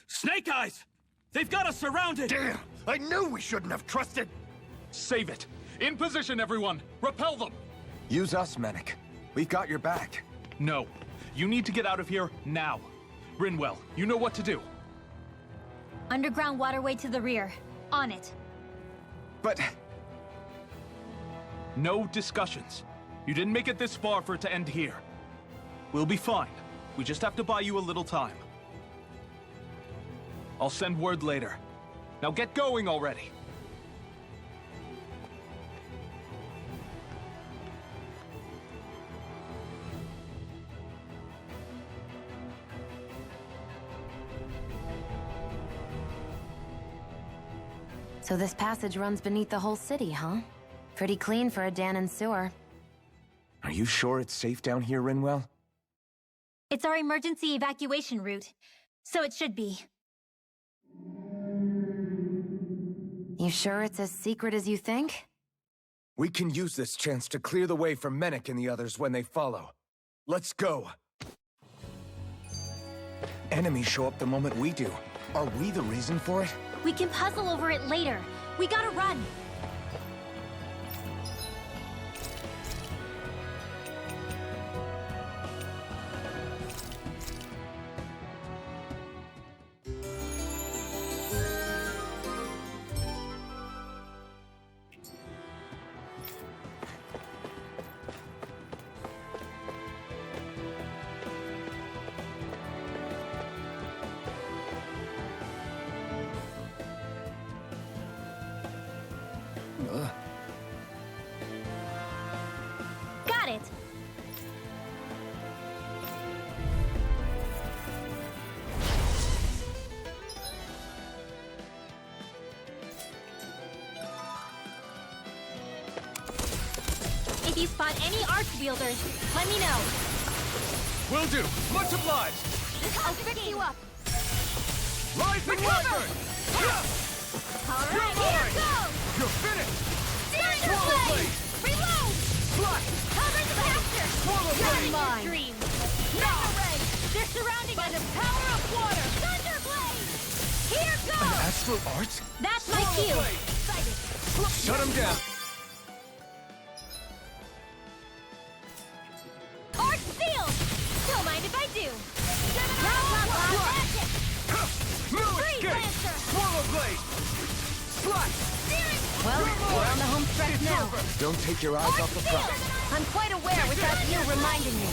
Snake Eyes! They've got us surrounded! Damn! I knew we shouldn't have trusted! Save it! In position, everyone! Repel them! Use us, Mennick. We've got your back. No. You need to get out of here now. Rinwell, you know what to do. Underground waterway to the rear. On it. But... No discussions. You didn't make it this far for it to end here. We'll be fine. We just have to buy you a little time. I'll send word later. Now get going already. So this passage runs beneath the whole city, huh? Pretty clean for a Dahnan sewer. Are you sure it's safe down here, Rinwell? It's our emergency evacuation route, so it should be. You sure it's as secret as you think? We can use this chance to clear the way for Mennick and the others when they follow. Let's go! Enemies show up the moment we do. Are we the reason for it? We can puzzle over it later. We gotta run. Got it! If you spot any arch wielders, let me know. Will do. Much obliged. I'll pick you up. Rising Wyvern! All You're right, mine! here goes! You're finished! Thunder Swallow Blade! Blade! Reload! Flush! Cover the faster! Swallow You're Blade! in your dream! Thunder Ray! They're surrounding by the power of water! Thunder Blade! Here An goes! astral art? That's my Swallow cue. Blade! Shut him down! Arch sealed! Don't mind if I do! Now, magic! No Freeze escape! Lancer! Swallow Blade! Slash! Well, we're on the home stretch now. Don't take your eyes off the prize. I'm quite aware without you reminding me.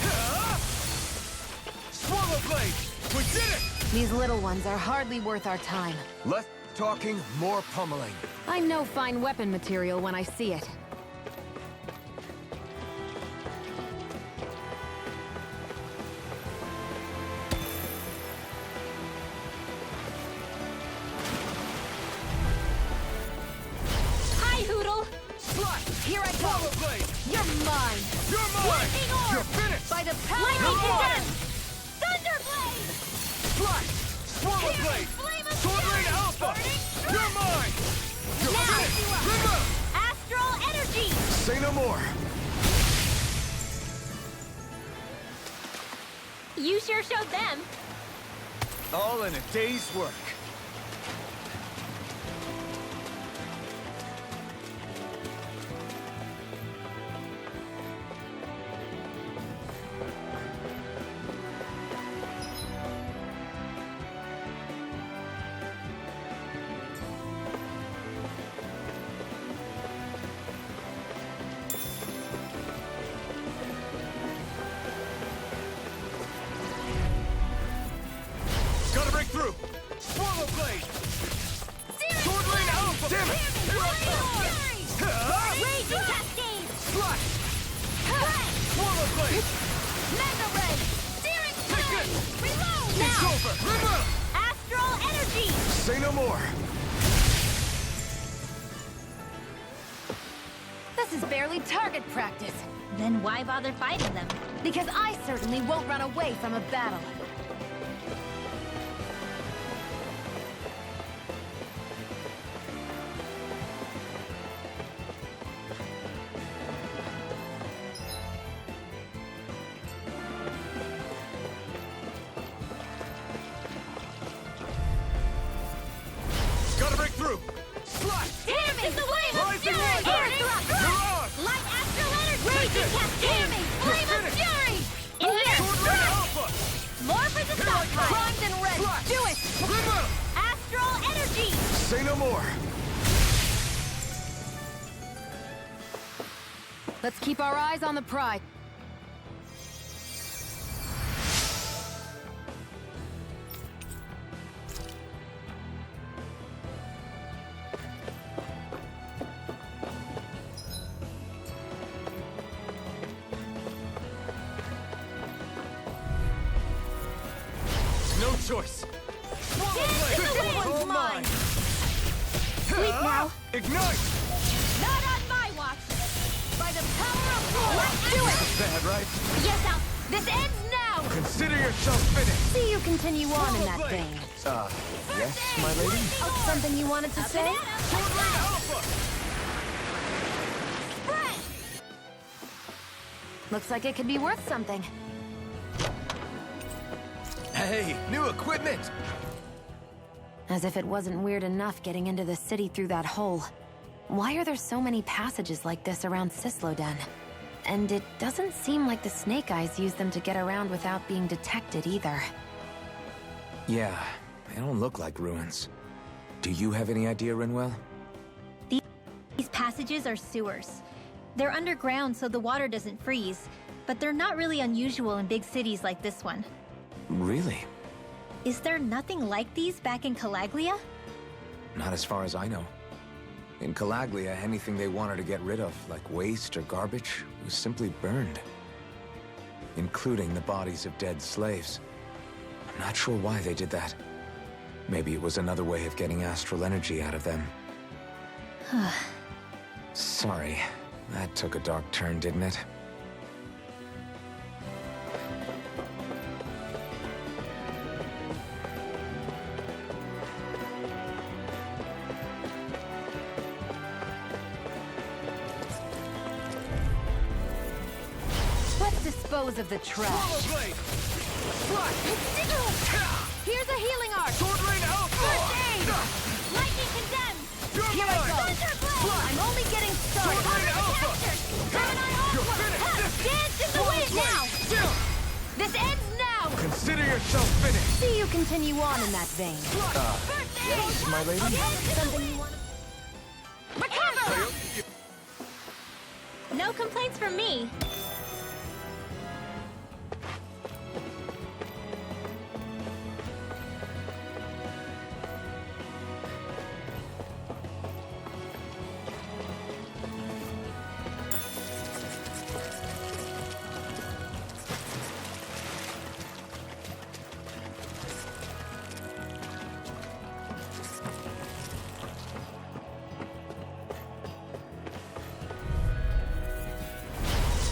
Swallow Blade! We did it! These little ones are hardly worth our time. Less talking, more pummeling. I know fine weapon material when I see it. Hi, Hoodle! Slash! Here I go! Swallow Blade! You're mine! You're mine! Lightning Orb! You're finished! By the power You're of mine! Death! Thunder Blade! Slash! Swallow Here, Blade! Flame of Sword Blade Fury! Alpha! Burning You're mine! You're Now, finished! Remove! Astral Energy! Say no more. You sure showed them. All in a day's work. Gotta break through! Swallow Blade! Sword Blade Alpha! Damn it! Here I come! Raging Cascade! Slash! Swallow Blade! Mega Ray! Searing Take Flame! it! Reload! It's Now! over! Remove! Astral Energy! Say no more. This is barely target practice. Then why bother fighting them? Because I certainly won't run away from a battle. Gotta break through! Slash! Damn it! The wave of Rising fury! Primed and ready. Do it. Astral energy. Say no more. Let's keep our eyes on the Pride. No choice. One's mine. Sleep now. Ignite! Not on my watch. By the power of war. Let's do it. Bad, right? Yes, Al. This ends now. Consider yourself finished. See you continue on in that vein. Yes, my lady? Oh, something you wanted to say? Looks like it could be worth something. Hey, new equipment! As if it wasn't weird enough getting into the city through that hole. Why are there so many passages like this around Sisloden? And it doesn't seem like the Snake Eyes use them to get around without being detected either. Yeah, they don't look like ruins. Do you have any idea, Rinwell? These passages are sewers. They're underground so the water doesn't freeze, but they're not really unusual in big cities like this one. Really? Is there nothing like these back in Calaglia? Not as far as I know. In Calaglia, anything they wanted to get rid of, like waste or garbage, was simply burned. Including the bodies of dead slaves. I'm not sure why they did that. Maybe it was another way of getting astral energy out of them. Sorry, that took a dark turn, didn't it? Let's dispose of the trash. Here's a healing art. Sword Rain Alpha! First aid. Lightning condemns. You're Here I mine. go. Thunderblade. I'm only getting started. Sword Rain Alpha! Gemini Aqua. Dance in the wind now. This ends now. Consider yourself finished. See you continue on in that vein. Yes, my lady? Something you want Recover. No complaints from me.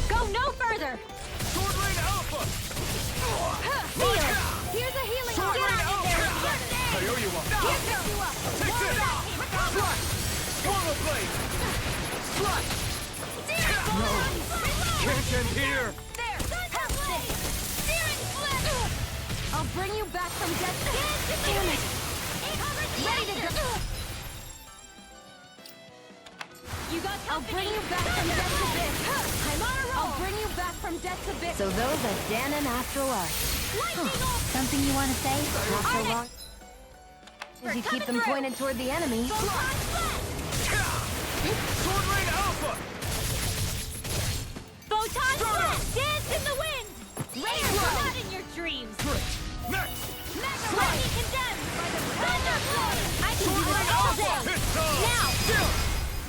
Go no further. Sword Rain Alpha! Heal. Here's a healing art. Get out of there. I owe you one. Here's you up. Take this! Slash! Swallow Blade! Slash! No! Can't end here! There. Thunderblade. Searing Flip. I'll bring you back from death. Damn it. Ready to go. You got I'll bring you back from death to bit. I'm on a roll. I'll bring you back from death to bit. So those are Dan and Astral Art. Something you want to say? Not so long as you keep them pointed toward the enemy. Sword Rain Alpha! Photon Blast. Dance in the wind. Rare, not in your dreams. Next! Mega Lightning condemned by the Thunderblade. I can do this all day. It's on! Now.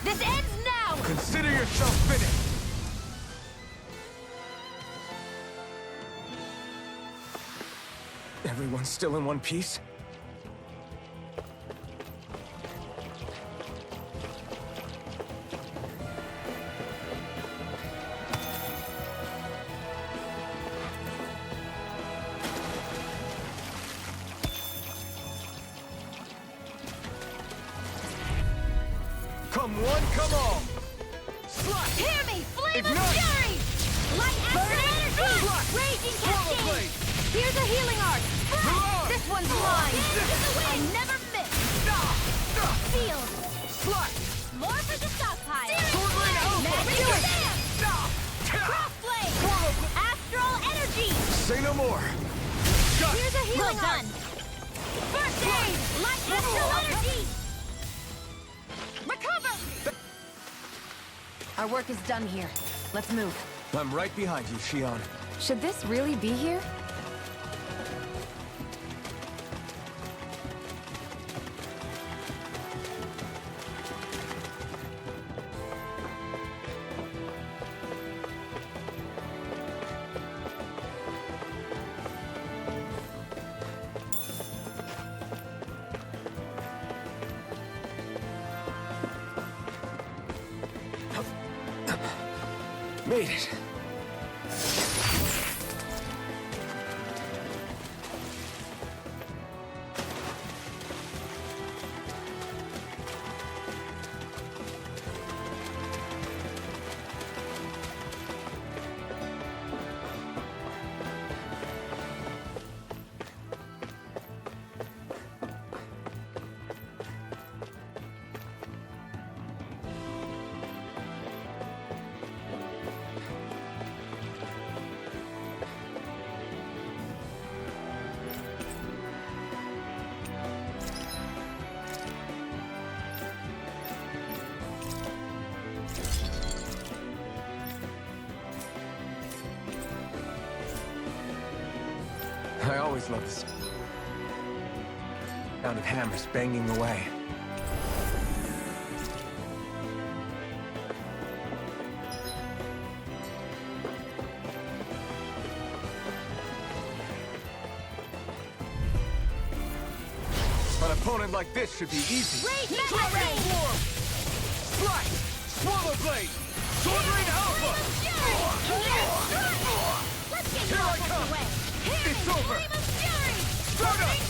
This ends now. Consider yourself finished. Everyone's still in one piece? Come one, come all! Slash! Hear me, Flame of Ignite! Fury. Light Astral Energy. Slash! Raging Swallow Cascade. Blade! Here's a healing art. Mirage! This one's mine. I never miss. Sealed. Slash! More for the stockpile. Sword Rain Alpha! Magic Dance. Crossblade. Astral Energy. Say no more! Got Here's a healing Well done. First aid! Light astral energy! Recover! Our work is done here. Let's move. I'm right behind you, Shion. Should this really be here? Made it. I always loved the sound of hammers banging away. An opponent like this should be easy. Mega Ray! Slice! Swallow Blade! Sword Rain Alpha! Let's get Here you I off come! the way! It's over! Flame of Fury! Stardust!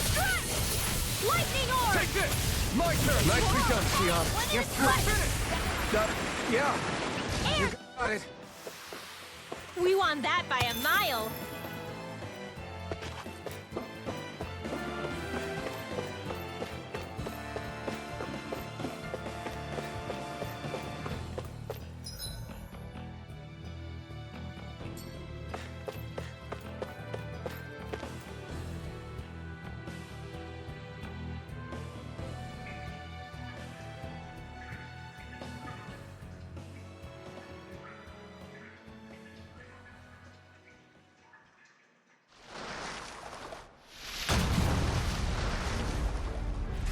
Lightning Orb! Take this! My turn! Nicely done, Shion. You're flat. Yeah. You got it. We won that by a mile.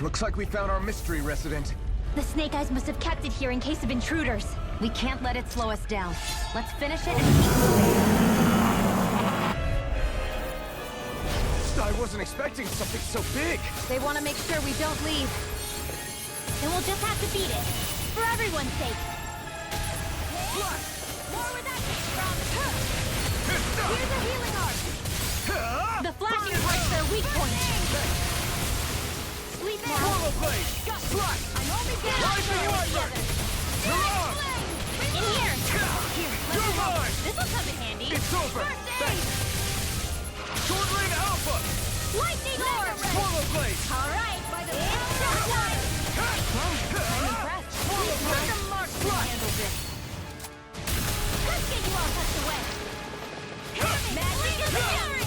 Looks like we found our mystery resident. The Snake Eyes must have kept it here in case of intruders. We can't let it slow us down. Let's finish it and keep moving. I wasn't expecting something so big. They want to make sure we don't leave. Then we'll just have to beat it. For everyone's sake. More where that came from! Here's a healing arc! The flashing hurts their weak point. Sleep in! Swallow Blade! Slice! I'm only getting Rising Wyvern! Mirage! In here. You're mine! This'll come in handy. It's over! Thanks! Sword Rain Alpha! Lightning Orb! Swallow Blade! All right, by the time! Swallow Blade! Let's get you all tucked away! Magic of Fury!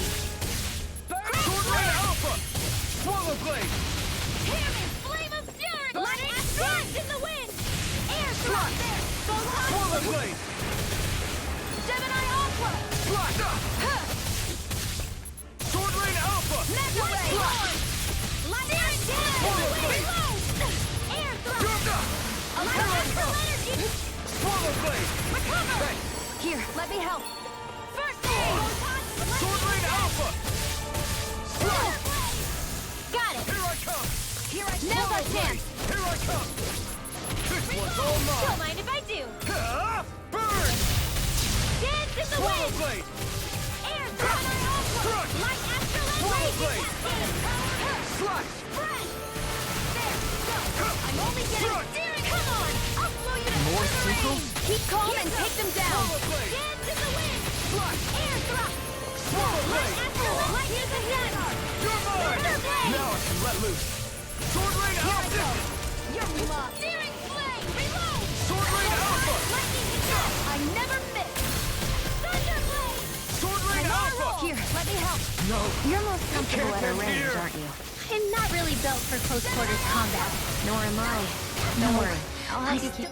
Sword Rain Alpha! Swallow Blade! Hear me! Flame of Fury! Dance in the wind! Air thrust! Swallow Blade! Gemini Aqua! Sword Rain Alpha! Mega Ray! Lightning Swallow Blade! Air thrust! Electrical energy! Swallow Blade! Recover! Here, let me help. First aid! Sword Rain Alpha! Got it! Here I come! Here I Swallow Now's our Blade! chance! Here I come! This one's all mine! Don't mind if I do. Burn! Dance in the Swallow wind! Blade! Air thrust! Crush! Light astral Swallow energy! Blade! Slice! Spread! There! Go! I'm only getting steering! Come on! I'll blow you to More smithereens! sequels? Keep calm and take them down. Swallow Blade! Dance in the wind! Slice! Air thrust! Swallow Light Blade! astral energy! Here's a healing arc! You're mine! Thunder blade! Now I can let loose! Sword Rain Alpha! You're lost! Steering flame! Reload! Sword Rain Alpha! Lightning attack! I never miss! Thunder blade! Sword Rain Alpha! Here, let me help. You're most comfortable at a range, aren't you? I'm not really built for close quarters combat. Nor am I. Don't worry. I'll help you keep...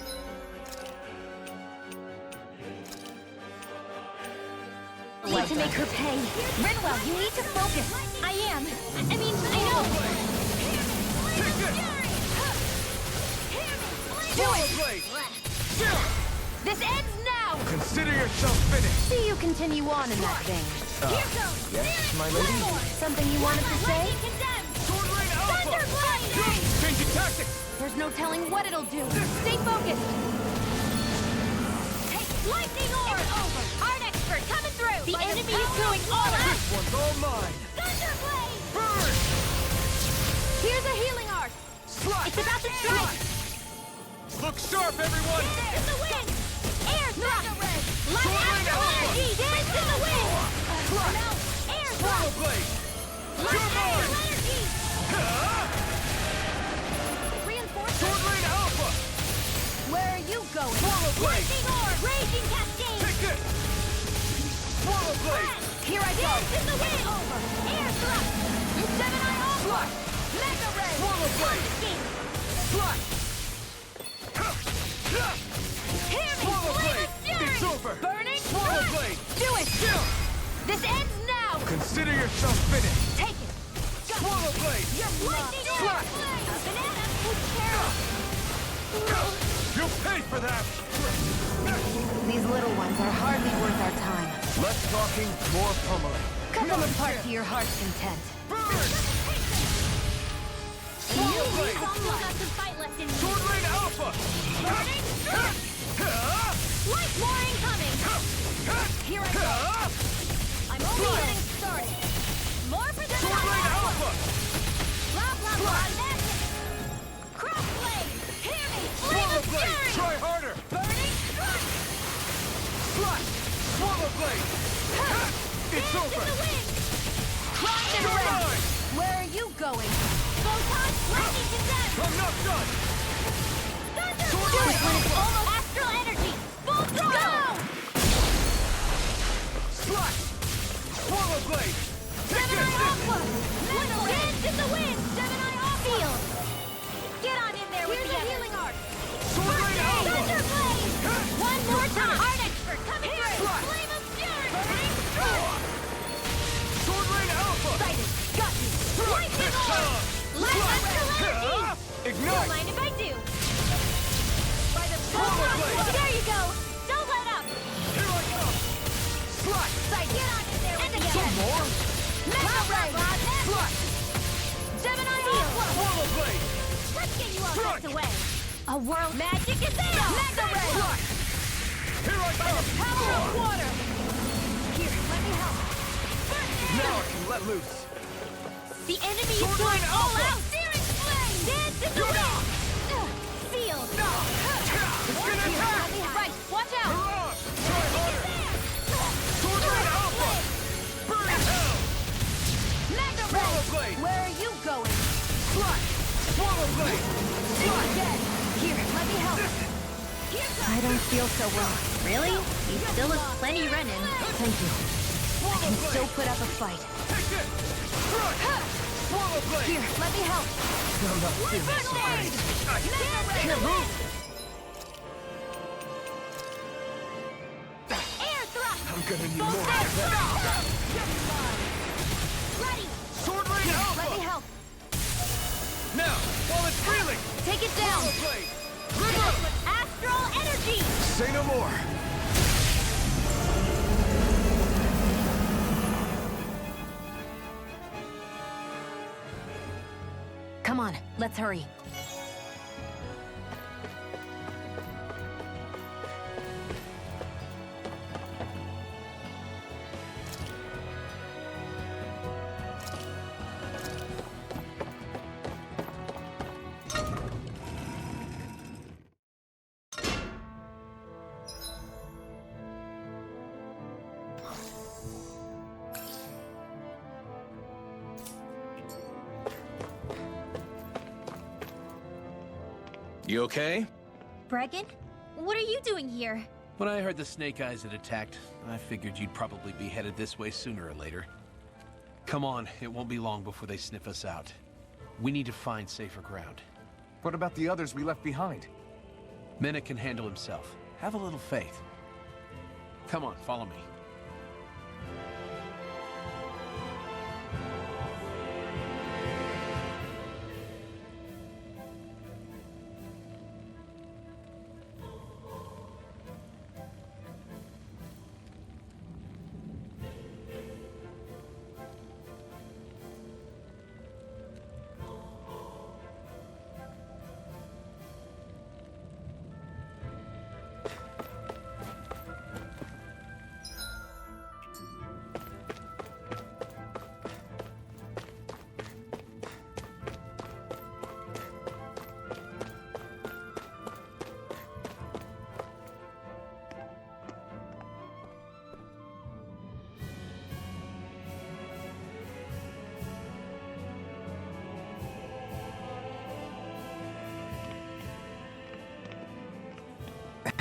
Need to make her pay. Rinwell, you need to focus. I am. I mean, I know. Do it! This ends now! Consider yourself finished! See you continue on in that vein. Here goes! Yes, my lady? Something you wanted to say? Sword Rain Alpha! Thunderblade! Changing tactics! There's no telling what it'll do. Stay focused. Lightning orb! It's over! Art expert coming through! The enemy is going all out! This one's all mine! Thunderblade! Burn! Here's a healing art! Slot! It's about to strike! Look sharp, everyone! Dance in the wind! Air thrust! Light Sword Rain astral Alpha! energy! Dance in the wind! Slot! Air Swallow thrust! Blade! Light You're mine! astral energy! Reinforcements! Sword Rain Alpha! Where are you going? Swallow Blade! Lightning orb! Raging cascade! Take this! Swallow Blade! Here I go! Dance in the wind! Over! Air thrust! Gemini Alpha! Slot! Mega ray! Swallow Blade! Escape! Slot! Hear me! Swallow Flame Blade! of fury! It's over! Burning! Swallow Strike! Blade! Do it! This ends now! Consider yourself finished! Take it! Swallow Blade! You're lightning Slot! A banana! You'll pay for that! These little ones are hardly worth our time. Less talking, more pummeling. Cut them apart to your heart's content. Burn! Swallow Blade! Fight lesson! Sword Rain Alpha! Burning! Light more incoming! Here I go! I'm only getting started! More for the Sword Rain Alpha! Blah blah blah! Magic! Cross blade! Hear me! Flame Swallow of Blade! fury! Try harder! Burning! Strike! Slot! Swallow Blade! It's Dance over! in the wind! Cross and You're red! mine! Where are you going? Photon lightning condemned! I'm not done! Sword Rain Alpha! Almost astral energy! Full throttle! Slot! Swallow Blade! Gemini Aqua! Dance in the wind! Gemini Aqua! Field! Get on in there with the healing art! Sword Rain Alpha! Thunderblade! One more time! Art expert coming through! Slot! Flame of fury! Burning strike! Sword Rain Alpha! Sighted! Got you! Lightning orb! Light astral energy! Ignite! Don't mind if I do! By the Swallow Blade! There you go! Don't let up! Here I come! Slot! Sight! Get on in there with the Some more! Mega ray! Slot! Gemini Aqua! Swallow Blade! Let's get you all Strike! tucked away! A world magic is there! Mega ray! Slot! Here I come! Power of water! Here, let me help! Now I can let loose! The enemy is Sword going Rain all Alpha! out! Searing flame! Dance in the wind! Field! It's gonna attack! Right, watch out! Mirage! Try harder! Sword Rain Alpha! Burn in hell! Mega Swallow ray! Blade! Where are you going? Slot! Swallow Blade! Slot! Here, let me help. I don't feel so well. Really? You still look plenty running. Thank you. I can still put up a fight. Take this! Strike! Swallow Blade! Here, let me help. I'm not feeling so great. Can't move! Air thrust! I'm gonna need more of that. Ready! Sword Rain Alpha! Let me help. Now, while it's reeling! Take it down. Swallow Blade! Astral energy! Say no more! Come on, let's hurry. You okay? Bregan? What are you doing here? When I heard the Snake Eyes had attacked, I figured you'd probably be headed this way sooner or later. Come on, it won't be long before they sniff us out. We need to find safer ground. What about the others we left behind? Menek can handle himself. Have a little faith. Come on, follow me.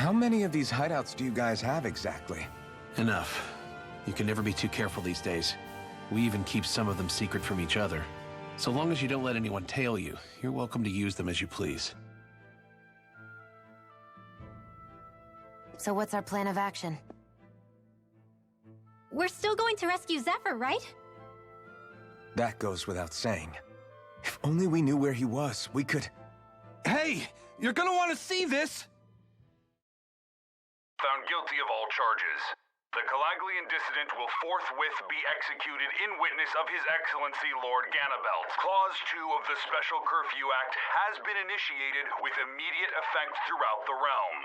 How many of these hideouts do you guys have exactly? Enough. You can never be too careful these days. We even keep some of them secret from each other. So long as you don't let anyone tail you, you're welcome to use them as you please. So what's our plan of action? We're still going to rescue Zephyr, right? That goes without saying. If only we knew where he was, we could... Hey! You're gonna want to see this! Found guilty of all charges. The Calaglian dissident will forthwith be executed in witness of His Excellency Lord Ganabelt. Clause 2 of the Special Curfew Act has been initiated with immediate effect throughout the realm.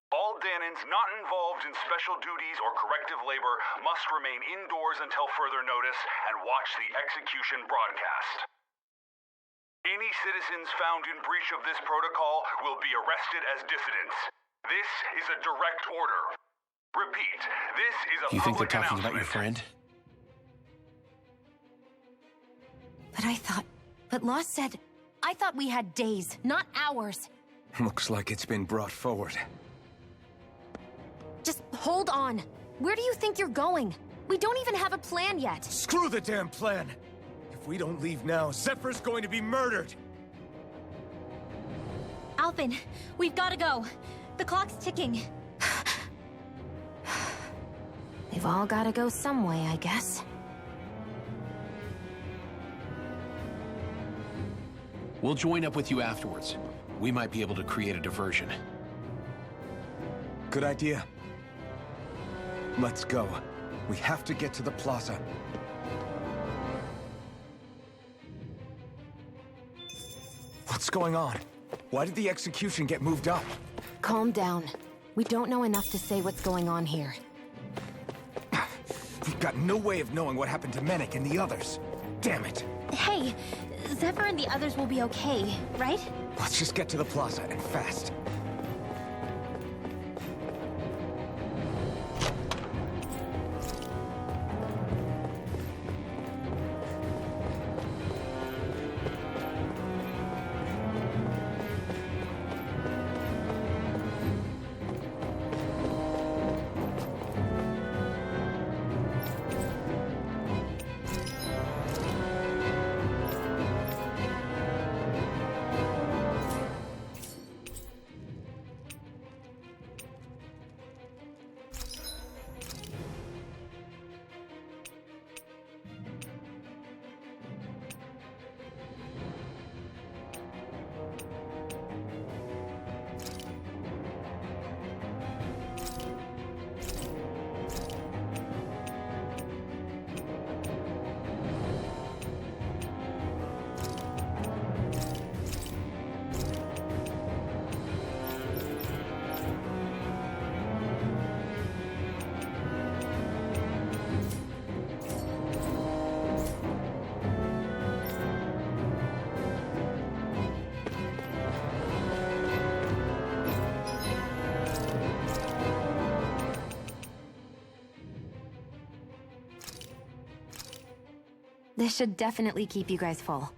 All Danans not involved in special duties or corrective labor must remain indoors until further notice and watch the execution broadcast. Any citizens found in breach of this protocol will be arrested as dissidents. This is a direct order. Repeat, this is a Do you think they're public talking about your announcement. friend? But Law said... I thought we had days, not hours. Looks like it's been brought forward. Just hold on. Where do you think you're going? We don't even have a plan yet. Screw the damn plan! If we don't leave now, Zephyr's going to be murdered! Alphen, we've got to go. The clock's ticking. They've all gotta go some way, I guess. We'll join up with you afterwards. We might be able to create a diversion. Good idea. Let's go. We have to get to the plaza. What's going on? Why did the execution get moved up? Calm down. We don't know enough to say what's going on here. We've got no way of knowing what happened to Menek and the others. Damn it. Hey, Zephyr and the others will be okay, right? Let's just get to the plaza, and fast. This should definitely keep you guys full.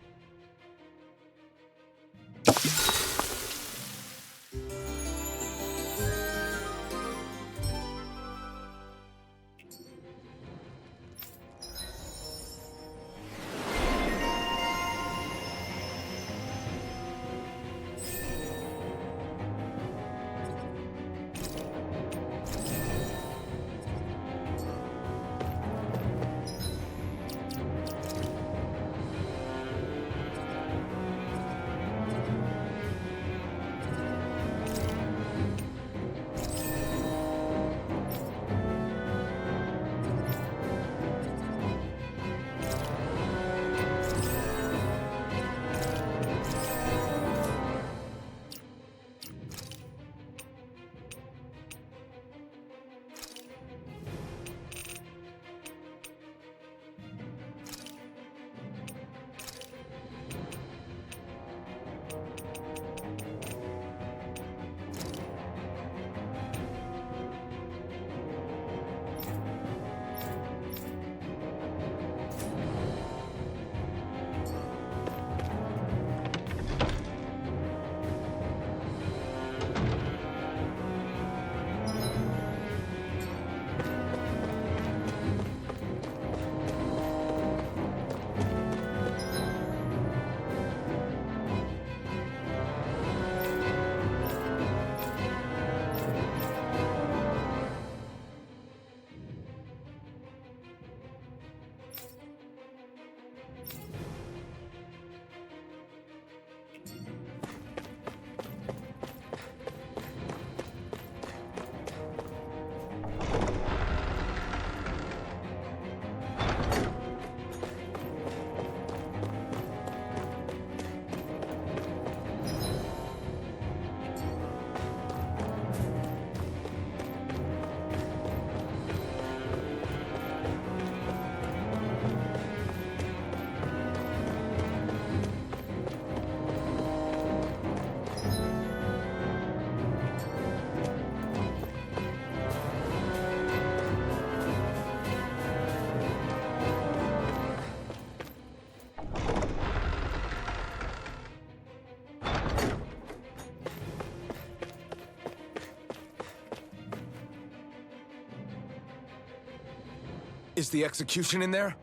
Is the execution in there?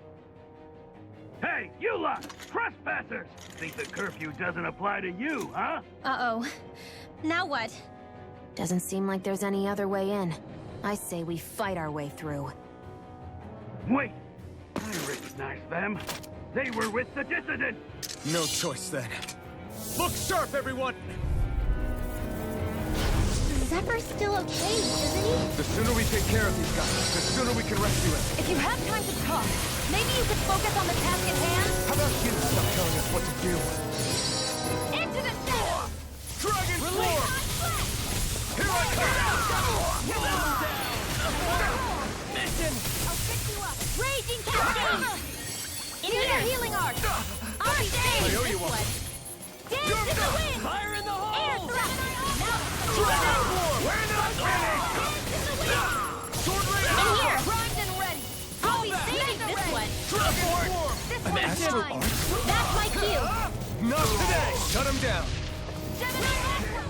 Hey, you lot! Trespassers! Think the curfew doesn't apply to you, huh? Uh-oh. Now what? Doesn't seem like there's any other way in. I say we fight our way through. Wait! I recognize them. They were with the dissident! No choice then. Look sharp, everyone! Zephyr's still okay, isn't he? The sooner we take care of these guys, the sooner we can rescue him. If you have time to talk, maybe you could focus on the task at hand? How about you stop telling us what to do? Into the center! Dragon form! Here I come! Mission! I'll fix you up! Raging Cascade! Here's your healing arc! I'll be safe I owe this you one. one! Dance in the wind! Fire in the hole! Air thrust! Now, Dragon form! We're not finished! dance in the wind! Sword rain! In here! Primed and ready! I'll be saving this one! Dragon form! This An one's astral mine! arc? That's my cue! Not today! Shut him down! Gemini Aqua!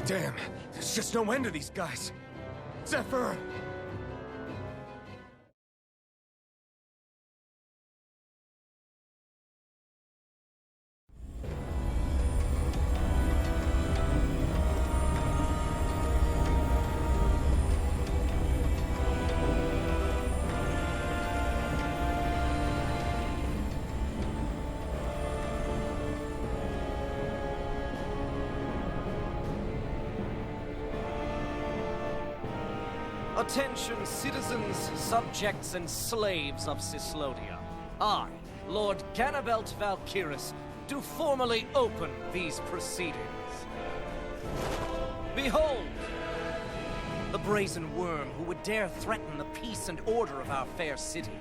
Damn, there's just no end to these guys. Zephyr! Attention, citizens, subjects, and slaves of Cyslodia. I, Lord Ganabelt Valkyris, do formally open these proceedings. Behold! The brazen worm who would dare threaten the peace and order of our fair city.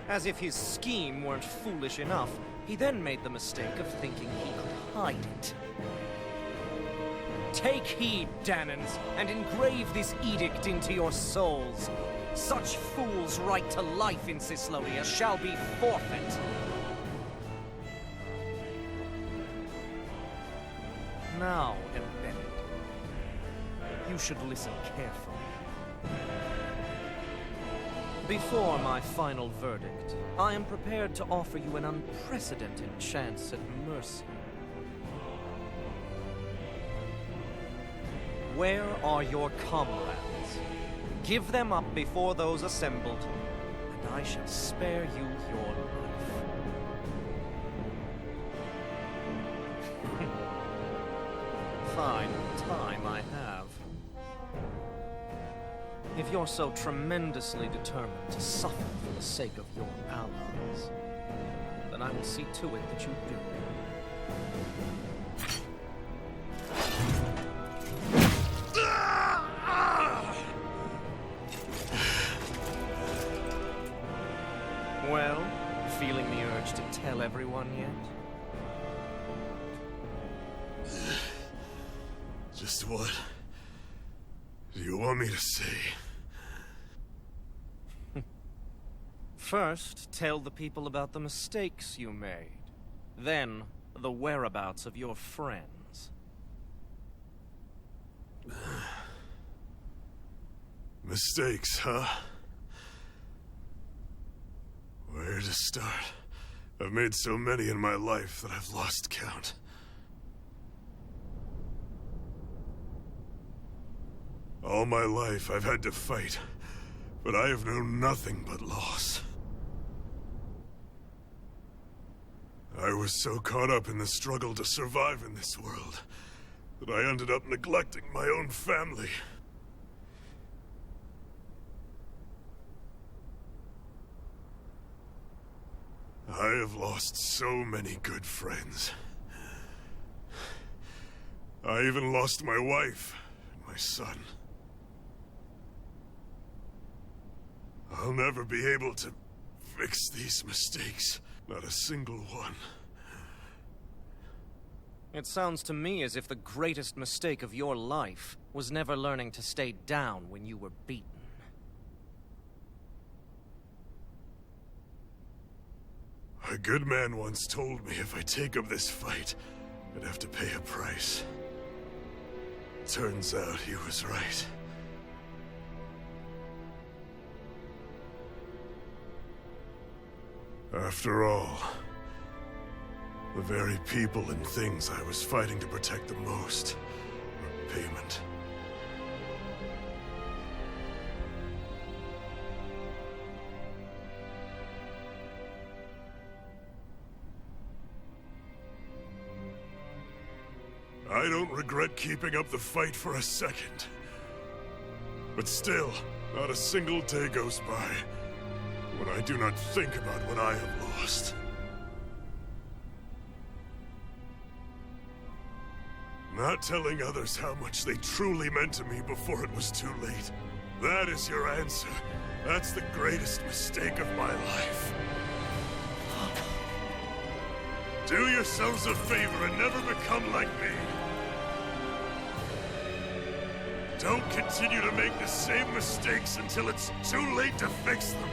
As if his scheme weren't foolish enough, he then made the mistake of thinking he could hide it. Take heed, Danans, and engrave this edict into your souls. Such fools' right to life in Cyslodia shall be forfeit. Now, Embedded, you should listen carefully. Before my final verdict, I am prepared to offer you an unprecedented chance at mercy. Where are your comrades? Give them up before those assembled, and I shall spare you your life. Fine time I have. If you're so tremendously determined to suffer for the sake of your allies, then I will see to it that you do. Well, feeling the urge to tell everyone yet? Just what do you want me to say? First, tell the people about the mistakes you made. Then, the whereabouts of your friends. Mistakes, huh? Where to start? I've made so many in my life that I've lost count. All my life I've had to fight, but I have known nothing but loss. I was so caught up in the struggle to survive in this world that I ended up neglecting my own family. I have lost so many good friends. I even lost my wife and my son. I'll never be able to fix these mistakes. Not a single one. It sounds to me as if the greatest mistake of your life was never learning to stay down when you were beaten. A good man once told me if I take up this fight, I'd have to pay a price. Turns out he was right. After all, the very people and things I was fighting to protect the most were payment. I don't regret keeping up the fight for a second. But still, not a single day goes by when I do not think about what I have lost. Not telling others how much they truly meant to me before it was too late. That is your answer. That's the greatest mistake of my life. Do yourselves a favor and never become like me. Don't continue to make the same mistakes until it's too late to fix them.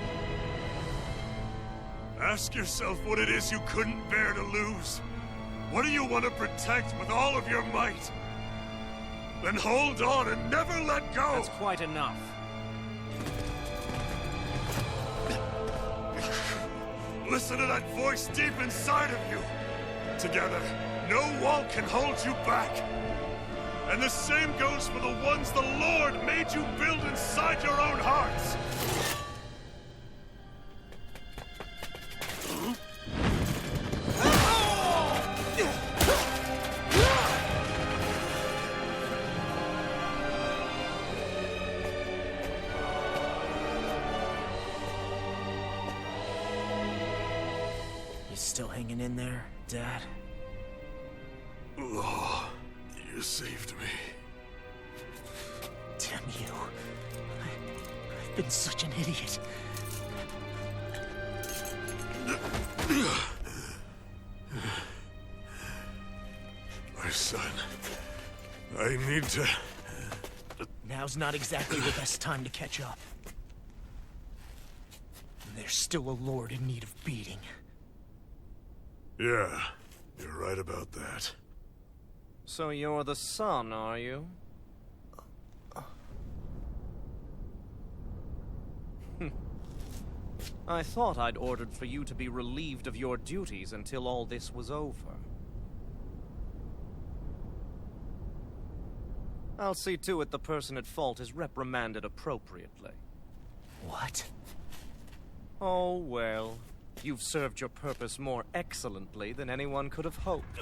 Ask yourself what it is you couldn't bear to lose. What do you want to protect with all of your might? Then hold on and never let go! That's quite enough. Listen to that voice deep inside of you! Together, no wall can hold you back! And the same goes for the ones the Lord made you build inside your own hearts! You still hanging in there, Dad? Oh, you saved me. Damn you. I've been such an idiot. My son, I need to... Now's not exactly the best time to catch up. There's still a lord in need of beating. Yeah, you're right about that. So you're the son, are you? I thought I'd ordered for you to be relieved of your duties until all this was over. I'll see to it the person at fault is reprimanded appropriately. What? Oh, well. You've served your purpose more excellently than anyone could have hoped.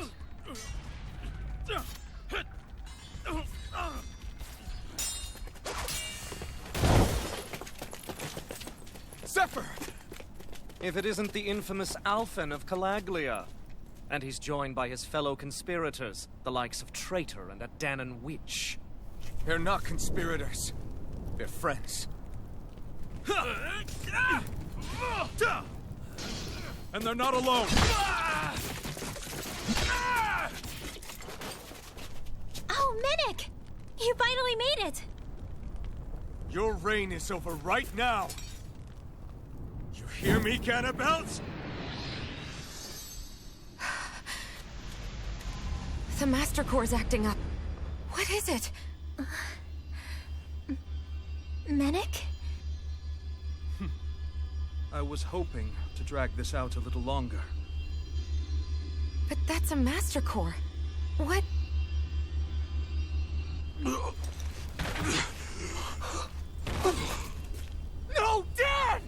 Zephyr! If it isn't the infamous Alphen of Calaglia. And he's joined by his fellow conspirators, the likes of Traitor and a Dahnan witch. They're not conspirators. They're friends. And they're not alone. Oh, Minik! You finally made it! Your reign is over right now. You hear me, Ganabelt? The Master Core's acting up. What is it? Minik? I was hoping to drag this out a little longer. But that's a Master Core. What? No, Dad!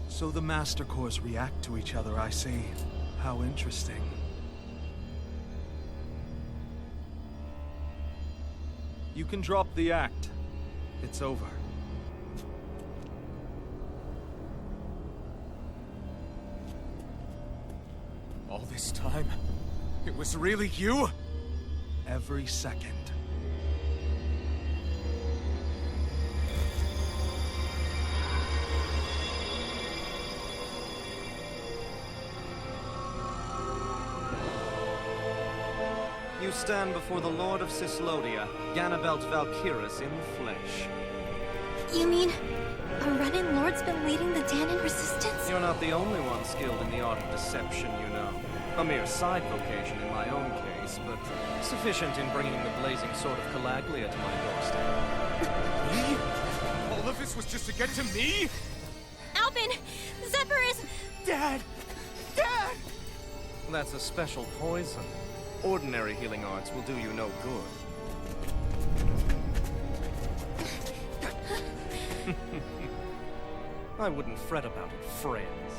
So the Master Cores react to each other, I see. How interesting. You can drop the act. It's over. All this time, it was really you? Every second. You stand before the Lord of Cyslodia, Ganabelt Valkyrus in the flesh. You mean a Renin Lord's been leading the Dahnan resistance? You're not the only one skilled in the art of deception, you know. A mere side vocation in my own case, but sufficient in bringing the blazing sword of Calaglia to my doorstep. Me? All of this was just to get to me? Alpin! Zephyr is... Dad! Dad! That's a special poison. Ordinary healing arts will do you no good. I wouldn't fret about it, friends.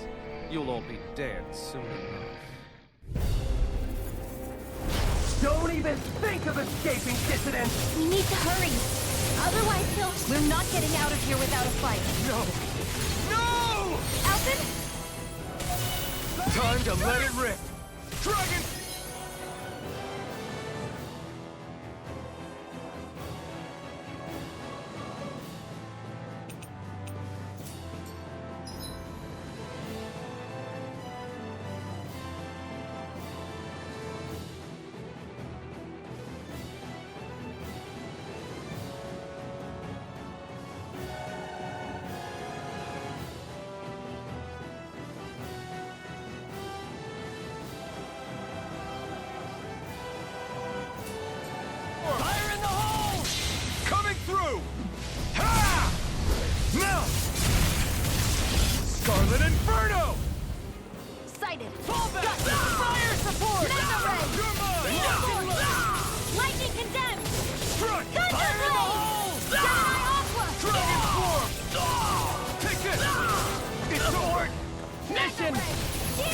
You'll all be dead soon enough. Don't even think of escaping, dissident! We need to hurry. Otherwise, we're not getting out of here without a fight. No! No! Alpin? Time to let it rip! Dragon! Fire in the hole! Coming through! Ha! Now! Scarlet Inferno! Sighted. Fall back! Fire support! Mega Ray! You're mine! Lightning condemned! Struck! Thunder Fire in the Blade! hole! Jedi Aqua! Dragon Form! Take this! It's over! Mission!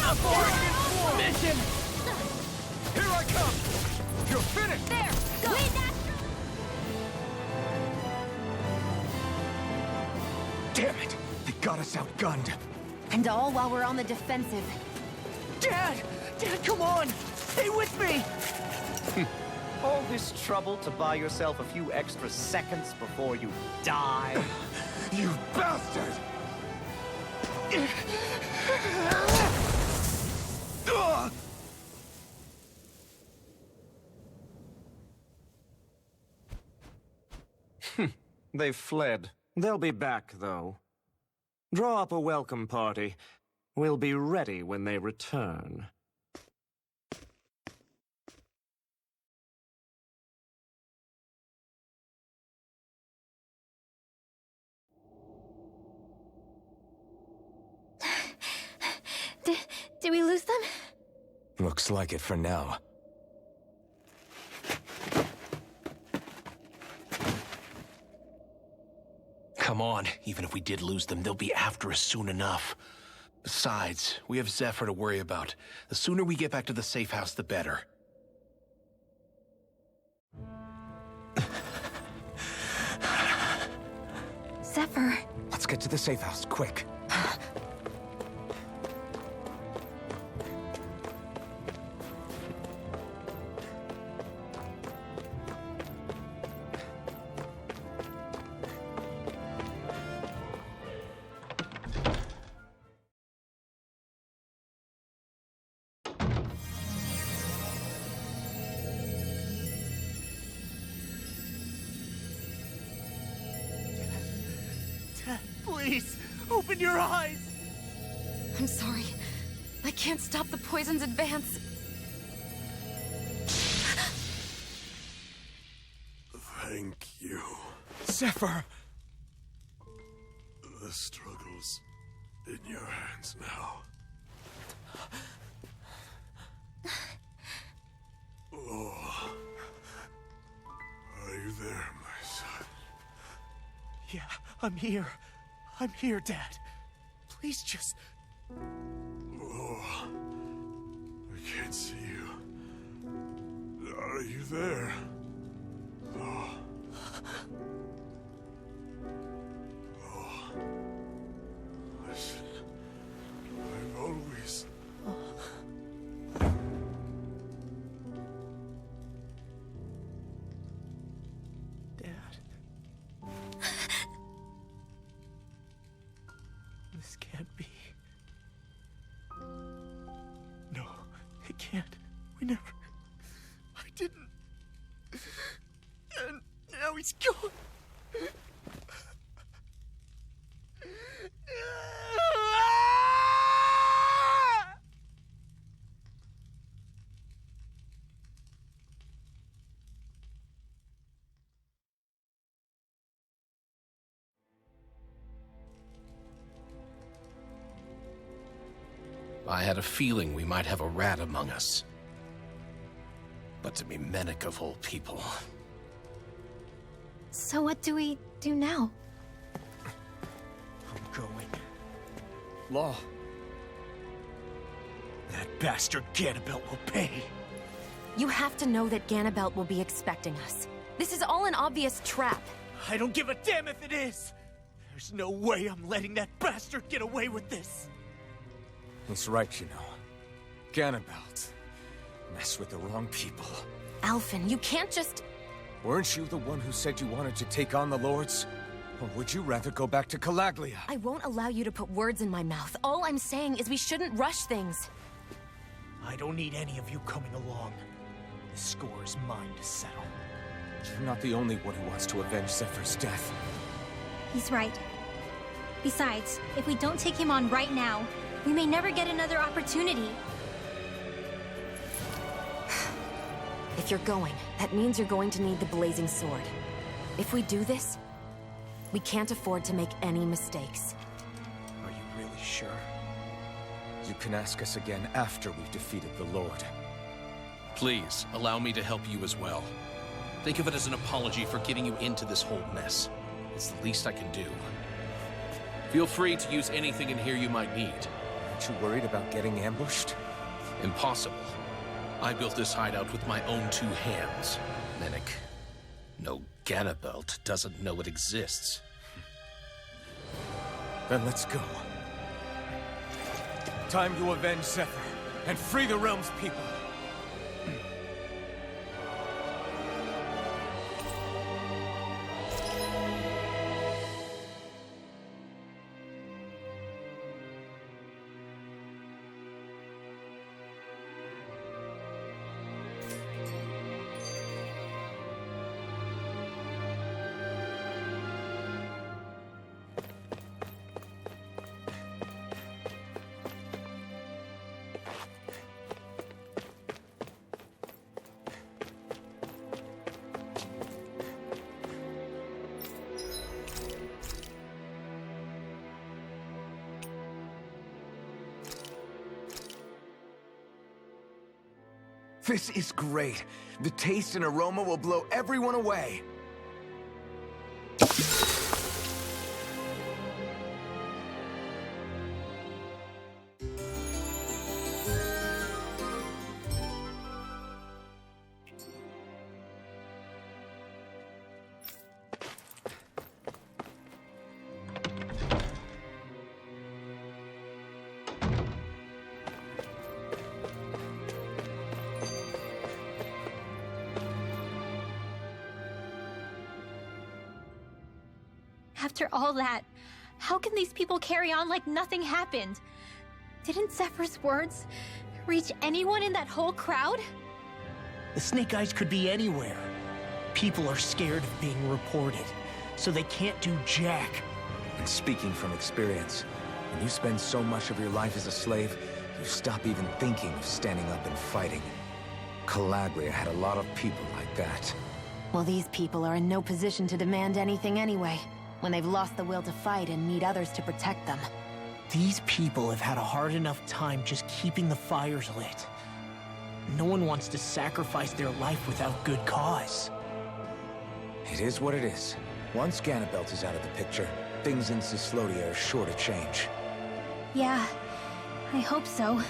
Abort! Mission! Here I come! You're finished! There! Go! Damn it! They got us outgunned. And all while we're on the defensive. Dad! Dad, come on! Stay with me! All this trouble to buy yourself a few extra seconds before you die? You bastard! They've fled. They'll be back, though. Draw up a welcome party. We'll be ready when they return. Did we lose them? Looks like it for now. Come on, even if we did lose them, they'll be after us soon enough. Besides, we have Zephyr to worry about. The sooner we get back to the safe house, the better. Zephyr. Let's get to the safe house, quick. Please, open your eyes! I'm sorry. I can't stop the poison's advance. Thank you. Zephyr! The struggle's in your hands now. Oh. Are you there, my son? Yeah, I'm here. I'm here, Dad. Please just... Oh. I can't see you. Are you there? Oh. Oh. Listen. I've always... This can't be. No, it can't. We never... I didn't. And now he's gone. I had a feeling we might have a rat among us. But to be Menek of all people... So what do we do now? I'm going. Law. That bastard Ganabelt will pay. You have to know that Ganabelt will be expecting us. This is all an obvious trap. I don't give a damn if it is! There's no way I'm letting that bastard get away with this! He's right, you know. Ganabelt. Mess with the wrong people. Alphen, you can't just... Weren't you the one who said you wanted to take on the Lords? Or would you rather go back to Calaglia? I won't allow you to put words in my mouth. All I'm saying is we shouldn't rush things. I don't need any of you coming along. The score is mine to settle. You're not the only one who wants to avenge Zephyr's death. He's right. Besides, if we don't take him on right now, we may never get another opportunity. If you're going, that means you're going to need the Blazing Sword. If we do this, we can't afford to make any mistakes. Are you really sure? You can ask us again after we've defeated the Lord. Please, allow me to help you as well. Think of it as an apology for getting you into this whole mess. It's the least I can do. Feel free to use anything in here you might need. Aren't you worried about getting ambushed? Impossible. I built this hideout with my own 2 hands, Menek. No Ganabelt doesn't know it exists. Then let's go. Time to avenge Zephyr and free the realm's people. This is great. The taste and aroma will blow everyone away. After all that, how can these people carry on like nothing happened? Didn't Zephyr's words reach anyone in that whole crowd? The Snake Eyes could be anywhere. People are scared of being reported, so they can't do jack. And speaking from experience, when you spend so much of your life as a slave, you stop even thinking of standing up and fighting. Calaglia had a lot of people like that. Well, these people are in no position to demand anything anyway, when they've lost the will to fight and need others to protect them. These people have had a hard enough time just keeping the fires lit. No one wants to sacrifice their life without good cause. It is what it is. Once Ganabelt is out of the picture, things in Cyslodia are sure to change. Yeah, I hope so.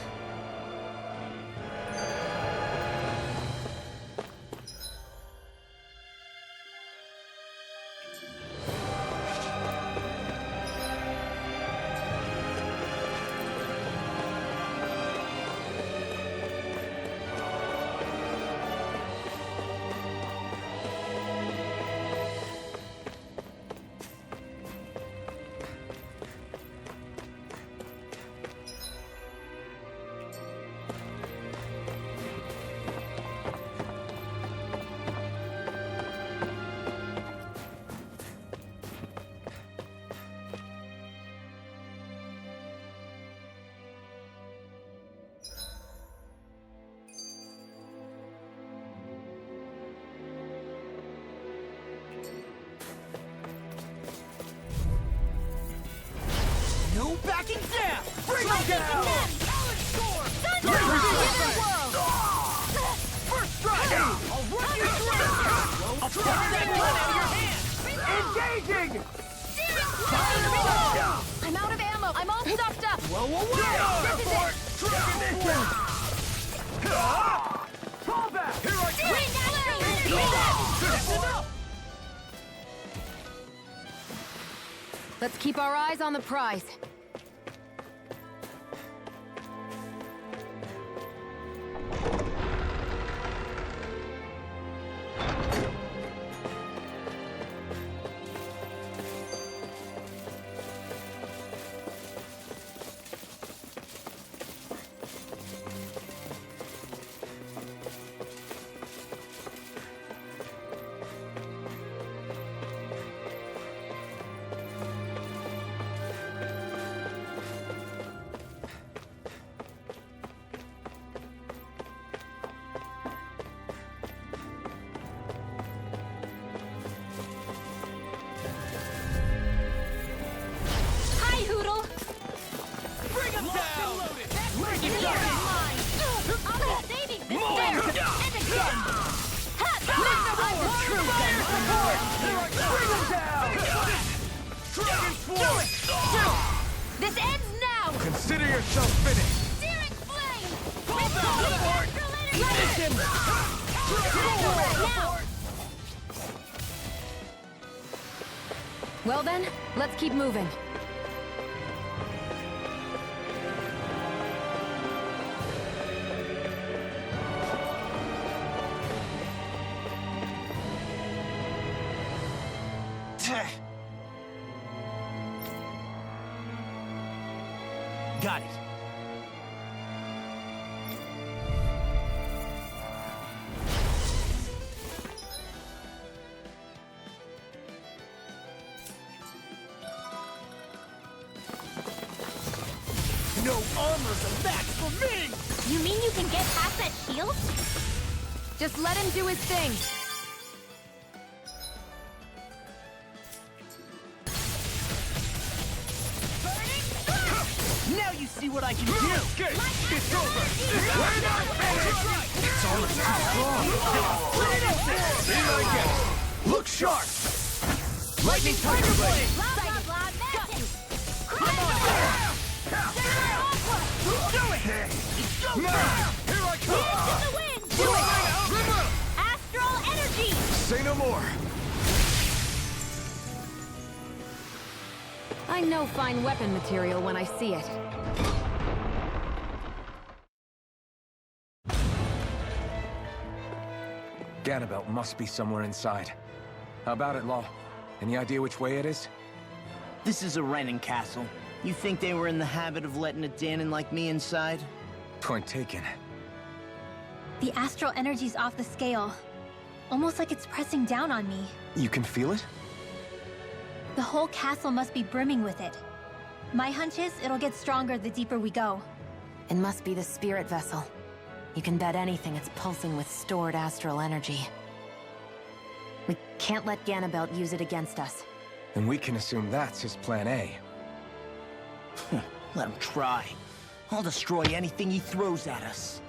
No backing down! Bring them down! Engaging! I'm out of ammo. I'm all stuffed up. Whoa, whoa, whoa! This is it! Fall back! Here I go! Let's keep our eyes on the prize. This ends now! Consider yourself finished! Searing flame! Finish him! Well then, let's keep moving. Got it. No armor's a match for me! You mean you can get past that shield? Just let him do his thing. Now you see what I can do! It's over! We're not finished! It's almost too strong! Here I go! Look sharp! Lightning Tiger Blade! Blah, blah, blah, magic! Come on! Do it! Here I come! In the wind! Do it! Astral energy! Say no more! I know fine weapon material when I see it. Ganabelt must be somewhere inside. How about it, Law? Any idea which way it is? This is a Renin castle. You think they were in the habit of letting a Danon like me inside? Point taken. The astral energy's off the scale. Almost like it's pressing down on me. You can feel it? The whole castle must be brimming with it. My hunch is it'll get stronger the deeper we go. It must be the spirit vessel. You can bet anything it's pulsing with stored astral energy. We can't let Ganabelt use it against us. And we can assume that's his plan A. Let him try. I'll destroy anything he throws at us.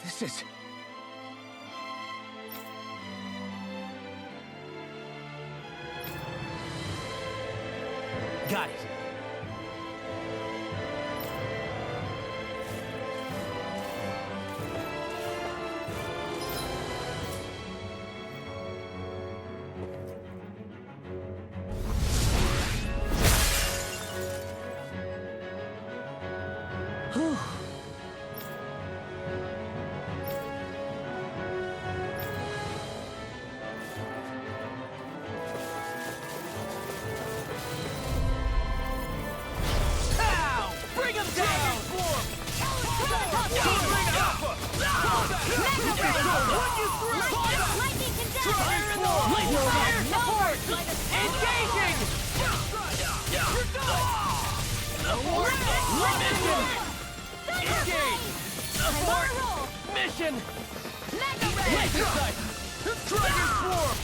This is... Got it. Engaging! Engage! Abort! Mission! Mega Ray! Dragon Swarm!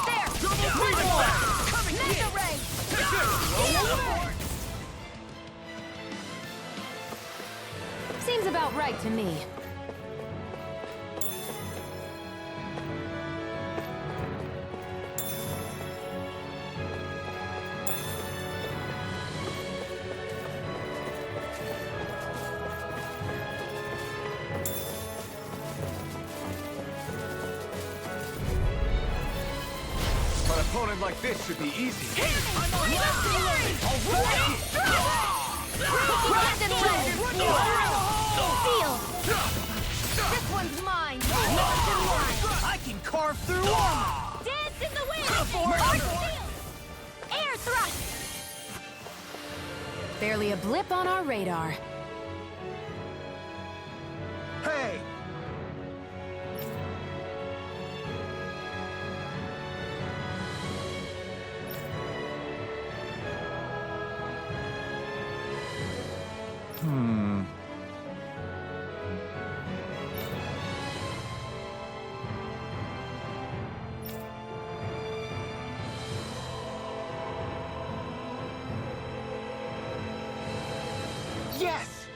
There! Double Reborn! Coming Mega Ray! Seems about right to me. An opponent like this should be easy. I'm on This one's mine! I can carve through armor! Dance in the wind! Air thrust! Barely a blip on our radar. Hey! Yes!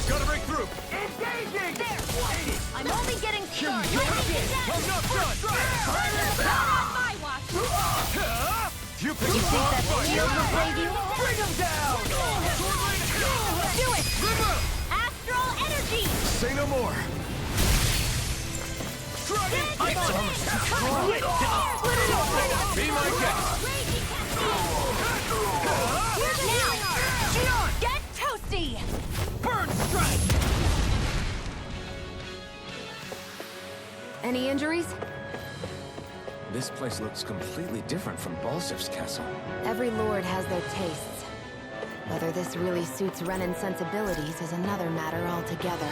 Gotta break through! Engaging! There! I'm only getting started! I'm not done! Not on my watch! You pick You think that the shield will save you? Bring him down! Do it! Astral energy! Say no more! Dragon! It's almost split it open! Be my guest! Now! Get toasty! Burn strike! Any injuries? This place looks completely different from Balsif's castle. Every lord has their tastes. Whether this really suits Renan's sensibilities is another matter altogether.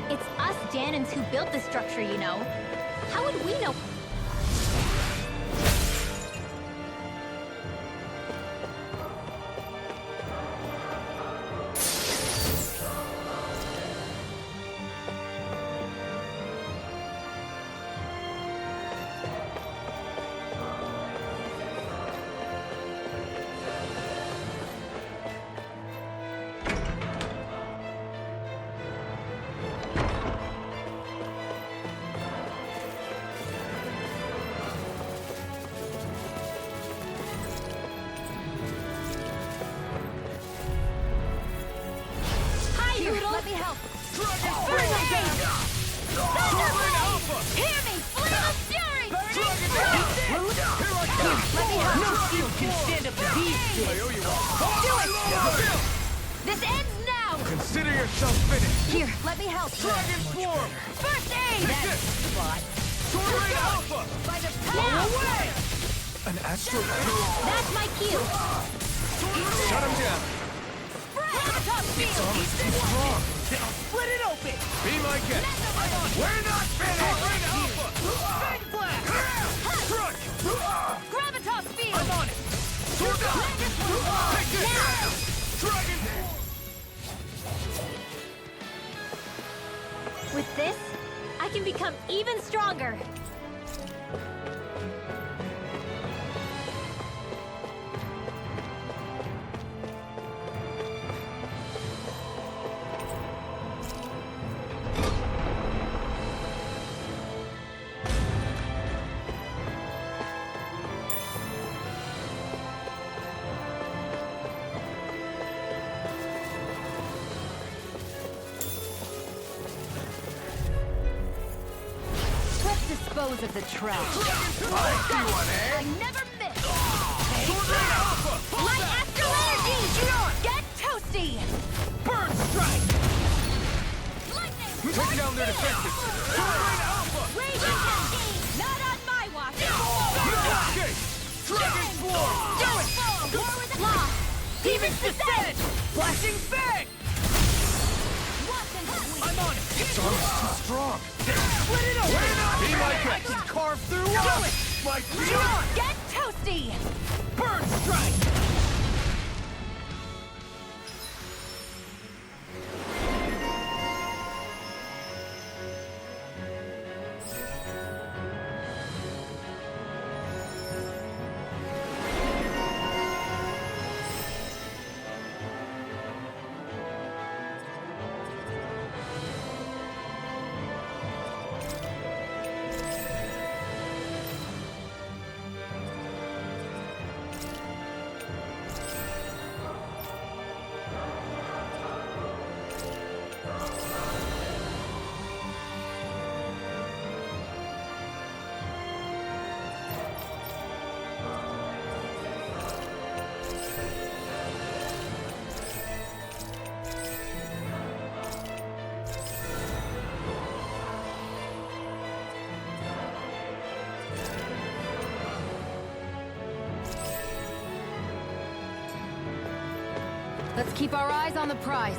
It's us Danans who built the structure, you know. How would we know? Let me help! Burn the gate! Hear me! Flame of fury! Let me help! No shield can stand up to these kids! Do it! This ends now! Consider yourself finished! Here, let me help! Dragon Swarm! First aid! That's spot! Sword Rain Alpha! By the power! Away! An astral... That's my cue! Shut him down! It's almost too strong! Then I'll split it open! Be my guest! We're not finished! Sword Rain Alpha! Big blast! Crunch! Gravitas field! I'm on it! Sword down! Take this! Dragon! With this, I can become even stronger. Dispose of the trash. I see one, eh? I never miss. Sword Rain Alpha! my astral energy! Get toasty! Burn strike! Lightning! Take down their defenses! Tornado Alpha! Raging Cascade! Not on my watch! Escape! Dragon Swarm! Do it! War with the law! Demon's Descent! Flashing Fang! I'm on it! Its armor's too strong! Split it open! Be my I guest! can carve through Do us! it! My Get toasty! Burn strike! Let's keep our eyes on the prize.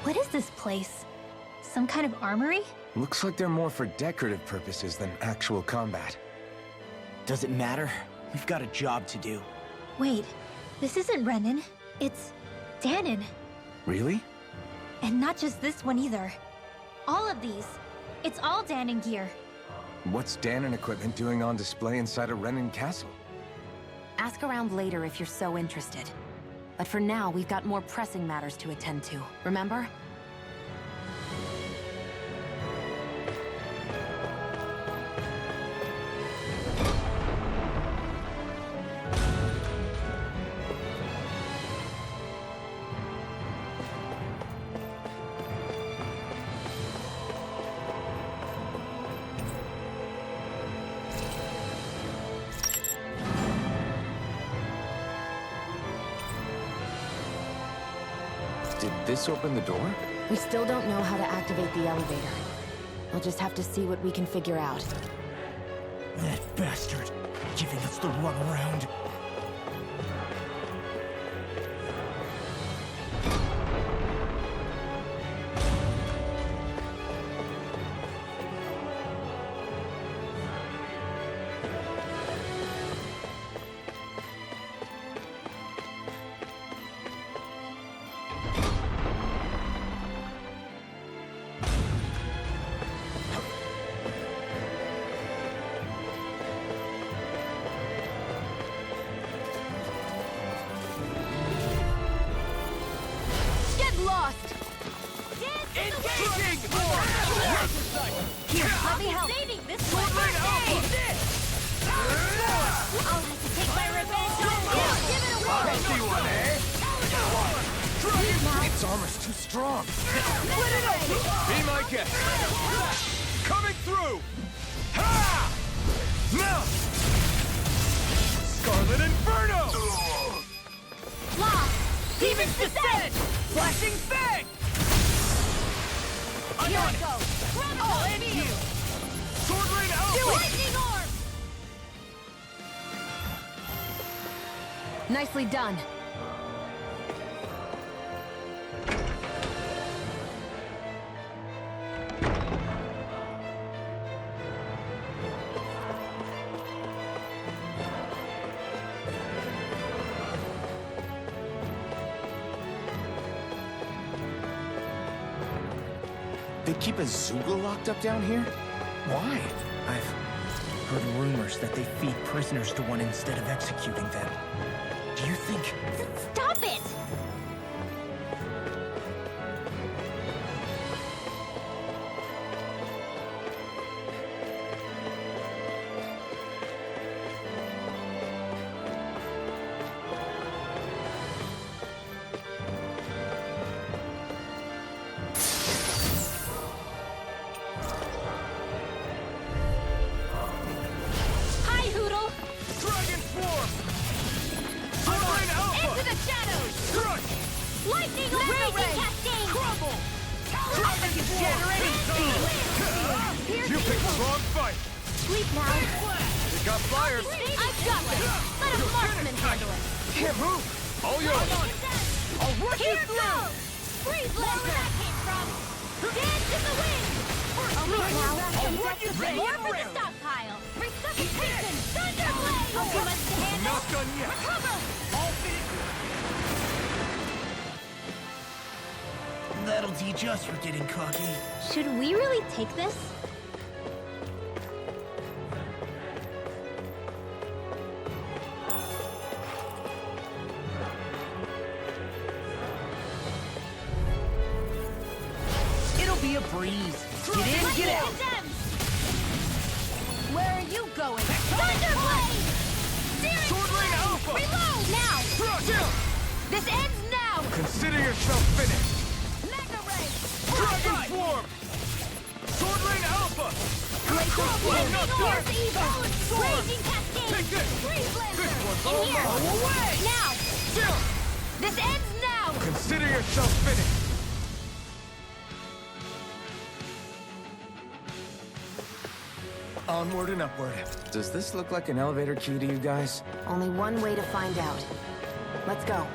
What is this place? Some kind of armory? Looks like they're more for decorative purposes than actual combat. Does it matter? We've got a job to do. Wait, this isn't Renan. It's Danon. Really? And not just this one either. All of these. It's all Danon gear. What's Danon equipment doing on display inside a Renan castle? Ask around later if you're so interested. But for now, we've got more pressing matters to attend to, remember? Did this open the door? We still don't know how to activate the elevator. We'll just have to see what we can figure out. That bastard, giving us the runaround. Let me help. Saving this one. I'll have to take my revenge on you. Give it a whirl. Its armor's too strong. Split it open! Be my guest! Coming through! Ha! Now! Scarlet Inferno! Law! Demon's Descent! Flashing Fang! I'm Here on I it! go. I'll end you! Sword Rain Alpha! Lightning Orb! Nicely done. They keep a Zoogle locked up down here? Why? I've heard rumors that they feed prisoners to one instead of executing them. Do you think... Stop it! Into the shadows! Crush! Lightning Raging Cascade! Crumble! Dragon Generating speed! You picked the wrong fight! Sleep now! You got flyers! I've got this! Let a marksman handle it! Can't move! All yours! I'll work you Here through! goes! Freeze where that came from! Dance in the wind! Sleep now! I'll work you through! More for the stockpile! Resuscitation! Thunderblade! Too much to handle! Not done yet! Recover! All finished! That'll teach us for getting cocky. Should we really take this? It'll be a breeze. Get in, get out. Where are you going? Thunderblade! Sword Ring Alpha! Reload! Now! Crush! This ends now! Consider yourself finished! Mega Ray! Dragon Swarm! Sword Ring Alpha! Lightning Not Orb done! Evil! Sword! Raging Cascade! Take this! Freeze This Lancer! one's In all here! mine! Away! Now! Chill! This ends now! Consider yourself finished! Onward and upward. Does this look like an elevator key to you guys? Only one way to find out. Let's go.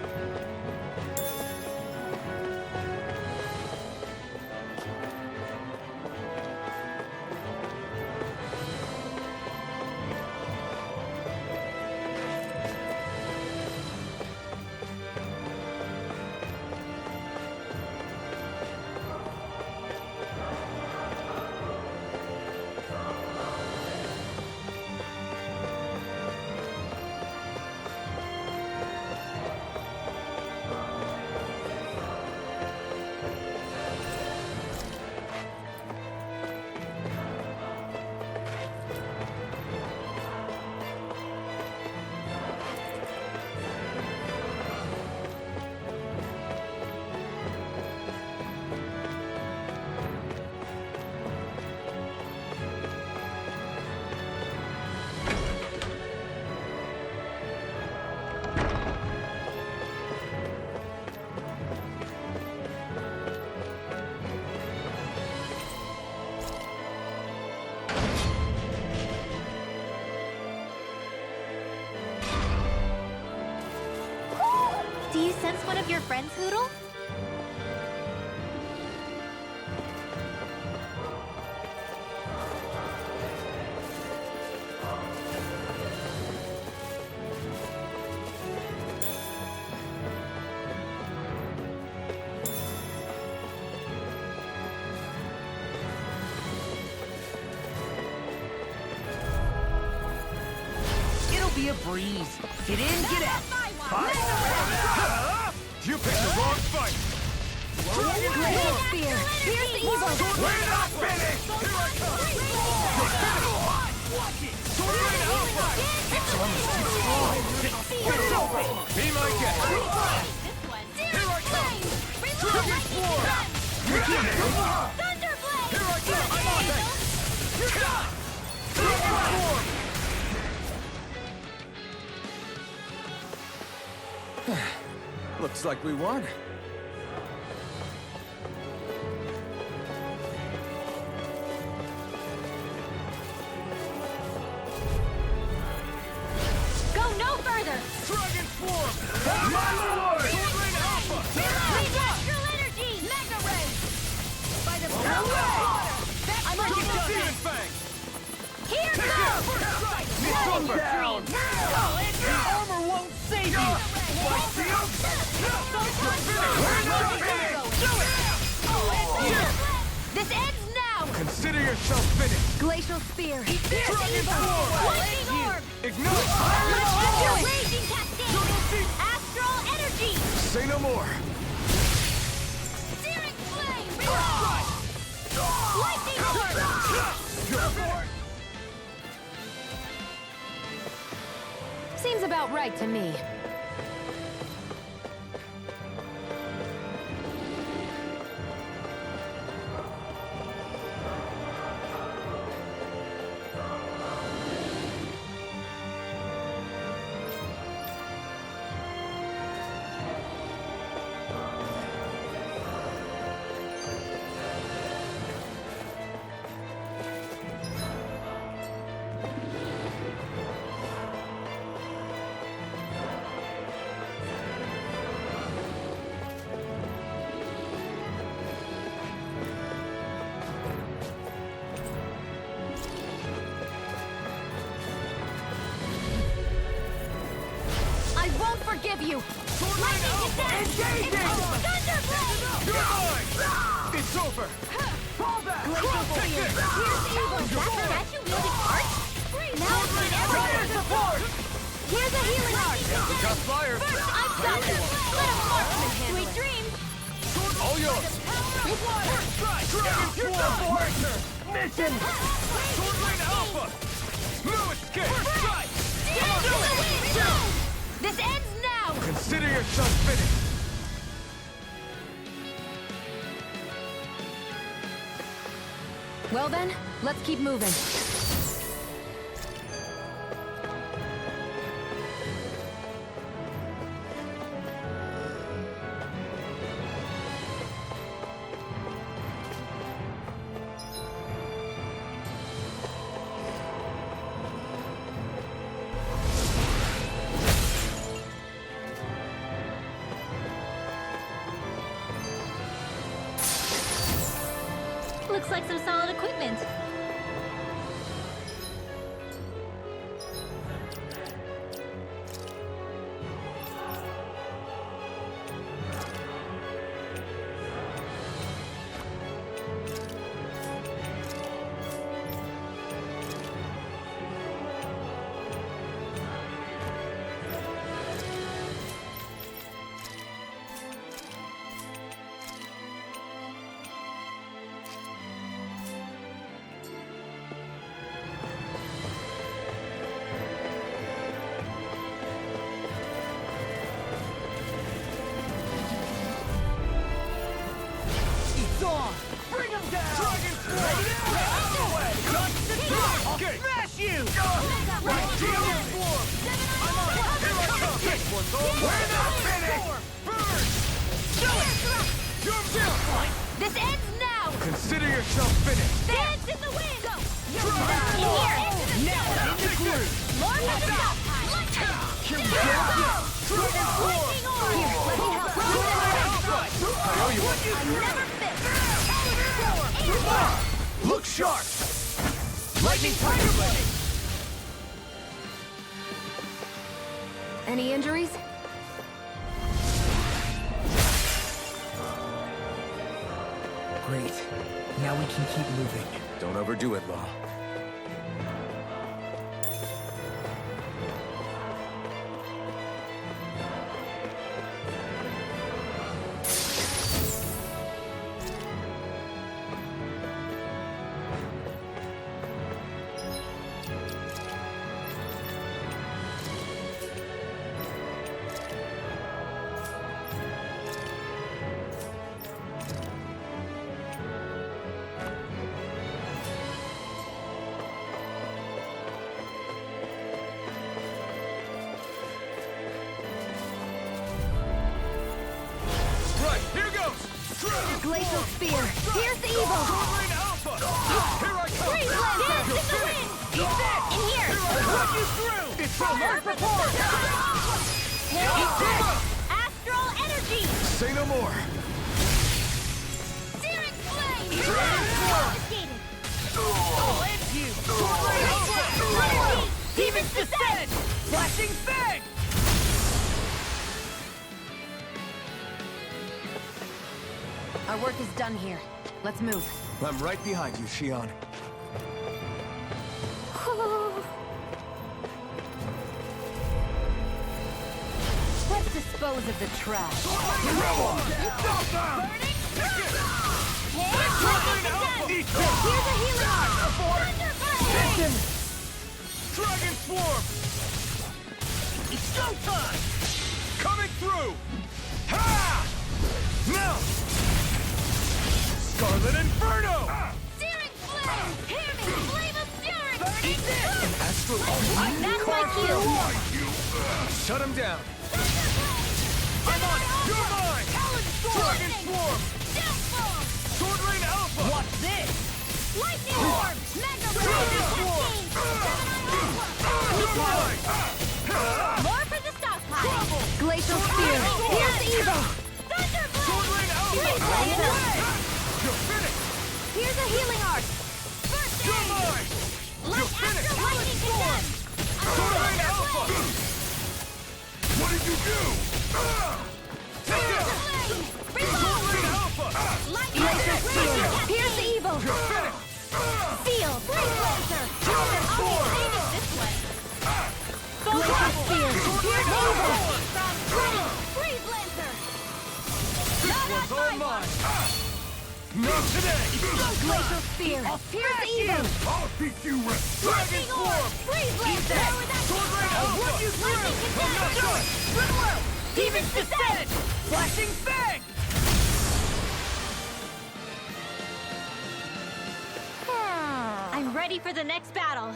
Do you sense one of your friends, Hootle? It'll be a breeze. Get in, get out. You picked the wrong fight! Dragon Spear! Here's the evil! We're not finished! Here I come! You're finished! Watch it! Sword Ring Alpha! It's almost too strong! It's open! Be my guest! Here I come! Dragon Swarm! You're kidding! Thunderblade! Here I come! I'm on it! You're done! Dragon Swarm! Looks like we won. Go no further! Dragon Swarm! My lord! Sword Ring Alpha! Read Astral Energy! Mega Ray! By the power of water! I'm Double done! Demon Fang! Here Take goes! it! First strike! Calm down! The armor won't save you! Spike Shield! We're not finished! Do it! This ends now! Consider yourself finished. Glacial Spear. Dragon Swarm! Lightning Orb! Ignite! Raging Cascade! Astral Energy! Say no more. Searing Flame! Reload! Lightning Orb! Seems about right to me. I won't forgive you! Lightning Condemned! Engaging! Thunderblade! It's over! Fall back! Glacial Spear! Here's evil! That statue wielding art? Now it's need everything! Support! Here's a healing art! Got fire! First, I've got this! Let a marksman handle Sweet dreams! All yours! Dragon Swarm! Mission! Sword Rain Alpha! No escape! Strike! This ends now! Consider yourself finished! Well then, let's keep moving. Looks like some solid equipment. Bring him down! Dragon Swarm! I'll smash you! Dragon Swarm! I'm on it! Here I come! This one's over! We're not finished! Burn! Show it! Jump down! This ends now! Consider yourself finished! Dance in the wind! Go! Dragon In here! Now in the groove! More for the top! Here we go! Dragon Swarm! Here, let me help! I owe you one! I never miss! Look sharp! Lightning Tiger Blade! Any injuries? Great. Now we can keep moving. Don't overdo it, Law. Glacial Spear! Here's evil! Here I come! Freeze Lancer! Dance in the wind! Eat that! In here! Run you through! It's Fire for the Eat that! Astral Energy! Say no more! Searing Flame! Dragon Swarm! I'll end you! Demon's Descent! Flashing Fang! Our work is done here. Let's move. I'm right behind you, Xion. Let's dispose of the trash. Here's a healing art! Mission! Dragon Swarm! It's showtime! Coming through! Ha! Now! Scarlet Inferno! Searing Flame! Hear me! Flame of Fury! Eat this! An astral That's my cue! Shut him down! I'm on! You're mine! Dragon Swarm! Sword Rain Alpha! What's this? Lightning Orb! Mega Dragon Swarm! You're mine! More for the stockpile! Glacial Spear! Here's evil! Thunderblade! Sword Rain Alpha! You're finished! Here's a healing art! First aid! You're mine! Light Astral Lightning Condemned! Sword Rain Alpha! What is Laser Spear! Pierce evil! Seal! Freeze Laser! I'll be saving this one! Laser Spear! Pierce evil! Ready! Freeze Lancer! This one's all mine! Not today! Laser Spear! Pierce evil! I'll teach you Lightning Orb! Freeze Lancer! Sword Rain Alpha! What you I'm not done! Rinwell! Demon's Descent! Flashing Fang! I'm ready for the next battle.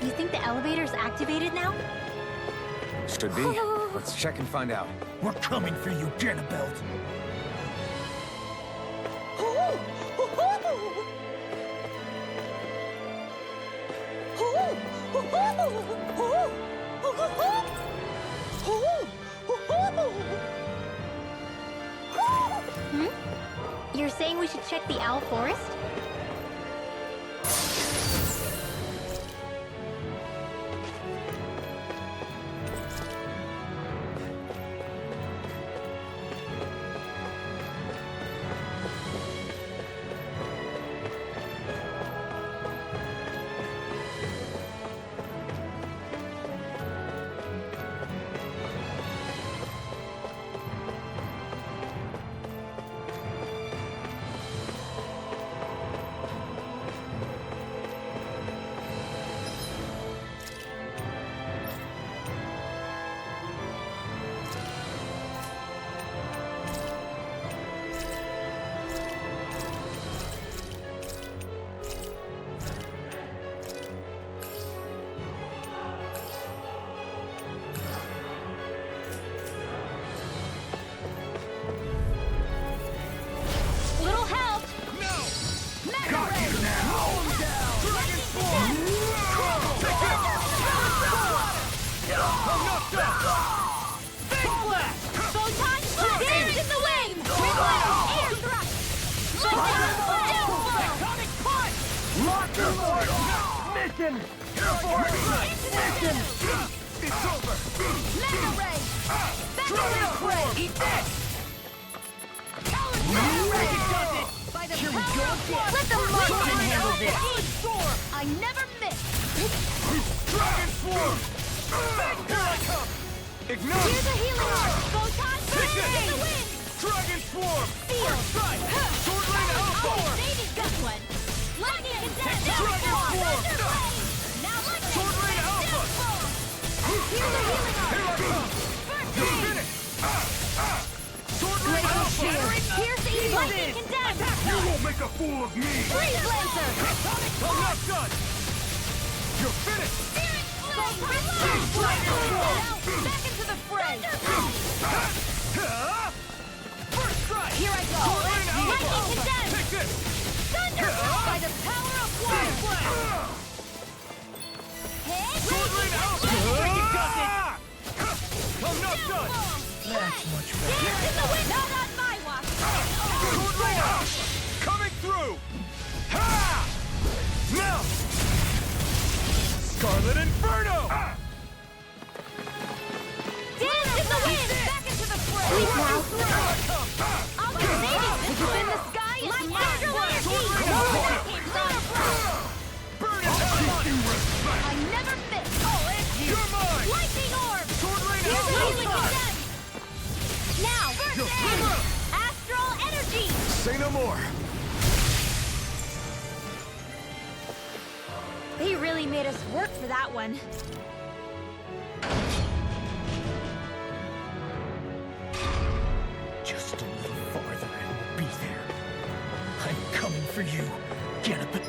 You think the elevator's activated now? Should be. Let's check and find out. We're coming for you, Ganabelt. You're saying we should check the Owl Forest? Little help! No! Mega Got Ray! you now! Roll 'em down! Dragon Form! Take it! I'm not done! Big Blast! Photon Blast! Dance in the wind! Air Thrust! Tectonic Punch! Lock your voice! Mission! Here for it! Mission! It's over! Mega Ray! Dragon Form! Eat this! By the power of one! Let the Martian handle this! I never miss! Dragon Form! Here I come! Ignite! Here's a healing arm! Photon Take Blast! it! In the wind! Dragon Form! Seal! Strike! Sword Rain Alpha! Oh, saving this one! Lightning Condensed! Dragon Form! Now lightning! Sword Rain Alpha! Here's a healing arm! Here I come! You're finished! Sword Rain Alpha! Pierce evil! Lightning Condensed! You won't make a fool of me! Freeze Laser! I'm not done! You're finished! Dragon Form! Back into the fray! First strike! Here I go! Sword Rain Alpha! Lightning Condensed! Take this! Thunderbolt! By the power of one! Big Blast! Hey! Sword Rain Alpha! I'm not done! That's much better. Dance in the wind! Not on my watch! Sword Rain Alpha! Coming through! Ha! Now! Scarlet Inferno! Dance in the wind! Back into the fray! Here I come! I'll be saving this one! In the sky is mine! Sword Rain Alpha! Burn it out! I never miss! Oh, it's you! You're mine! Lightning Orb! Sword Rain Here's the healing Alpha! condensed! Now, You're first aid! Astral Energy! Say no more. They really made us work for that one. Just a little farther and we'll be there. I'm coming for you, Ganabelt.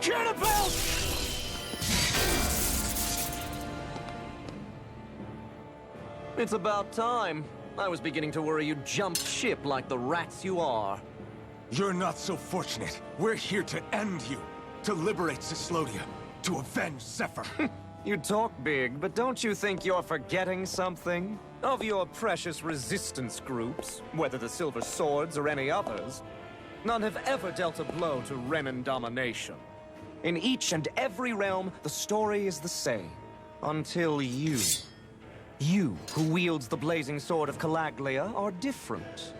Cannibal! It's about time. I was beginning to worry you'd jumped ship like the rats you are. You're not so fortunate. We're here to end you. To liberate Cyslodia. To avenge Zephyr. You talk big, but don't you think you're forgetting something? Of your precious resistance groups, whether the Silver Swords or any others, none have ever dealt a blow to Renan domination. In each and every realm, the story is the same. Until you. You, who wields the blazing sword of Calaglia, are different.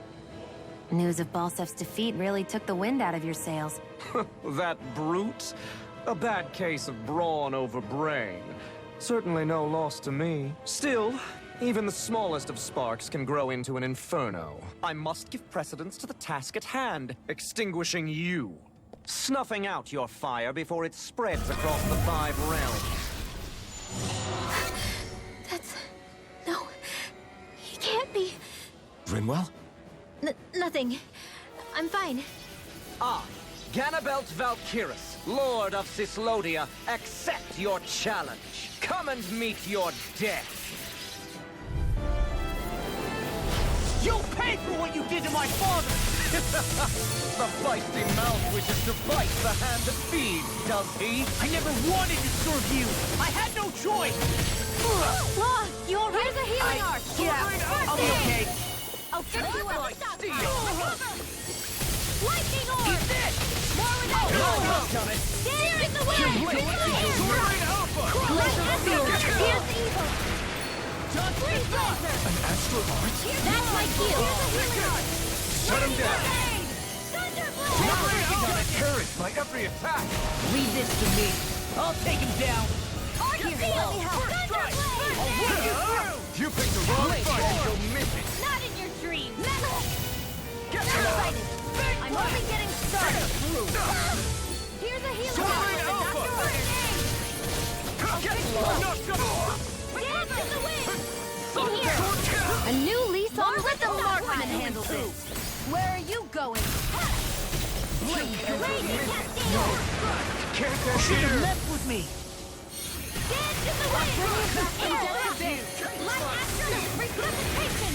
News of Balsef's defeat really took the wind out of your sails. That brute? A bad case of brawn over brain. Certainly no loss to me. Still, even the smallest of sparks can grow into an inferno. I must give precedence to the task at hand, extinguishing you. Snuffing out your fire before it spreads across the 5 realms. No. He can't be. Rinwell? Nothing. I'm fine. I, Ganabelt Valkyris, Lord of Cyslodia, accept your challenge. Come and meet your death. You'll pay for what you did to my father! The feisty mouth wishes to bite the hand that feeds, does he? I never wanted to serve you! I had no choice! Law, you alright? Here's a healing arc. Yeah, I'll be okay. I'll fix you with a stop steel. Recover! Lightning orb! Eat this! More with that! I've done it! Dance in the wind! Here's evil! Freeze laser! An astral arch? That's my cue! Here's a healing arc! Shut him down! Thunderblade! Encouraged by every attack! Leave this to me. I'll take him down. Arc field! Thunderblade! I'll work you through! You picked the wrong fight and you'll miss it! Not in your dreams! Get excited! I'm only getting started! Here's a healing arc! Get low! Dance in the wind! In here! A new lease on rhythm! Markman handle this! Where are you going? Blazing Castillo! Should have left with me. Dance in the wind! Light astral resuscitation!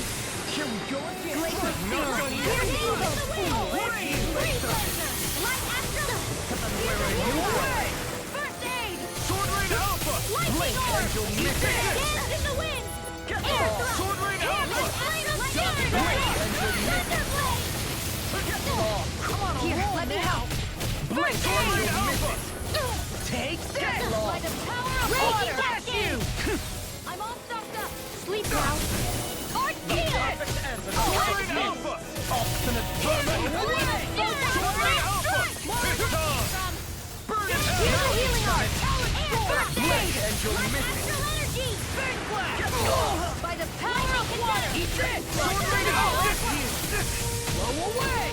Here we go again. Laser field! Here's evil! Freeze laser! Light astral! Away! First aid! Sword Rain Alpha! Lightning orb! Dance in the wind! Air thrust! Sword Rain Alpha! Thunderblade! Here, let me help! First aid! Take that! By the power of water! Blast you! I'm all stocked up! Sleep now! Arc field! Sword Rain Alpha! Obstinate vermin! Burn it! Here's a healing arc! First aid! And you'll miss it! Energy! Big blast! By the power of water! Eat this! Sword Rain Alpha! Blow away!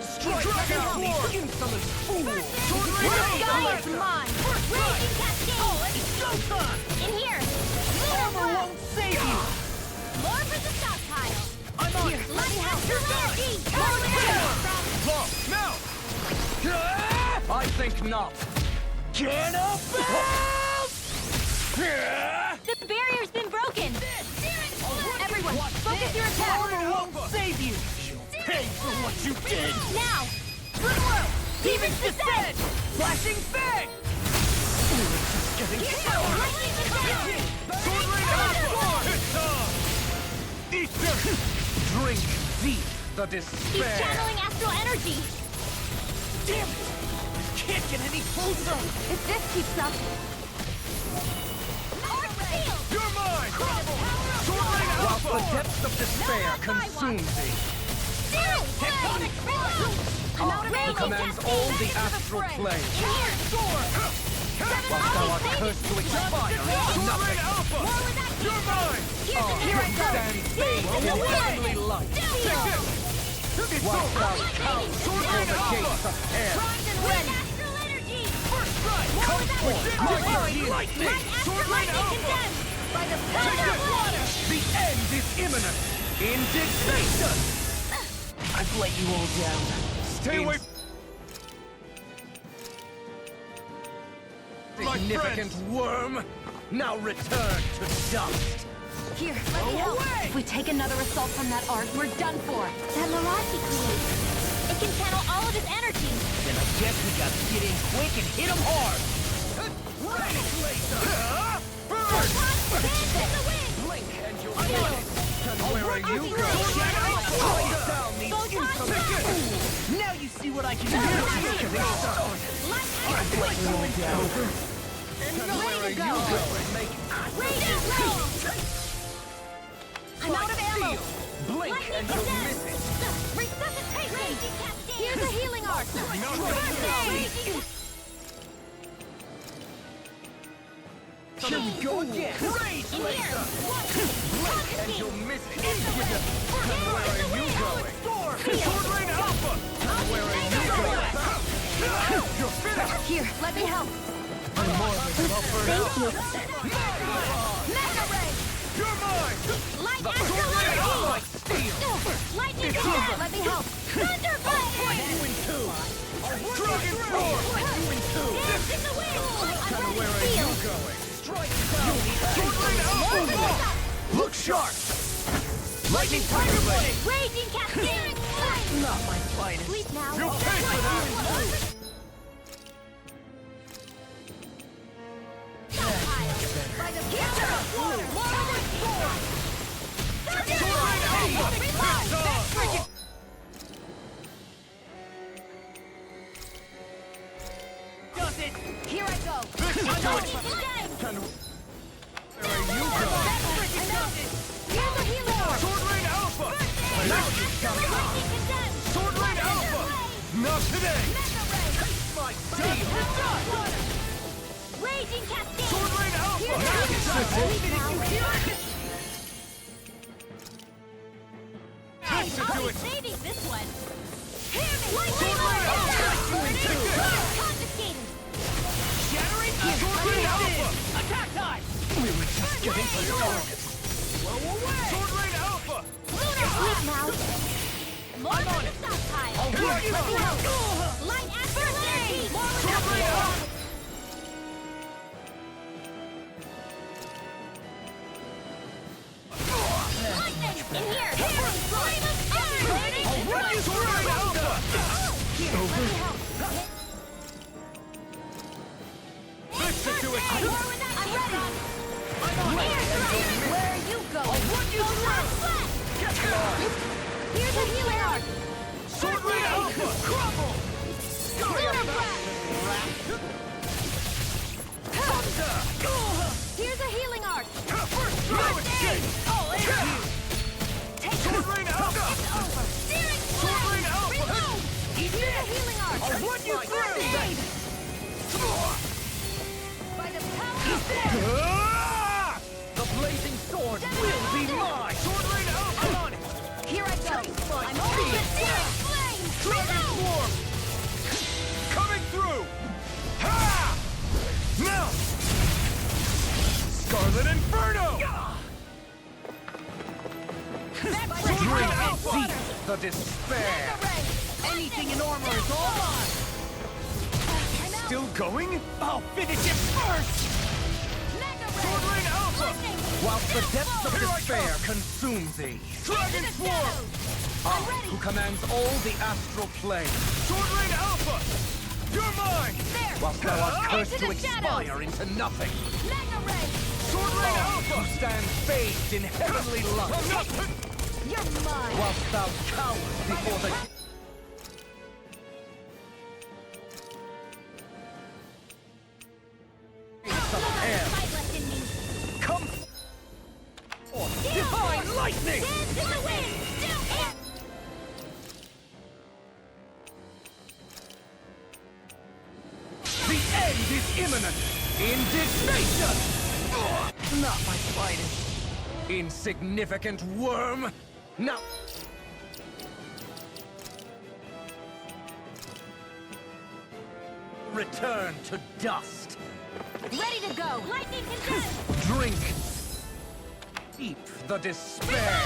Strike out! Insolent fool! Sword Rain The Alpha! sky is mine! Raging cascade! It's showtime! In here! Armor won't save you! More for the stockpile! I'm on Here, it! let me help! Energy! Law, now! I think not. The barrier's been broken! Everyone, focus your attack! Armor won't save you! Pay for what you did! Now! Good work! Demon's Descent! Flashing Fang! Getting lightning descent! Sword Rain Alpha! Eat this! Drink deep the He's despair. channeling astral energy! Damn it! Can't get any closer! If this keeps up... Arc field! You're mine! Sword Rain While Alpha! the depths of despair consume thee, Tectonic he commands all the astral plane. Whilst thou art cursed to expire into nothing, You're mine! Here I go! stands bathed in heavenly light. Whilst thou cows before the gates of hell. Astral energy! Come forth, mighty Lightning! Sword Rain condemned! By the power of water! The end is imminent. Indignation! I've let you all down. Stay away! Significant worm! Now return to dust! Here, let me help. If we take another assault from that arc, we're done for. That mirage he creates. It can channel all of his energy. Then I guess we gotta get in quick and hit him hard! Rage laser! Burn! Dance in the wind! Blink and you'll feel it! Where are you going? Down these insolent. Now you see what I can do! Ready to go! I'm out of ammo! Blink and you'll miss it! Resuscitation! Here's a healing arc! Here we go again! Rage laser! Blink and you'll miss it! Where are you going? Sword Rain Alpha! Where are you going? You're finished! Here, let me help. Thank you. Mega Ray! You're mine! Light The Sword Rain Alpha! Like steel! Lightning Here, Dash! let me help. Thunderbolt! You in two! Dragon Force! You in two! Dance in the wind! Where are you going? Strike down! Sword Rain Alpha! Look sharp! Lightning Tiger Blade! Raging Cascade! Not my finest! Sleep now! You'll pay for that! By the future of water! Does it? Here I go! Where are you going? Here's the healing orb! Sword Rain Alpha! Now you come out! Sword Rain Alpha! Not today! My steel! Raging Cascade! Sword Rain Alpha! Now you I'll be saving this one! Hear me! Sword Rain Alpha! Confiscated! Shattering Sword Rain Alpha! Attack time! We were just getting started! Blow away! Sword Rain Alpha! Lunar Sleep now! More on the stockpile! Here I come! Light Astral Energy! Sword Rain Alpha! Lightning! In here! Flame of Energy! I'll run you Sword Rain Alpha! Listen to it! I'm ready! Where are you going? I'll run you through! Get on! Here's a healing arc! Sword Rain Alpha! Crumble! Lunar Blast! Thunder! Here's a healing arc! First throw escape! All energy! Take Sword Rain Alpha! It's over! Searing Sword Rain Blast! Alpha! Reload! Here's a healing arc! I'll run you through! By the power of The blazing sword will be mine! Sword Rain Alpha! I'm on it! Here I go! I'm over the searing flame! Dragon Swarm! Coming through! Ha! Now! Scarlet Inferno! Sword Rain Alpha! The despair! Anything in armor is all mine! Still going? I'll finish it first! Sword Rain Alpha! Whilst the depths of Here I despair come. consume thee, Dragon Swarm! who commands all the astral plane, Sword Rain Alpha! You're mine! whilst thou art cursed Into to the expire into nothing, Mega Ray! Sword Rain who Alpha! stands bathed in heavenly light, You're mine! whilst thou cowers before the Fight left in me! come Divine Lightning! Dance in the wind! Still here! The end is imminent! Indignation! Not my finest. Insignificant worm! Now... Return to dust! Ready to go! Lightning condensed! Drink! Deep the despair!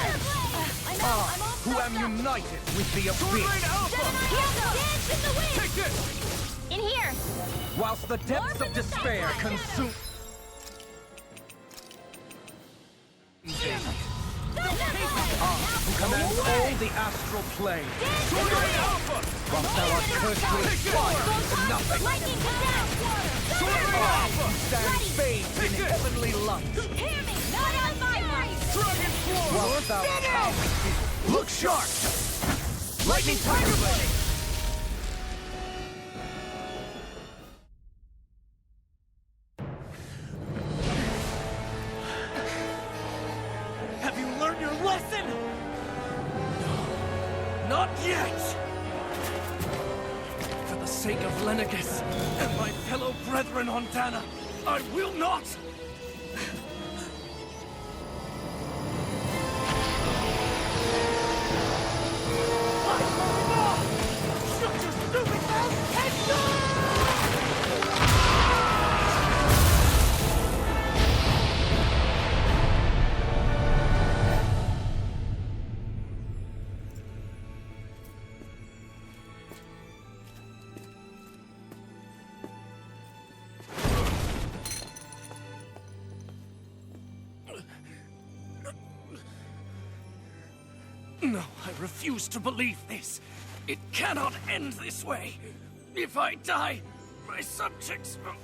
I'm all Who am united with the Sword Rain abyss! Alpha! Here go! Dance in the wind! Take this! In here! whilst the depths of despair consume... Commands all the astral plane. Whilst thou art cursed to expire into nothing. Stand fades in heavenly light. Hear me! Not on my way! Dragon Swarm! Whilst thou cowards, look sharp! Lightning Tiger Blade! Have you learned your lesson? No, not yet! For the sake of Lenegis and my fellow brethren on Dana, I will not! Shut your stupid mouth and go! No, I refuse to believe this. It cannot end this way. If I die, my subjects will...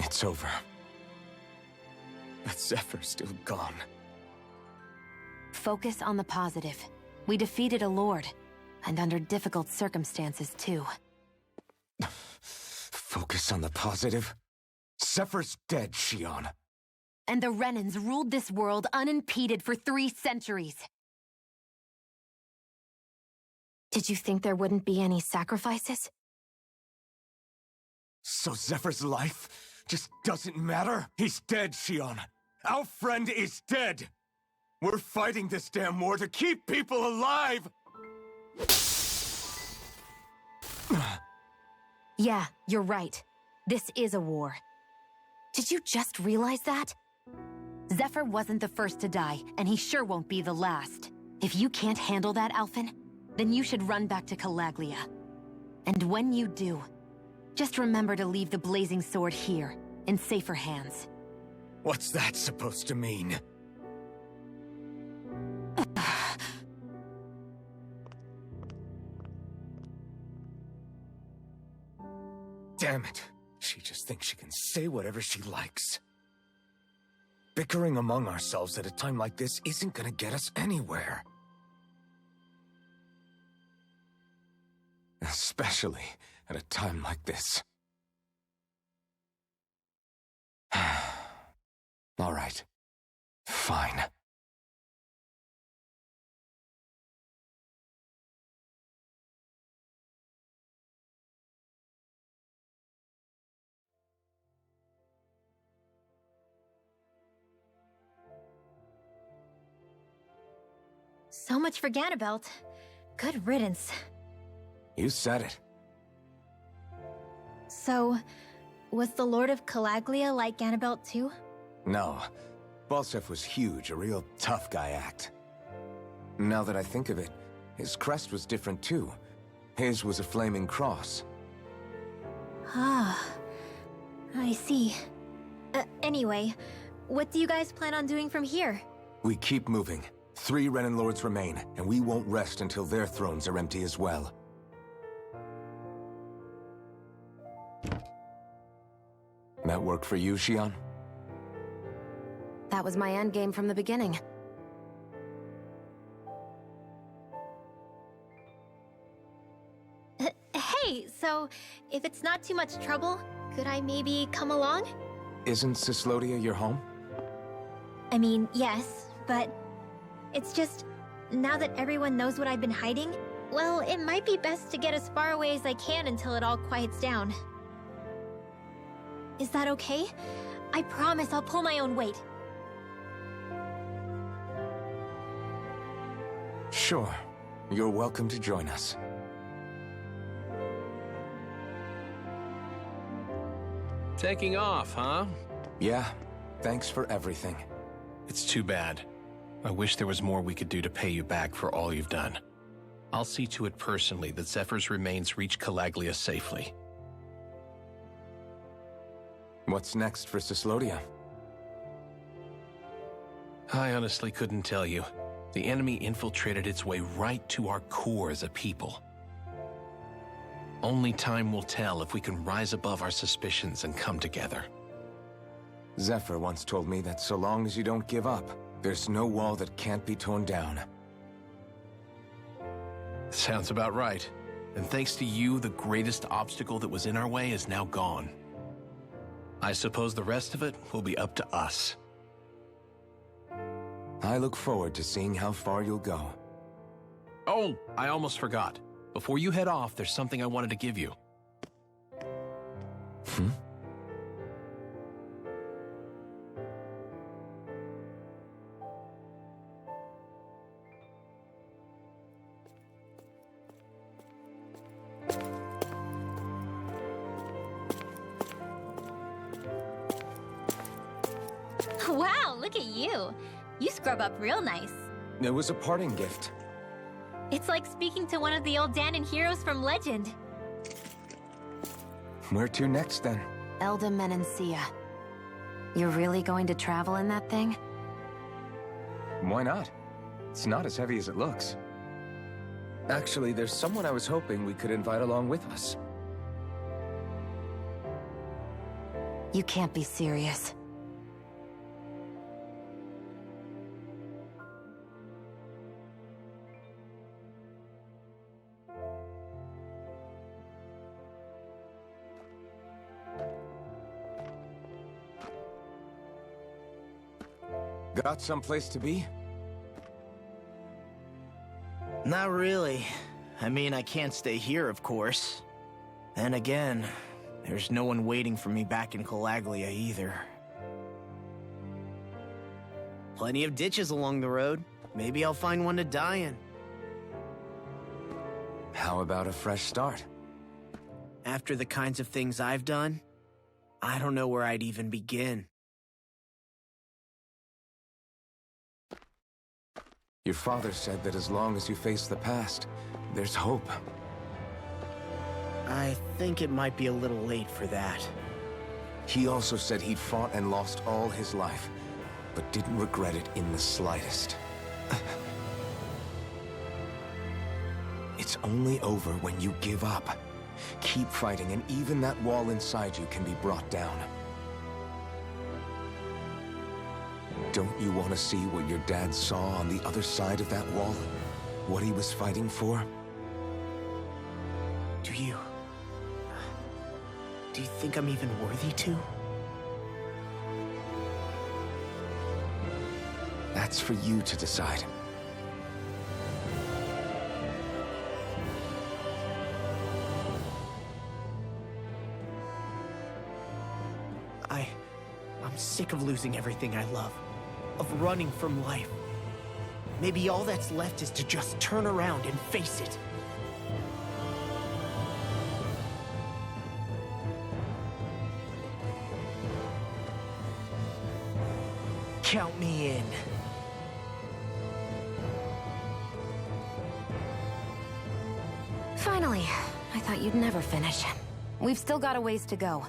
It's over. But Zephyr's still gone. Focus on the positive. We defeated a lord, and under difficult circumstances, too. Focus on the positive? Zephyr's dead, Shionne. And the Renans ruled this world unimpeded for 3 centuries. Did you think there wouldn't be any sacrifices? So Zephyr's life just doesn't matter? He's dead, Shionne. Our friend is dead. We're fighting this damn war to keep people alive! Yeah, you're right. This is a war. Did you just realize that? Zephyr wasn't the first to die, and he sure won't be the last. If you can't handle that, Alphen, then you should run back to Calaglia. And when you do, just remember to leave the Blazing Sword here, in safer hands. What's that supposed to mean? Damn it. She just thinks she can say whatever she likes. Bickering among ourselves at a time like this isn't gonna get us anywhere. Especially at a time like this. All right. Fine. So much for Ganabelt. Good riddance. You said it. So, was the Lord of Calaglia like Ganabelt too? No. Balseph was huge, a real tough guy act. Now that I think of it, his crest was different too. His was a flaming cross. Ah, I see. Anyway, what do you guys plan on doing from here? We keep moving. 3 Renin Lords remain, and we won't rest until their thrones are empty as well. That work for you, Xion? That was my endgame from the beginning. Hey, so if it's not too much trouble, could I maybe come along? Isn't Cyslodia your home? I mean, yes, but it's just, now that everyone knows what I've been hiding, well, it might be best to get as far away as I can until it all quiets down. Is that okay? I promise I'll pull my own weight. Sure. You're welcome to join us. Taking off, huh? Yeah. Thanks for everything. It's too bad. I wish there was more we could do to pay you back for all you've done. I'll see to it personally that Zephyr's remains reach Calaglia safely. What's next for Cyslodia? I honestly couldn't tell you. The enemy infiltrated its way right to our core as a people. Only time will tell if we can rise above our suspicions and come together. Zephyr once told me that so long as you don't give up, there's no wall that can't be torn down. Sounds about right. And thanks to you, the greatest obstacle that was in our way is now gone. I suppose the rest of it will be up to us. I look forward to seeing how far you'll go. Oh, I almost forgot. Before you head off, there's something I wanted to give you. Wow, look at you. You scrub up real nice. It was a parting gift. It's like speaking to one of the old Dahnan heroes from legend. Where to next, then? Elda Menancia. You're really going to travel in that thing? Why not? It's not as heavy as it looks. Actually, there's someone I was hoping we could invite along with us. You can't be serious. Got someplace to be? Not really. I mean, I can't stay here, of course. Then again, there's no one waiting for me back in Calaglia either. Plenty of ditches along the road. Maybe I'll find one to die in. How about a fresh start? After the kinds of things I've done, I don't know where I'd even begin. Your father said that as long as you face the past, there's hope. I think it might be a little late for that. He also said he'd fought and lost all his life, but didn't regret it in the slightest. It's only over when you give up. Keep fighting, and even that wall inside you can be brought down. Don't you want to see what your dad saw on the other side of that wall? What he was fighting for? Do you think I'm even worthy to? That's for you to decide. I'm sick of losing everything I love. Of running from life. Maybe all that's left is to just turn around and face it. Count me in. Finally, you'd never finish. We've still got a ways to go.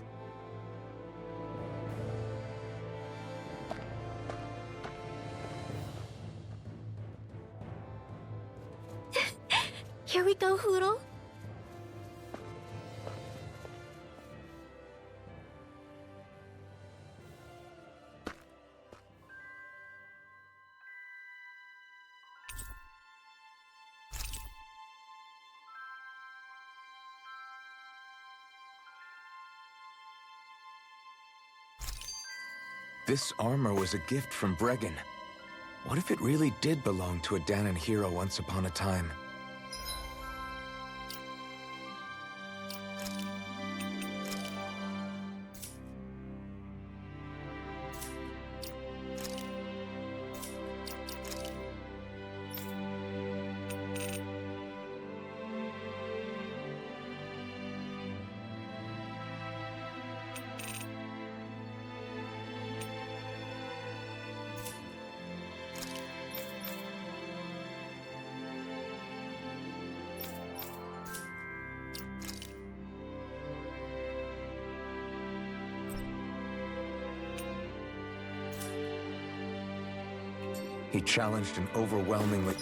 Here we go, Hootle. This armor was a gift from Bregan. What if it really did belong to a Dahnan hero once upon a time? He challenged an overwhelmingly...